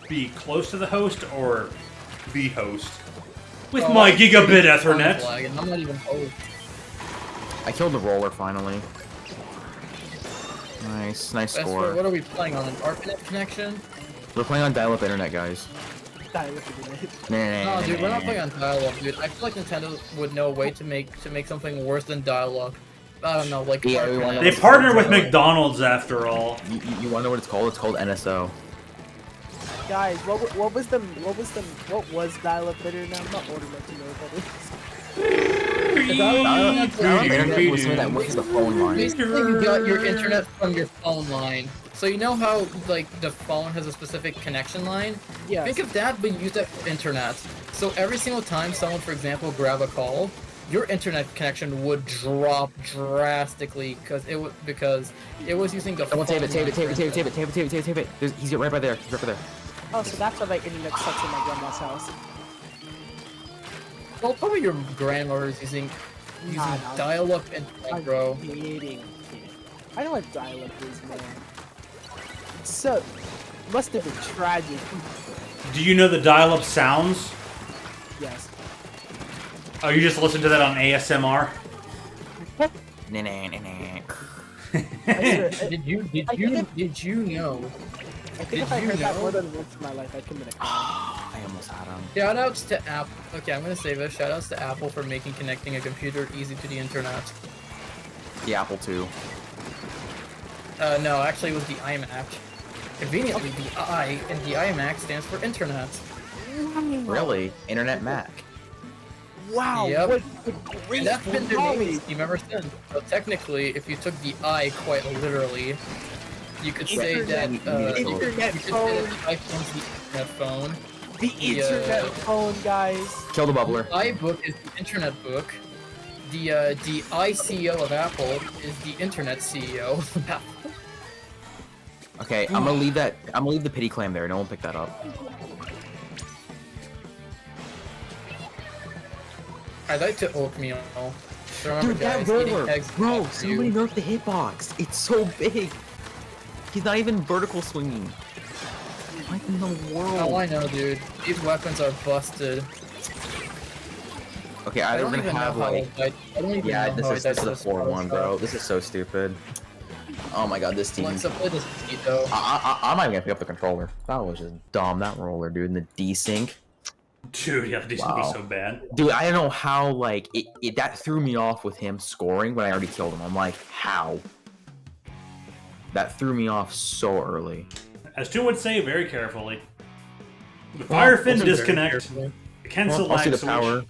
be close to the host or the host. With Oh, my I'm gigabit getting tons of Ethernet. lag, and I'm not even old. I killed the roller finally. Nice score. What are we playing on? An ARPANET connection? We're playing on dial-up internet, guys. No, dude, we're not playing on dial-up, dude. I feel like Nintendo would know a way to make something worse than dial-up. I don't know, like Yeah, we ARPANET. wanna- They partner with McDonald's after all. You wanna know what it's called? It's called NSO. Guys, what was dial-up internet? I'm not old enough to know what that is. Dial-up internet was something that went to the phone line. Basically, you got your internet from your phone line. So you know how, like, the phone has a specific connection line? Yes. Think of that, but use that for internet. So every single time someone, for example, grab a call, your internet connection would drop drastically because it was using the phone Someone line tape for it. internet. He's right by there. He's right by there. Oh, so that's why like internet sucks in my grandma's house. Well, probably your grandmother is using Nah. dial-up internet, I'm bro. kidding. I know what dial-up is, man. So, must have been tragic. Do you know the dial-up sounds? Yes. Oh, you just listened to that on ASMR? Did you know? I think if I heard that more than once in my life, I'd commit a crime. I almost had him. Shoutouts to Apple. Okay, I'm gonna say this. Shoutouts to Apple for making connecting a computer easy to the internet. The Apple II. No, actually, it was the iMac. Conveniently, the I in the iMac stands for internet. Really? Internet Mac. Wow, Yep. what a great And that's been their knowledge. name ever since. So technically, if you took the I quite literally, you could say that Internet you could say that the phone. iPhone's the internet phone. The internet phone, guys. Kill the bubbler. iBook is the internet book. The ICO of Apple is the internet CEO of Apple. Okay, I'm gonna leave the pity claim there. No one pick that up. I'd like to oatmeal. So remember, Dude, that guys, eating roller, eggs bro! helps you. Somebody nerfed the hitbox. It's so big. He's not even vertical swinging. What in the world? Oh, I know, dude. These weapons are busted. Okay, I either don't we're even gonna know have how like, I don't even yeah, know this how is I a died 4-1, bro. This is so stupid. Oh my god, this team. Alexa, play this beat, though. I'm not even gonna pick up the controller. That was just dumb. That roller, dude, and the desync. Dude, yeah, these would be so bad. Dude, I don't know how, like, that threw me off with him scoring when I already killed him. I'm like, how? That threw me off so early. As two would say, very carefully. The fire fin disconnect. The cancel I'll see lag the switch. power.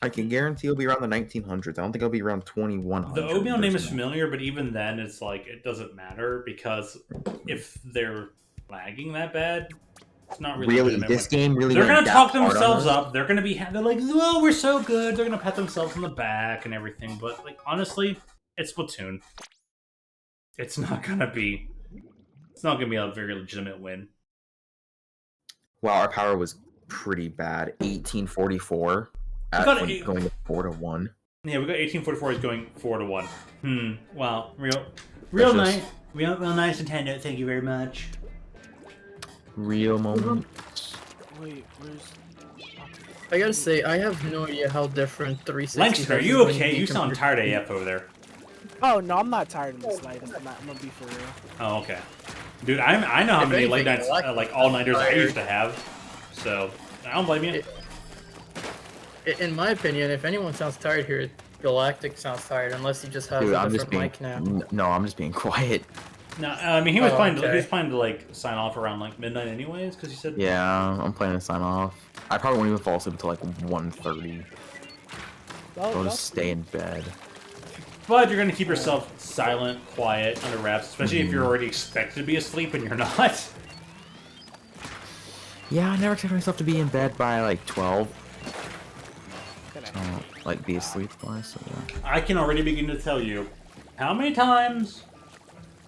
I can guarantee it'll be around the 1900s. I don't think it'll be around 2100s. The oatmeal name is familiar, but even then, it's like, it doesn't matter, because if they're lagging that bad, it's not really legitimate. This game really They're went gonna that talk hard on themselves us. up. They're gonna be they're like, "Oh, we're so good." They're gonna pat themselves on the back and everything. But like, honestly, it's Splatoon. It's not gonna be. It's not gonna be a very legitimate win. Wow, our power was pretty bad. 1844 got going to 4-1. Yeah, we got 1844 is going 4-1. Wow, real Vicious. nice, real nice Nintendo. Thank you very much. Real moment. Wait, where's... I gotta say, I have no idea how different 360 Langston, are is you when okay? You sound compare- tired AF over there. Oh, no, I'm not tired in the slightest. I'm gonna be for real. Oh, okay. Dude, I know how If many late anything, nights, I like all-nighters I tired. used to have. So, I don't blame you. In my opinion, if anyone sounds tired here, Galactic sounds tired, unless he just has Dude, a I'm just different being. mic now. No, I'm just being quiet. No, I mean, he was Oh, planning to, okay. he was planning to, like, sign off around, like, midnight anyways, because he said... Yeah, I'm planning to sign off. I probably won't even fall asleep until like 1:30. I'll just stay in bed. But you're going to keep yourself silent, quiet, under wraps, especially if you're already expected to be asleep and you're not. Yeah, I never expected myself to be in bed by like 12. Gonna- So, like be asleep by, so yeah. I can already begin to tell you how many times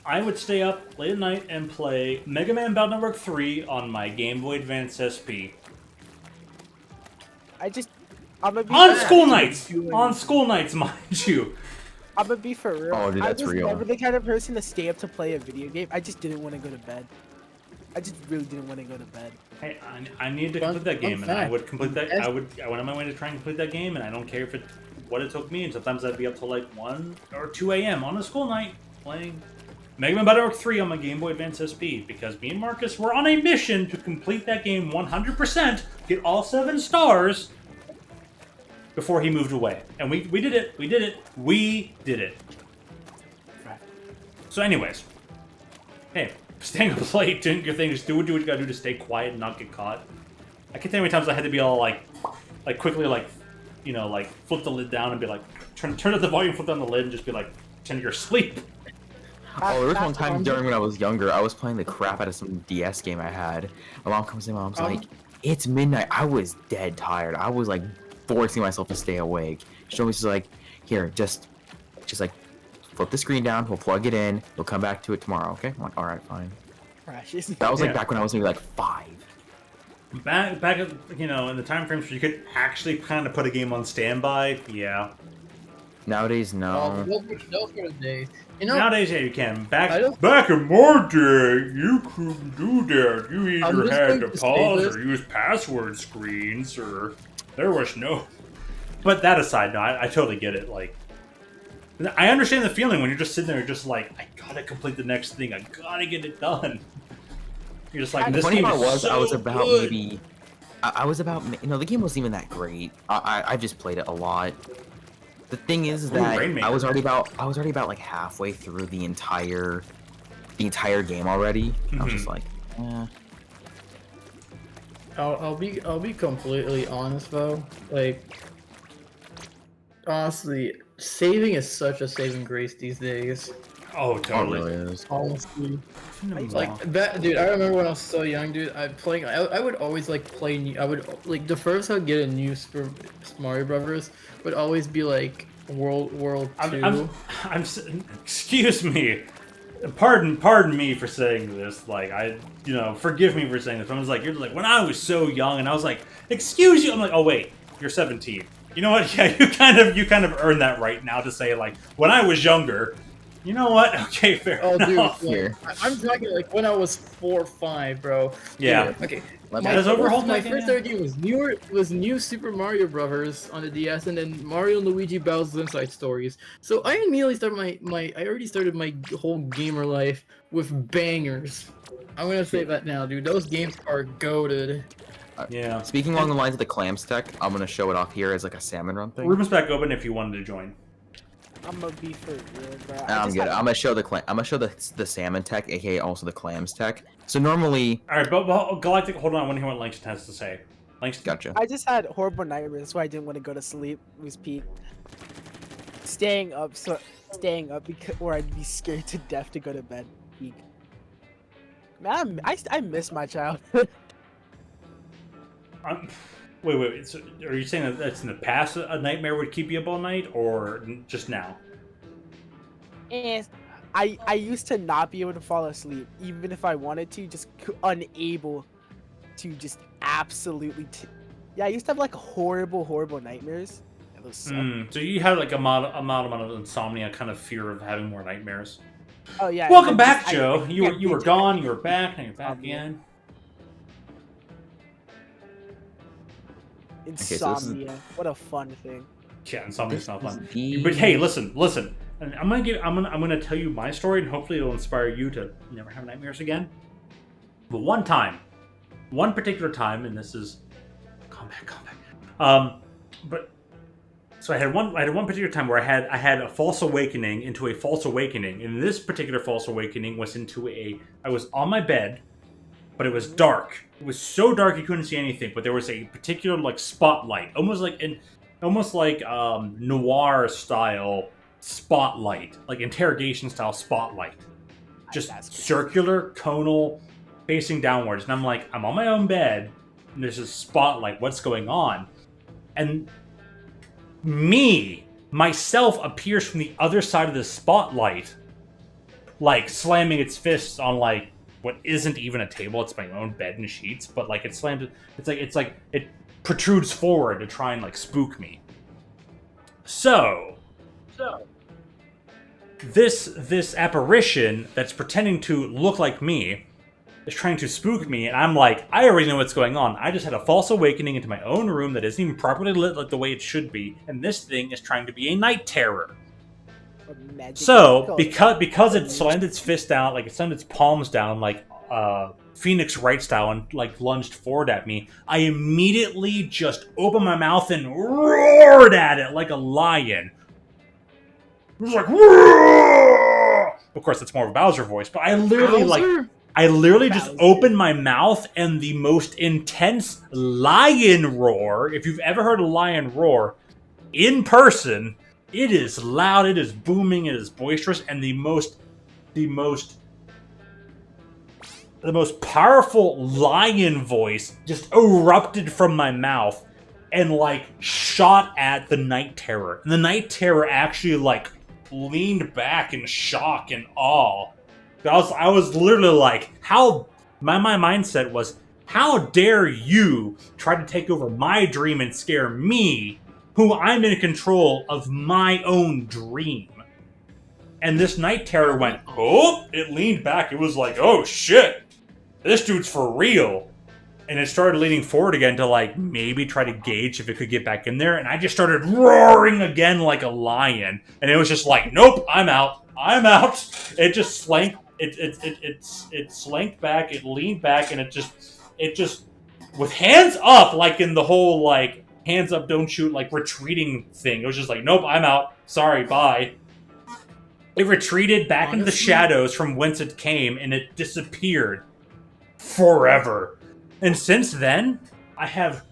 I would stay up late at night and play Mega Man Battle Network 3 on my Game Boy Advance SP. I'm gonna be On for- school nights! On school nights, mind you. I'm gonna be for real. Oh, dude, I that's was real. never the kind of person to stay up to play a video game. I just didn't want to go to bed. I just really didn't want to go to bed. Hey, I need to Fun- complete that game, fun and I fact. would complete that. Yes. I went on my way to try and complete that game, and I don't care if what it took me. And sometimes I'd be up till like 1 or 2 a.m. on a school night playing Mega Man Battle Network 3 on my Game Boy Advance SP because me and Marcus were on a mission to complete that game 100%, get all 7 stars before he moved away, and we did it. We did it. We did it. So, anyways, hey. Staying up late, doing your thing, just do what you gotta do to stay quiet and not get caught. I can't tell you how many times I had to be all like quickly like flip the lid down and be like, turn up the volume, flip down the lid, and just be like, pretend you're asleep. Oh, there was one time during when I was younger, I was playing the crap out of some DS game I had. My mom comes in, my mom's like, it's midnight. I was dead tired. I was like forcing myself to stay awake. She told me, she's like, here, just like, flip the screen down, we'll plug it in, we'll come back to it tomorrow, okay? I'm like, alright, fine. Precious. That was like Yeah. back when I was maybe like 5. Back in the time frames where you could actually kind of put a game on standby, yeah. Nowadays, Oh, no. those were the days. You know, Nowadays, yeah, you can. I don't- Back in my day, you couldn't do that. You I'm either just had going to to say pause this. or use password screens, or there was no. But that aside, no, I totally get it. Like, I understand the feeling when you're just sitting there, just like, I gotta complete the next thing. I gotta get it done. You're just like, The The this funny game part is was, so I was about good. maybe. I was about. The game wasn't even that great. I just played it a lot. The thing is that Rainmaker. I was already about like halfway through the entire game already. I was just like, I'll be completely honest though. Like, honestly, saving is such a saving grace these days. Oh, oh, it totally. really is. Honestly, Like, like that, dude. I remember when I was so young, dude. I would always like play. I would like the first I'd get a new Super Mario Brothers would always be like World 2. excuse me. Pardon me for saying this. Like, forgive me for saying this. I was like, you're like, when I was so young, and I was like, excuse you. I'm like, oh wait, you're 17. You know what? Yeah, you kind of earned that right now to say like, when I was younger. You know what? Okay, fair Oh, dude, enough. Here. I'm talking like when I was 4 or 5, bro. Yeah. Dude, okay. Let Does Overhaul My that game? first ever game was New Super Mario Brothers on the DS, and then Mario and Luigi Bowser's Inside Stories. So I immediately started I already started my whole gamer life with bangers. I'm gonna say that now, dude. Those games are goated. Yeah. Speaking along the lines of the clams tech, I'm gonna show it off here as like a salmon run thing. Room is back open if you wanted to join. I'm gonna be for real, bro. I'm good. I'm gonna show the salmon tech, aka also the clams tech. So normally, All right, but Galactic, hold on. I want to hear what Langston has to say. Langston, gotcha. I just had horrible nightmares. That's why I didn't want to go to sleep. It was peak. Staying up because, or I'd be scared to death to go to bed. Peak. Man, I miss my childhood. Wait. So are you saying that that's in the past a nightmare would keep you up all night, or just now? And I used to not be able to fall asleep, even if I wanted to, just unable to just absolutely. Yeah, I used to have like horrible nightmares. It was So you had like a mild amount of insomnia, kind of fear of having more nightmares. Oh yeah. Welcome I back, just- Joe. I You can't were picture gone. You were back. Now you're back Insomnia. again. Insomnia. What a fun thing. Yeah, insomnia's not fun. The- But hey, listen. And I'm gonna tell you my story, and hopefully it'll inspire you to never have nightmares again. But one particular time, and this is calm back. But so I had one particular time where I had a false awakening into a false awakening, and this particular false awakening was I was on my bed, but it was dark. It was so dark you couldn't see anything, but there was a particular like spotlight, almost like noir style spotlight, like interrogation style spotlight, just That's good. circular, conal, facing downwards, and I'm like, I'm on my own bed, and there's a spotlight. What's going on? And myself appears from the other side of the spotlight, like slamming its fists on like what isn't even a table. It's my own bed and sheets, but like it slams. It's like it protrudes forward to try and like spook me. So this apparition that's pretending to look like me is trying to spook me, and I'm like, I already know what's going on. I just had a false awakening into my own room that isn't even properly lit like the way it should be, and this thing is trying to be a night terror. So, because it slammed its fist down, like it slammed its palms down, like Phoenix Wright style, and like lunged forward at me, I immediately just opened my mouth and roared at it like a lion. It was like, roar! Of course, it's more of a Bowser voice, but I literally just opened my mouth, and the most intense lion roar, if you've ever heard a lion roar in person, it is loud, it is booming, it is boisterous, and the most powerful lion voice just erupted from my mouth and like shot at the night terror. And the night terror actually like leaned back in shock and awe. I was literally like, my mindset was, how dare you try to take over my dream and scare me, who I'm in control of my own dream. And this night terror went, oh, it leaned back. It was like, oh shit, this dude's for real. And it started leaning forward again to like maybe try to gauge if it could get back in there. And I just started roaring again like a lion. And it was just like, nope, I'm out. It just slanked. It slanked back. It leaned back, and it just with hands up, like in the whole like hands up, don't shoot, like retreating thing. It was just like, nope, I'm out. Sorry, bye. It retreated back into the shadows from whence it came, and it disappeared forever. And since then, I have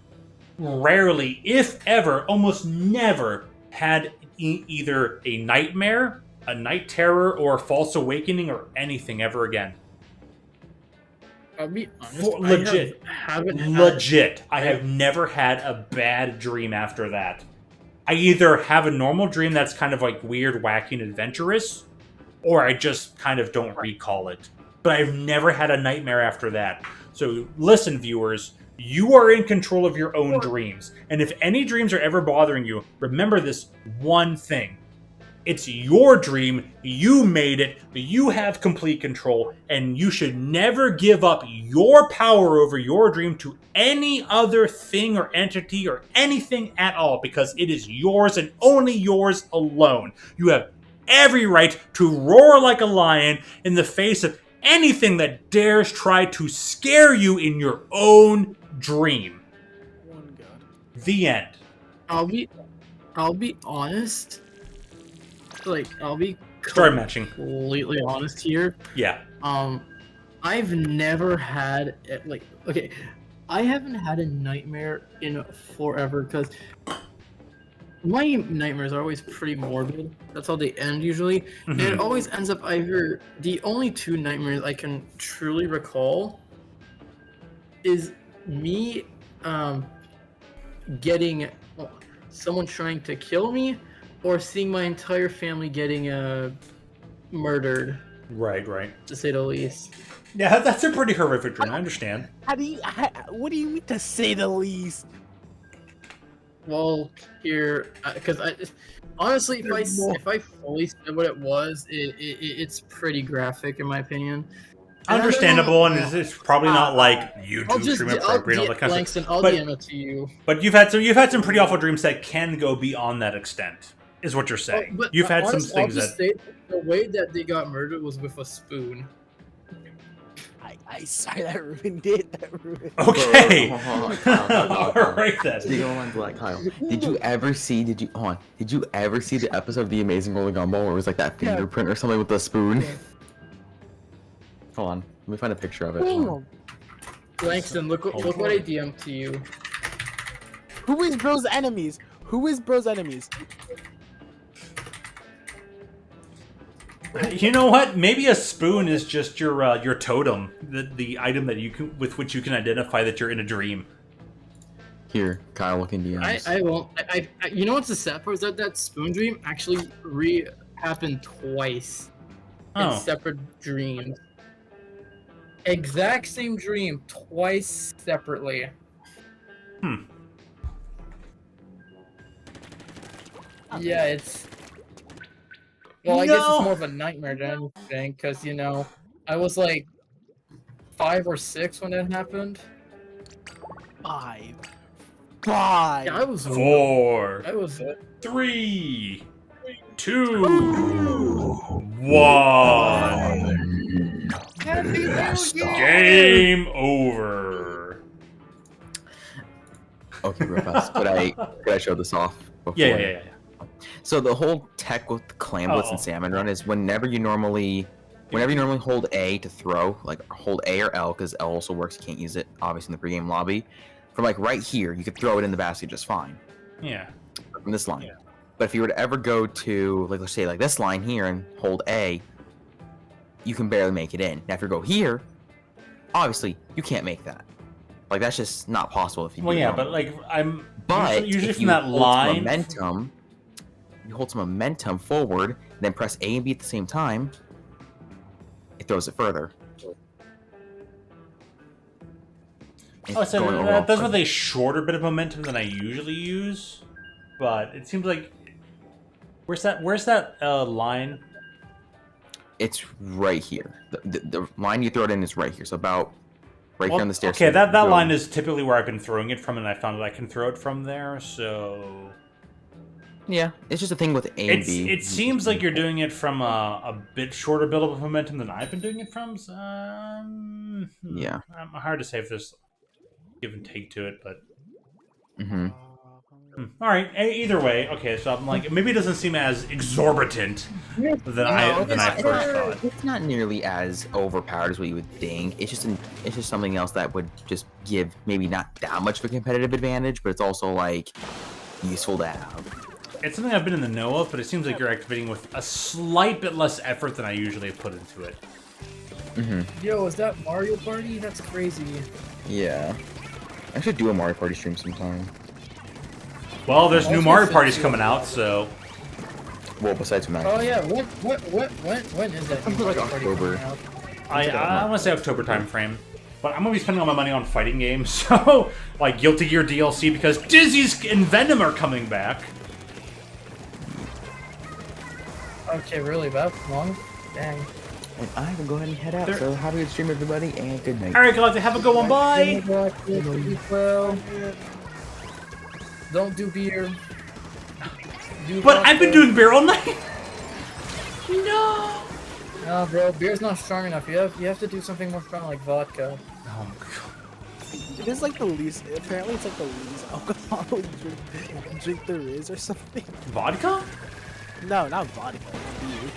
rarely, if ever, almost never had either a nightmare, a night terror, or a false awakening, or anything ever again. I'll be honest, legit. I have never had a bad dream after that. I either have a normal dream that's kind of like weird, wacky, and adventurous, or I just kind of don't recall it. But I've never had a nightmare after that. So listen, viewers, you are in control of your own dreams. And if any dreams are ever bothering you, remember this one thing. It's your dream, you made it, you have complete control, and you should never give up your power over your dream to any other thing or entity or anything at all, because it is yours and only yours alone. You have every right to roar like a lion in the face of anything that dares try to scare you in your own dream. The end. I'll be honest. Like, I'll be story matching. Completely honest here. Yeah. I've never had I haven't had a nightmare in forever, because my nightmares are always pretty morbid. That's how they end usually. Mm-hmm. And it always ends up either, the only two nightmares I can truly recall is me getting someone trying to kill me, or seeing my entire family getting murdered. Right. To say the least. Yeah, that's a pretty horrific dream. I understand. What do you mean, to say the least? Well, here, because honestly, if I fully said what it was, it's pretty graphic in my opinion. Understandable, and it's probably not like YouTube stream appropriate, all that kind of stuff. I'll DM it to you. But you've had some pretty awful dreams that can go beyond that extent, is what you're saying. You've had some things that the way that they got murdered was with a spoon. I saw that Ruben did. Okay. All right then. Kyle, did you ever see the episode of The Amazing World of Gumball where it was like that fingerprint or something with the spoon? Yeah. Hold on, let me find a picture of it. Langston, look what I DM'd to you. Who is Bro's enemies? You know what? Maybe a spoon is just your totem, the item that you can, with which you can identify that you're in a dream. Here, Kyle, look in DMs. I won't. You know what's the sad part is that spoon dream actually happened twice in separate dreams. Exact same dream, twice separately. Yeah, it's. Well, I guess it's more of a nightmare than anything, because, you know, I was like 5 or 6 when that happened. 5. Yeah, I was 4. I was 3, 2, 1. Game over. Okay, real fast. Could I show this off? Before? Yeah. So the whole tech with clamblets and salmon run is whenever you normally hold A to throw, like hold A or L, because L also works. You can't use it obviously in the pregame lobby. From like right here, you could throw it in the basket just fine. Yeah. From this line. Yeah. But if you were to ever go to, like, let's say like this line here and hold A, you can barely make it in. Now if you go here, obviously you can't make that. Like that's just not possible if you. Well, do yeah, it. but like But usually if from you that hold line, momentum, you hold some momentum forward, then press A and B at the same time. It throws it further. Oh, so that's with a shorter bit of momentum than I usually use, but it seems like where's that line? It's right here. The line you throw it in is right here. So about right here on the stairs. Okay, that line is typically where I've been throwing it from, and I found that I can throw it from there. So yeah, it's just a thing with A and B. It seems like you're doing it from a bit shorter build of momentum than I've been doing it from. So, yeah, hard to say if there's give and take to it, but all right. Either way, okay. So I'm like, maybe it doesn't seem as exorbitant than I first thought. It's not nearly as overpowered as what you would think. It's just something else that would just give maybe not that much of a competitive advantage, but it's also like useful to have. It's something I've been in the know of, but it seems like you're activating with a slight bit less effort than I usually put into it. Yo, is that Mario Party? That's crazy. Yeah. I should do a Mario Party stream sometime. Well, there's new Mario Parties coming out, so. Well, besides from that. Oh yeah, when is that? Something like October. I want to say October time frame. But I'm going to be spending all my money on fighting games, so, like Guilty Gear DLC, because Dizzy's and Venom are coming back. Okay, really? That long? Dang. And I will go ahead and head out. So have a good stream, everybody, and good night. Alright, Galactic, have a good one. Bye! Well, don't do beer. But I've been doing beer all night! No! No, bro, beer's not strong enough. You have to do something more strong like vodka. Oh my god. It is like the least. Apparently, it's like the least alcoholic drink there is, or something. Vodka? No, not vodka. Beer.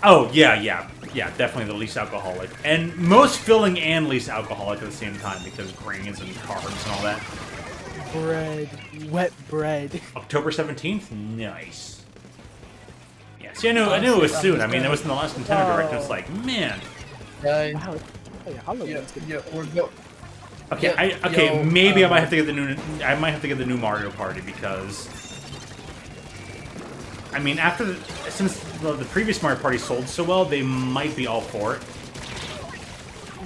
Oh, yeah, definitely the least alcoholic. And most filling and least alcoholic at the same time, because grains and carbs and all that. Bread. Wet bread. October 17th? Nice. Yeah, see, I knew it was soon. I mean, it was in the last Nintendo Direct, and it's like, man. Right. Wow. Oh, yeah, Halloween's good. Okay, maybe I might have to get the new Mario Party, because I mean, since the previous Mario Party sold so well, they might be all for it.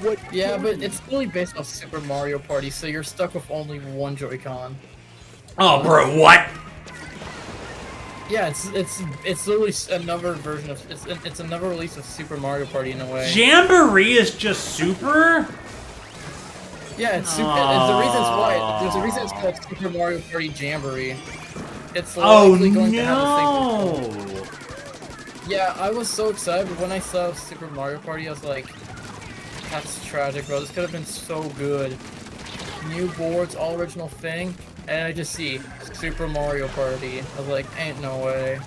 What? Yeah, but it's really based off Super Mario Party, so you're stuck with only one Joy-Con. Oh, bro, what? Yeah, it's literally another version of it's another release of Super Mario Party in a way. Jamboree is just Super? Yeah, it's super. The reason's why. There's a reason it's called Super Mario Party Jamboree. It's likely going to have the same. Yeah, I was so excited when I saw Super Mario Party. I was like, "That's tragic, bro. This could have been so good." New boards, all original thing, and I just see Super Mario Party. I was like, "Ain't no way."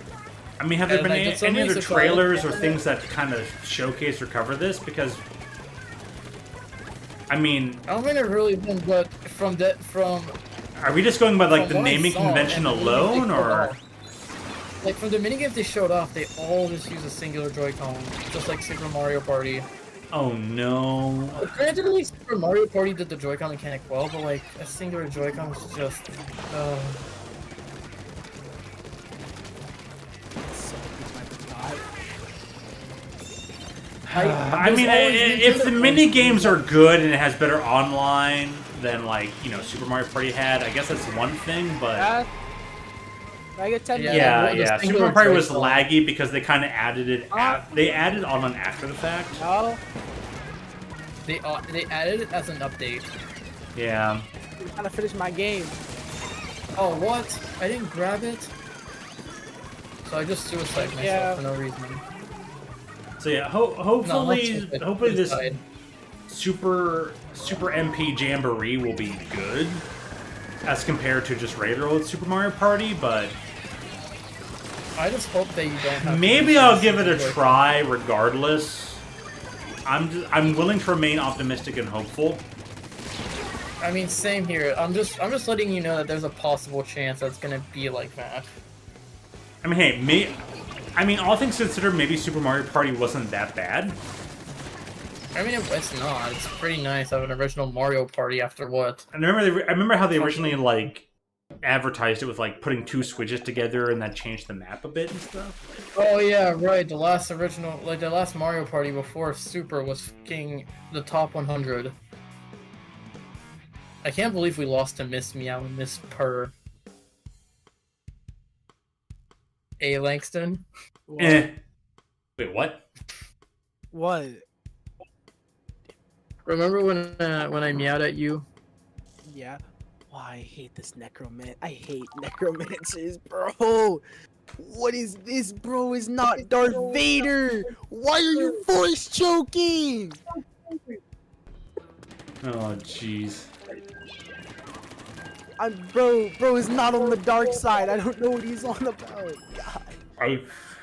I mean, have there been any other trailers or things that kind of showcase or cover this? Because I mean, I don't think there really been, but from are we just going by like the what I naming saw, convention and alone, or? Like from the minigames they showed off, they all just use a singular Joy-Con, just like Super Mario Party. Oh no. Granted, at least Super Mario Party did the Joy-Con mechanic well, but like a singular Joy-Con was just. I mean, if the mini games are good and it has better online than like Super Mario Party had, I guess that's one thing. But I get 10. yeah. Super Mario Party was laggy because they kind of added it. They added on after the fact. No. They added it as an update. Yeah. I'm trying to finish my game. Oh what? I didn't grab it. So I just suicide myself for no reason. So yeah, hopefully this side. Super MP Jamboree will be good as compared to just regular old Super Mario Party, but I just hope that you don't have maybe I'll give it a try regardless. I'm willing to remain optimistic and hopeful. I mean, same here. I'm just letting you know that there's a possible chance that's gonna be like that. I mean, hey, all things considered, maybe Super Mario Party wasn't that bad. I mean, it's not. It's pretty nice to have an original Mario Party after what? And I remember how they originally like advertised it with like putting two switches together and that changed the map a bit and stuff. Oh yeah, right. The last Mario Party before Super was fucking the top 100. I can't believe we lost to Miss Meow and Miss Purr. A Langston. Wait, what? What? Remember when I meowed at you? Yeah. Oh, I hate this I hate necromancers, bro. What is this, bro? It's not Darth Vader. Why are you voice choking? Oh, jeez. Bro is not on the dark side. I don't know what he's on about. God.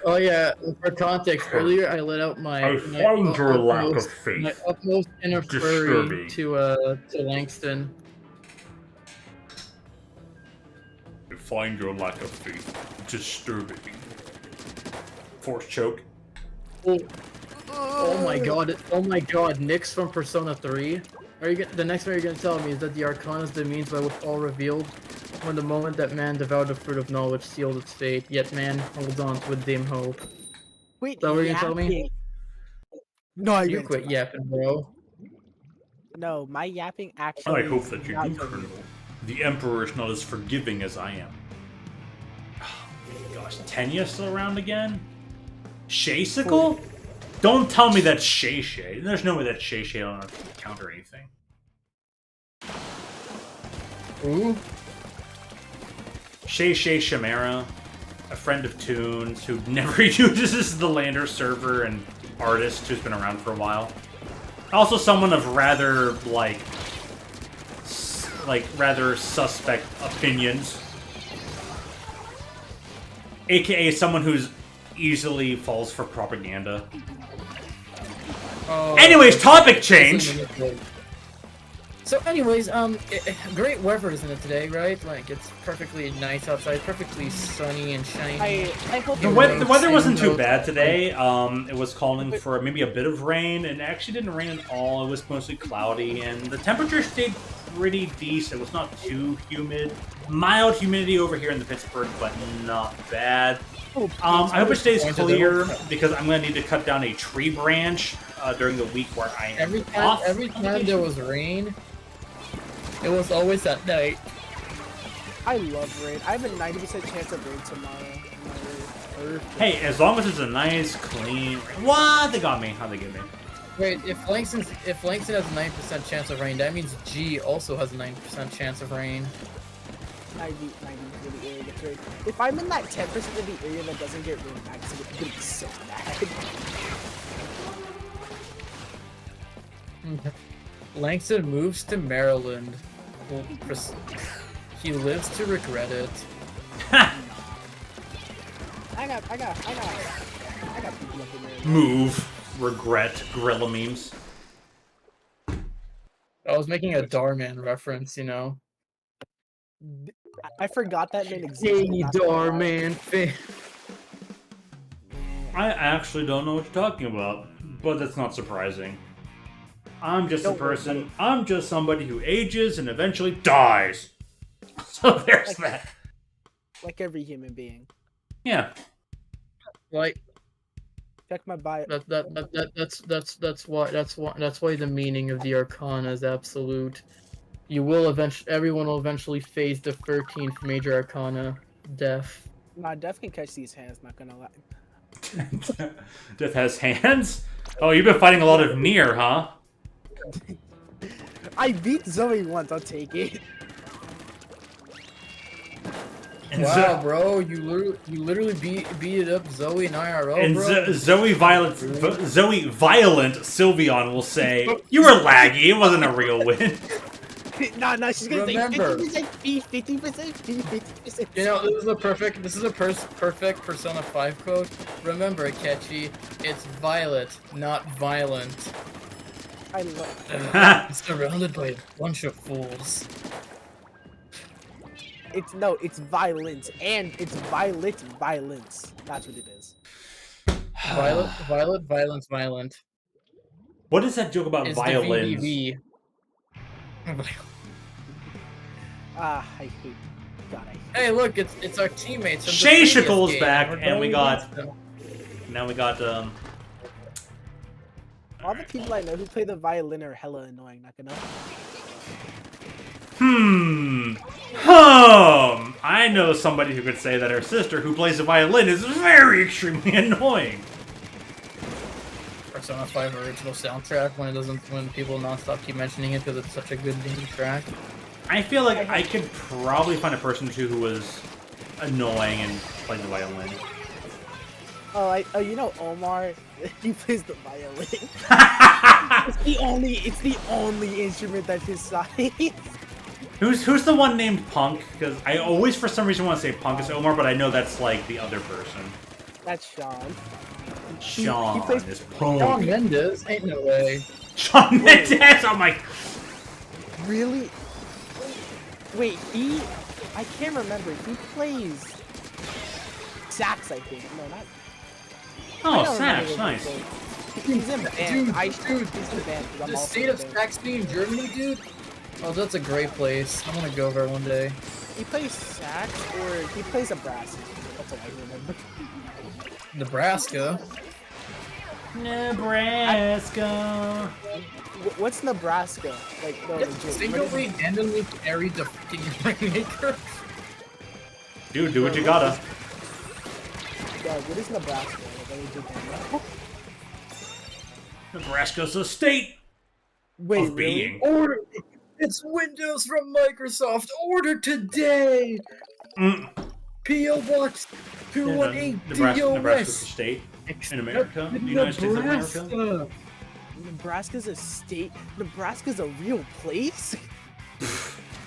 Oh yeah, for context, earlier I let out my utmost inner furry to Langston. I find your lack of faith disturbing. Force choke. Oh my god, Nyx from Persona 3. The next one you're gonna tell me is that the Arcana is the means by which all revealed, when the moment that man devoured the fruit of knowledge sealed its fate, yet man holds on to a dim hope. Wait, is that what you're gonna tell me? No, you quit yapping, bro. No, my yapping actually. I hope that you do, Colonel. The Emperor is not as forgiving as I am. Oh, gosh, Tenya still around again? Shaysicle? Don't tell me that's Shay. There's no way that's Shay on our account or anything. Ooh. Shay Shamara, a friend of Toons who never uses the Lander server and artist who's been around for a while. Also someone of rather, rather suspect opinions. AKA someone who's easily falls for propaganda. Anyways, topic change! So anyways, great weather isn't it today, right? Like, it's perfectly nice outside, perfectly sunny and shiny. I hope the weather wasn't too bad today. It was calling for maybe a bit of rain, and it actually didn't rain at all. It was mostly cloudy, and the temperature stayed pretty decent. It was not too humid. Mild humidity over here in the Pittsburgh, but not bad. I hope it stays clear, because I'm going to need to cut down a tree branch during the week where I am off. Every time there was rain, it was always at night. I love rain. I have a 90% chance of rain tomorrow. Hey, as long as it's a nice, clean... What? They got me. How'd they get me? Wait, if Langston has a 9% chance of rain, that means G also has a 9% chance of rain. 90 for the area gets rain. If I'm in that 10% of the area that doesn't get rain, it's gonna be so bad. Langston moves to Maryland. He lives to regret it. I got people up in there. Move. Regret. Gorilla memes. I was making a Darman reference, you know. I forgot that man existed. Hey, Darman fan. I actually don't know what you're talking about, but that's not surprising. I'm just a person. I'm just somebody who ages and eventually dies. So there's that. Like every human being. Yeah. Like Check my bio. that's why the meaning of the Arcana is absolute. Everyone will eventually face the 13th major Arcana, death. Nah, Death can catch these hands, not gonna lie. Death has hands? Oh, you've been fighting a lot of Nier, huh? I beat Zoe once, I'll take it. And Wow, bro, you literally beat up Zoe and IRL, And bro. Zoe Violent Sylveon will say, "You were laggy. It wasn't a real win." Nah, she's gonna Remember. say 50%, 50%. You know, this is a perfect Persona 5 quote. Remember, Akechi, it's Violet, not violent. I love. It's surrounded by a bunch of fools. It's violence, and it's violet violence. That's what it is. Violet, violence, violent. What is that joke about It's violins? the VDV. I hate. God, I hate. Hey, look, it's our teammates. From the Shay previous Shickle's game. back, We're and we going got- against them. Now we got All the people I know who play the violin are hella annoying. Not gonna. I know somebody who could say that her sister, who plays the violin, is very extremely annoying. Persona 5 original soundtrack when people nonstop keep mentioning it because it's such a good damn track. I feel like I could probably find a person too who was annoying and played the violin. Oh, you know Omar? He plays the violin. It's the only instrument that's his size. Who's the one named Punk? Because I always, for some reason, want to say Punk is Omar, but I know that's like the other person. That's Sean. Sean plays- is Shawn Punk. Mendes? Ain't no way. Sean Mendes! I'm like, Really? Wait, I can't remember. He plays sax, I think. No, not. I oh, don't sax, remember what nice. he plays. He's in band. Dude, He's in band. 'Cause I'm The also state in of band. Saxony in Germany, dude? Oh, that's a great place. I want to go there one day. He plays sax or he plays a brass. That's all I remember. Nebraska? Nebraska. What's Nebraska? Like, no, legit. Single-handedly carried the fucking Rainmaker? Dude, do what you gotta. Yeah, what is Nebraska? Like, I legit don't know. Nebraska's a state Wait, of being. Order! It's Windows from Microsoft! Order today! Mm. P.O. Box 218 Nebraska's a DOS! state in America. The United States of America. Nebraska! Nebraska's a state? Nebraska's a real place?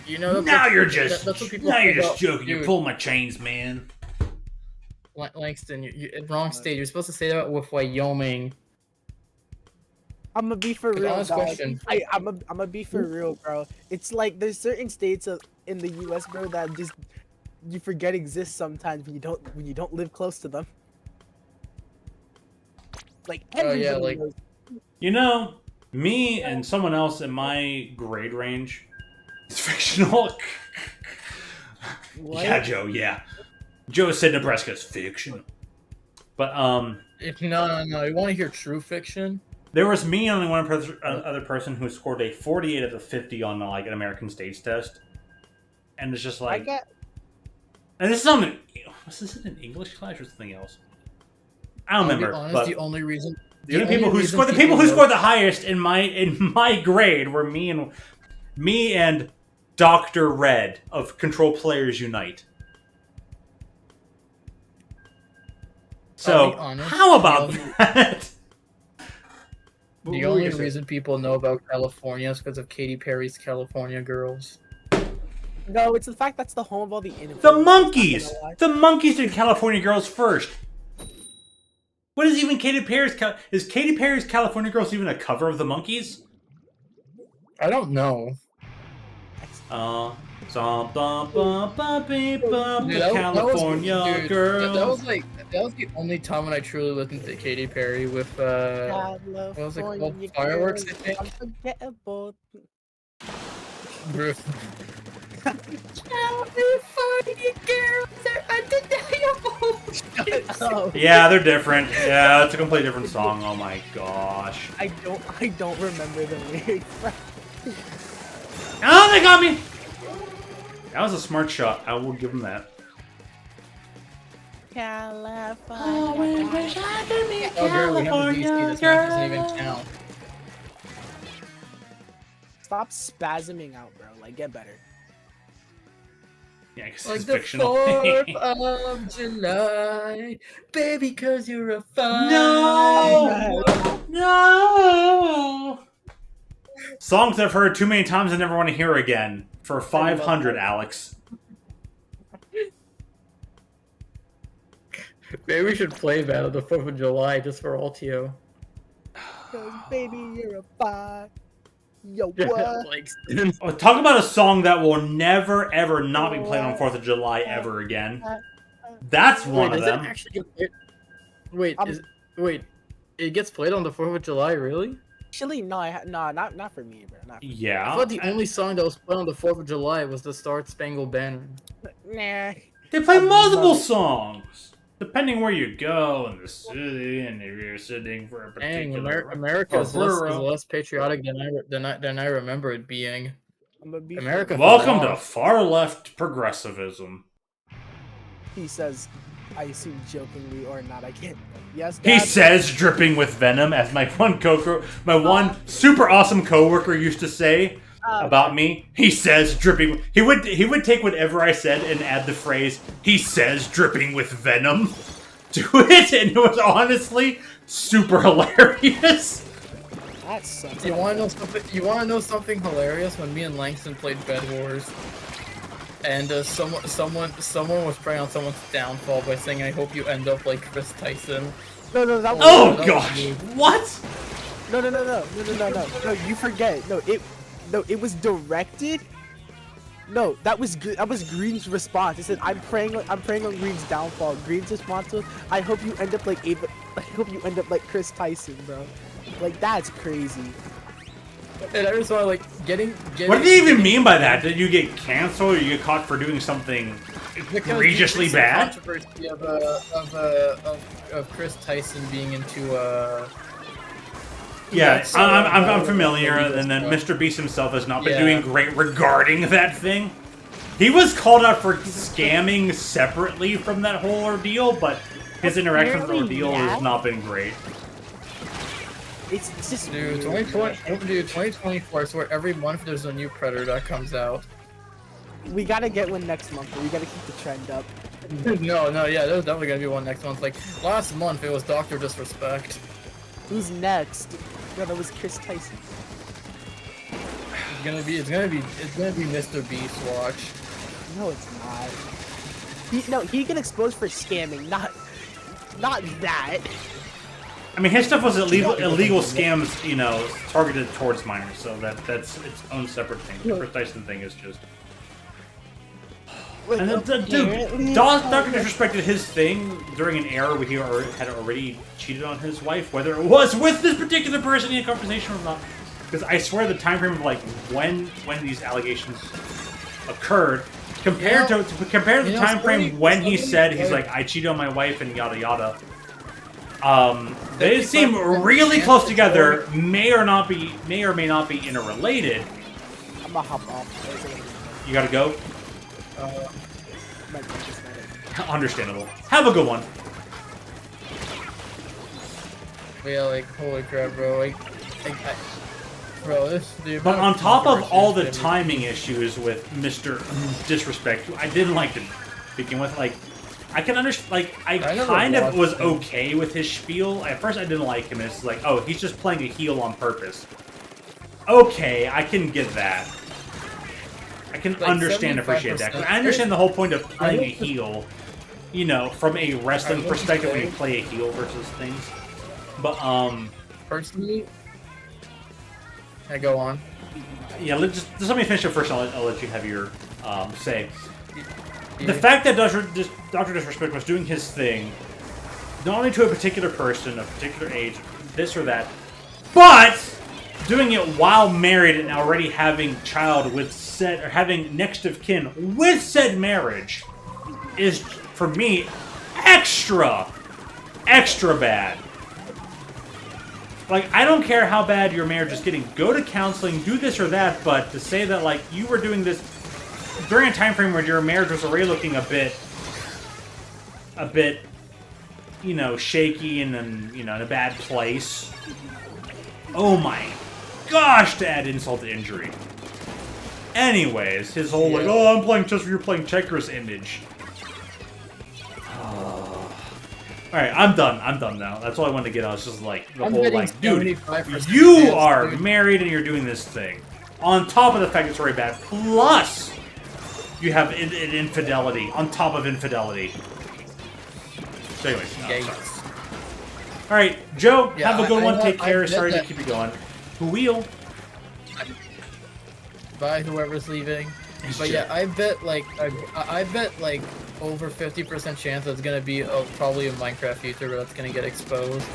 You know, Now you're that's what just people now you're think just about- joking. You dude. pull my chains, man. Langston, you're wrong state. You're supposed to say that with Wyoming. I'm gonna be for real, honest dog. question. I'm gonna be for real, bro. It's like there's certain states in the U.S., bro, that just you forget exist sometimes when you don't live close to them. Like Oh, yeah, everybody like- knows. You know, me and someone else in my grade range is fictional. What? Yeah, Joe. Yeah, Joe said Nebraska is fictional. But No. You want to hear true fiction? there was me and only one other person who scored a 48 out of 50 on like an American states test, and it's just I like, get. and this is on was this in an English class or something else? I don't I'll be remember. honest, But the only reason the only people who reason scored the people who know- scored the highest in my grade were me and Dr. Red of Control Players Unite. I'll So be honest, how about the only- that? The What were only you gonna say? reason people know about California is because of Katy Perry's California Girls. No, it's the fact that's the home of all the influencers. The not monkeys! gonna lie. The monkeys did California Girls first. What is even Katy Perry's? Is Katy Perry's California Girls even a cover of the monkeys? I don't know. Bum, bum, bum, bum, beep, bum, Dude, the California dude, girls. that was the only time when I truly listened to Katy Perry with what was it called? California Fireworks, I girls, think. unforgettable. Bro. California girls are undeniable. Yeah, they're different. Yeah, it's a completely different song. Oh my gosh. I don't remember the lyrics. Oh, they got me! That was a smart shot. I will give them that. California. wish I could be Oh, girl, we have a DC. This match doesn't even count. Stop spasming out, bro. Like, get better. Yeah, because Like it's the fictional. 4th of July, baby, cause you're a fine. No! No! Songs I've heard too many times I never want to hear again. For 500, Alex. Maybe we should play that on the 4th of July just for Altio. Cause baby, you're a fire. Yo, what? Like, Oh, talk about a song that will never, ever not be played on 4th of July ever again. That's one of does it them. actually get played? Wait, it gets played on the 4th of July, really? Actually, no, not for me, bro. Not for me. I Yeah. thought the only song that was played on the 4th of July was the Star Spangled Banner. Nah. They play multiple songs. Depending where you go in the city, and if you're sitting for a Dang, particular... America is plural. less patriotic than I remember it being. I'm gonna be America. Welcome to far left progressivism. He says, I assume jokingly or not. I can't. Yes. He Dad? says dripping with venom, as my one super awesome coworker used to say about me. He says dripping. He would take whatever I said and add the phrase "he says dripping with venom" to it, and it was honestly super hilarious. That sucks. You want to know something? You want to know something hilarious? When me and Langston played Bed Wars, and someone was preying on someone's downfall by saying, "I hope you end up like Chris Tyson." No, that was. Oh that was gosh! me. What? No. No, you forget. No, it was directed. No, that was good. That was Green's response. He said, "I'm praying on Green's downfall." Green's response was, "I hope you end up like Chris Tyson, bro." Like that's crazy. And I just want like getting. What did he even mean by that? Did you get canceled or you get caught for doing something egregiously Because bad? Controversy of Chris Tyson being into Yeah, so, I'm familiar, and then stuff. Mr. Beast himself has not been Yeah. doing great regarding that thing. He was called out for scamming separately from that whole ordeal, but his interaction with the Apparently, ordeal yeah. has not been great. It's just Dude, weird. 2024, I swear every month there's a new Predator that comes out. We gotta get one next month. But we gotta keep the trend up. No, yeah, there's definitely gonna be one next month. Like, last month it was Dr. Disrespect. Who's next? No, that was Chris Tyson. It's gonna be Mr. Beast watch. No, it's not. He get exposed for scamming, not that. I mean, his stuff was illegal scams, you know, targeted towards minors, so that's its own separate thing. The Chris Tyson thing is just... Like, And dude, Dr. disrespected his thing during an era where he had already cheated on his wife, whether it was with this particular person in a conversation or not. Because I swear the time frame of like when these allegations occurred, compared to the time frame when he said he's like, I cheated on my wife and yada yada. They seem really close together. May or may not be interrelated. I'm gonna hop off. You gotta go. My God, it's not it. Understandable. Have a good one. But yeah, like, holy crap, bro. Like, bro, this. But on top of all the timing issues with Mr. Disrespect, who I didn't like to begin with, like, I can understand, like, I kind of was okay with his spiel. At first I didn't like him, and it's like, oh, he's just playing a heel on purpose. Okay, I can get that. I can understand, appreciate that. 'Cause I understand the whole point of playing a heel, you know, from a wrestling perspective when you play a heel versus things. But, Personally, I go on. yeah, just let me finish it first, and I'll let you have your say. The fact that Dr. Disrespect was doing his thing, not only to a particular person, a particular age, this or that, but doing it while married and already having child with said, or having next of kin with said marriage, is, for me, extra bad. Like, I don't care how bad your marriage is getting. Go to counseling, do this or that, but to say that, like, you were doing this during a time frame where your marriage was already looking a bit, you know, shaky and you know, in a bad place. Oh my gosh, to add insult to injury. Anyways, his whole like, oh, I'm playing chess, you're playing checkers image. Alright, I'm done now. That's all I wanted to get out. It's just like the whole like, dude, you are married and you're doing this thing. On top of the fact it's very bad, plus you have an infidelity on top of infidelity. So anyways, alright, Joe, have a good one. Take care. Sorry to keep you going. Wheel. Bye, whoever's leaving. But yeah, I bet like over 50% chance that's gonna be probably a Minecraft YouTuber that's gonna get exposed.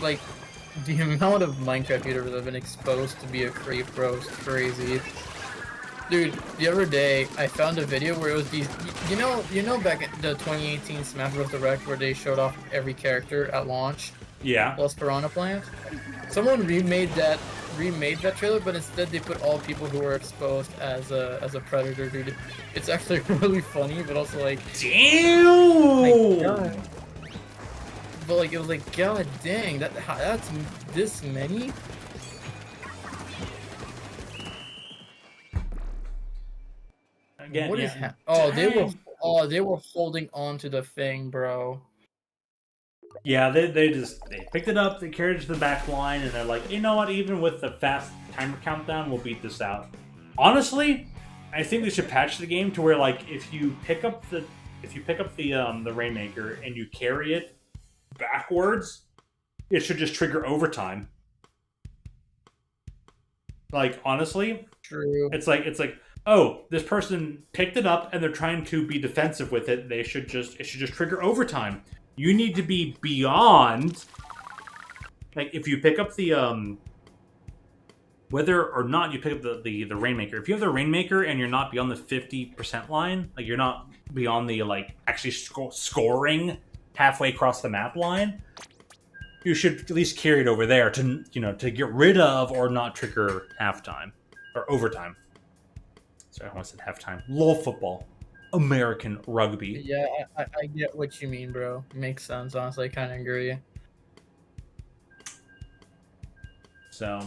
Like, the amount of Minecraft YouTubers that have been exposed to be a creep, bro, is crazy. Dude, the other day I found a video where it was these, you know back at the 2018 Smash Bros. Direct where they showed off every character at launch. Yeah. Plus Piranha Plant. Someone remade that trailer, but instead they put all people who were exposed as a predator, dude. It's actually really funny, but also like, damn. God. But like, it was like, god dang, that's this many. Again, what is happening? They were holding on to the thing, bro. Yeah, they picked it up, they carried it to the back line, and they're like, you know what? Even with the fast timer countdown, we'll beat this out. Honestly, I think they should patch the game to where, like, if you pick up the Rainmaker and you carry it backwards, it should just trigger overtime. Like, honestly, true. It's like, oh, this person picked it up and they're trying to be defensive with it. It should just trigger overtime. You need to be beyond, like, if you pick up the, whether or not you pick up the Rainmaker. If you have the Rainmaker and you're not beyond the 50% line, like, you're not beyond the, like, actually scoring halfway across the map line, you should at least carry it over there to, you know, to get rid of or not trigger halftime, or overtime. Sorry, I almost said halftime. LOL football. American rugby. Yeah, I get what you mean, bro. Makes sense, honestly. I kind of agree. So,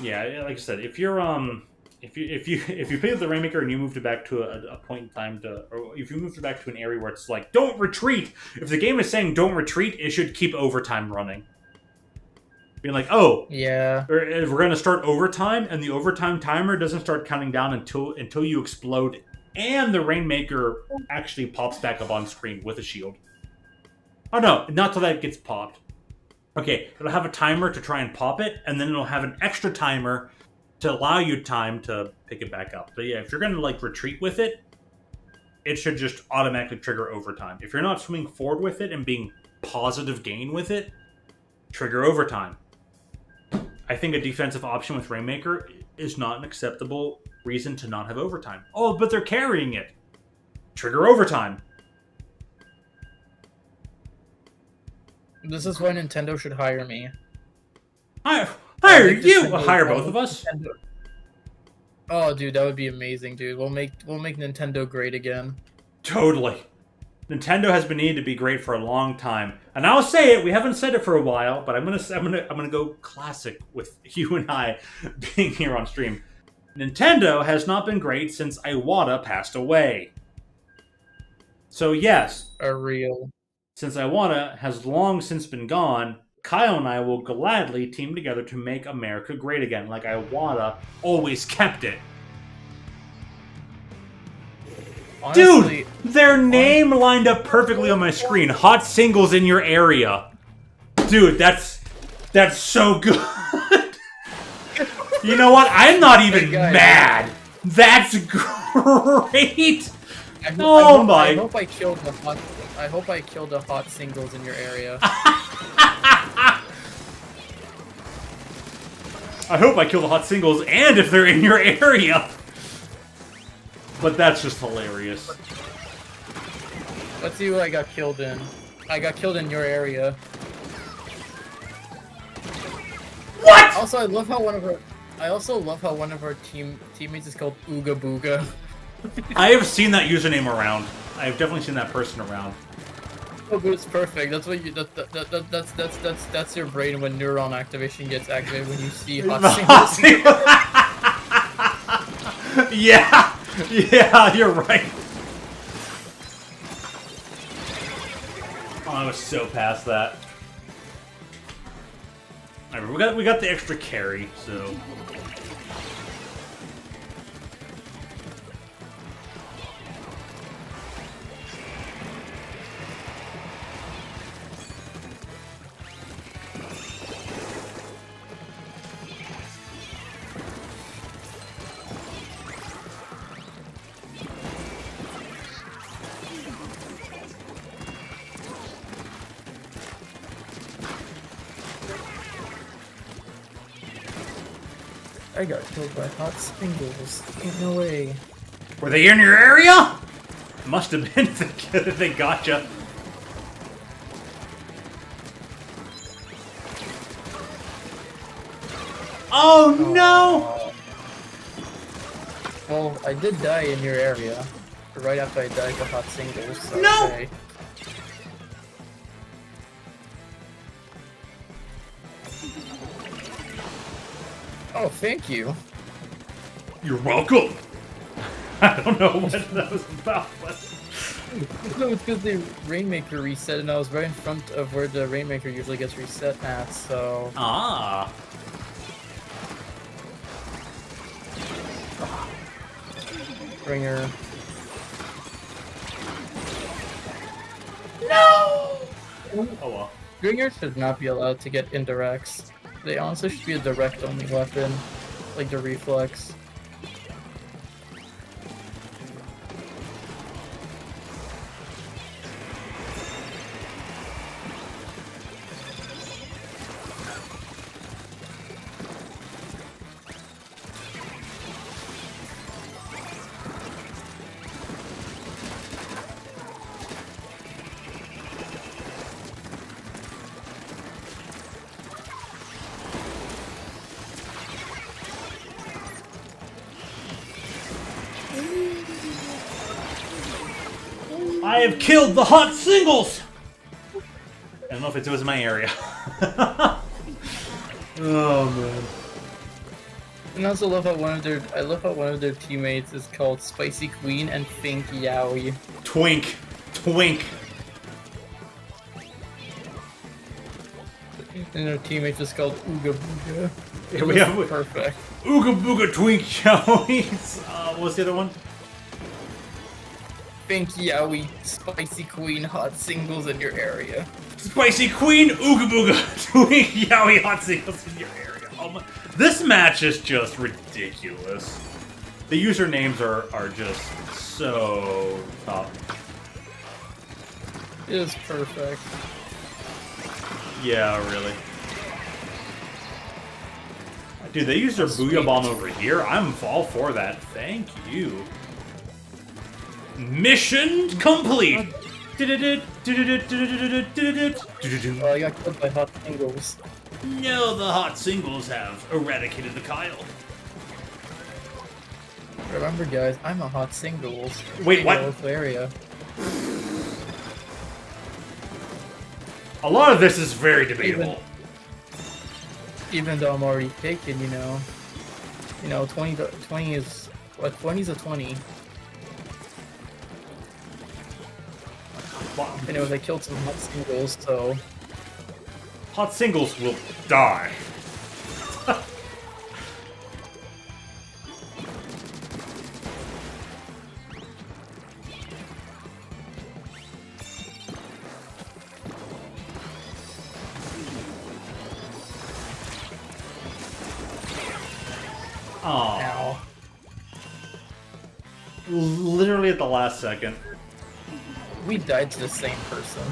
yeah, like I said, if you're if you pick up the Rainmaker and you moved it back to a point in time or if you moved it back to an area where it's like, don't retreat. If the game is saying don't retreat, it should keep overtime running. Being like, oh, yeah, we're gonna start overtime, and the overtime timer doesn't start counting down until you explode, and the Rainmaker actually pops back up on screen with a shield. Oh no, not till that gets popped. Okay, it'll have a timer to try and pop it, and then it'll have an extra timer to allow you time to pick it back up. But yeah, if you're gonna like retreat with it, it should just automatically trigger overtime. If you're not swimming forward with it and being positive gain with it, trigger overtime. I think a defensive option with Rainmaker is not an acceptable reason to not have overtime. Oh, but they're carrying it. Trigger overtime. This is why Nintendo should hire me. Hire you! We'll hire both of us. Nintendo. Oh, dude, that would be amazing, dude. We'll make Nintendo great again. Totally. Nintendo has been needing to be great for a long time, and I'll say it. We haven't said it for a while, but I'm gonna go classic with you and I being here on stream. Nintendo has not been great since Iwata passed away. So yes, since Iwata has long since been gone, Kyle and I will gladly team together to make America great again, like Iwata always kept it. Honestly, dude, their name lined up perfectly on my screen. Hot singles in your area. Dude, that's That's so good. You know what? I'm not even mad. That's great. I hope I killed the hot. I hope I killed the hot singles in your area. I hope I kill the hot singles, and if they're in your area. But that's just hilarious. Let's see who I got killed in. I got killed in your area. What? Also, I love how one of our teammates is called Ooga Booga. I have seen that username around. I've definitely seen that person around. Oh, but it's perfect. That's what you. That's your brain when neuron activation gets activated when you see hot singles. Yeah, yeah, you're right. Oh, I was so past that. Alright, we got the extra carry, so. I got killed by hot singles. Ain't no way. Were they in your area? Must have been if they gotcha. Oh no! Well, I did die in your area. Right after I died to hot singles. So No! Okay. Oh, thank you. You're welcome. I don't know what that was about, but No, it's because the Rainmaker reset, and I was right in front of where the Rainmaker usually gets reset at, so... ah. Bringer. No! Oh well. Bringer should not be allowed to get indirects. They honestly should be a direct only weapon, like the reflex. I have killed the hot singles! I don't know if it was in my area. Oh man. And I also love how one of their teammates is called Spicy Queen and Think Yowie. Twink. Twink. And their teammates is called Ooga Booga. Yeah, we have Perfect. Ooga Booga Twink Yowie. What was the other one? Think Yowie, Spicy Queen, hot singles in your area. Spicy Queen, Ooga Booga, Twink Yowie hot singles in your area. Oh my. This match is just ridiculous. The usernames are just so top. It is perfect. Yeah, really. Dude, they used their Booyah Bomb over here. I'm all for that. Thank you. Mission complete! Well, I got killed by hot singles. No, the hot singles have eradicated the Kyle. Remember, guys, I'm a hot singles. Wait, what? Local area. A lot of this is very debatable. Even though I'm already taken, you know. 20 is... What, 20's a 20. Anyways, I killed some hot singles, so... Hot singles will die. Literally at the last second. We died to the same person.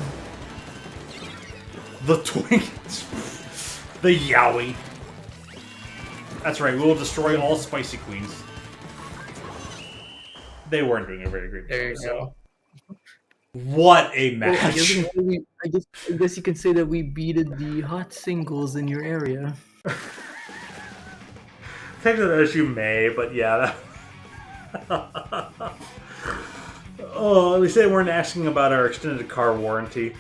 The twink. The Yowie. That's right, we will destroy all Spicy Queens. They weren't doing a very great job. There you go. What a Well, match. I guess you can say that we beated the hot singles in your area. Take that as you may, but yeah. Oh, at least they weren't asking about our extended car warranty.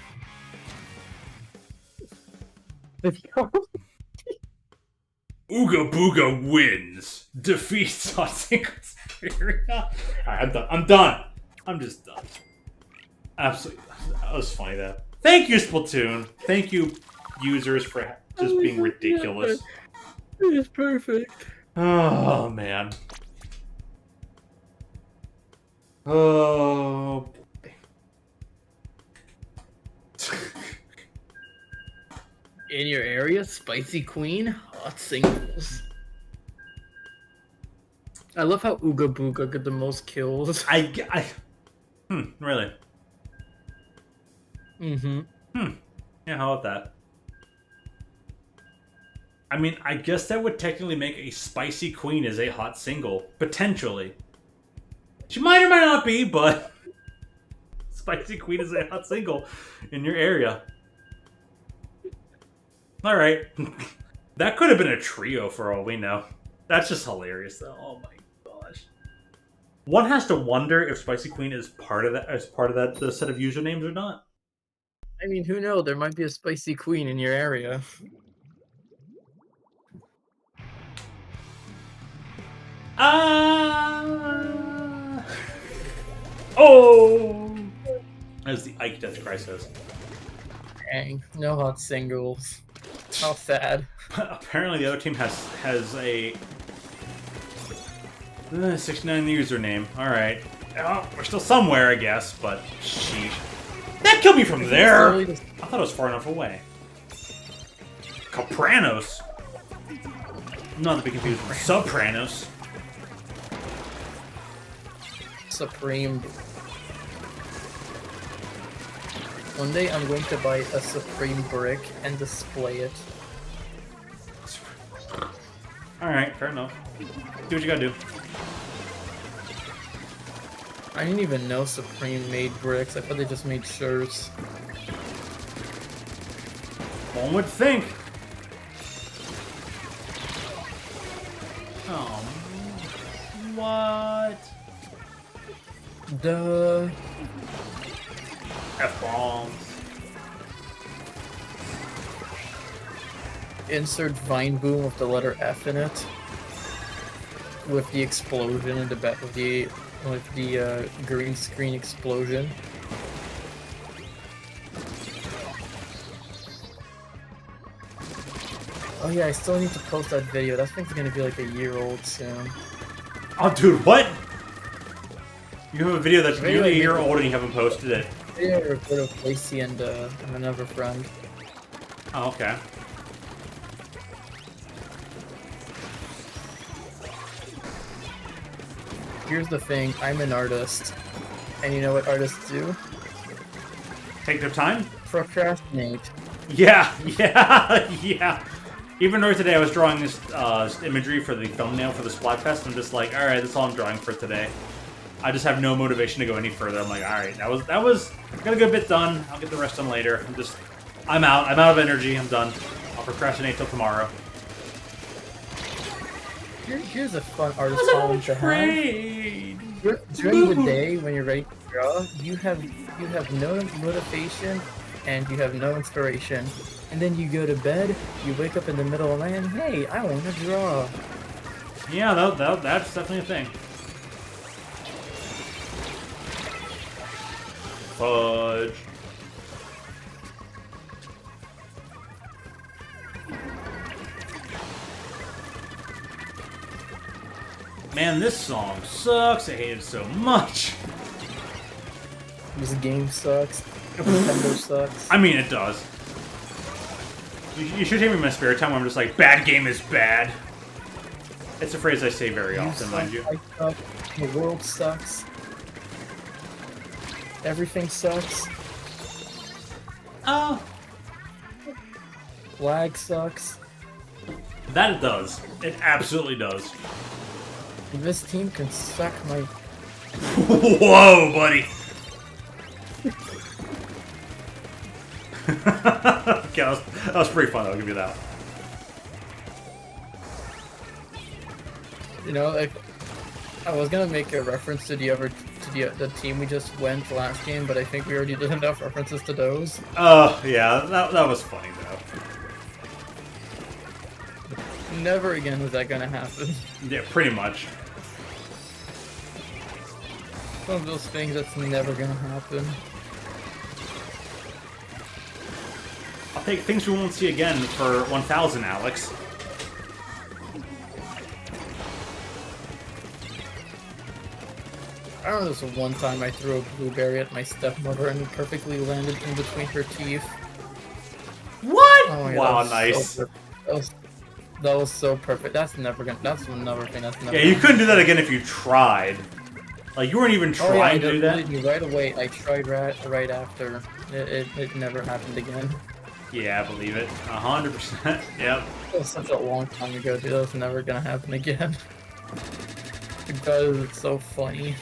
Ooga Booga wins. Defeats Hot Singles. Alright, I'm done. I'm just done. Absolutely. That was funny, though. Thank you, Splatoon. Thank you, users, for just being ridiculous. It's perfect. Oh, man. Oh, boy. In your area, Spicy Queen, hot singles. I love how Ooga Booga got the most kills. Really? Mm-hmm. Yeah, how about that? I mean, I guess that would technically make a Spicy Queen as a hot single. Potentially. She might or might not be, but... Spicy Queen is a hot single in your area. Alright. That could have been a trio for all we know. That's just hilarious, though. Oh my gosh. One has to wonder if Spicy Queen is part of that, the set of usernames or not. I mean, who knows? There might be a Spicy Queen in your area. Oh! As the Ike Death Cry says. Dang, no hot singles. How sad. Apparently the other team has a 69 username. Alright. Oh, we're still somewhere, I guess, but sheesh. That killed me from there! I thought it was far enough away. Capranos? Not to be confused with Sopranos. Supreme. One day I'm going to buy a Supreme brick and display it. Alright, fair enough. Do what you gotta do. I didn't even know Supreme made bricks. I thought they just made shirts. One would think. Oh. What? Duh. F-bombs. Insert Vine Boom with the letter F in it. With the explosion in the back of the green screen explosion. Oh yeah, I still need to post that video. That thing's gonna be like a year old soon. Oh, dude, what? You have a video that's nearly a year old and you haven't posted it. Yeah, I recorded with Lacey and another friend. Oh, okay. Here's the thing, I'm an artist. And you know what artists do? Take their time? Procrastinate. Yeah, yeah. Even though today I was drawing this imagery for the thumbnail for the Splatfest, I'm just like, alright, that's all I'm drawing for today. I just have no motivation to go any further. I'm like, alright, that was, got a good bit done. I'll get the rest done later. I'm out of energy, I'm done. I'll procrastinate till tomorrow. Here's a fun artist problem to have. During the day, when you're ready to draw, you have no motivation and you have no inspiration. And then you go to bed, you wake up in the middle of the night, and hey, I want to draw. Yeah, that's definitely a thing. Fudge. Man, this song sucks. I hate it so much. This game sucks. Nintendo sucks. I mean, it does. You should hear me in my spare time where I'm just like, bad game is bad. It's a phrase I say very often, mind you. I suck. The world sucks. Everything sucks. Oh, Lag sucks. That it does. It absolutely does. This team can suck my. Whoa, buddy. Okay, that was pretty fun. I'll give you that. You know, like I was gonna make a reference to the team we just went last game, but I think we already did enough references to those. Oh, yeah, that was funny, though. Never again is that gonna happen. Yeah, pretty much. One of those things that's never gonna happen. I'll take things we won't see again for 1,000, Alex. I remember this one time I threw a blueberry at my stepmother and it perfectly landed in between her teeth. What? Oh my Wow, God, nice. That was so perfect. That's another thing that's never Yeah, you couldn't do that again if you tried. Like, you weren't even Oh, yeah, trying to do that. right away. I tried right after. It never happened again. Yeah, I believe it. 100%. Yep. It was such a long time ago, dude. That was never gonna happen again. Because it's so funny.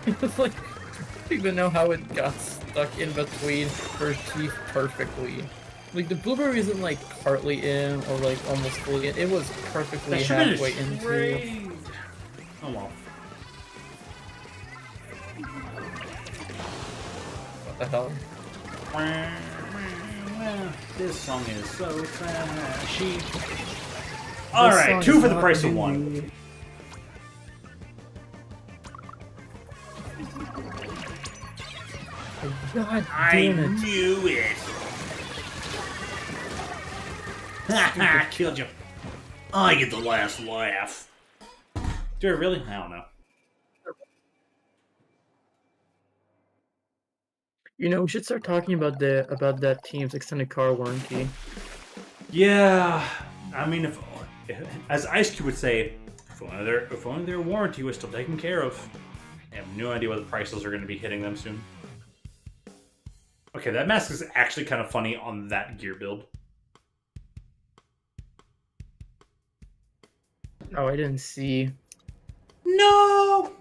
It's like, I don't even know how it got stuck in between her teeth perfectly. Like, the blueberry isn't like partly in or like almost fully in. It was perfectly That should have halfway been into. straight. Oh well. What the hell? This song is so trashy. Alright, 2 for the price of 1. God I damn it. knew it. Haha, killed you. I get the last laugh. Do I really? I don't know. You know, we should start talking about that team's extended car warranty. Yeah, I mean, if as Ice Cube would say, if only their warranty was still taken care of. I have no idea what the prices are going to be hitting them soon. Okay, that mask is actually kind of funny on that gear build. Oh, I didn't see. No!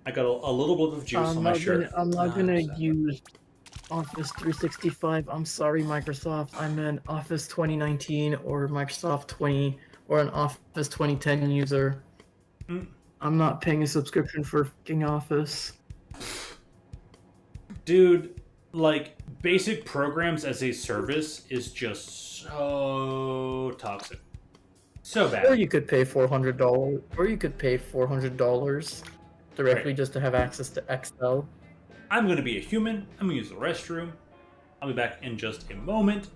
I got a little bit of juice on my shirt. I'm not gonna 100%. use Office 365. I'm sorry, Microsoft. I'm an Office 2019 or Microsoft 20 or an Office 2010 user. Mm. I'm not paying a subscription for fucking Office. Dude, like, basic programs as a service is just so toxic. So bad. Or you could pay $400. Or you could pay $400 directly Right. just to have access to Excel. I'm going to be a human. I'm going to use the restroom. I'll be back in just a moment.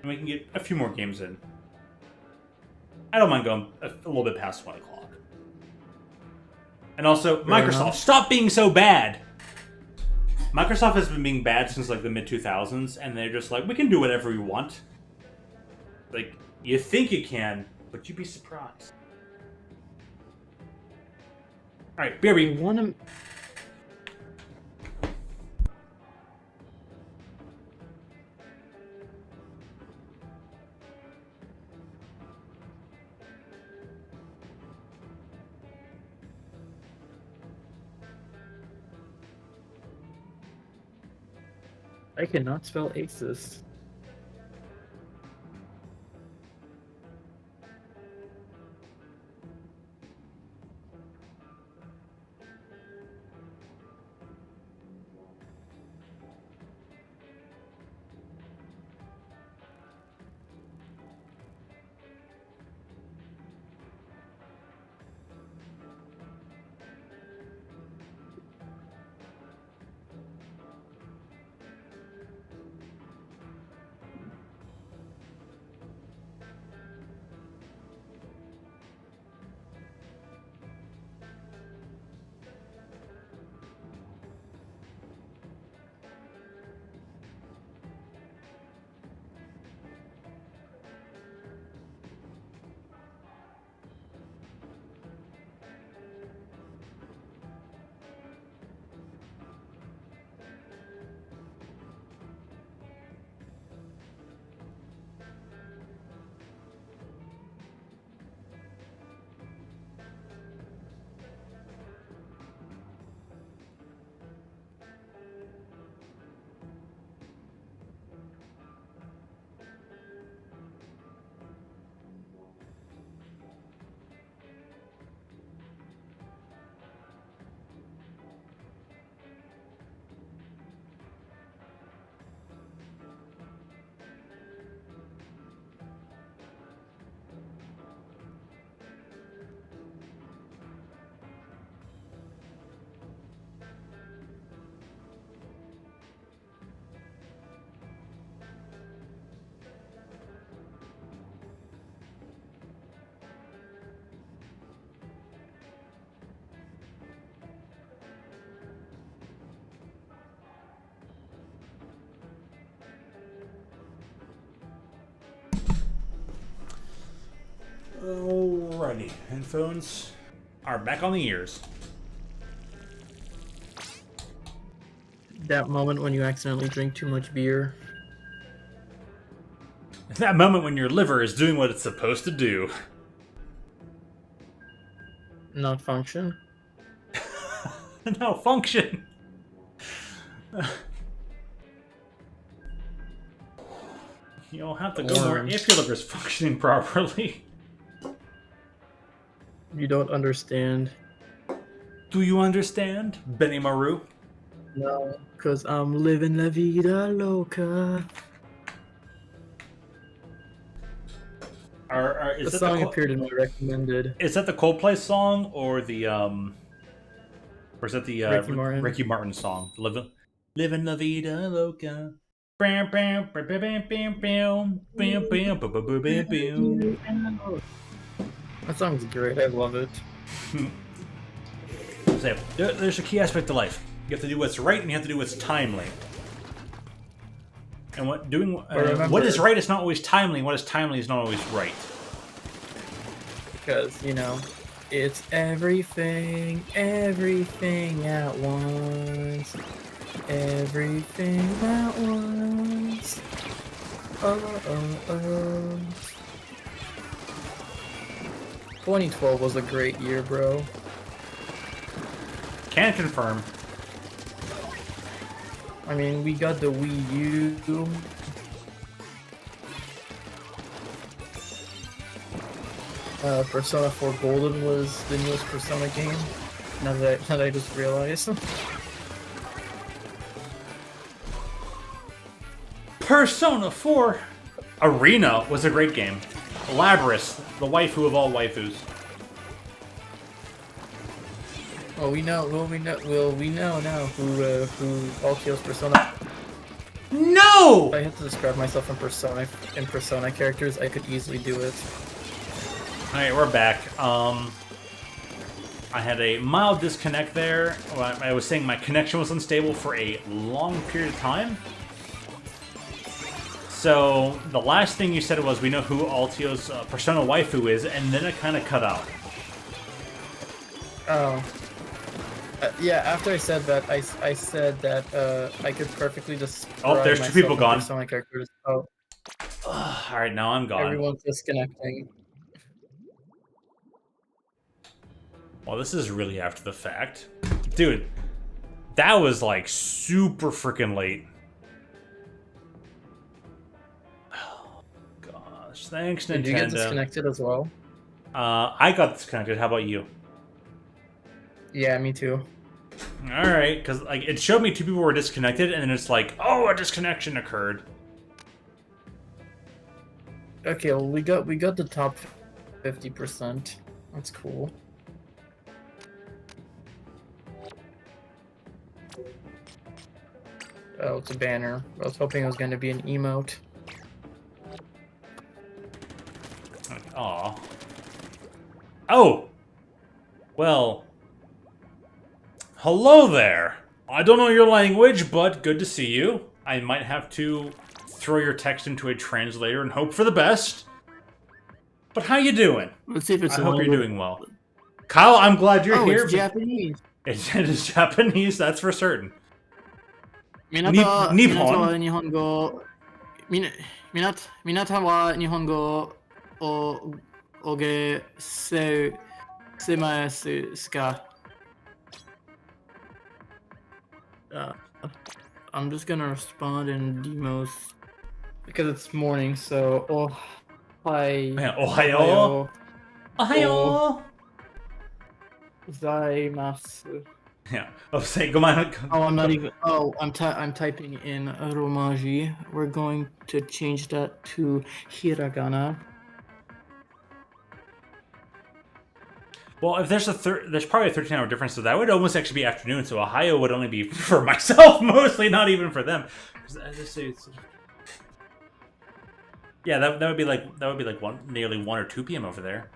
And we can get a few more games in. I don't mind going a little bit past 1 o'clock. And also, Microsoft, enough. stop being so bad! Microsoft has been being bad since like the mid-2000s, and they're just like, we can do whatever we want. Like, you think you can, but you'd be surprised. Alright, BRB. Wanna... I cannot spell aces. Alrighty, headphones are back on the ears. That moment when you accidentally drink too much beer. That moment when your liver is doing what it's supposed to do. Not function. No, function! You'll have to go more if your liver's functioning properly. You don't understand. Do you understand, Benny Maru? No, because I'm living la vida loca. Is The that song appeared in my recommended. Is that the Coldplay song or the or is that the Ricky Martin song? Living la vida loca. Bam, bam, bam, bam, bam, bam, bam, bam, bam, bam, bam, bam. That song's great. I love it. So, there's a key aspect to life. You have to do what's right, and you have to do what's timely. And what is right is not always timely, and what is timely is not always right. Because, you know, it's everything, everything at once. Everything at once. Oh, oh, oh. 2012 was a great year, bro. Can confirm. I mean, we got the Wii U. Persona 4 Golden was the newest Persona game. Now that I just realized. Persona 4 Arena was a great game. Labrys, the waifu of all waifus. Well, we know now who Altios Persona. No! If I had to describe myself in Persona characters, I could easily do it. Alright, we're back. I had a mild disconnect there. I was saying my connection was unstable for a long period of time. So, the last thing you said was, we know who Altio's Persona waifu is, and then it kind of cut out. Oh. Yeah, after I said that, I said that I could perfectly describe Oh, there's two people gone. Persona characters. Oh. Alright, now I'm gone. Everyone's disconnecting. Well, this is really after the fact. Dude, that was like super freaking late. Oh, gosh. Thanks, Nintendo. Did you get disconnected as well? I got disconnected. How about you? Yeah, me too. Alright, because like it showed me two people were disconnected, and then it's like, oh, a disconnection occurred. Okay, well, we got the top 50%. That's cool. Oh, it's a banner. I was hoping it was going to be an emote. Aw. Oh! Well. Hello there! I don't know your language, but good to see you. I might have to throw your text into a translator and hope for the best. But how you doing? Let's see if it's I hope you're doing well. Kyle, I'm glad you're here. It's Japanese. It is Japanese, that's for certain. 皆さんは日本語皆さんは日本語をおげせますか? I'm just gonna respond in demos because it's morning, so Ohayo. Ohayo. Gozaimasu. Yeah. Oh, say go on. Oh, I'm not even. Oh, I'm typing in Romaji. We're going to change that to hiragana. Well, if there's there's probably a 13-hour difference, so that would almost actually be afternoon. So Ohio would only be for myself, mostly, not even for them. Yeah, that would be like nearly 1 or 2 p.m. over there.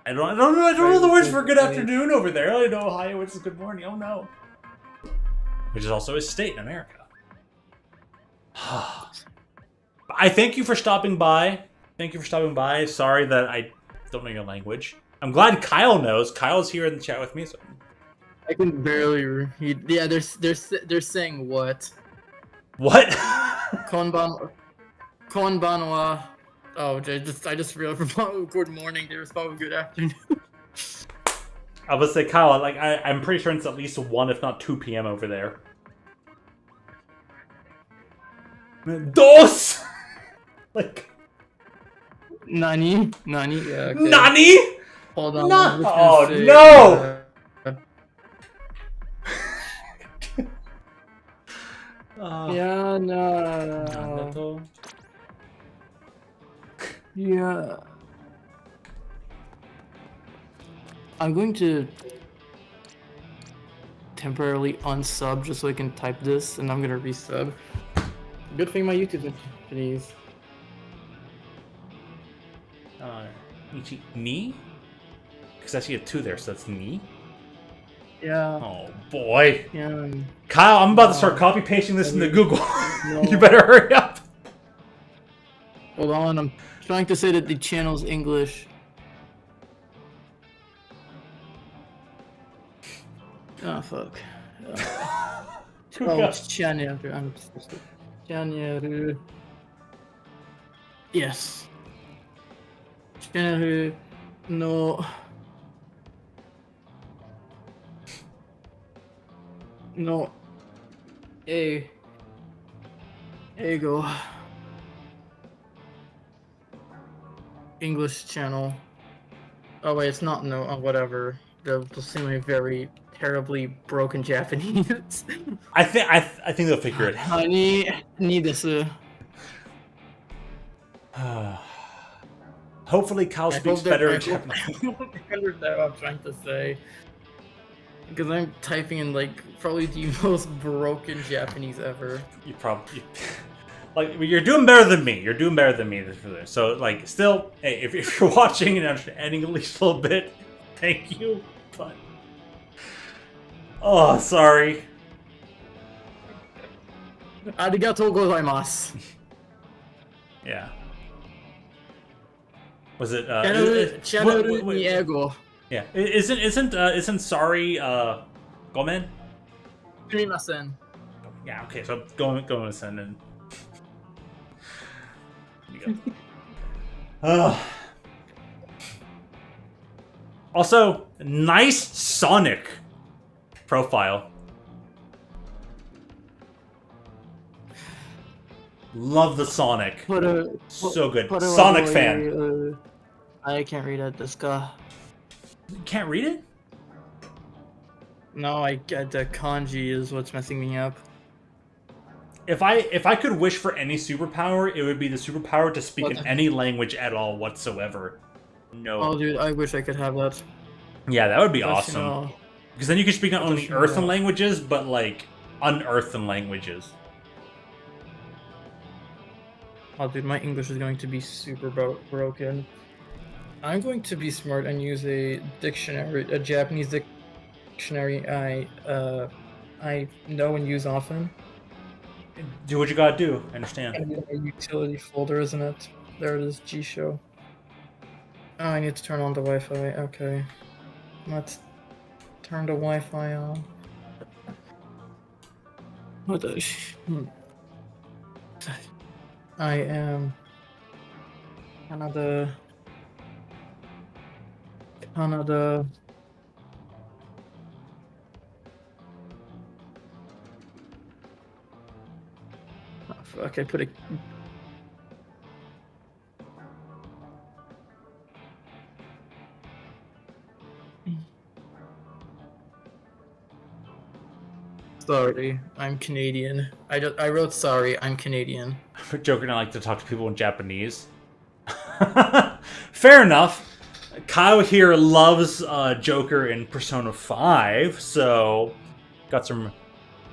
I don't know the words for good afternoon over there. I only know Ohio, which is good morning. Oh no. Which is also a state in America. I thank you for stopping by. Thank you for stopping by. Sorry that I don't know your language. I'm glad Kyle knows. Kyle's here in the chat with me. So. I can barely read. Yeah, they're saying what? What? Konbanwa. Oh, I just realized good morning. They respond good afternoon. I would say, Kyle, like I'm pretty sure it's at least 1, if not 2 p.m. over there. Dos. Like. Nani? Yeah. Okay. Nani? Hold on. No. Oh No. Yeah, no. Yeah. I'm going to temporarily unsub just so I can type this, and I'm gonna resub. Good thing my YouTube is Japanese. Ni? Because I see a 2 there, so that's ni? Yeah. Oh, boy. Yeah. Kyle, I'm about to start copy-pasting this into Google. No. You better hurry up. Hold on, I'm trying to say that the channel's English. Oh, fuck. It's channel. I'm channel. Yes. Channel. No. No. Ego. English channel. Oh wait, it's not no. Oh, whatever. They'll see my very terribly broken Japanese. I think they'll figure it out. Need this. Hopefully, Kyle speaks better in Japanese. I understand what I'm trying to say. Because I'm typing in like probably the most broken Japanese ever. You probably like you're doing better than me. You're doing better than me for this. So like, still, hey, if you're watching and understanding at least a little bit, thank you. But oh, sorry. Arigatou gozaimasu. Yeah. Was it? Channel ni ego. Yeah. Isn't sorry? Gomen. Sumimasen. Yeah. Okay. So gomen and. Also, nice Sonic profile. Love the Sonic. So good. Sonic fan. I can't read it. This guy. You can't read it? No, the kanji is what's messing me up. If I could wish for any superpower, it would be the superpower to speak in any language at all whatsoever. No. Oh, dude, I wish I could have that. Yeah, that would be awesome. Because then you could speak not only earthen languages, but like unearthen languages. Oh, dude, my English is going to be super broken. I'm going to be smart and use a dictionary, a Japanese dictionary I know and use often. Do what you gotta do. I understand. A utility folder, isn't it? There it is, G-Show. Oh, I need to turn on the Wi-Fi. Okay. Let's turn the Wi-Fi on. What the I am Canada. Oh, fuck, I put a... Sorry, I'm Canadian. I wrote sorry, I'm Canadian. For joking, I like to talk to people in Japanese. Fair enough. Kyle here loves Joker in Persona 5, so got some...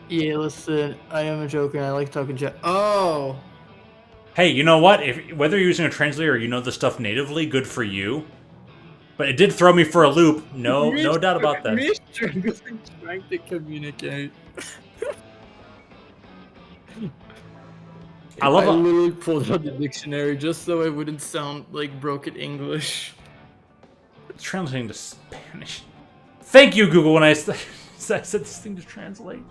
Yeah, listen, I am a Joker and I like talking Oh! Hey, you know what? Whether you're using a translator or you know the stuff natively, good for you. But it did throw me for a loop. No doubt about that. Trying to communicate. I literally pulled out the dictionary just so I wouldn't sound like broken English. translating to Spanish. Thank you, Google, when I said this thing to translate.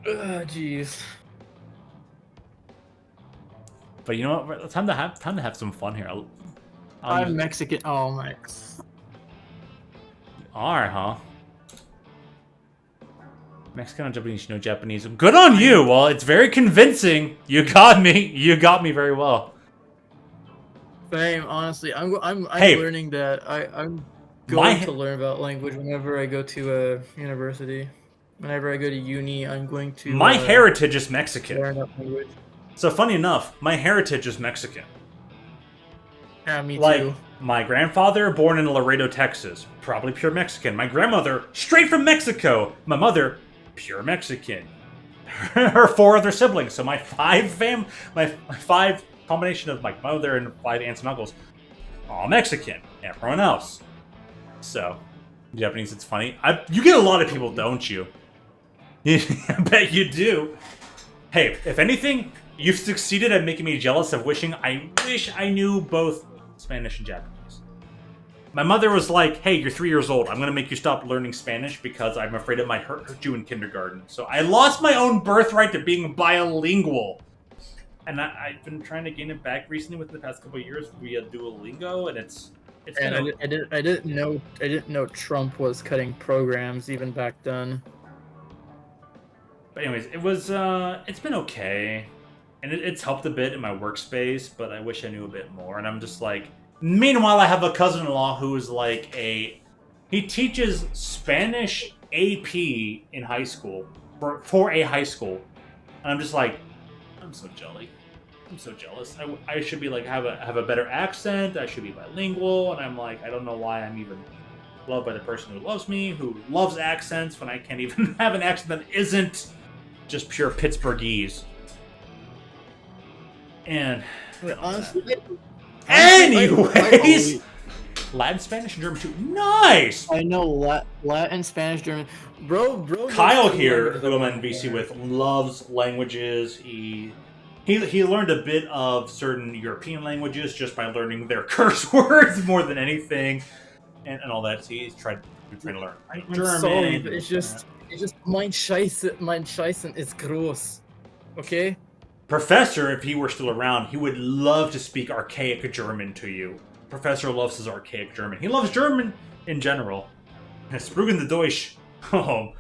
Jeez. But you know what? Time to have some fun here. I'm Mexican. Oh my. Alright, huh? Mexican and Japanese, no Japanese. Good on you! Well, it's very convincing. You got me. You got me very well. Same, honestly. I'm Hey, learning that. I'm going to learn about language whenever I go to university. Whenever I go to uni, I'm going to. My heritage is Mexican. Learn that language. So funny enough, my heritage is Mexican. Yeah, me Like, too. my grandfather, born in Laredo, Texas, probably pure Mexican. My grandmother, straight from Mexico. My mother, pure Mexican. Her 4 other siblings. So my five combination of my mother and 5 aunts and uncles, all Mexican. Everyone else. So, Japanese, it's funny. You get a lot of people, don't you? I bet you do. Hey, if anything, you've succeeded at making me jealous of wishing I knew both Spanish and Japanese. My mother was like, hey, you're 3 years old. I'm going to make you stop learning Spanish because I'm afraid it might hurt you in kindergarten. So I lost my own birthright to being bilingual. And I've been trying to gain it back recently within the past couple of years via Duolingo, and it's And I didn't know Trump was cutting programs even back then. But anyways, it's been okay. And it's helped a bit in my workspace, but I wish I knew a bit more. And I'm just like... Meanwhile, I have a cousin-in-law who is like he teaches Spanish AP in high school, for a high school. And I'm just like, I'm so jelly. I'm so jealous. I should be like, have a better accent, I should be bilingual, and I'm like, I don't know why I'm even loved by the person who loves me, who loves accents, when I can't even have an accent that isn't just pure Pittsburghese. And Honestly, anyways, Latin, Spanish, and German too. Nice. I know Latin, Spanish, German. Bro. Kyle here, who I'm in VC with, loves languages. He learned a bit of certain European languages just by learning their curse words more than anything, and all that. So he's trying to learn German. Sorry, but it's just mein Scheißen is gross. Okay. Professor, if he were still around, he would love to speak archaic German to you. Professor loves his archaic German. He loves German in general. Sprugen de Deutsch. Oh,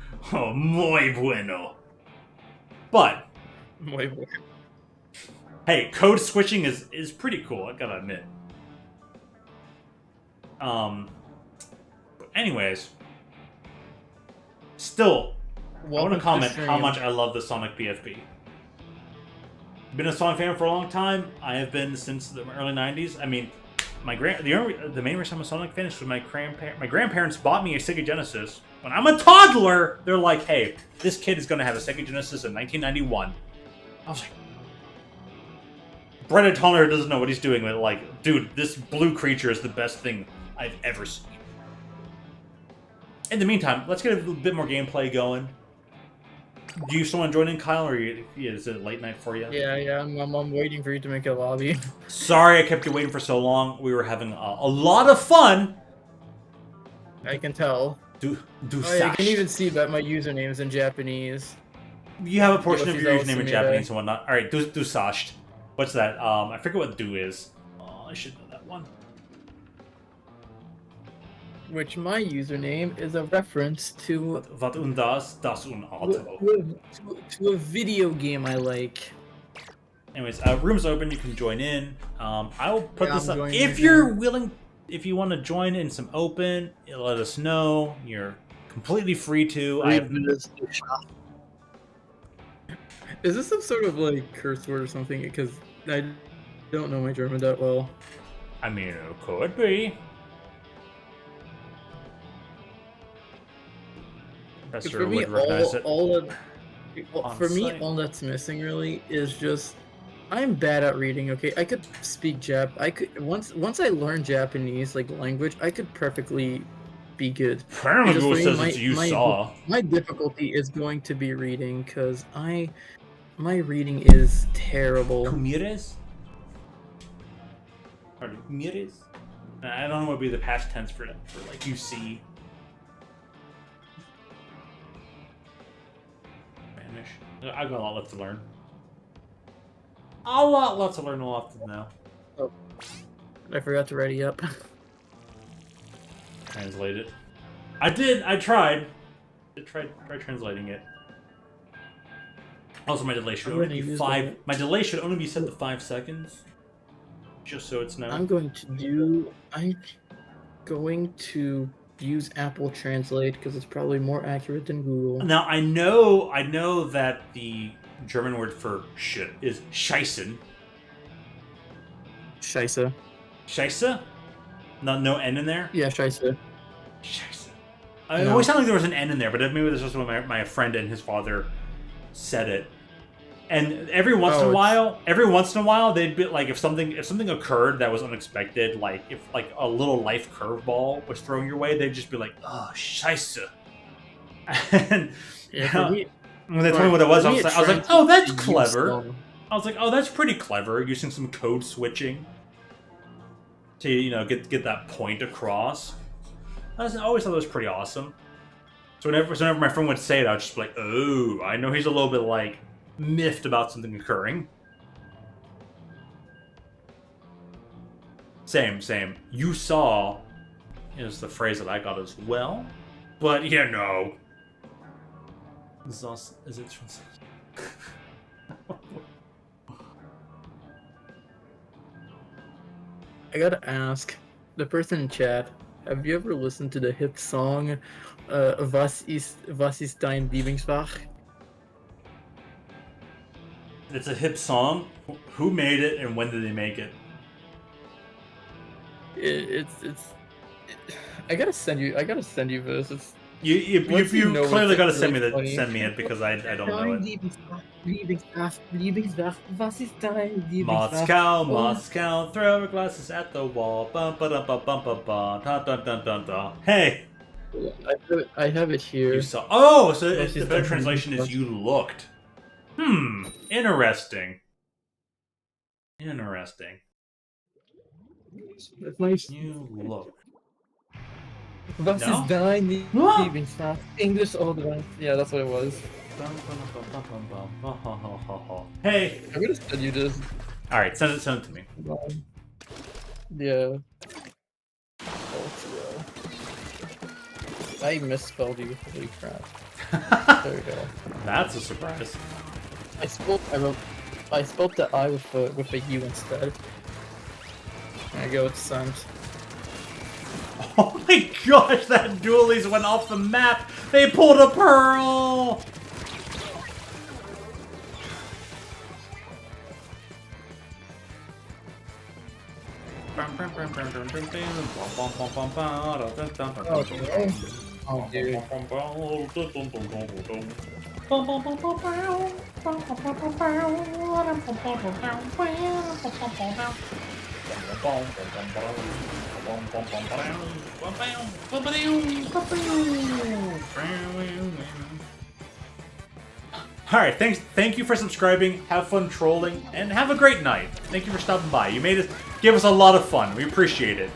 muy bueno. But, Muy bueno. hey, code switching is pretty cool, I gotta admit. But anyways, still, I want to comment how much I love the Sonic BFB. Been a Sonic fan for a long time. I have been since the early 90s. I mean, the main reason I'm a Sonic fan is because my grandparents bought me a Sega Genesis. When I'm a toddler, they're like, hey, this kid is going to have a Sega Genesis in 1991. I was like, Brennan Toner doesn't know what he's doing, but like, dude, this blue creature is the best thing I've ever seen. In the meantime, let's get a bit more gameplay going. Do you still want to join in, Kyle, or is it late night for you? Yeah, I'm waiting for you to make a lobby. Sorry I kept you waiting for so long. We were having a lot of fun. I can tell. You can even see that my username is in Japanese. You have a portion of your username in Japanese and whatnot. Alright, Dusasht. What's that? I forget what do is. Oh, I should know that one. Which my username is a reference to Wat un das un Auto. to a video game I like. Anyways, room's open. You can join in. I'll put this up. If in. you're willing, if you want to join in some open, let us know. You're completely free to. Is this some sort of like curse word or something? Because I don't know my German that well. I mean, it could be. For me, all that's missing really is just I'm bad at reading. Okay, I could speak once I learn Japanese like language, I could perfectly be good. Apparently, says it's you saw. My difficulty is going to be reading because My reading is terrible. Kumires? Or Kumires? I don't know what would be the past tense for like you see. Spanish. I've got a lot left to learn. A lot left to learn, a lot to know. Oh, I forgot to ready up. Translate it. I did. I tried. I tried translating it. Also, my delay should only be 5. My delay should only be set to 5 seconds. Just so it's known. I'm going to use Apple Translate because it's probably more accurate than Google. Now I know that the German word for shit is scheißen. Scheisse. Scheisse? No N in there? Yeah, Scheisse. Scheisse. It always sounded like there was an N in there, but maybe this was when my friend and his father said it. And every once in a while, they'd be like, if something occurred that was unexpected, like if like a little life curveball was thrown your way, they'd just be like, "Oh, scheisse." And when they told me what it was, I was like, "Oh, that's clever." I was like, "Oh, that's pretty clever," using some code switching to get that point across. I always thought it was pretty awesome. So whenever my friend would say it, I would just be like, "Oh, I know he's a little bit like miffed about something occurring." Same. You saw is the phrase that I got as well, but is it? I gotta ask the person in chat: have you ever listened to the hit song "Was ist dein Lieblingsfach"? It's a hip song. Who made it and when did they make it? I gotta send you this. It's You clearly gotta send me it because I don't know it. Lieblingsfach, was ist dein Lieblingsfach? Moscow, throw your glasses at the wall. Bum ba da ba bum ba ba da da da da da. Hey, I have it here. you saw. Oh, so the better translation is you looked. Interesting. That's nice. You look. Was No? ist dein Lieblingsfach? English old one. Yeah, that's what it was. Hey. I'm gonna send you this. All right, send it to me. Yeah. I misspelled you. Holy crap. There we go. That's a surprise. I spelled the I with a U instead. There you go, it's sent. Oh my gosh, that dualies went off the map! They pulled a pearl! Oh, dude. Alright, thank you for subscribing, have fun trolling, and have a great night. Thank you for stopping by. You gave us a lot of fun. We appreciate it.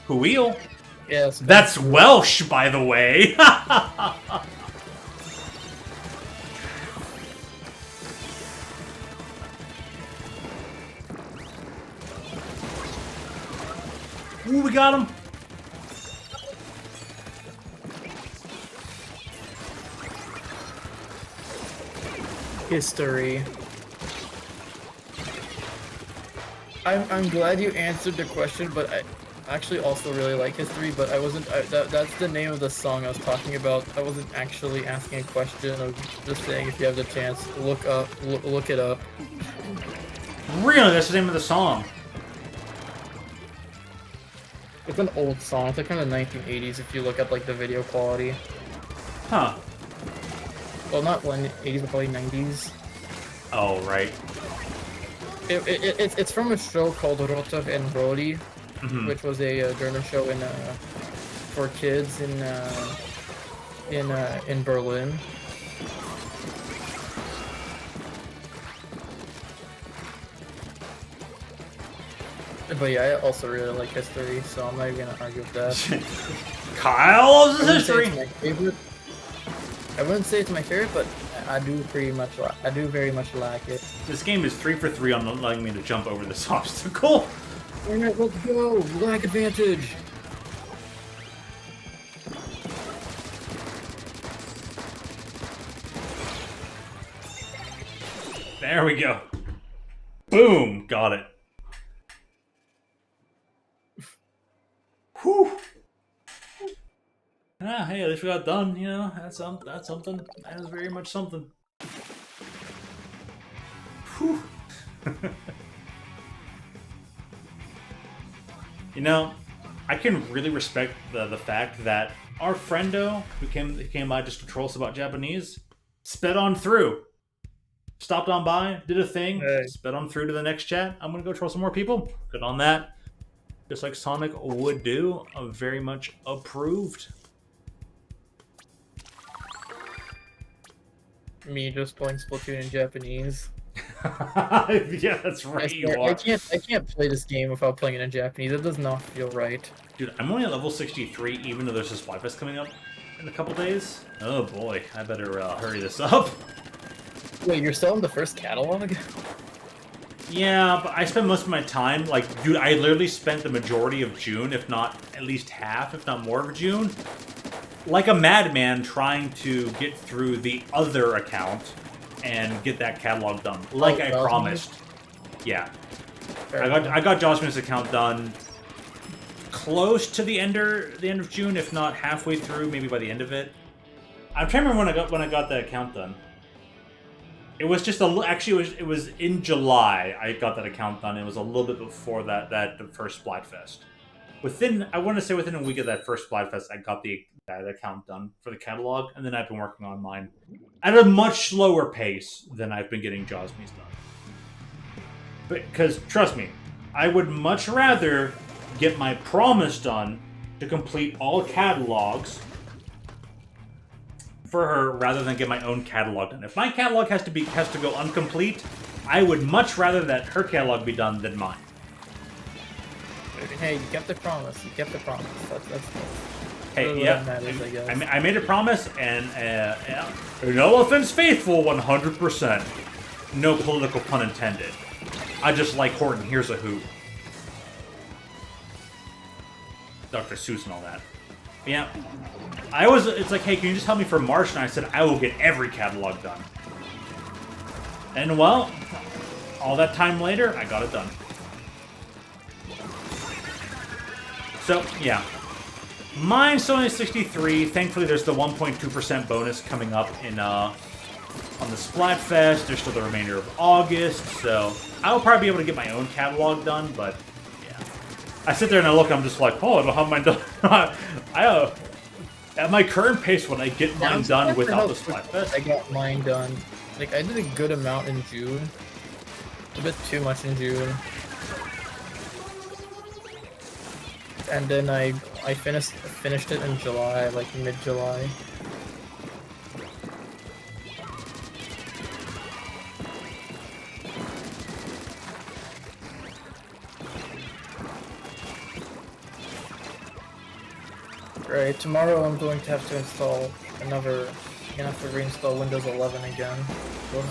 Whoeel? Yes. That's Welsh, by the way. Ooh, we got him. History. I'm glad you answered the question, but I actually also really like history, but I wasn't. That's the name of the song I was talking about. I wasn't actually asking a question. I was just saying if you have the chance, look it up. Really? That's the name of the song. It's an old song. It's like kind of 1980s if you look at like the video quality. Huh. Well, not 80s, but probably 90s. Oh, right. It's from a show called Rotter and Rodi, which was a German show for kids in Berlin. But yeah, I also really like history, so I'm not even gonna argue with that. Kyle loves I his wouldn't say history. it's my favorite. I wouldn't say it's my favorite, but I do I do very much like it. This game is 3 for 3 on allowing me to jump over this obstacle. Alright, let's go! Lag advantage! There we go. Boom! Got it. Whew. Ah, hey, at least we got done, you know, that's something. That is very much something. Whew. You know, I can really respect the fact that our friendo who came by just to troll us about Japanese sped on through. Stopped on by, did a thing, Hey. sped on through to the next chat. I'm gonna go troll some more people. Good on that. Just like Sonic would do. Very much approved. Me just playing Splatoon in Japanese. Yeah, that's right. You I are. can't play this game without playing it in Japanese. It does not feel right. Dude, I'm only at level 63, even though there's a Splatfest coming up in a couple days. Oh boy, I better hurry this up. Wait, you're still in the first catalog? Yeah, but I spend most of my time, like, dude, I literally spent the majority of June, if not at least half, if not more of June, like a madman trying to get through the other account and get that catalog done, like I Josmine's? promised. Yeah, Fair I got Josmine's account done close to the end of June, if not halfway through, maybe by the end of it. I'm trying to remember when I got the account done. It was just actually it was in July I got that account done. It was a little bit before that first Splatfest. I want to say within a week of that first Splatfest, I got that account done for the catalog, and then I've been working on mine at a much slower pace than I've been getting Josmine's done. Because trust me, I would much rather get my promise done to complete all catalogs for her rather than get my own catalog done. If my catalog has to go incomplete, I would much rather that her catalog be done than mine. Hey, you kept the promise. You kept the promise. That's Hey, really yeah, what matters, I guess. I made a promise, and no offense, faithful, 100%. No political pun intended. I just like Horton. Here's a who. Dr. Seuss and all that. Yeah. It's like, hey, can you just help me for March? And I said, I will get every catalog done. And well, all that time later, I got it done. So, yeah. Mine's only 63. Thankfully, there's the 1.2% bonus coming up on the Splatfest. There's still the remainder of August, so I'll probably be able to get my own catalog done, but yeah. I sit there and I look, I'm just like, oh, I don't have mine done. At my current pace, when I get mine done without the Splatfest, I got mine done. Like, I did a good amount in June. A bit too much in June. And then I finished it in July, like mid-July. Right, tomorrow I'm going to have to install I'm gonna have to reinstall Windows 11 again. Ugh.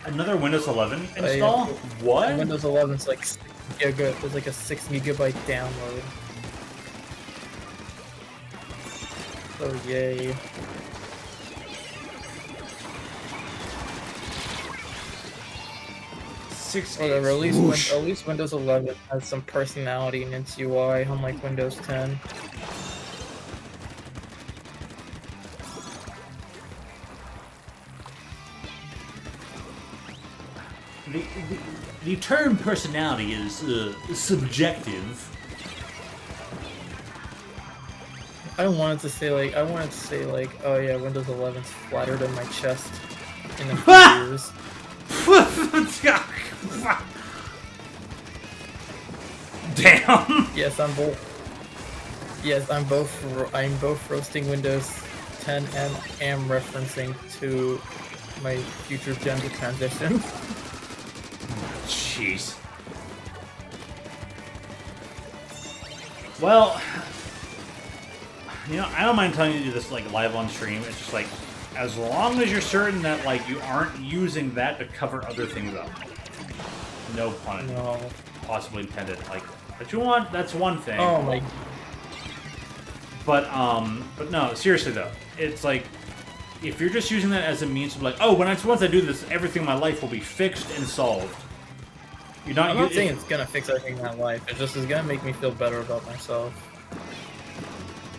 another Windows 11 install? What? Windows 11's like 6 GB, there's like a 6 GB download. So yay. Whatever, at least Windows 11 has some personality in its UI, unlike Windows 10. The term personality is subjective. I wanted to say like, oh yeah, Windows 11's flatter than my chest in a few years. Damn. Yes, I'm both roasting Windows 10 and am referencing to my future gender transition. Jeez. Well, you know, I don't mind telling you to do this like live on stream. It's just like, as long as you're certain that like you aren't using that to cover other things up. No pun possibly intended. Like, what you want, that's one thing. Oh my. But no, seriously though, it's like, if you're just using that as a means of like, oh, once I do this, everything in my life will be fixed and solved. You're not. I'm not saying it's gonna fix everything in my life. It just is gonna make me feel better about myself.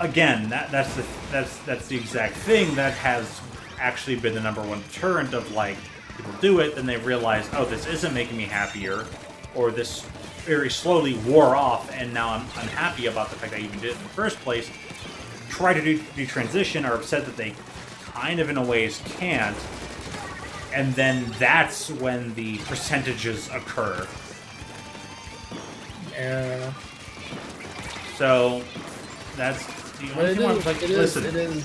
Again, that's the exact thing that has actually been the #1 deterrent of like people do it, then they realize, oh, this isn't making me happier, or this very slowly wore off, and now I'm happy about the fact that I even did it in the first place. Try to do transition, are upset that they kind of in a ways can't, and then that's when the percentages occur. Yeah. So that's the only thing I'm like, listen.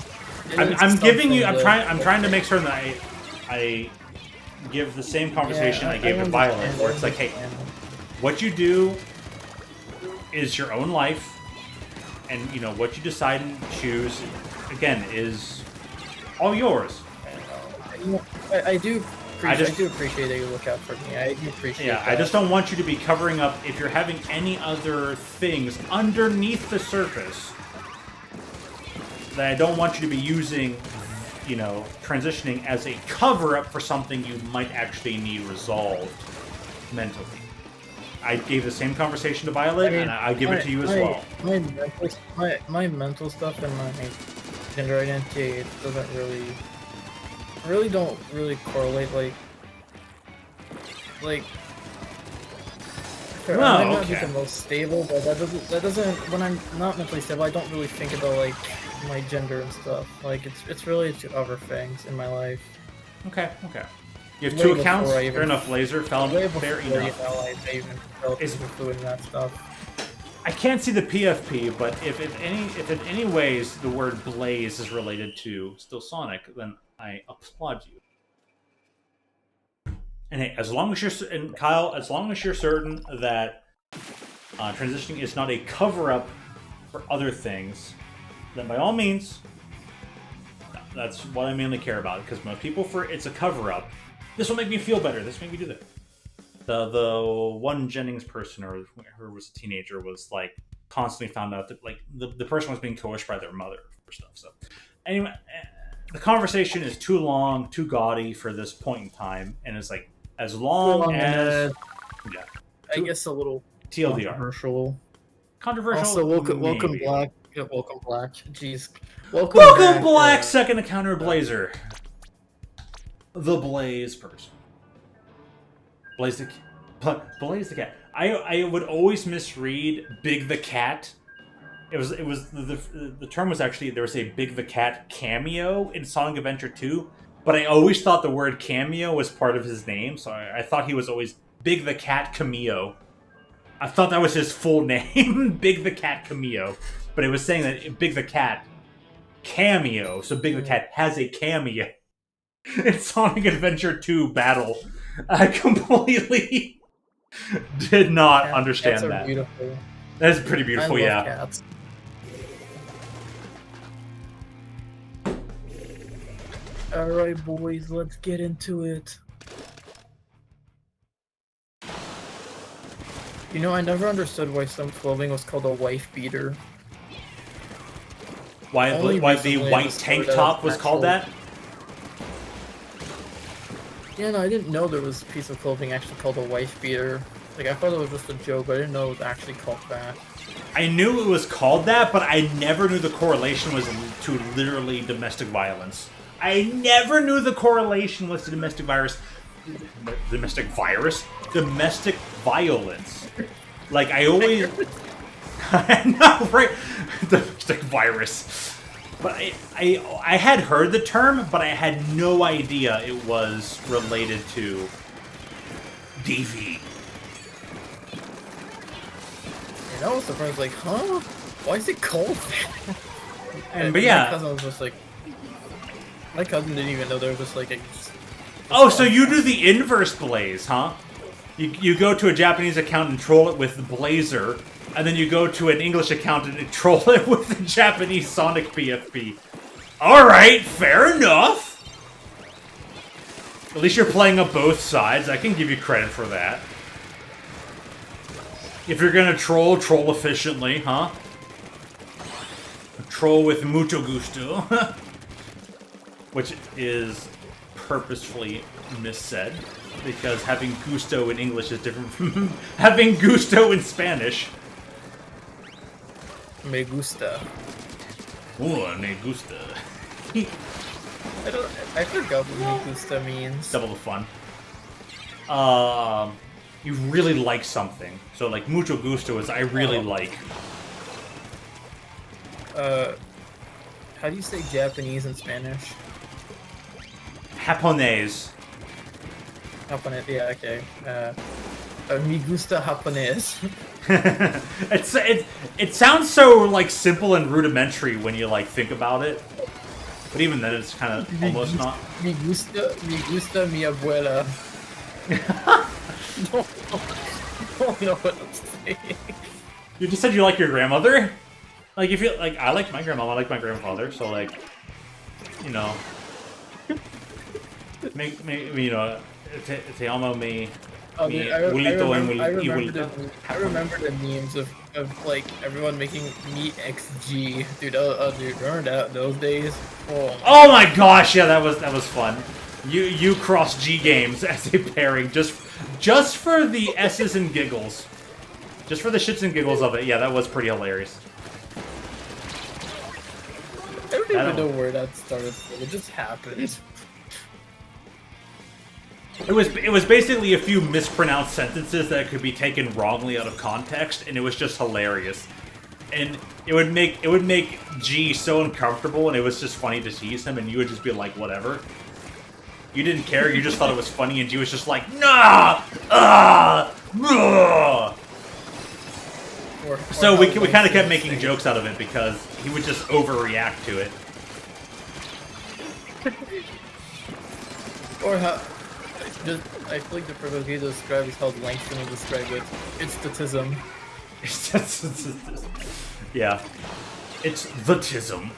I'm trying to make sure that I give the same conversation I gave to Violet, where it's like, hey, what you do is your own life, and you know what you decide and choose, again, is all yours. I do appreciate that you look out for me. I do appreciate that. I just don't want you to be covering up if you're having any other things underneath the surface. That I don't want you to be using, you know, transitioning as a cover-up for something you might actually need resolved mentally. I gave the same conversation to Violet, and I give it to you as well. My mental stuff and my gender identity, it doesn't really don't correlate. Like sure, I might not be the most stable, but that doesn't. When I'm not mentally stable, I don't really think about like my gender and stuff. Like it's related to other things in my life. Okay. You have 2 accounts. Fair enough. Laser found fair enough. I even felt fluid in that stuff. I can't see the PFP, but if in any ways the word Blaze is related to Still Sonic, then I applaud you. And hey, as long as you're certain that transitioning is not a cover-up for other things, then by all means, that's what I mainly care about. Because most people, it's a cover-up. This will make me feel better. This will make me do that. The one Jennings person, or who was a teenager, was like constantly found out that like the person was being coerced by their mother for stuff. So anyway, the conversation is too long, too gaudy for this point in time, and it's like as long as I guess a little TLDR. Controversial. Also, welcome Black. Yeah, welcome Black. Jeez. Welcome back, Black. Second encounter Blazer. The Blaze person. Blaze the cat. I would always misread Big the Cat. It was the term was actually, there was a Big the Cat cameo in Sonic Adventure 2, but I always thought the word cameo was part of his name, so I thought he was always Big the Cat Cameo. I thought that was his full name, Big the Cat Cameo, but it was saying that Big the Cat cameo, so Big the Cat has a cameo in Sonic Adventure 2 Battle. I completely did not understand cats are that. Beautiful. That is pretty beautiful, I love cats. Alright, boys, let's get into it. You know, I never understood why some clothing was called a wife beater. Why the white tank top was called that? Yeah, no, I didn't know there was a piece of clothing actually called a wife beater. Like, I thought it was just a joke, but I didn't know it was actually called that. I knew it was called that, but I never knew the correlation was to literally domestic violence. I never knew the correlation was to domestic violence. Like, I always... No, right? Domestic virus. But I had heard the term, but I had no idea it was related to DV. And I was surprised, like, huh? Why is it called that? But yeah. My cousin was just like... My cousin didn't even know there was just like Oh, so you do the inverse Blaze, huh? You go to a Japanese account and troll it with Blazer, and then you go to an English account and troll it with the Japanese Sonic PFP. Alright, fair enough! At least you're playing on both sides. I can give you credit for that. If you're gonna troll, troll efficiently, huh? Troll with mucho gusto. Which is purposefully missaid, because having gusto in English is different from having gusto in Spanish. Me gusta. Ooh, me gusta. I forgot what me gusta means. Double the fun. You really like something. So, like, mucho gusto is I really like. How do you say Japanese in Spanish? Japonese. Japonese, yeah, okay. Me gusta japonés. It sounds so, like, simple and rudimentary when you, like, think about it. But even then, it's kind of almost not. Me gusta mi abuela. Don't know what I'm saying. You just said you like your grandmother? Like, if you, like, I like my grandma, I like my grandfather, so, like, you know. You know, te amo mi abuelito and abuelita. I remember the memes of like everyone making me XG, dude. Dude, remember those days? Oh my gosh, yeah, that was fun. You cross G games as a pairing just for the S's and giggles, just for the shits and giggles of it. Yeah, that was pretty hilarious. I don't even know where that started from. It just happened. It was basically a few mispronounced sentences that could be taken wrongly out of context, and it was just hilarious. And it would make G so uncomfortable, and it was just funny to tease him, and you would just be like, whatever. You didn't care, you just thought it was funny, and G was just like, nah! So we kind of kept making jokes out of it because he would just overreact to it. Or how... I feel like the perfect way to describe is how Langston would describe it. It's statism. Yeah. It's the tism.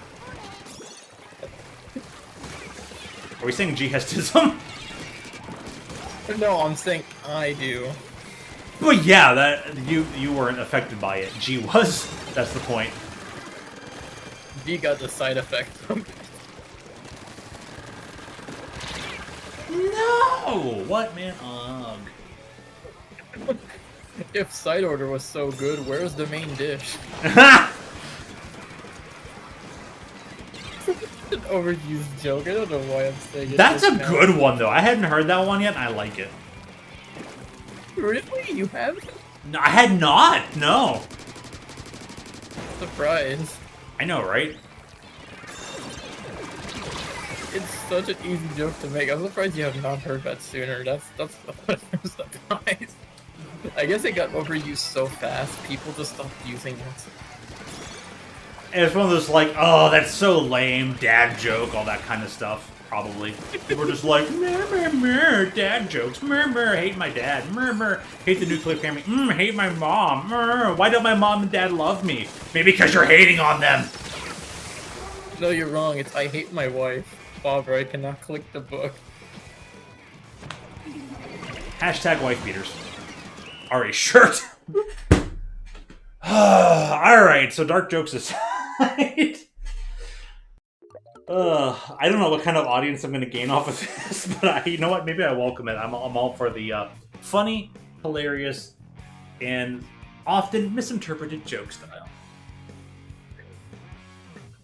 Are we saying G has tism? No, I'm saying I do. Well, yeah, that you weren't affected by it. G was. That's the point. G got the side effect. No! What, man? Ugh. If side order was so good, where's the main dish? An overused joke. I don't know why I'm saying it. That's a good one, though. I hadn't heard that one yet, and I like it. Really? You haven't? No, I had not. No. Surprise. I know, right? It's such an easy joke to make. I'm surprised you have not heard that sooner. That's I'm surprised. I guess it got overused so fast, people just stopped using it. And it's one of those like, oh, that's so lame, dad joke, all that kind of stuff. Probably. People are just like, meh, dad jokes, meh, hate my dad, meh, hate the nuclear family, hate my mom, why don't my mom and dad love me? Maybe because you're hating on them. No, you're wrong. It's I hate my wife. Barbara, I cannot click the book. Hashtag wife beaters are a shirt. Alright, so dark jokes aside. I don't know what kind of audience I'm going to gain off of this, but you know what? Maybe I welcome it. I'm all for the funny, hilarious, and often misinterpreted joke style.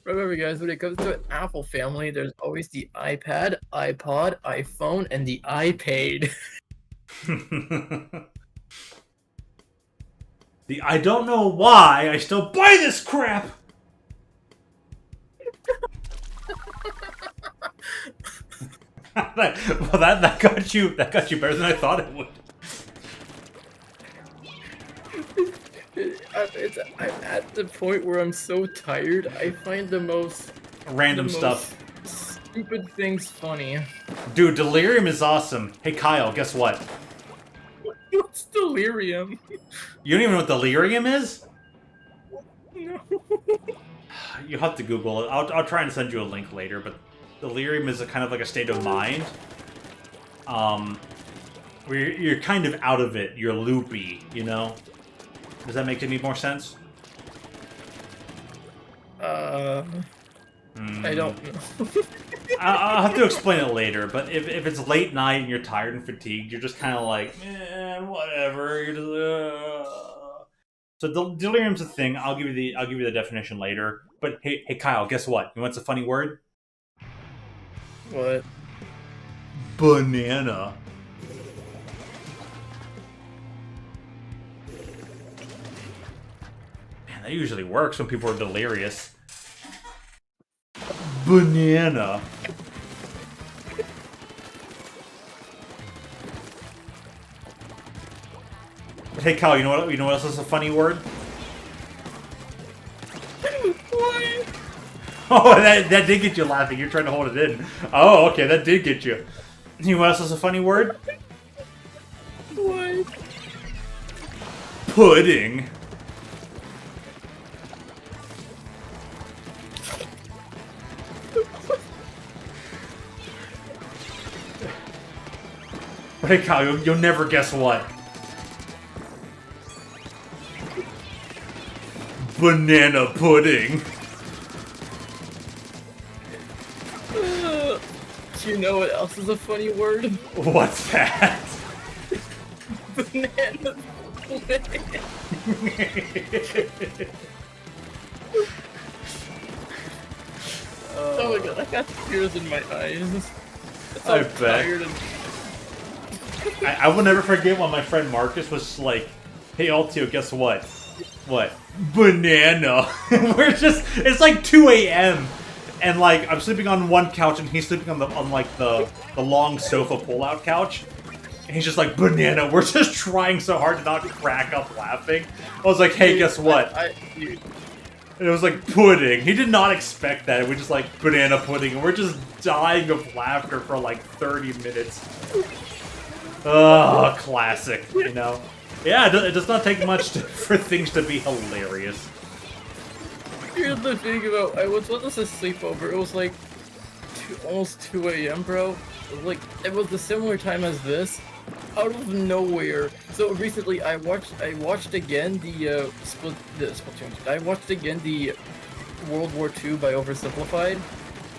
Remember, guys, when it comes to an Apple family, there's always the iPad, iPod, iPhone, and the iPad. I don't know why I still buy this crap. Well, that got you better than I thought it would. I'm at the point where I'm so tired, I find the most Random stuff. stupid things funny. Dude, delirium is awesome. Hey, Kyle, guess what? What's delirium? You don't even know what delirium is? No. You have to Google it. I'll try and send you a link later, but delirium is a kind of like a state of mind. Where you're kind of out of it. You're loopy, you know? Does that make any more sense? I don't know. I'll have to explain it later, but if it's late night and you're tired and fatigued, you're just kind of like, whatever. You're just, So delirium's a thing. I'll give you the definition later. But hey, Kyle, guess what? You know what's a funny word? What? Banana. Man, that usually works when people are delirious. Banana. But hey, Kyle, you know what else is a funny word? What? Oh, that did get you laughing. You're trying to hold it in. Oh, okay, that did get you. You know what else is a funny word? What? Pudding. But hey, Kyle, you'll never guess what. Banana pudding. Do you know what else is a funny word? What's that? Banana pudding. Oh my god, I got tears in my eyes. So I bet. tired and I will never forget when my friend Marcus was like, "Hey, Altio, guess what? What? Banana." It's like 2 a.m. and like I'm sleeping on one couch and he's sleeping on the long sofa pull-out couch. And he's just like, banana. We're just trying so hard to not crack up laughing. I was like, hey, guess what? Dude. And it was like pudding. He did not expect that. We just like banana pudding, and we're just dying of laughter for like 30 minutes. Oh, classic, you know? Yeah, it does not take much for things to be hilarious. Here's the thing about, I was with us a sleepover, it was like almost 2 a.m. bro. It was a similar time as this, out of nowhere. So recently I watched again the Splatoon. I watched again the World War II by Oversimplified.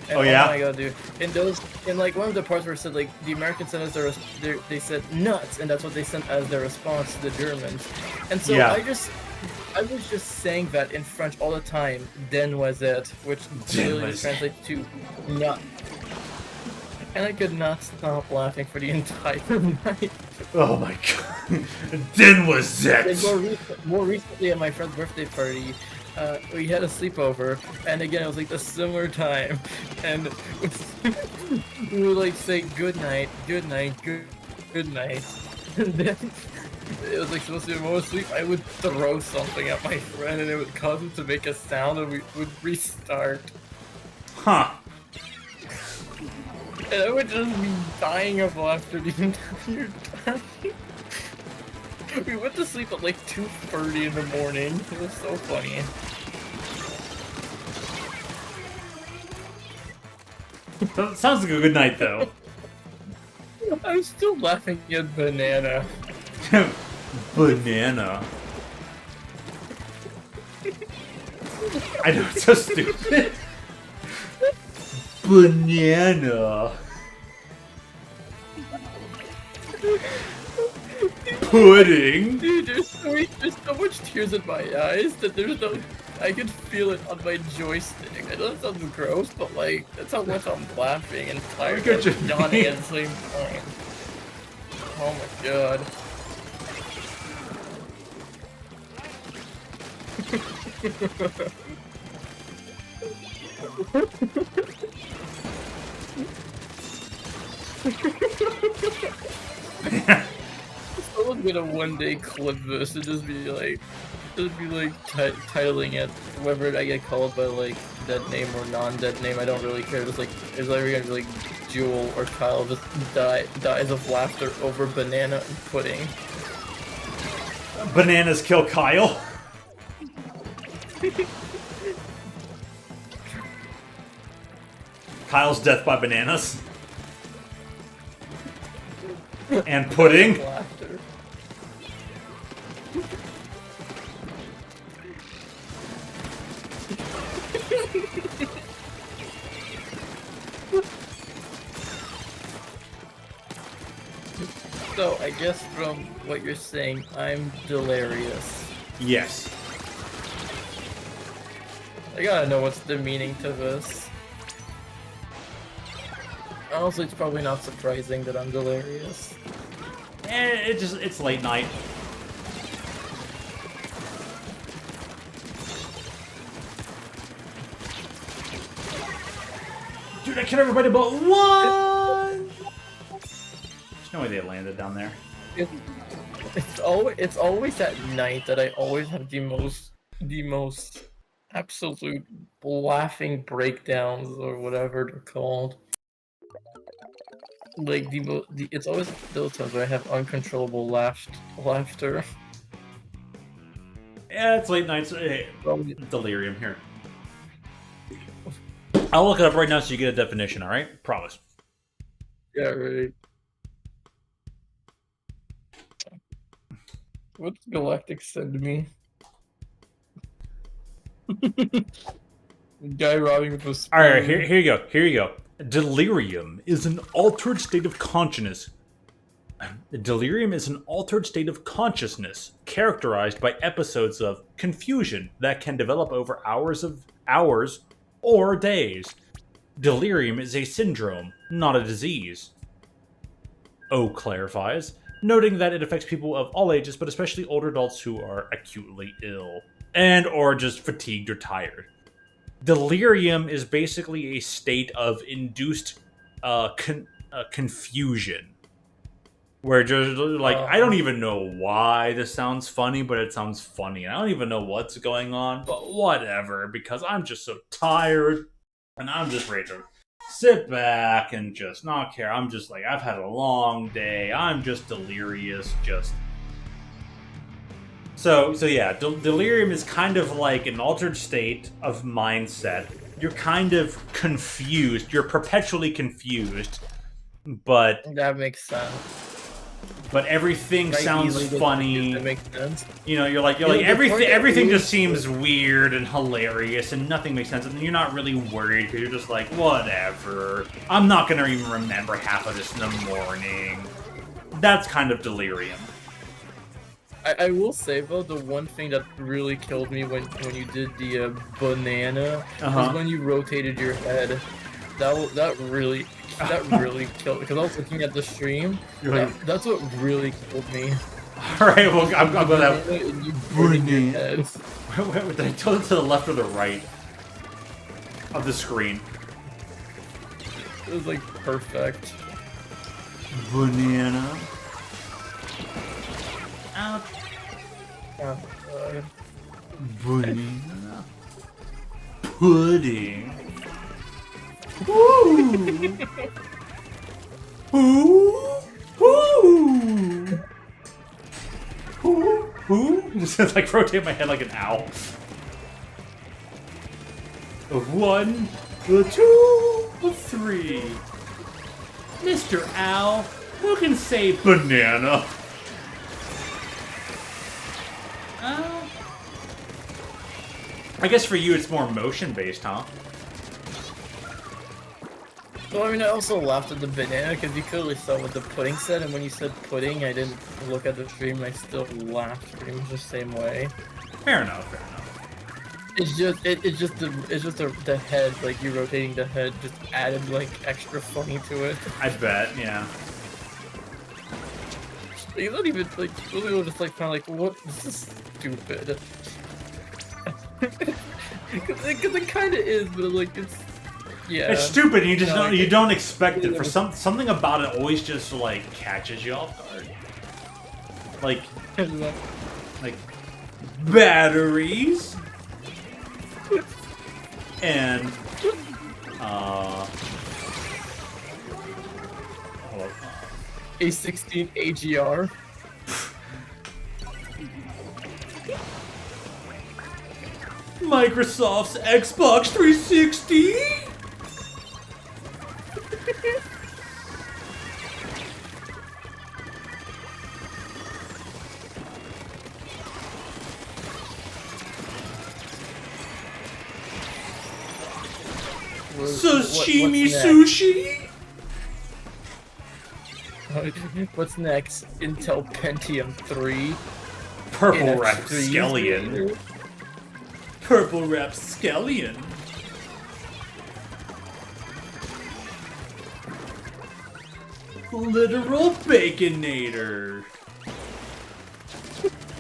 And, oh yeah? Oh my god, dude. In like one of the parts where it said like the Americans sent us they said nuts, and that's what they sent as their response to the Germans. And so yeah. I was just saying that in French all the time. Den was it, which literally just translates to nut. And I could not stop laughing for the entire night. Oh my god. Den was it! And more recently at my friend's birthday party, we had a sleepover, and again it was like a similar time, and we would like say good night, good night, good night, and then it was like supposed to be a moment of sleep. I would throw something at my friend, and it would cause him to make a sound, and we would restart. Huh. And I would just be dying of laughter the entire time. We went to sleep at like 2:30 in the morning. It was so funny. Sounds like a good night, though. I'm still laughing at banana. Banana. I know, it's so stupid. Banana. Pudding. Dude, there's so much tears in my eyes that I can feel it on my joystick. I know that sounds gross, but like, that's how much I'm laughing and tired and yawning at the same time. Oh my god. Someone's gonna one day clip this and just be like titling it, whether I get called by like dead name or non-dead name, I don't really care. Just like, it's like we're gonna be like Jewel or Kyle just dies of laughter over banana and pudding. Bananas kill Kyle. Kyle's death by bananas. And pudding. Laughter. So, I guess from what you're saying, I'm delirious. Yes. I gotta know what's the meaning to this. Honestly, it's probably not surprising that I'm delirious. It's late night. Dude, I killed everybody but one! There's no way they landed down there. It's always at night that I always have the most absolute laughing breakdowns or whatever they're called. Like it's always those times where I have uncontrollable laughter. Yeah, it's late night. So, hey, delirium here. I'll look it up right now so you get a definition, alright? Promise. Yeah, right. What's Galactic send me? Guy robbing with a spoon. Alright, here you go. Here you go. Delirium is an altered state of consciousness. Delirium is an altered state of consciousness characterized by episodes of confusion that can develop over hours or days. Delirium is a syndrome, not a disease. O clarifies, noting that it affects people of all ages, but especially older adults who are acutely ill and or just fatigued or tired. Delirium is basically a state of induced confusion. Where just, like, I don't even know why this sounds funny, but it sounds funny. I don't even know what's going on, but whatever, because I'm just so tired, and I'm just ready to sit back and just not care. I'm just like, I've had a long day. I'm just delirious, just... So yeah, delirium is kind of like an altered state of mindset. You're kind of confused. You're perpetually confused, but... That makes sense. But everything sounds funny. That makes sense. You know, you're like everything just seems weird and hilarious, and nothing makes sense. And you're not really worried because you're just like, whatever. I'm not gonna even remember half of this in the morning. That's kind of delirium. I will say though, the one thing that really killed me when you did the banana was when you rotated your head. That really killed me because I was looking at the stream. That's what really killed me. All right, well I'm gonna have banana. Wait, did I tilt it to the left or the right of the screen? It was like perfect. Banana. Banana. Pudding. Ooh. Ooh. Ooh. Ooh. Ooh. Just like rotate my head like an owl. 1, 2, 3. Mr. Owl, who can say banana? I guess for you it's more motion-based, huh? Well, I mean, I also laughed at the banana because you clearly saw what the pudding said, and when you said pudding, I didn't look at the stream, and I still laughed pretty much the same way. Fair enough. It's just the head, like you rotating the head, just added like extra funny to it. I bet, yeah. You're not even like really just like kind of like, what? This is stupid. Because it kind of is, but like it's. Yeah. It's stupid. You just don't. You don't expect it. For something about it always just like catches you off guard. Like batteries A16 AGR. Microsoft's Xbox 360. Sashimi sushi. What's next? Intel Pentium 3. Purple Rapscallion. Purple Rapscallion. Literal Baconator.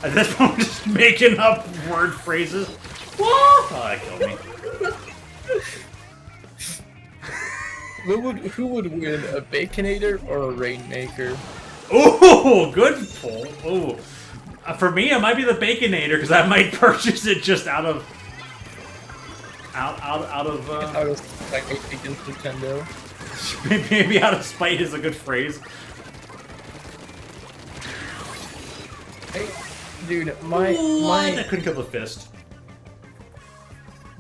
At this point, I'm just making up word phrases. Oh, that killed me. Who would win, a Baconator or a Rainmaker? Oh, good pull. Oh, for me, it might be the Baconator because I might purchase it just out of Out of spite against Nintendo. maybe out of spite is a good phrase. Hey, dude, I couldn't kill the fist.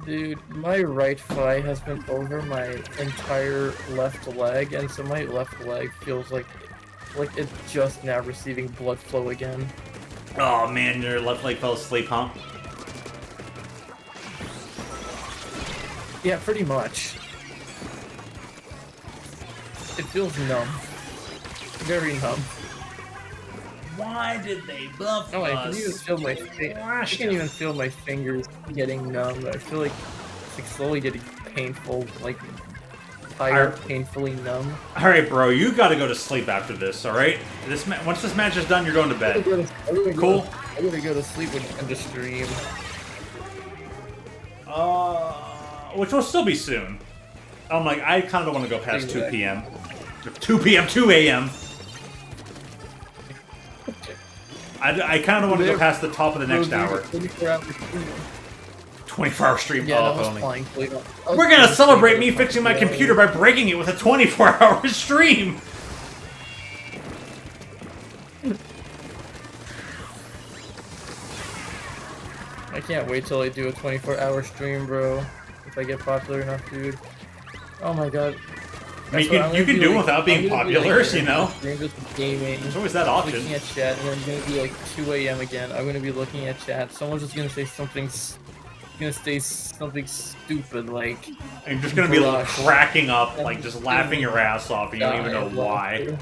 Dude, my right thigh has been over my entire left leg, and so my left leg feels like it's just now receiving blood flow again. Oh man, your left leg fell asleep, huh? Yeah, pretty much. It feels numb. Very numb. Why did they buff Oh, I us? can even feel my I can even feel my fingers getting numb. I feel like it's like slowly getting painful, like tired, painfully numb. All right, bro, you got to go to sleep after this. All right, once this match is done, you're going to bed. Cool. I'm gonna go to sleep when you end the stream. Which will still be soon. I'm like, I kind of don't want to go past 2 p.m. 2 p.m. 2 a.m. I kind of want to go past the top of the next hour. 24-hour stream. Yeah, Oh, that only. was flying. We're gonna celebrate me fixing my computer by breaking it with a 24-hour stream. I can't wait till I do a 24-hour stream, bro. If I get popular enough, dude. Oh my god. I mean, you can do it without being popular, you know? Just gaming. There's always that option. Looking at chat, and then it's gonna be like 2 a.m. again. I'm gonna be looking at chat. Someone's just gonna say something. Something stupid like. And you're just gonna be like cracking up, like just laughing your ass off, and you don't even know why.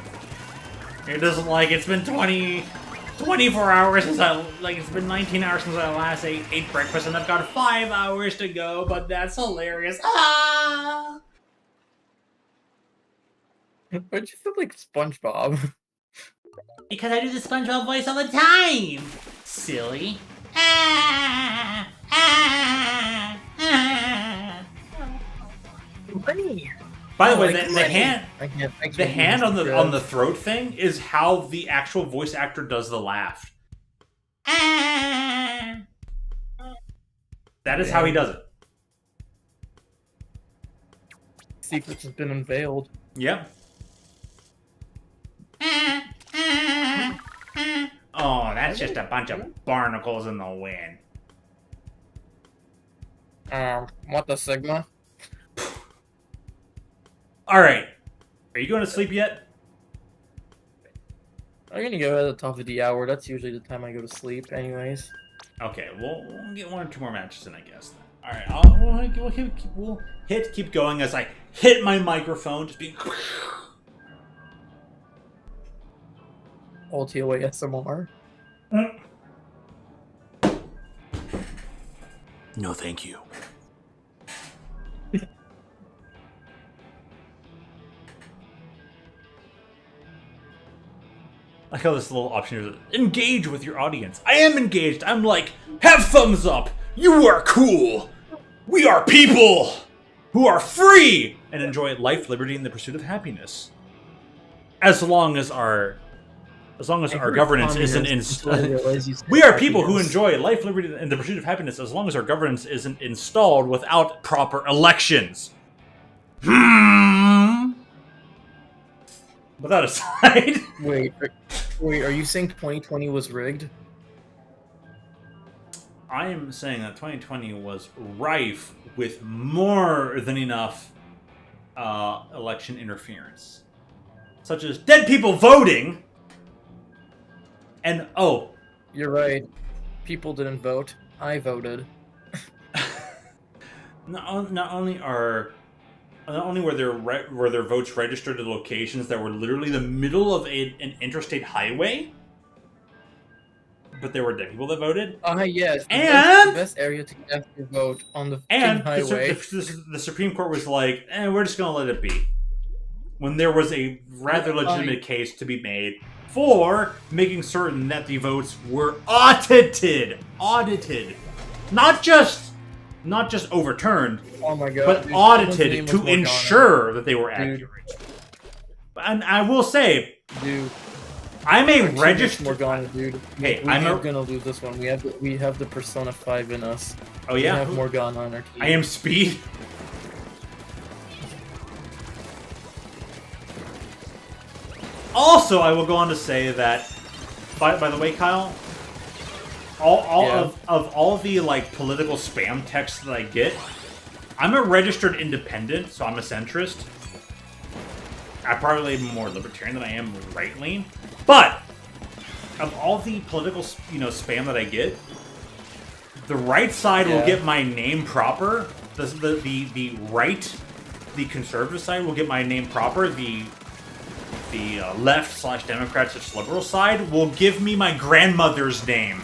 You're just like, it's been 24 hours since it's been 19 hours since I last ate breakfast, and I've got 5 hours to go, but that's hilarious. Ah! Why'd you feel like SpongeBob? Because I do the SpongeBob voice all the time. Silly. Ah, ah, ah. Funny. By the way, the hand, I can't the hand on the throat thing is how the actual voice actor does the laugh. Ah. That is how he does it. Secrets has been unveiled. Yep. Oh, that's just a bunch of barnacles in the wind. What the Sigma? Alright. Are you going to sleep yet? I'm gonna go at the top of the hour. That's usually the time I go to sleep, anyways. Okay, we'll get 1 or 2 more matches in, I guess. Alright, we'll keep going as I hit my microphone, just being... All TOA SMR. No, thank you. I like how this little option here is engage with your audience. I am engaged. I'm like, have thumbs up. You are cool. We are people who are free and enjoy life, liberty, and the pursuit of happiness. As long as our governance isn't we are people who enjoy life, liberty, and the pursuit of happiness as long as our governance isn't installed without proper elections. But that aside, Wait, are you saying 2020 was rigged? I am saying that 2020 was rife with more than enough election interference, such as dead people voting, and You're right. People didn't vote. I voted. not only were their votes registered at locations that were literally the middle of an interstate highway, but there were dead people that voted. Yes. And the best area to cast your vote on the and highway. the Supreme Court was like, we're just gonna let it be. When there was a rather legitimate case to be made for making certain that the votes were audited, not just overturned, Oh my god. but dude, audited someone's to name was ensure that they were Dude. accurate. And I will say, Morgana. Dude, I'm a our teammate's registered. Morgana, dude. Hey, we are gonna lose this one. We have the Persona 5 in us. Oh We yeah, have Morgana on our team. I am Speed. Also, I will go on to say that, by the way, Kyle, all of the like political spam texts that I get, I'm a registered independent, so I'm a centrist. I'm probably more libertarian than I am right-lean, but of all the political, spam that I get, the right side will get my name proper. The right, the conservative side will get my name proper. The left/Democrat/liberal side will give me my grandmother's name.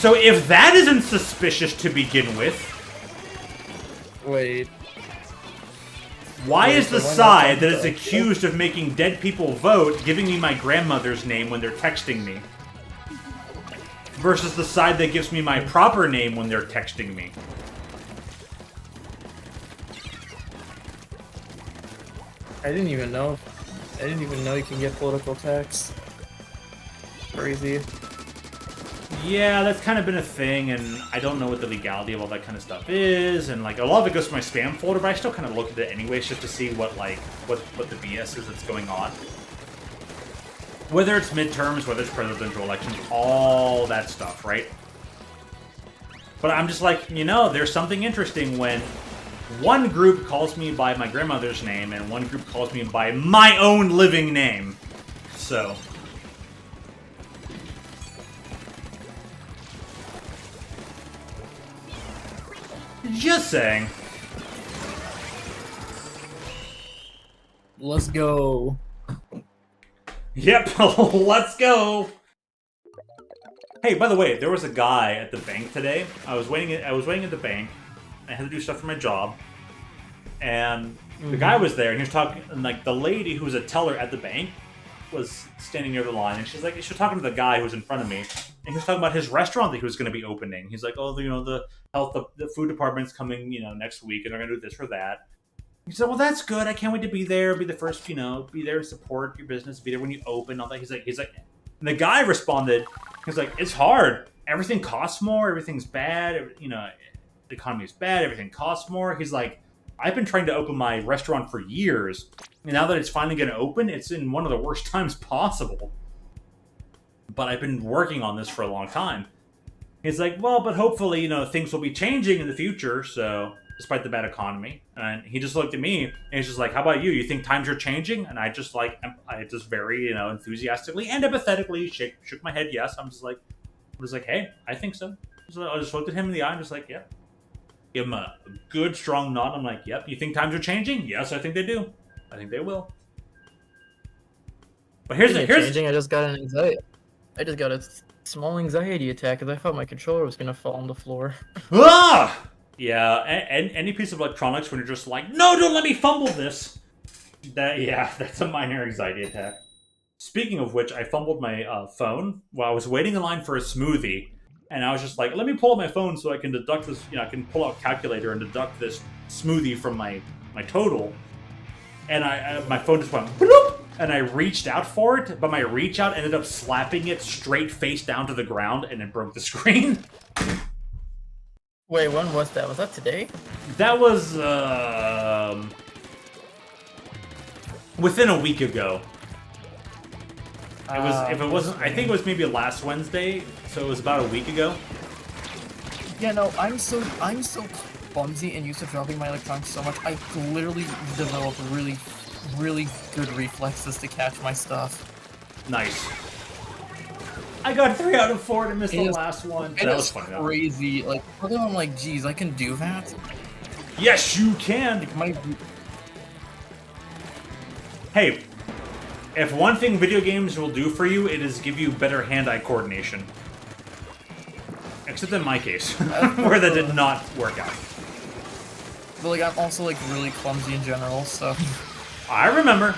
So if that isn't suspicious to begin with, Wait. why is the so why not side that talk is about- accused of making dead people vote giving me my grandmother's name when they're texting me? Versus the side that gives me my proper name when they're texting me. I didn't even know you can get political tax. Crazy. Yeah, that's kind of been a thing, and I don't know what the legality of all that kind of stuff is, and like a lot of it goes to my spam folder, but I still kind of look at it anyways just to see what the BS is that's going on. Whether it's midterms, whether it's presidential elections, all that stuff, right? But I'm just like, there's something interesting when one group calls me by my grandmother's name and one group calls me by my own living name. So just saying. Let's go. Yep, let's go. Hey, by the way, there was a guy at the bank today. I was waiting at the bank. I had to do stuff for my job, and the guy was there, and he was talking. And like the lady who was a teller at the bank was standing near the line, and she was talking to the guy who was in front of me, and he was talking about his restaurant that he was going to be opening. He's like, "Oh, the food department's coming, next week, and they're going to do this or that." He said, "Well, that's good. I can't wait to be there. Be the first, be there to support your business. Be there when you open, all that." He's like, and the guy responded, he's like, "It's hard. Everything costs more. Everything's bad. The economy is bad. Everything costs more." He's like, "I've been trying to open my restaurant for years, and now that it's finally going to open, it's in one of the worst times possible. But I've been working on this for a long time." He's like, "Well, but hopefully, things will be changing in the future. So, despite the bad economy." And he just looked at me, and he's just like, "How about you? You think times are changing?" And I just very, enthusiastically and empathetically shook my head yes. I was like, "Hey, I think so." So I just looked at him in the eye and just like, "Yep." Give him a good, strong nod. I'm like, "Yep, you think times are changing?" "Yes, I think they do. I think they will." But here's changing. I just got an anxiety. I just got a small anxiety attack because I thought my controller was gonna fall on the floor. Ah! Yeah, and any piece of electronics when you're just like, "No, don't let me fumble this." That's a minor anxiety attack. Speaking of which, I fumbled my phone while I was waiting in line for a smoothie, and I was just like, "Let me pull out my phone so I can deduct this. I can pull out a calculator and deduct this smoothie from my total." And my phone just went bloop, and I reached out for it, but my reach out ended up slapping it straight face down to the ground, and it broke the screen. Wait, when was that? Was that today? That was within a week ago. It was, if it wasn't, I think it was maybe last Wednesday, so it was about a week ago. Yeah, no, I'm so clumsy and used to dropping my electronics so much. I literally developed really good reflexes to catch my stuff. Nice. I got 3 out of 4 to miss the last one. It That was was funny. crazy. Like, although I'm like, geez, I can do that. Yes, you can. My Hey, if one thing video games will do for you, it is give you better hand-eye coordination. Except in my case, where that did not work out. But like, I'm also like really clumsy in general, so. I remember.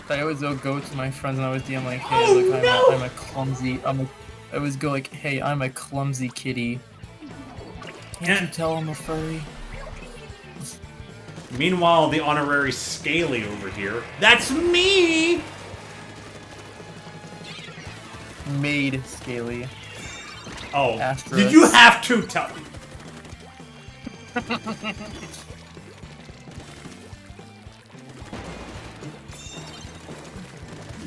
I always go to my friends and I always DM like, hey, look, I'm a clumsy. I always go like, hey, I'm a clumsy kitty. Can't you tell I'm a furry? Meanwhile, the honorary Scaly over here. That's me! Made Scaly. Oh, Asterisk. did you have to tell me?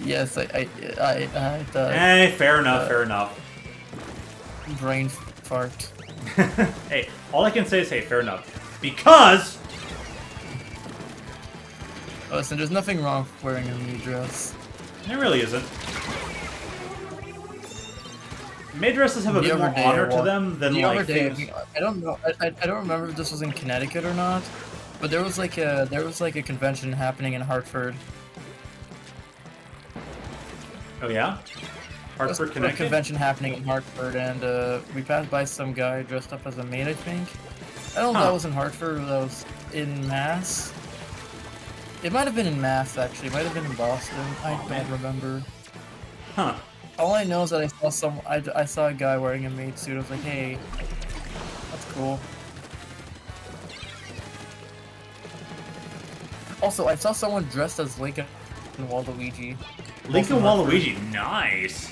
Yes, I Fair enough, fair enough. brain fart. Hey, all I can say is, hey, fair enough. Because... Listen, there's nothing wrong with wearing a maid dress. There really isn't. Maid dresses have a The bit more other day honor I to walked- them than, the like, other day, things... I don't know. I don't remember if this was in Connecticut or not, but there was like a convention happening in Hartford. Oh, yeah? There was Hartford, a Connecticut? convention happening in Hartford, and we passed by some guy dressed up as a maid, I think. I don't know if that was in Hartford or that was in Mass. It might have been in Mass, actually. It might have been in Boston. I don't remember. Huh. All I know is that I saw a guy wearing a maid suit. I was like, hey, that's cool. Also, I saw someone dressed as Link and Waluigi. Link and Waluigi, nice!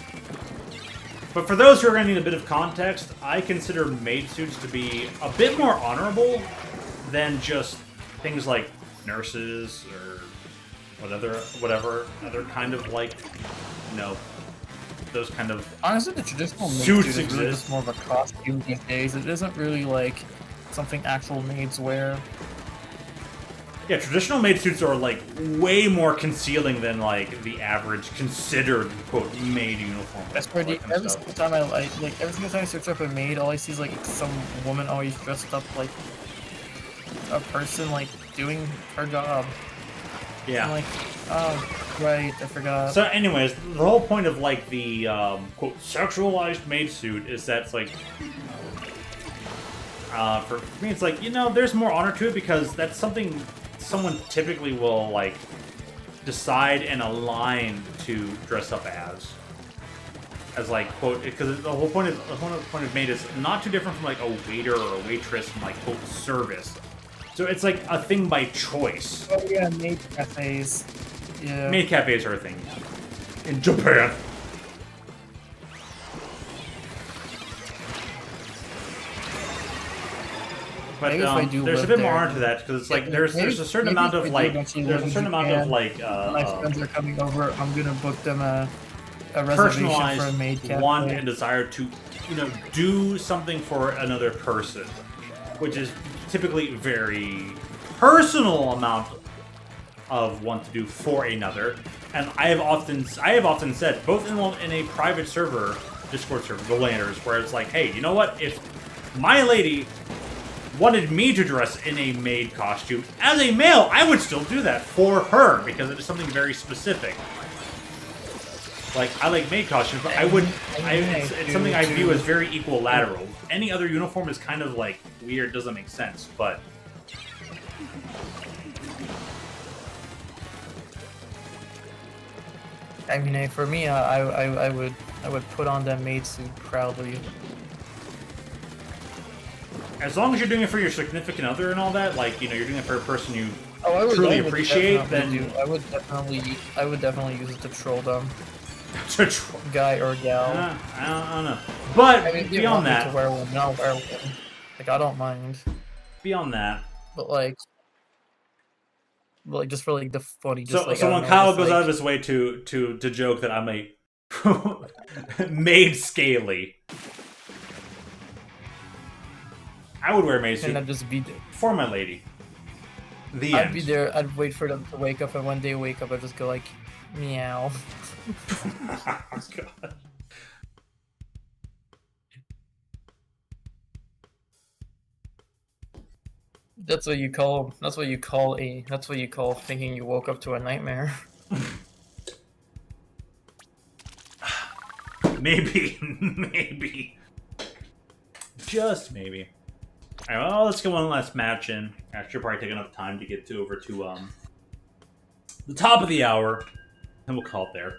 But for those who are going to need a bit of context, I consider maid suits to be a bit more honorable than just things like nurses or whatever other kind of, like, you know, those kind of Honestly, the traditional maid suits suit is really exist. just more of a costume these days. It isn't really like something actual maids wear. Yeah, traditional maid suits are, like, way more concealing than, like, the average considered, quote, maid uniform. That's where all that kind of every stuff. single time every single time I search up a maid, all I see is like some woman always dressed up like a person like doing her job. Yeah. I'm like, oh right, I forgot. So, anyways, the whole point of, like, the, quote, sexualized maid suit is that it's, like, for me, it's like, you know, there's more honor to it because that's something someone typically will, like, decide and align to dress up as, like, quote, because the whole point of maid is not too different from, like, a waiter or a waitress from, like, quote, service. So it's, like, a thing by choice. Oh yeah, maid cafes. Yeah. Maid cafes are a thing. In Japan. But Maybe if I do there's a live bit more there, honor to that because it's like yeah, there's maybe- a certain maybe amount if of I do like eventually there's live a in certain amount of Japan, like when my friends are coming over, I'm gonna book them a reservation for a maid personalized cafe. want and desire to, you know, do something for another person, which is typically very personal amount of want to do for another. And I have often said, both in a private server, Discord server, the Landers, where it's like, hey, you know what? If my lady wanted me to dress in a maid costume as a male, I would still do that for her because it is something very specific. Like, I like maid costumes, but it's something I view as very equilateral. Any other uniform is kind of like weird, doesn't make sense, but I mean, for me, I would put on that maid suit proudly. as long as you're doing it for your significant other and all that, like, you know, you're doing it for a person you Oh, truly I would appreciate, definitely then I would definitely use it to troll them, to try. guy or gal. I don't know. But I mean, if they beyond want me that, to wear one, I'll wear one. Like, I don't mind. Beyond that. But like just for like the funny. Just So, like, so I when don't know, Kyle just, goes like, out of his way to joke that I'm a maid scaly, I would wear a maid suit and I'd just be there. for my lady. The I'd end. be there. I'd wait for them to wake up, and when they wake up, I'd just go like, meow. Oh, God. That's what you call. That's what you call a. That's what you call thinking you woke up to a nightmare. Maybe, maybe, just maybe. All right, well, let's get one last match in. I should probably take enough time to get over to the top of the hour, and we'll call it there.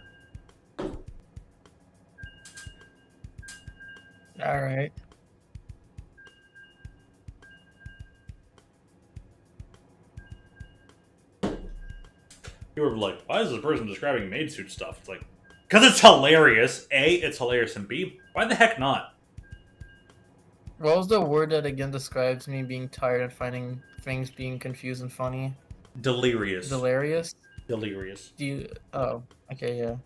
All right. You were like, why is this person describing maid suit stuff? It's like, because it's hilarious. A, it's hilarious, and B, why the heck not? What was the word that again describes me being tired and finding things being confused and funny? Delirious. Delirious? Delirious. Do you... Oh, okay, yeah.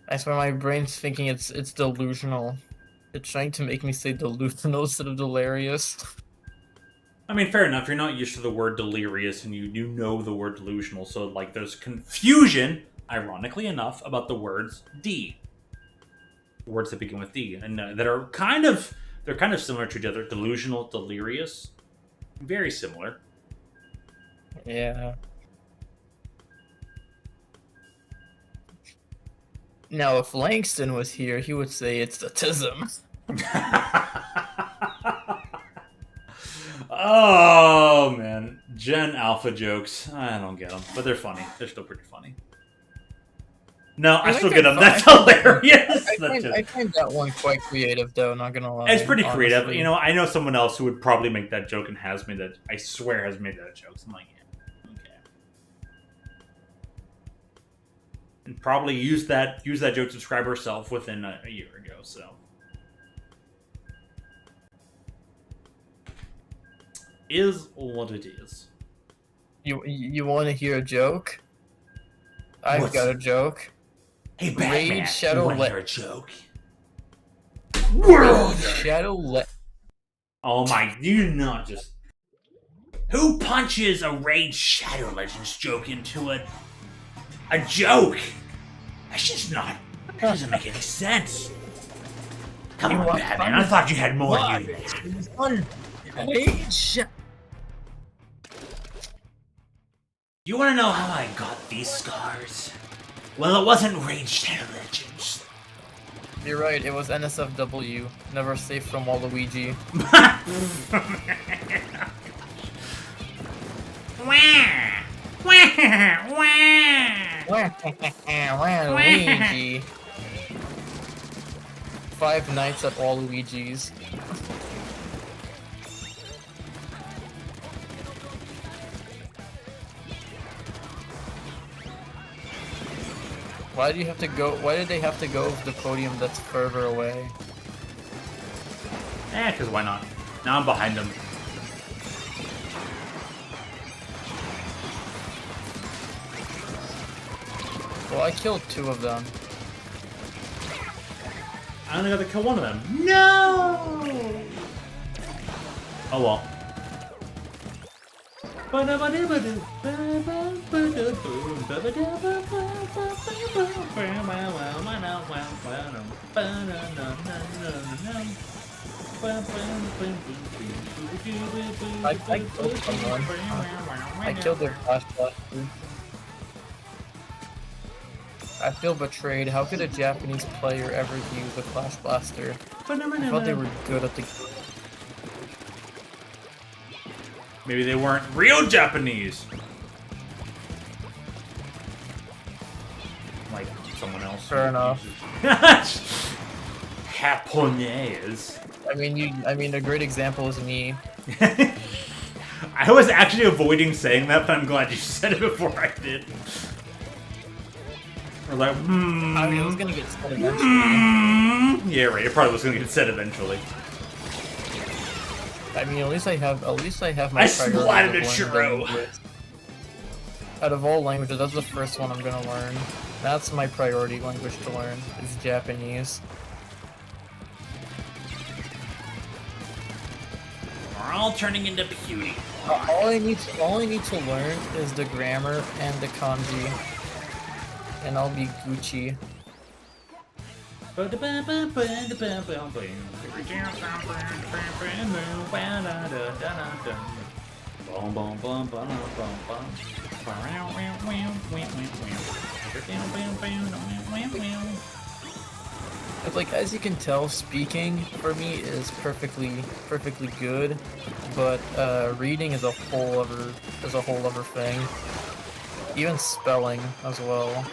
I swear my brain's thinking it's delusional. It's trying to make me say delusional instead of delirious. I mean, fair enough. You're not used to the word delirious, and you know the word delusional, so, like, there's confusion, ironically enough, about the words D. Words that begin with D, and that are kind of... They're kind of similar to each other. Delusional, delirious. Very similar. Yeah. Now, if Langston was here, he would say it's autism. Oh, man. Gen Alpha jokes. I don't get them, but they're funny. They're still pretty funny. No, I still get them. That's hilarious. I find that one quite creative, though, not gonna lie. It's pretty creative. honestly. You know, I know someone else who would probably make that joke and has made that, I swear has made that joke. So I'm like, yeah, okay. And probably use that joke to describe herself within a year ago, so. Is what it is. You want to hear a joke? I've What's- got a joke. Hey, Batman, Raid Shadow you want to Le- hear a joke? Shadow Oh my, you not just... Who punches a Raid Shadow Legends joke into a joke? That's just not... That doesn't make any sense. Come on, Batman, I thought you had more in you than that. You wanna know how I got these scars? Well, it wasn't Raid Shadow Legends. You're right, it was NSFW. Never safe from Waluigi. Waluigi. 5 nights at Waluigi's. Why do you have to go? Why did they have to go with the podium that's further away? Because why not? Now I'm behind him. Well, I killed 2 of them. I only got to kill one of them. No! Oh well. I killed someone. I killed their Flash Blaster. I feel betrayed. How could a Japanese player ever use a Flash Blaster? I thought they were good at the... Maybe they weren't real Japanese. Like someone else. Fair enough. Japanese. I mean, a great example is me. I was actually avoiding saying that, but I'm glad you said it before I did. I was like, I mean, it was gonna get said eventually. Yeah, right. It probably was gonna get said eventually. I mean, at least I have my I priorities splatted of a learning churro. language. Out of all languages, that's the first one I'm gonna learn. That's my priority language to learn, is Japanese. We're all turning into beauty. All I need to learn is the grammar and the kanji, and I'll be Gucci. But like, as you can tell, speaking for me is perfectly good, but reading is a whole other thing. Even spelling as well.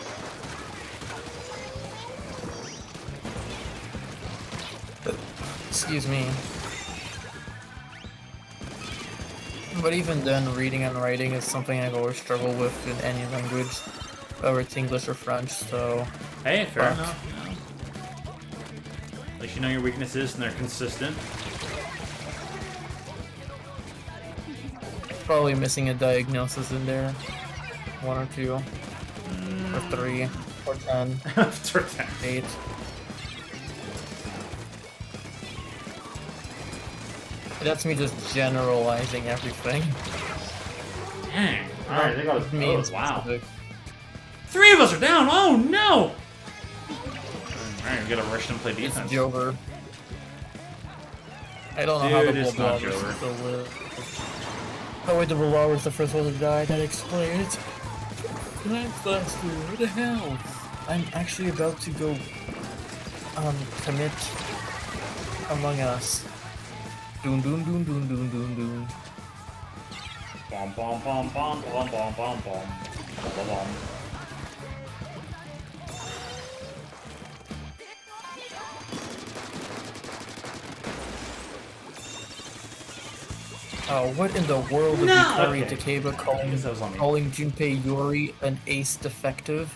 Excuse me. But even then, reading and writing is something I've always struggled with in any language, whether it's English or French, so... Hey, fair enough. Yeah. At least you know your weaknesses and they're consistent. Probably missing a diagnosis in there. 1 or 2. Or 3. Or 10. 8. That's me just generalizing everything. Dang. Alright, I think I was... Means Oh, wow. specific. 3 of us are down! Oh, no! Alright, we gotta rush and play It's defense. Jover. I don't know how the Dude, it's not Bulldog Jover. is still live. Oh wait, the Bulldog was the first one to die. That explains. Class 2, what the hell? I'm actually about to go commit Among Us. Doom doom doom doom doom doom doom. Bom, bom, bom, bom, bom, bom, bom, bom. Bom, bom. Oh, what in the world would No! be Kari Okay. Takeba I guess that was on me. calling Junpei Yori an ace defective?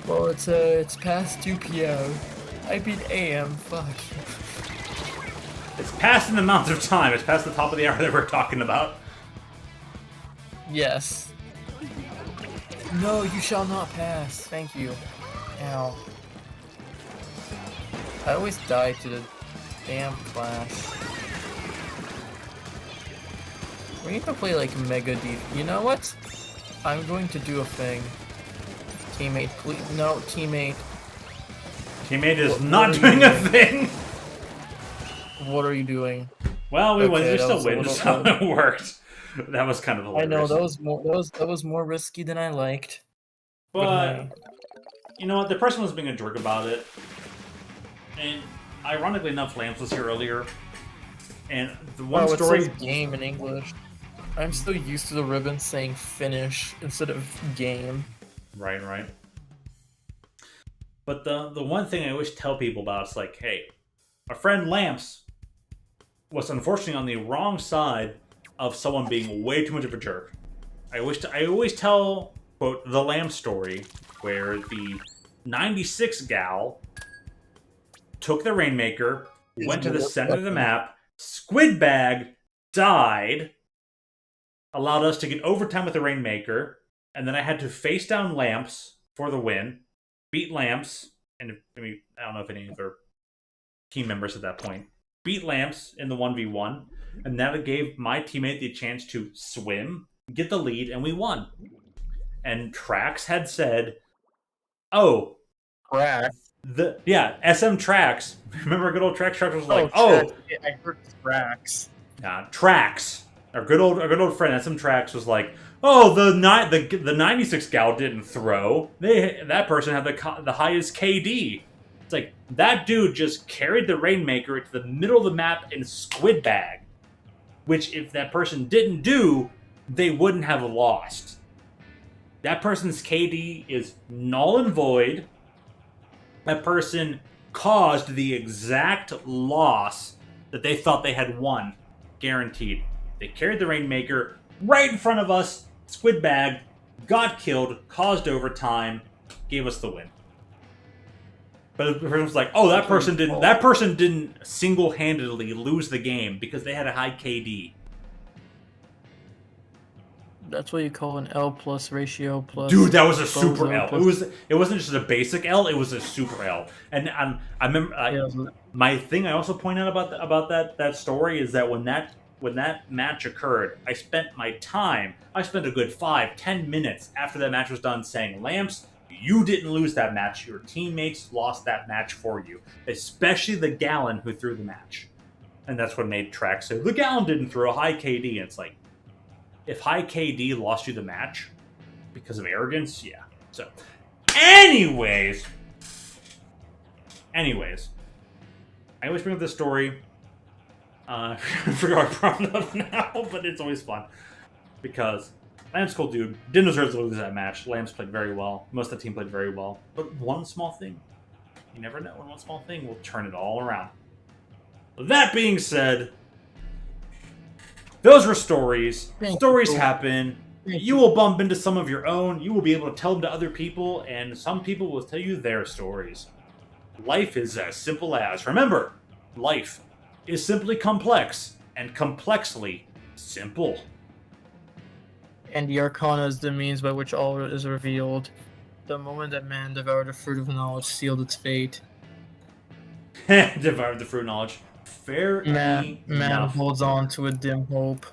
Well, it's past 2 p.m. I beat AM. Fuck. It's past an amount of time. It's past the top of the hour that we're talking about. Yes. No, you shall not pass. Thank you. Ow. I always die to the damn clash. We need to play like mega deep. You know what? I'm going to do a thing. Teammate, please. No, teammate. Teammate is What not are you doing a doing? thing. What are you doing? Well, we win. Okay, We that still was a win, little- so it worked. That was kind of I hilarious. know that was more risky than I liked. But hey. you know what? The person was being a jerk about it, and ironically enough, Lance was here earlier. And the one Oh, it story, says game in English. I'm still used to the ribbon saying finish instead of game. right. But the one thing I always tell people about is like, hey, our friend Lamps was unfortunately on the wrong side of someone being way too much of a jerk. I always tell, quote, the Lamp story, where the 96 gal took the Rainmaker, went to the center of the map, Squidbag died, allowed us to get overtime with the Rainmaker, and then I had to face down Lamps for the win, beat Lamps, and I mean, I don't know if any of their team members at that point, beat Lamps in the 1v1, and that gave my teammate the chance to swim, get the lead, and we won. And Trax had said, oh, Crack. SM Trax. Remember good old Trax? Trax was like, I heard cracks. Trax. Our good old friend SM Trax was like, oh, the 96 gal didn't throw. That person had the highest KD. It's like, that dude just carried the Rainmaker to the middle of the map in Squidbag, which if that person didn't do, they wouldn't have lost. That person's KD is null and void. That person caused the exact loss that they thought they had won. Guaranteed. They carried the Rainmaker right in front of us. Squidbag got killed, caused overtime, gave us the win. But the person was like, "Oh, that person didn't. That person didn't single-handedly lose the game because they had a high KD." That's what you call an L plus ratio plus. Dude, that was a super bozo L. plus- It wasn't just a basic L. It was a super L. And I remember my thing. I also point out about that story is that when that match occurred, I spent a good 5-10 minutes after that match was done saying, "Lamps, you didn't lose that match. Your teammates lost that match for you, especially the Gallon who threw the match." And that's what made Track say, "The Gallon didn't throw a high KD." And it's like, if high KD lost you the match because of arrogance, yeah. So, anyways, I always bring up this story. I forgot I brought it up now, but it's always fun because Lamb's cool dude. Didn't deserve to lose that match. Lamb's played very well. Most of the team played very well. But one small thing, you never know when one small thing will turn it all around. That being said, those were stories. Stories happen. You will bump into some of your own. You will be able to tell them to other people, and some people will tell you their stories. Life is as simple as. Remember, life is simply complex, and complexly simple. And the Arcana is the means by which all is revealed. The moment that man devoured the fruit of knowledge sealed its fate. Devoured the fruit of knowledge. Fair Man enough. holds on to a dim hope.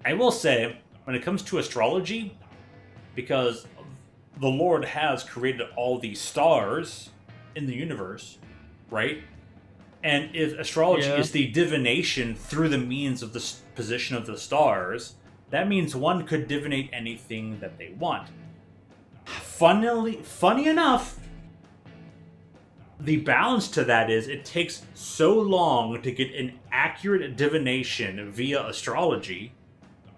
I will say, when it comes to astrology, because the Lord has created all these stars in the universe, right? And if astrology is the divination through the means of the position of the stars, that means one could divinate anything that they want. Funny enough, the balance to that is it takes so long to get an accurate divination via astrology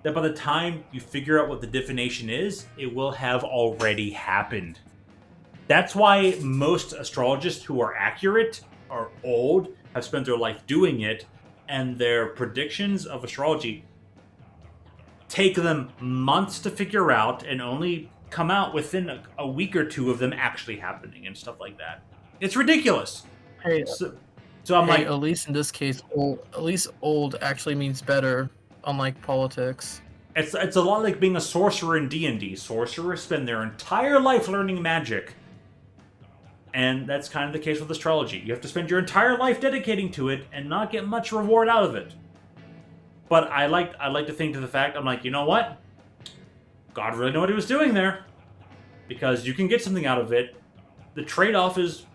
that by the time you figure out what the divination is, it will have already happened. That's why most astrologists who are accurate are old, have spent their life doing it, and their predictions of astrology take them months to figure out and only come out within a week or two of them actually happening and stuff like that. It's ridiculous. Hey, So I'm like, at least in this case, old actually means better, unlike politics. it's a lot like being a sorcerer in D&D. Sorcerers spend their entire life learning magic. And that's kind of the case with astrology. You have to spend your entire life dedicating to it and not get much reward out of it. But I like to think to the fact, I'm like, you know what? God really knew what he was doing there. Because you can get something out of it. The trade-off is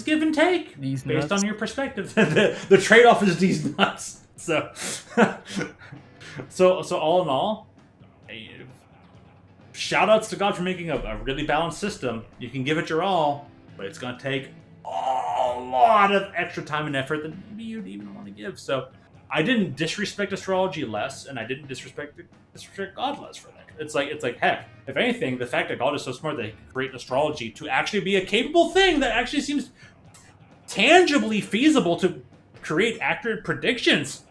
give and take. These based nuts. on your perspective. the trade-off is these nuts. So, so all in all, shout-outs to God for making a really balanced system. You can give it your all, but it's going to take a lot of extra time and effort than maybe you'd even want to give. So I didn't disrespect astrology less, and I didn't disrespect God less for that. It's like heck, if anything, the fact that God is so smart that he could create astrology to actually be a capable thing that actually seems tangibly feasible to create accurate predictions.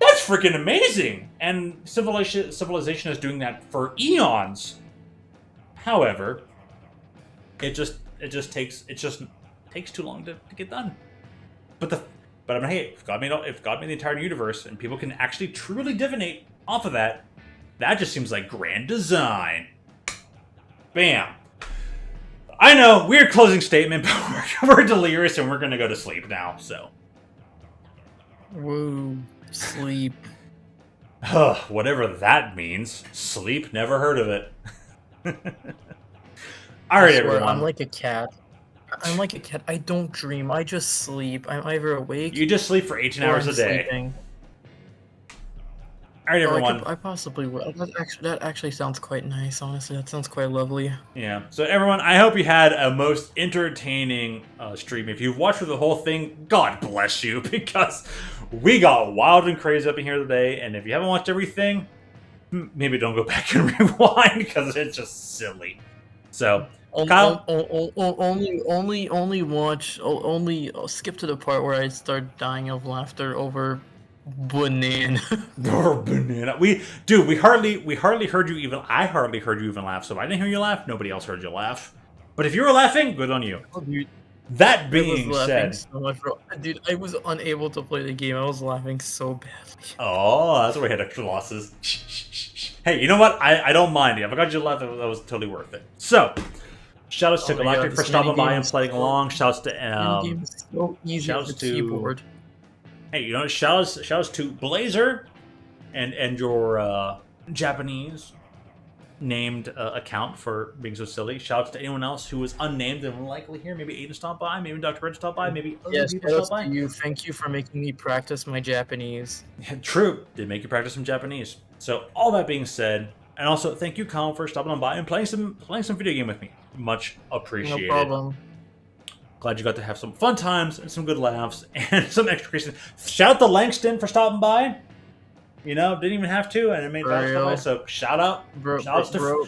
That's freaking amazing! And civilization is doing that for eons. However, it just takes too long to get done. But I'm like, hey, if God made the entire universe and people can actually truly divinate off of that, that just seems like grand design. Bam. I know, weird closing statement, but we're delirious and we're gonna go to sleep now, so. Woo. Sleep. Whatever that means. Sleep, never heard of it. Alright, everyone. I'm like a cat. I don't dream. I just sleep. I'm either awake. You just sleep for 18 or hours I'm a day. sleeping. Alright, everyone. I possibly will. That actually sounds quite nice, honestly. That sounds quite lovely. Yeah. So, everyone, I hope you had a most entertaining stream. If you've watched through the whole thing, God bless you, because we got wild and crazy up in here today. And if you haven't watched everything, maybe don't go back and rewind, because it's just silly. So, Kyle? Only skip to the part where I start dying of laughter over Banana. Or banana. We hardly heard you even. I hardly heard you even laugh. So I didn't hear you laugh. Nobody else heard you laugh. But if you were laughing, good on you. Oh, dude, That I was being laughing said, so much, bro. Dude, I was unable to play the game. I was laughing so badly. oh, that's why we had extra losses. Hey, you know what? I don't mind. If I got you to laugh, that was totally worth it. So, shoutouts to Oh my God, Galactic for this stopping by minigame and is playing so- along. Shoutouts The to game is so easy shouts with the to- keyboard. hey, you know, shoutouts to Blazer and your Japanese named account for being so silly. Shoutouts to anyone else who was unnamed and likely here. Maybe Aiden stopped by. Maybe Dr. Red stopped by. Maybe other Yes, people shout stopped out by. to you. Thank you for making me practice my Japanese. Yeah, true. Did make you practice some Japanese. So all that being said, and also thank you, Colin, for stopping on by and playing some video game with me. Much appreciated. No problem. Glad you got to have some fun times and some good laughs and some extra creations. Shout out to Langston for stopping by. You know, didn't even have to, and it made that Real. So shout out, Bro, shout outs to Raging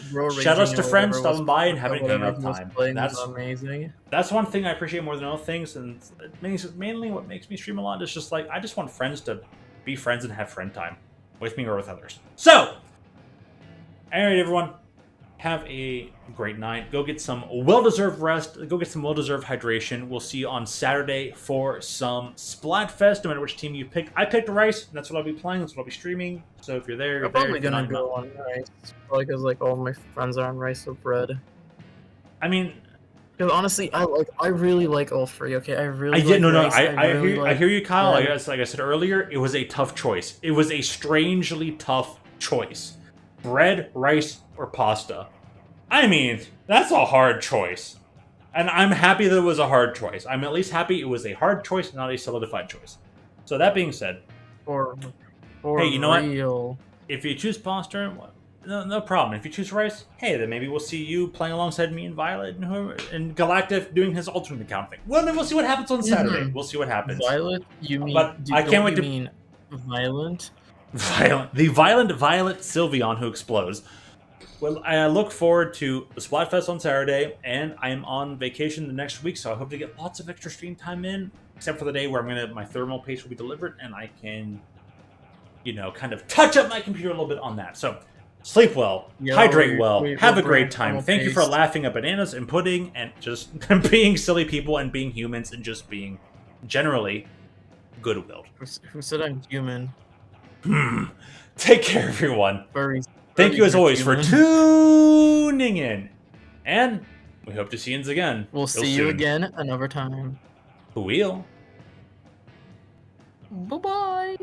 friends or whatever stopping by and was- having whatever hangout he was time. playing was That's amazing. that's one thing I appreciate more than other things, and mainly what makes me stream a lot is just like I just want friends to be friends and have friend time with me or with others. So, alright, everyone, have a great night. Go get some well-deserved rest. Go get some well-deserved hydration. We'll see you on Saturday for some Splatfest. No matter which team you pick, I picked Rice. And that's what I'll be playing. That's what I'll be streaming. So if you're there, you're I'm there. probably If you're gonna not, you're go not. on Rice. Probably because like all my friends are on Rice with bread. I mean, Because honestly, I really like all three. Okay, I really. yeah, like no, Rice. I really hear, I like hear you, Kyle. bread. Like I said earlier, it was a tough choice. It was a strangely tough choice. Bread, rice, or pasta. I mean, that's a hard choice. And I'm happy that it was a hard choice. I'm at least happy it was a hard choice, not a solidified choice. So that being said, For hey, you know what? real. if you choose pasta, no problem. If you choose rice, hey, then maybe we'll see you playing alongside me and Violet and whoever, and Galactic doing his alternate account thing. Well, then we'll see what happens on Saturday. Mhm. We'll see what happens. Violet? You mean? But I can't wait to- mean violent? The violent Violet Sylveon who explodes. Well, I look forward to the Splatfest on Saturday, and I am on vacation the next week, so I hope to get lots of extra stream time in, except for the day where my thermal paste will be delivered, and I can, kind of touch up my computer a little bit on that. So, sleep well, hydrate well, have a great time. Thank you for laughing at bananas and pudding, and just being silly people and being humans and just being generally good-willed. Who said I'm human? Take care, everyone. Very. Thank you as very always for human. tuning in. And we hope to see you again. We'll real see you soon. again another time. We'll. Bye bye.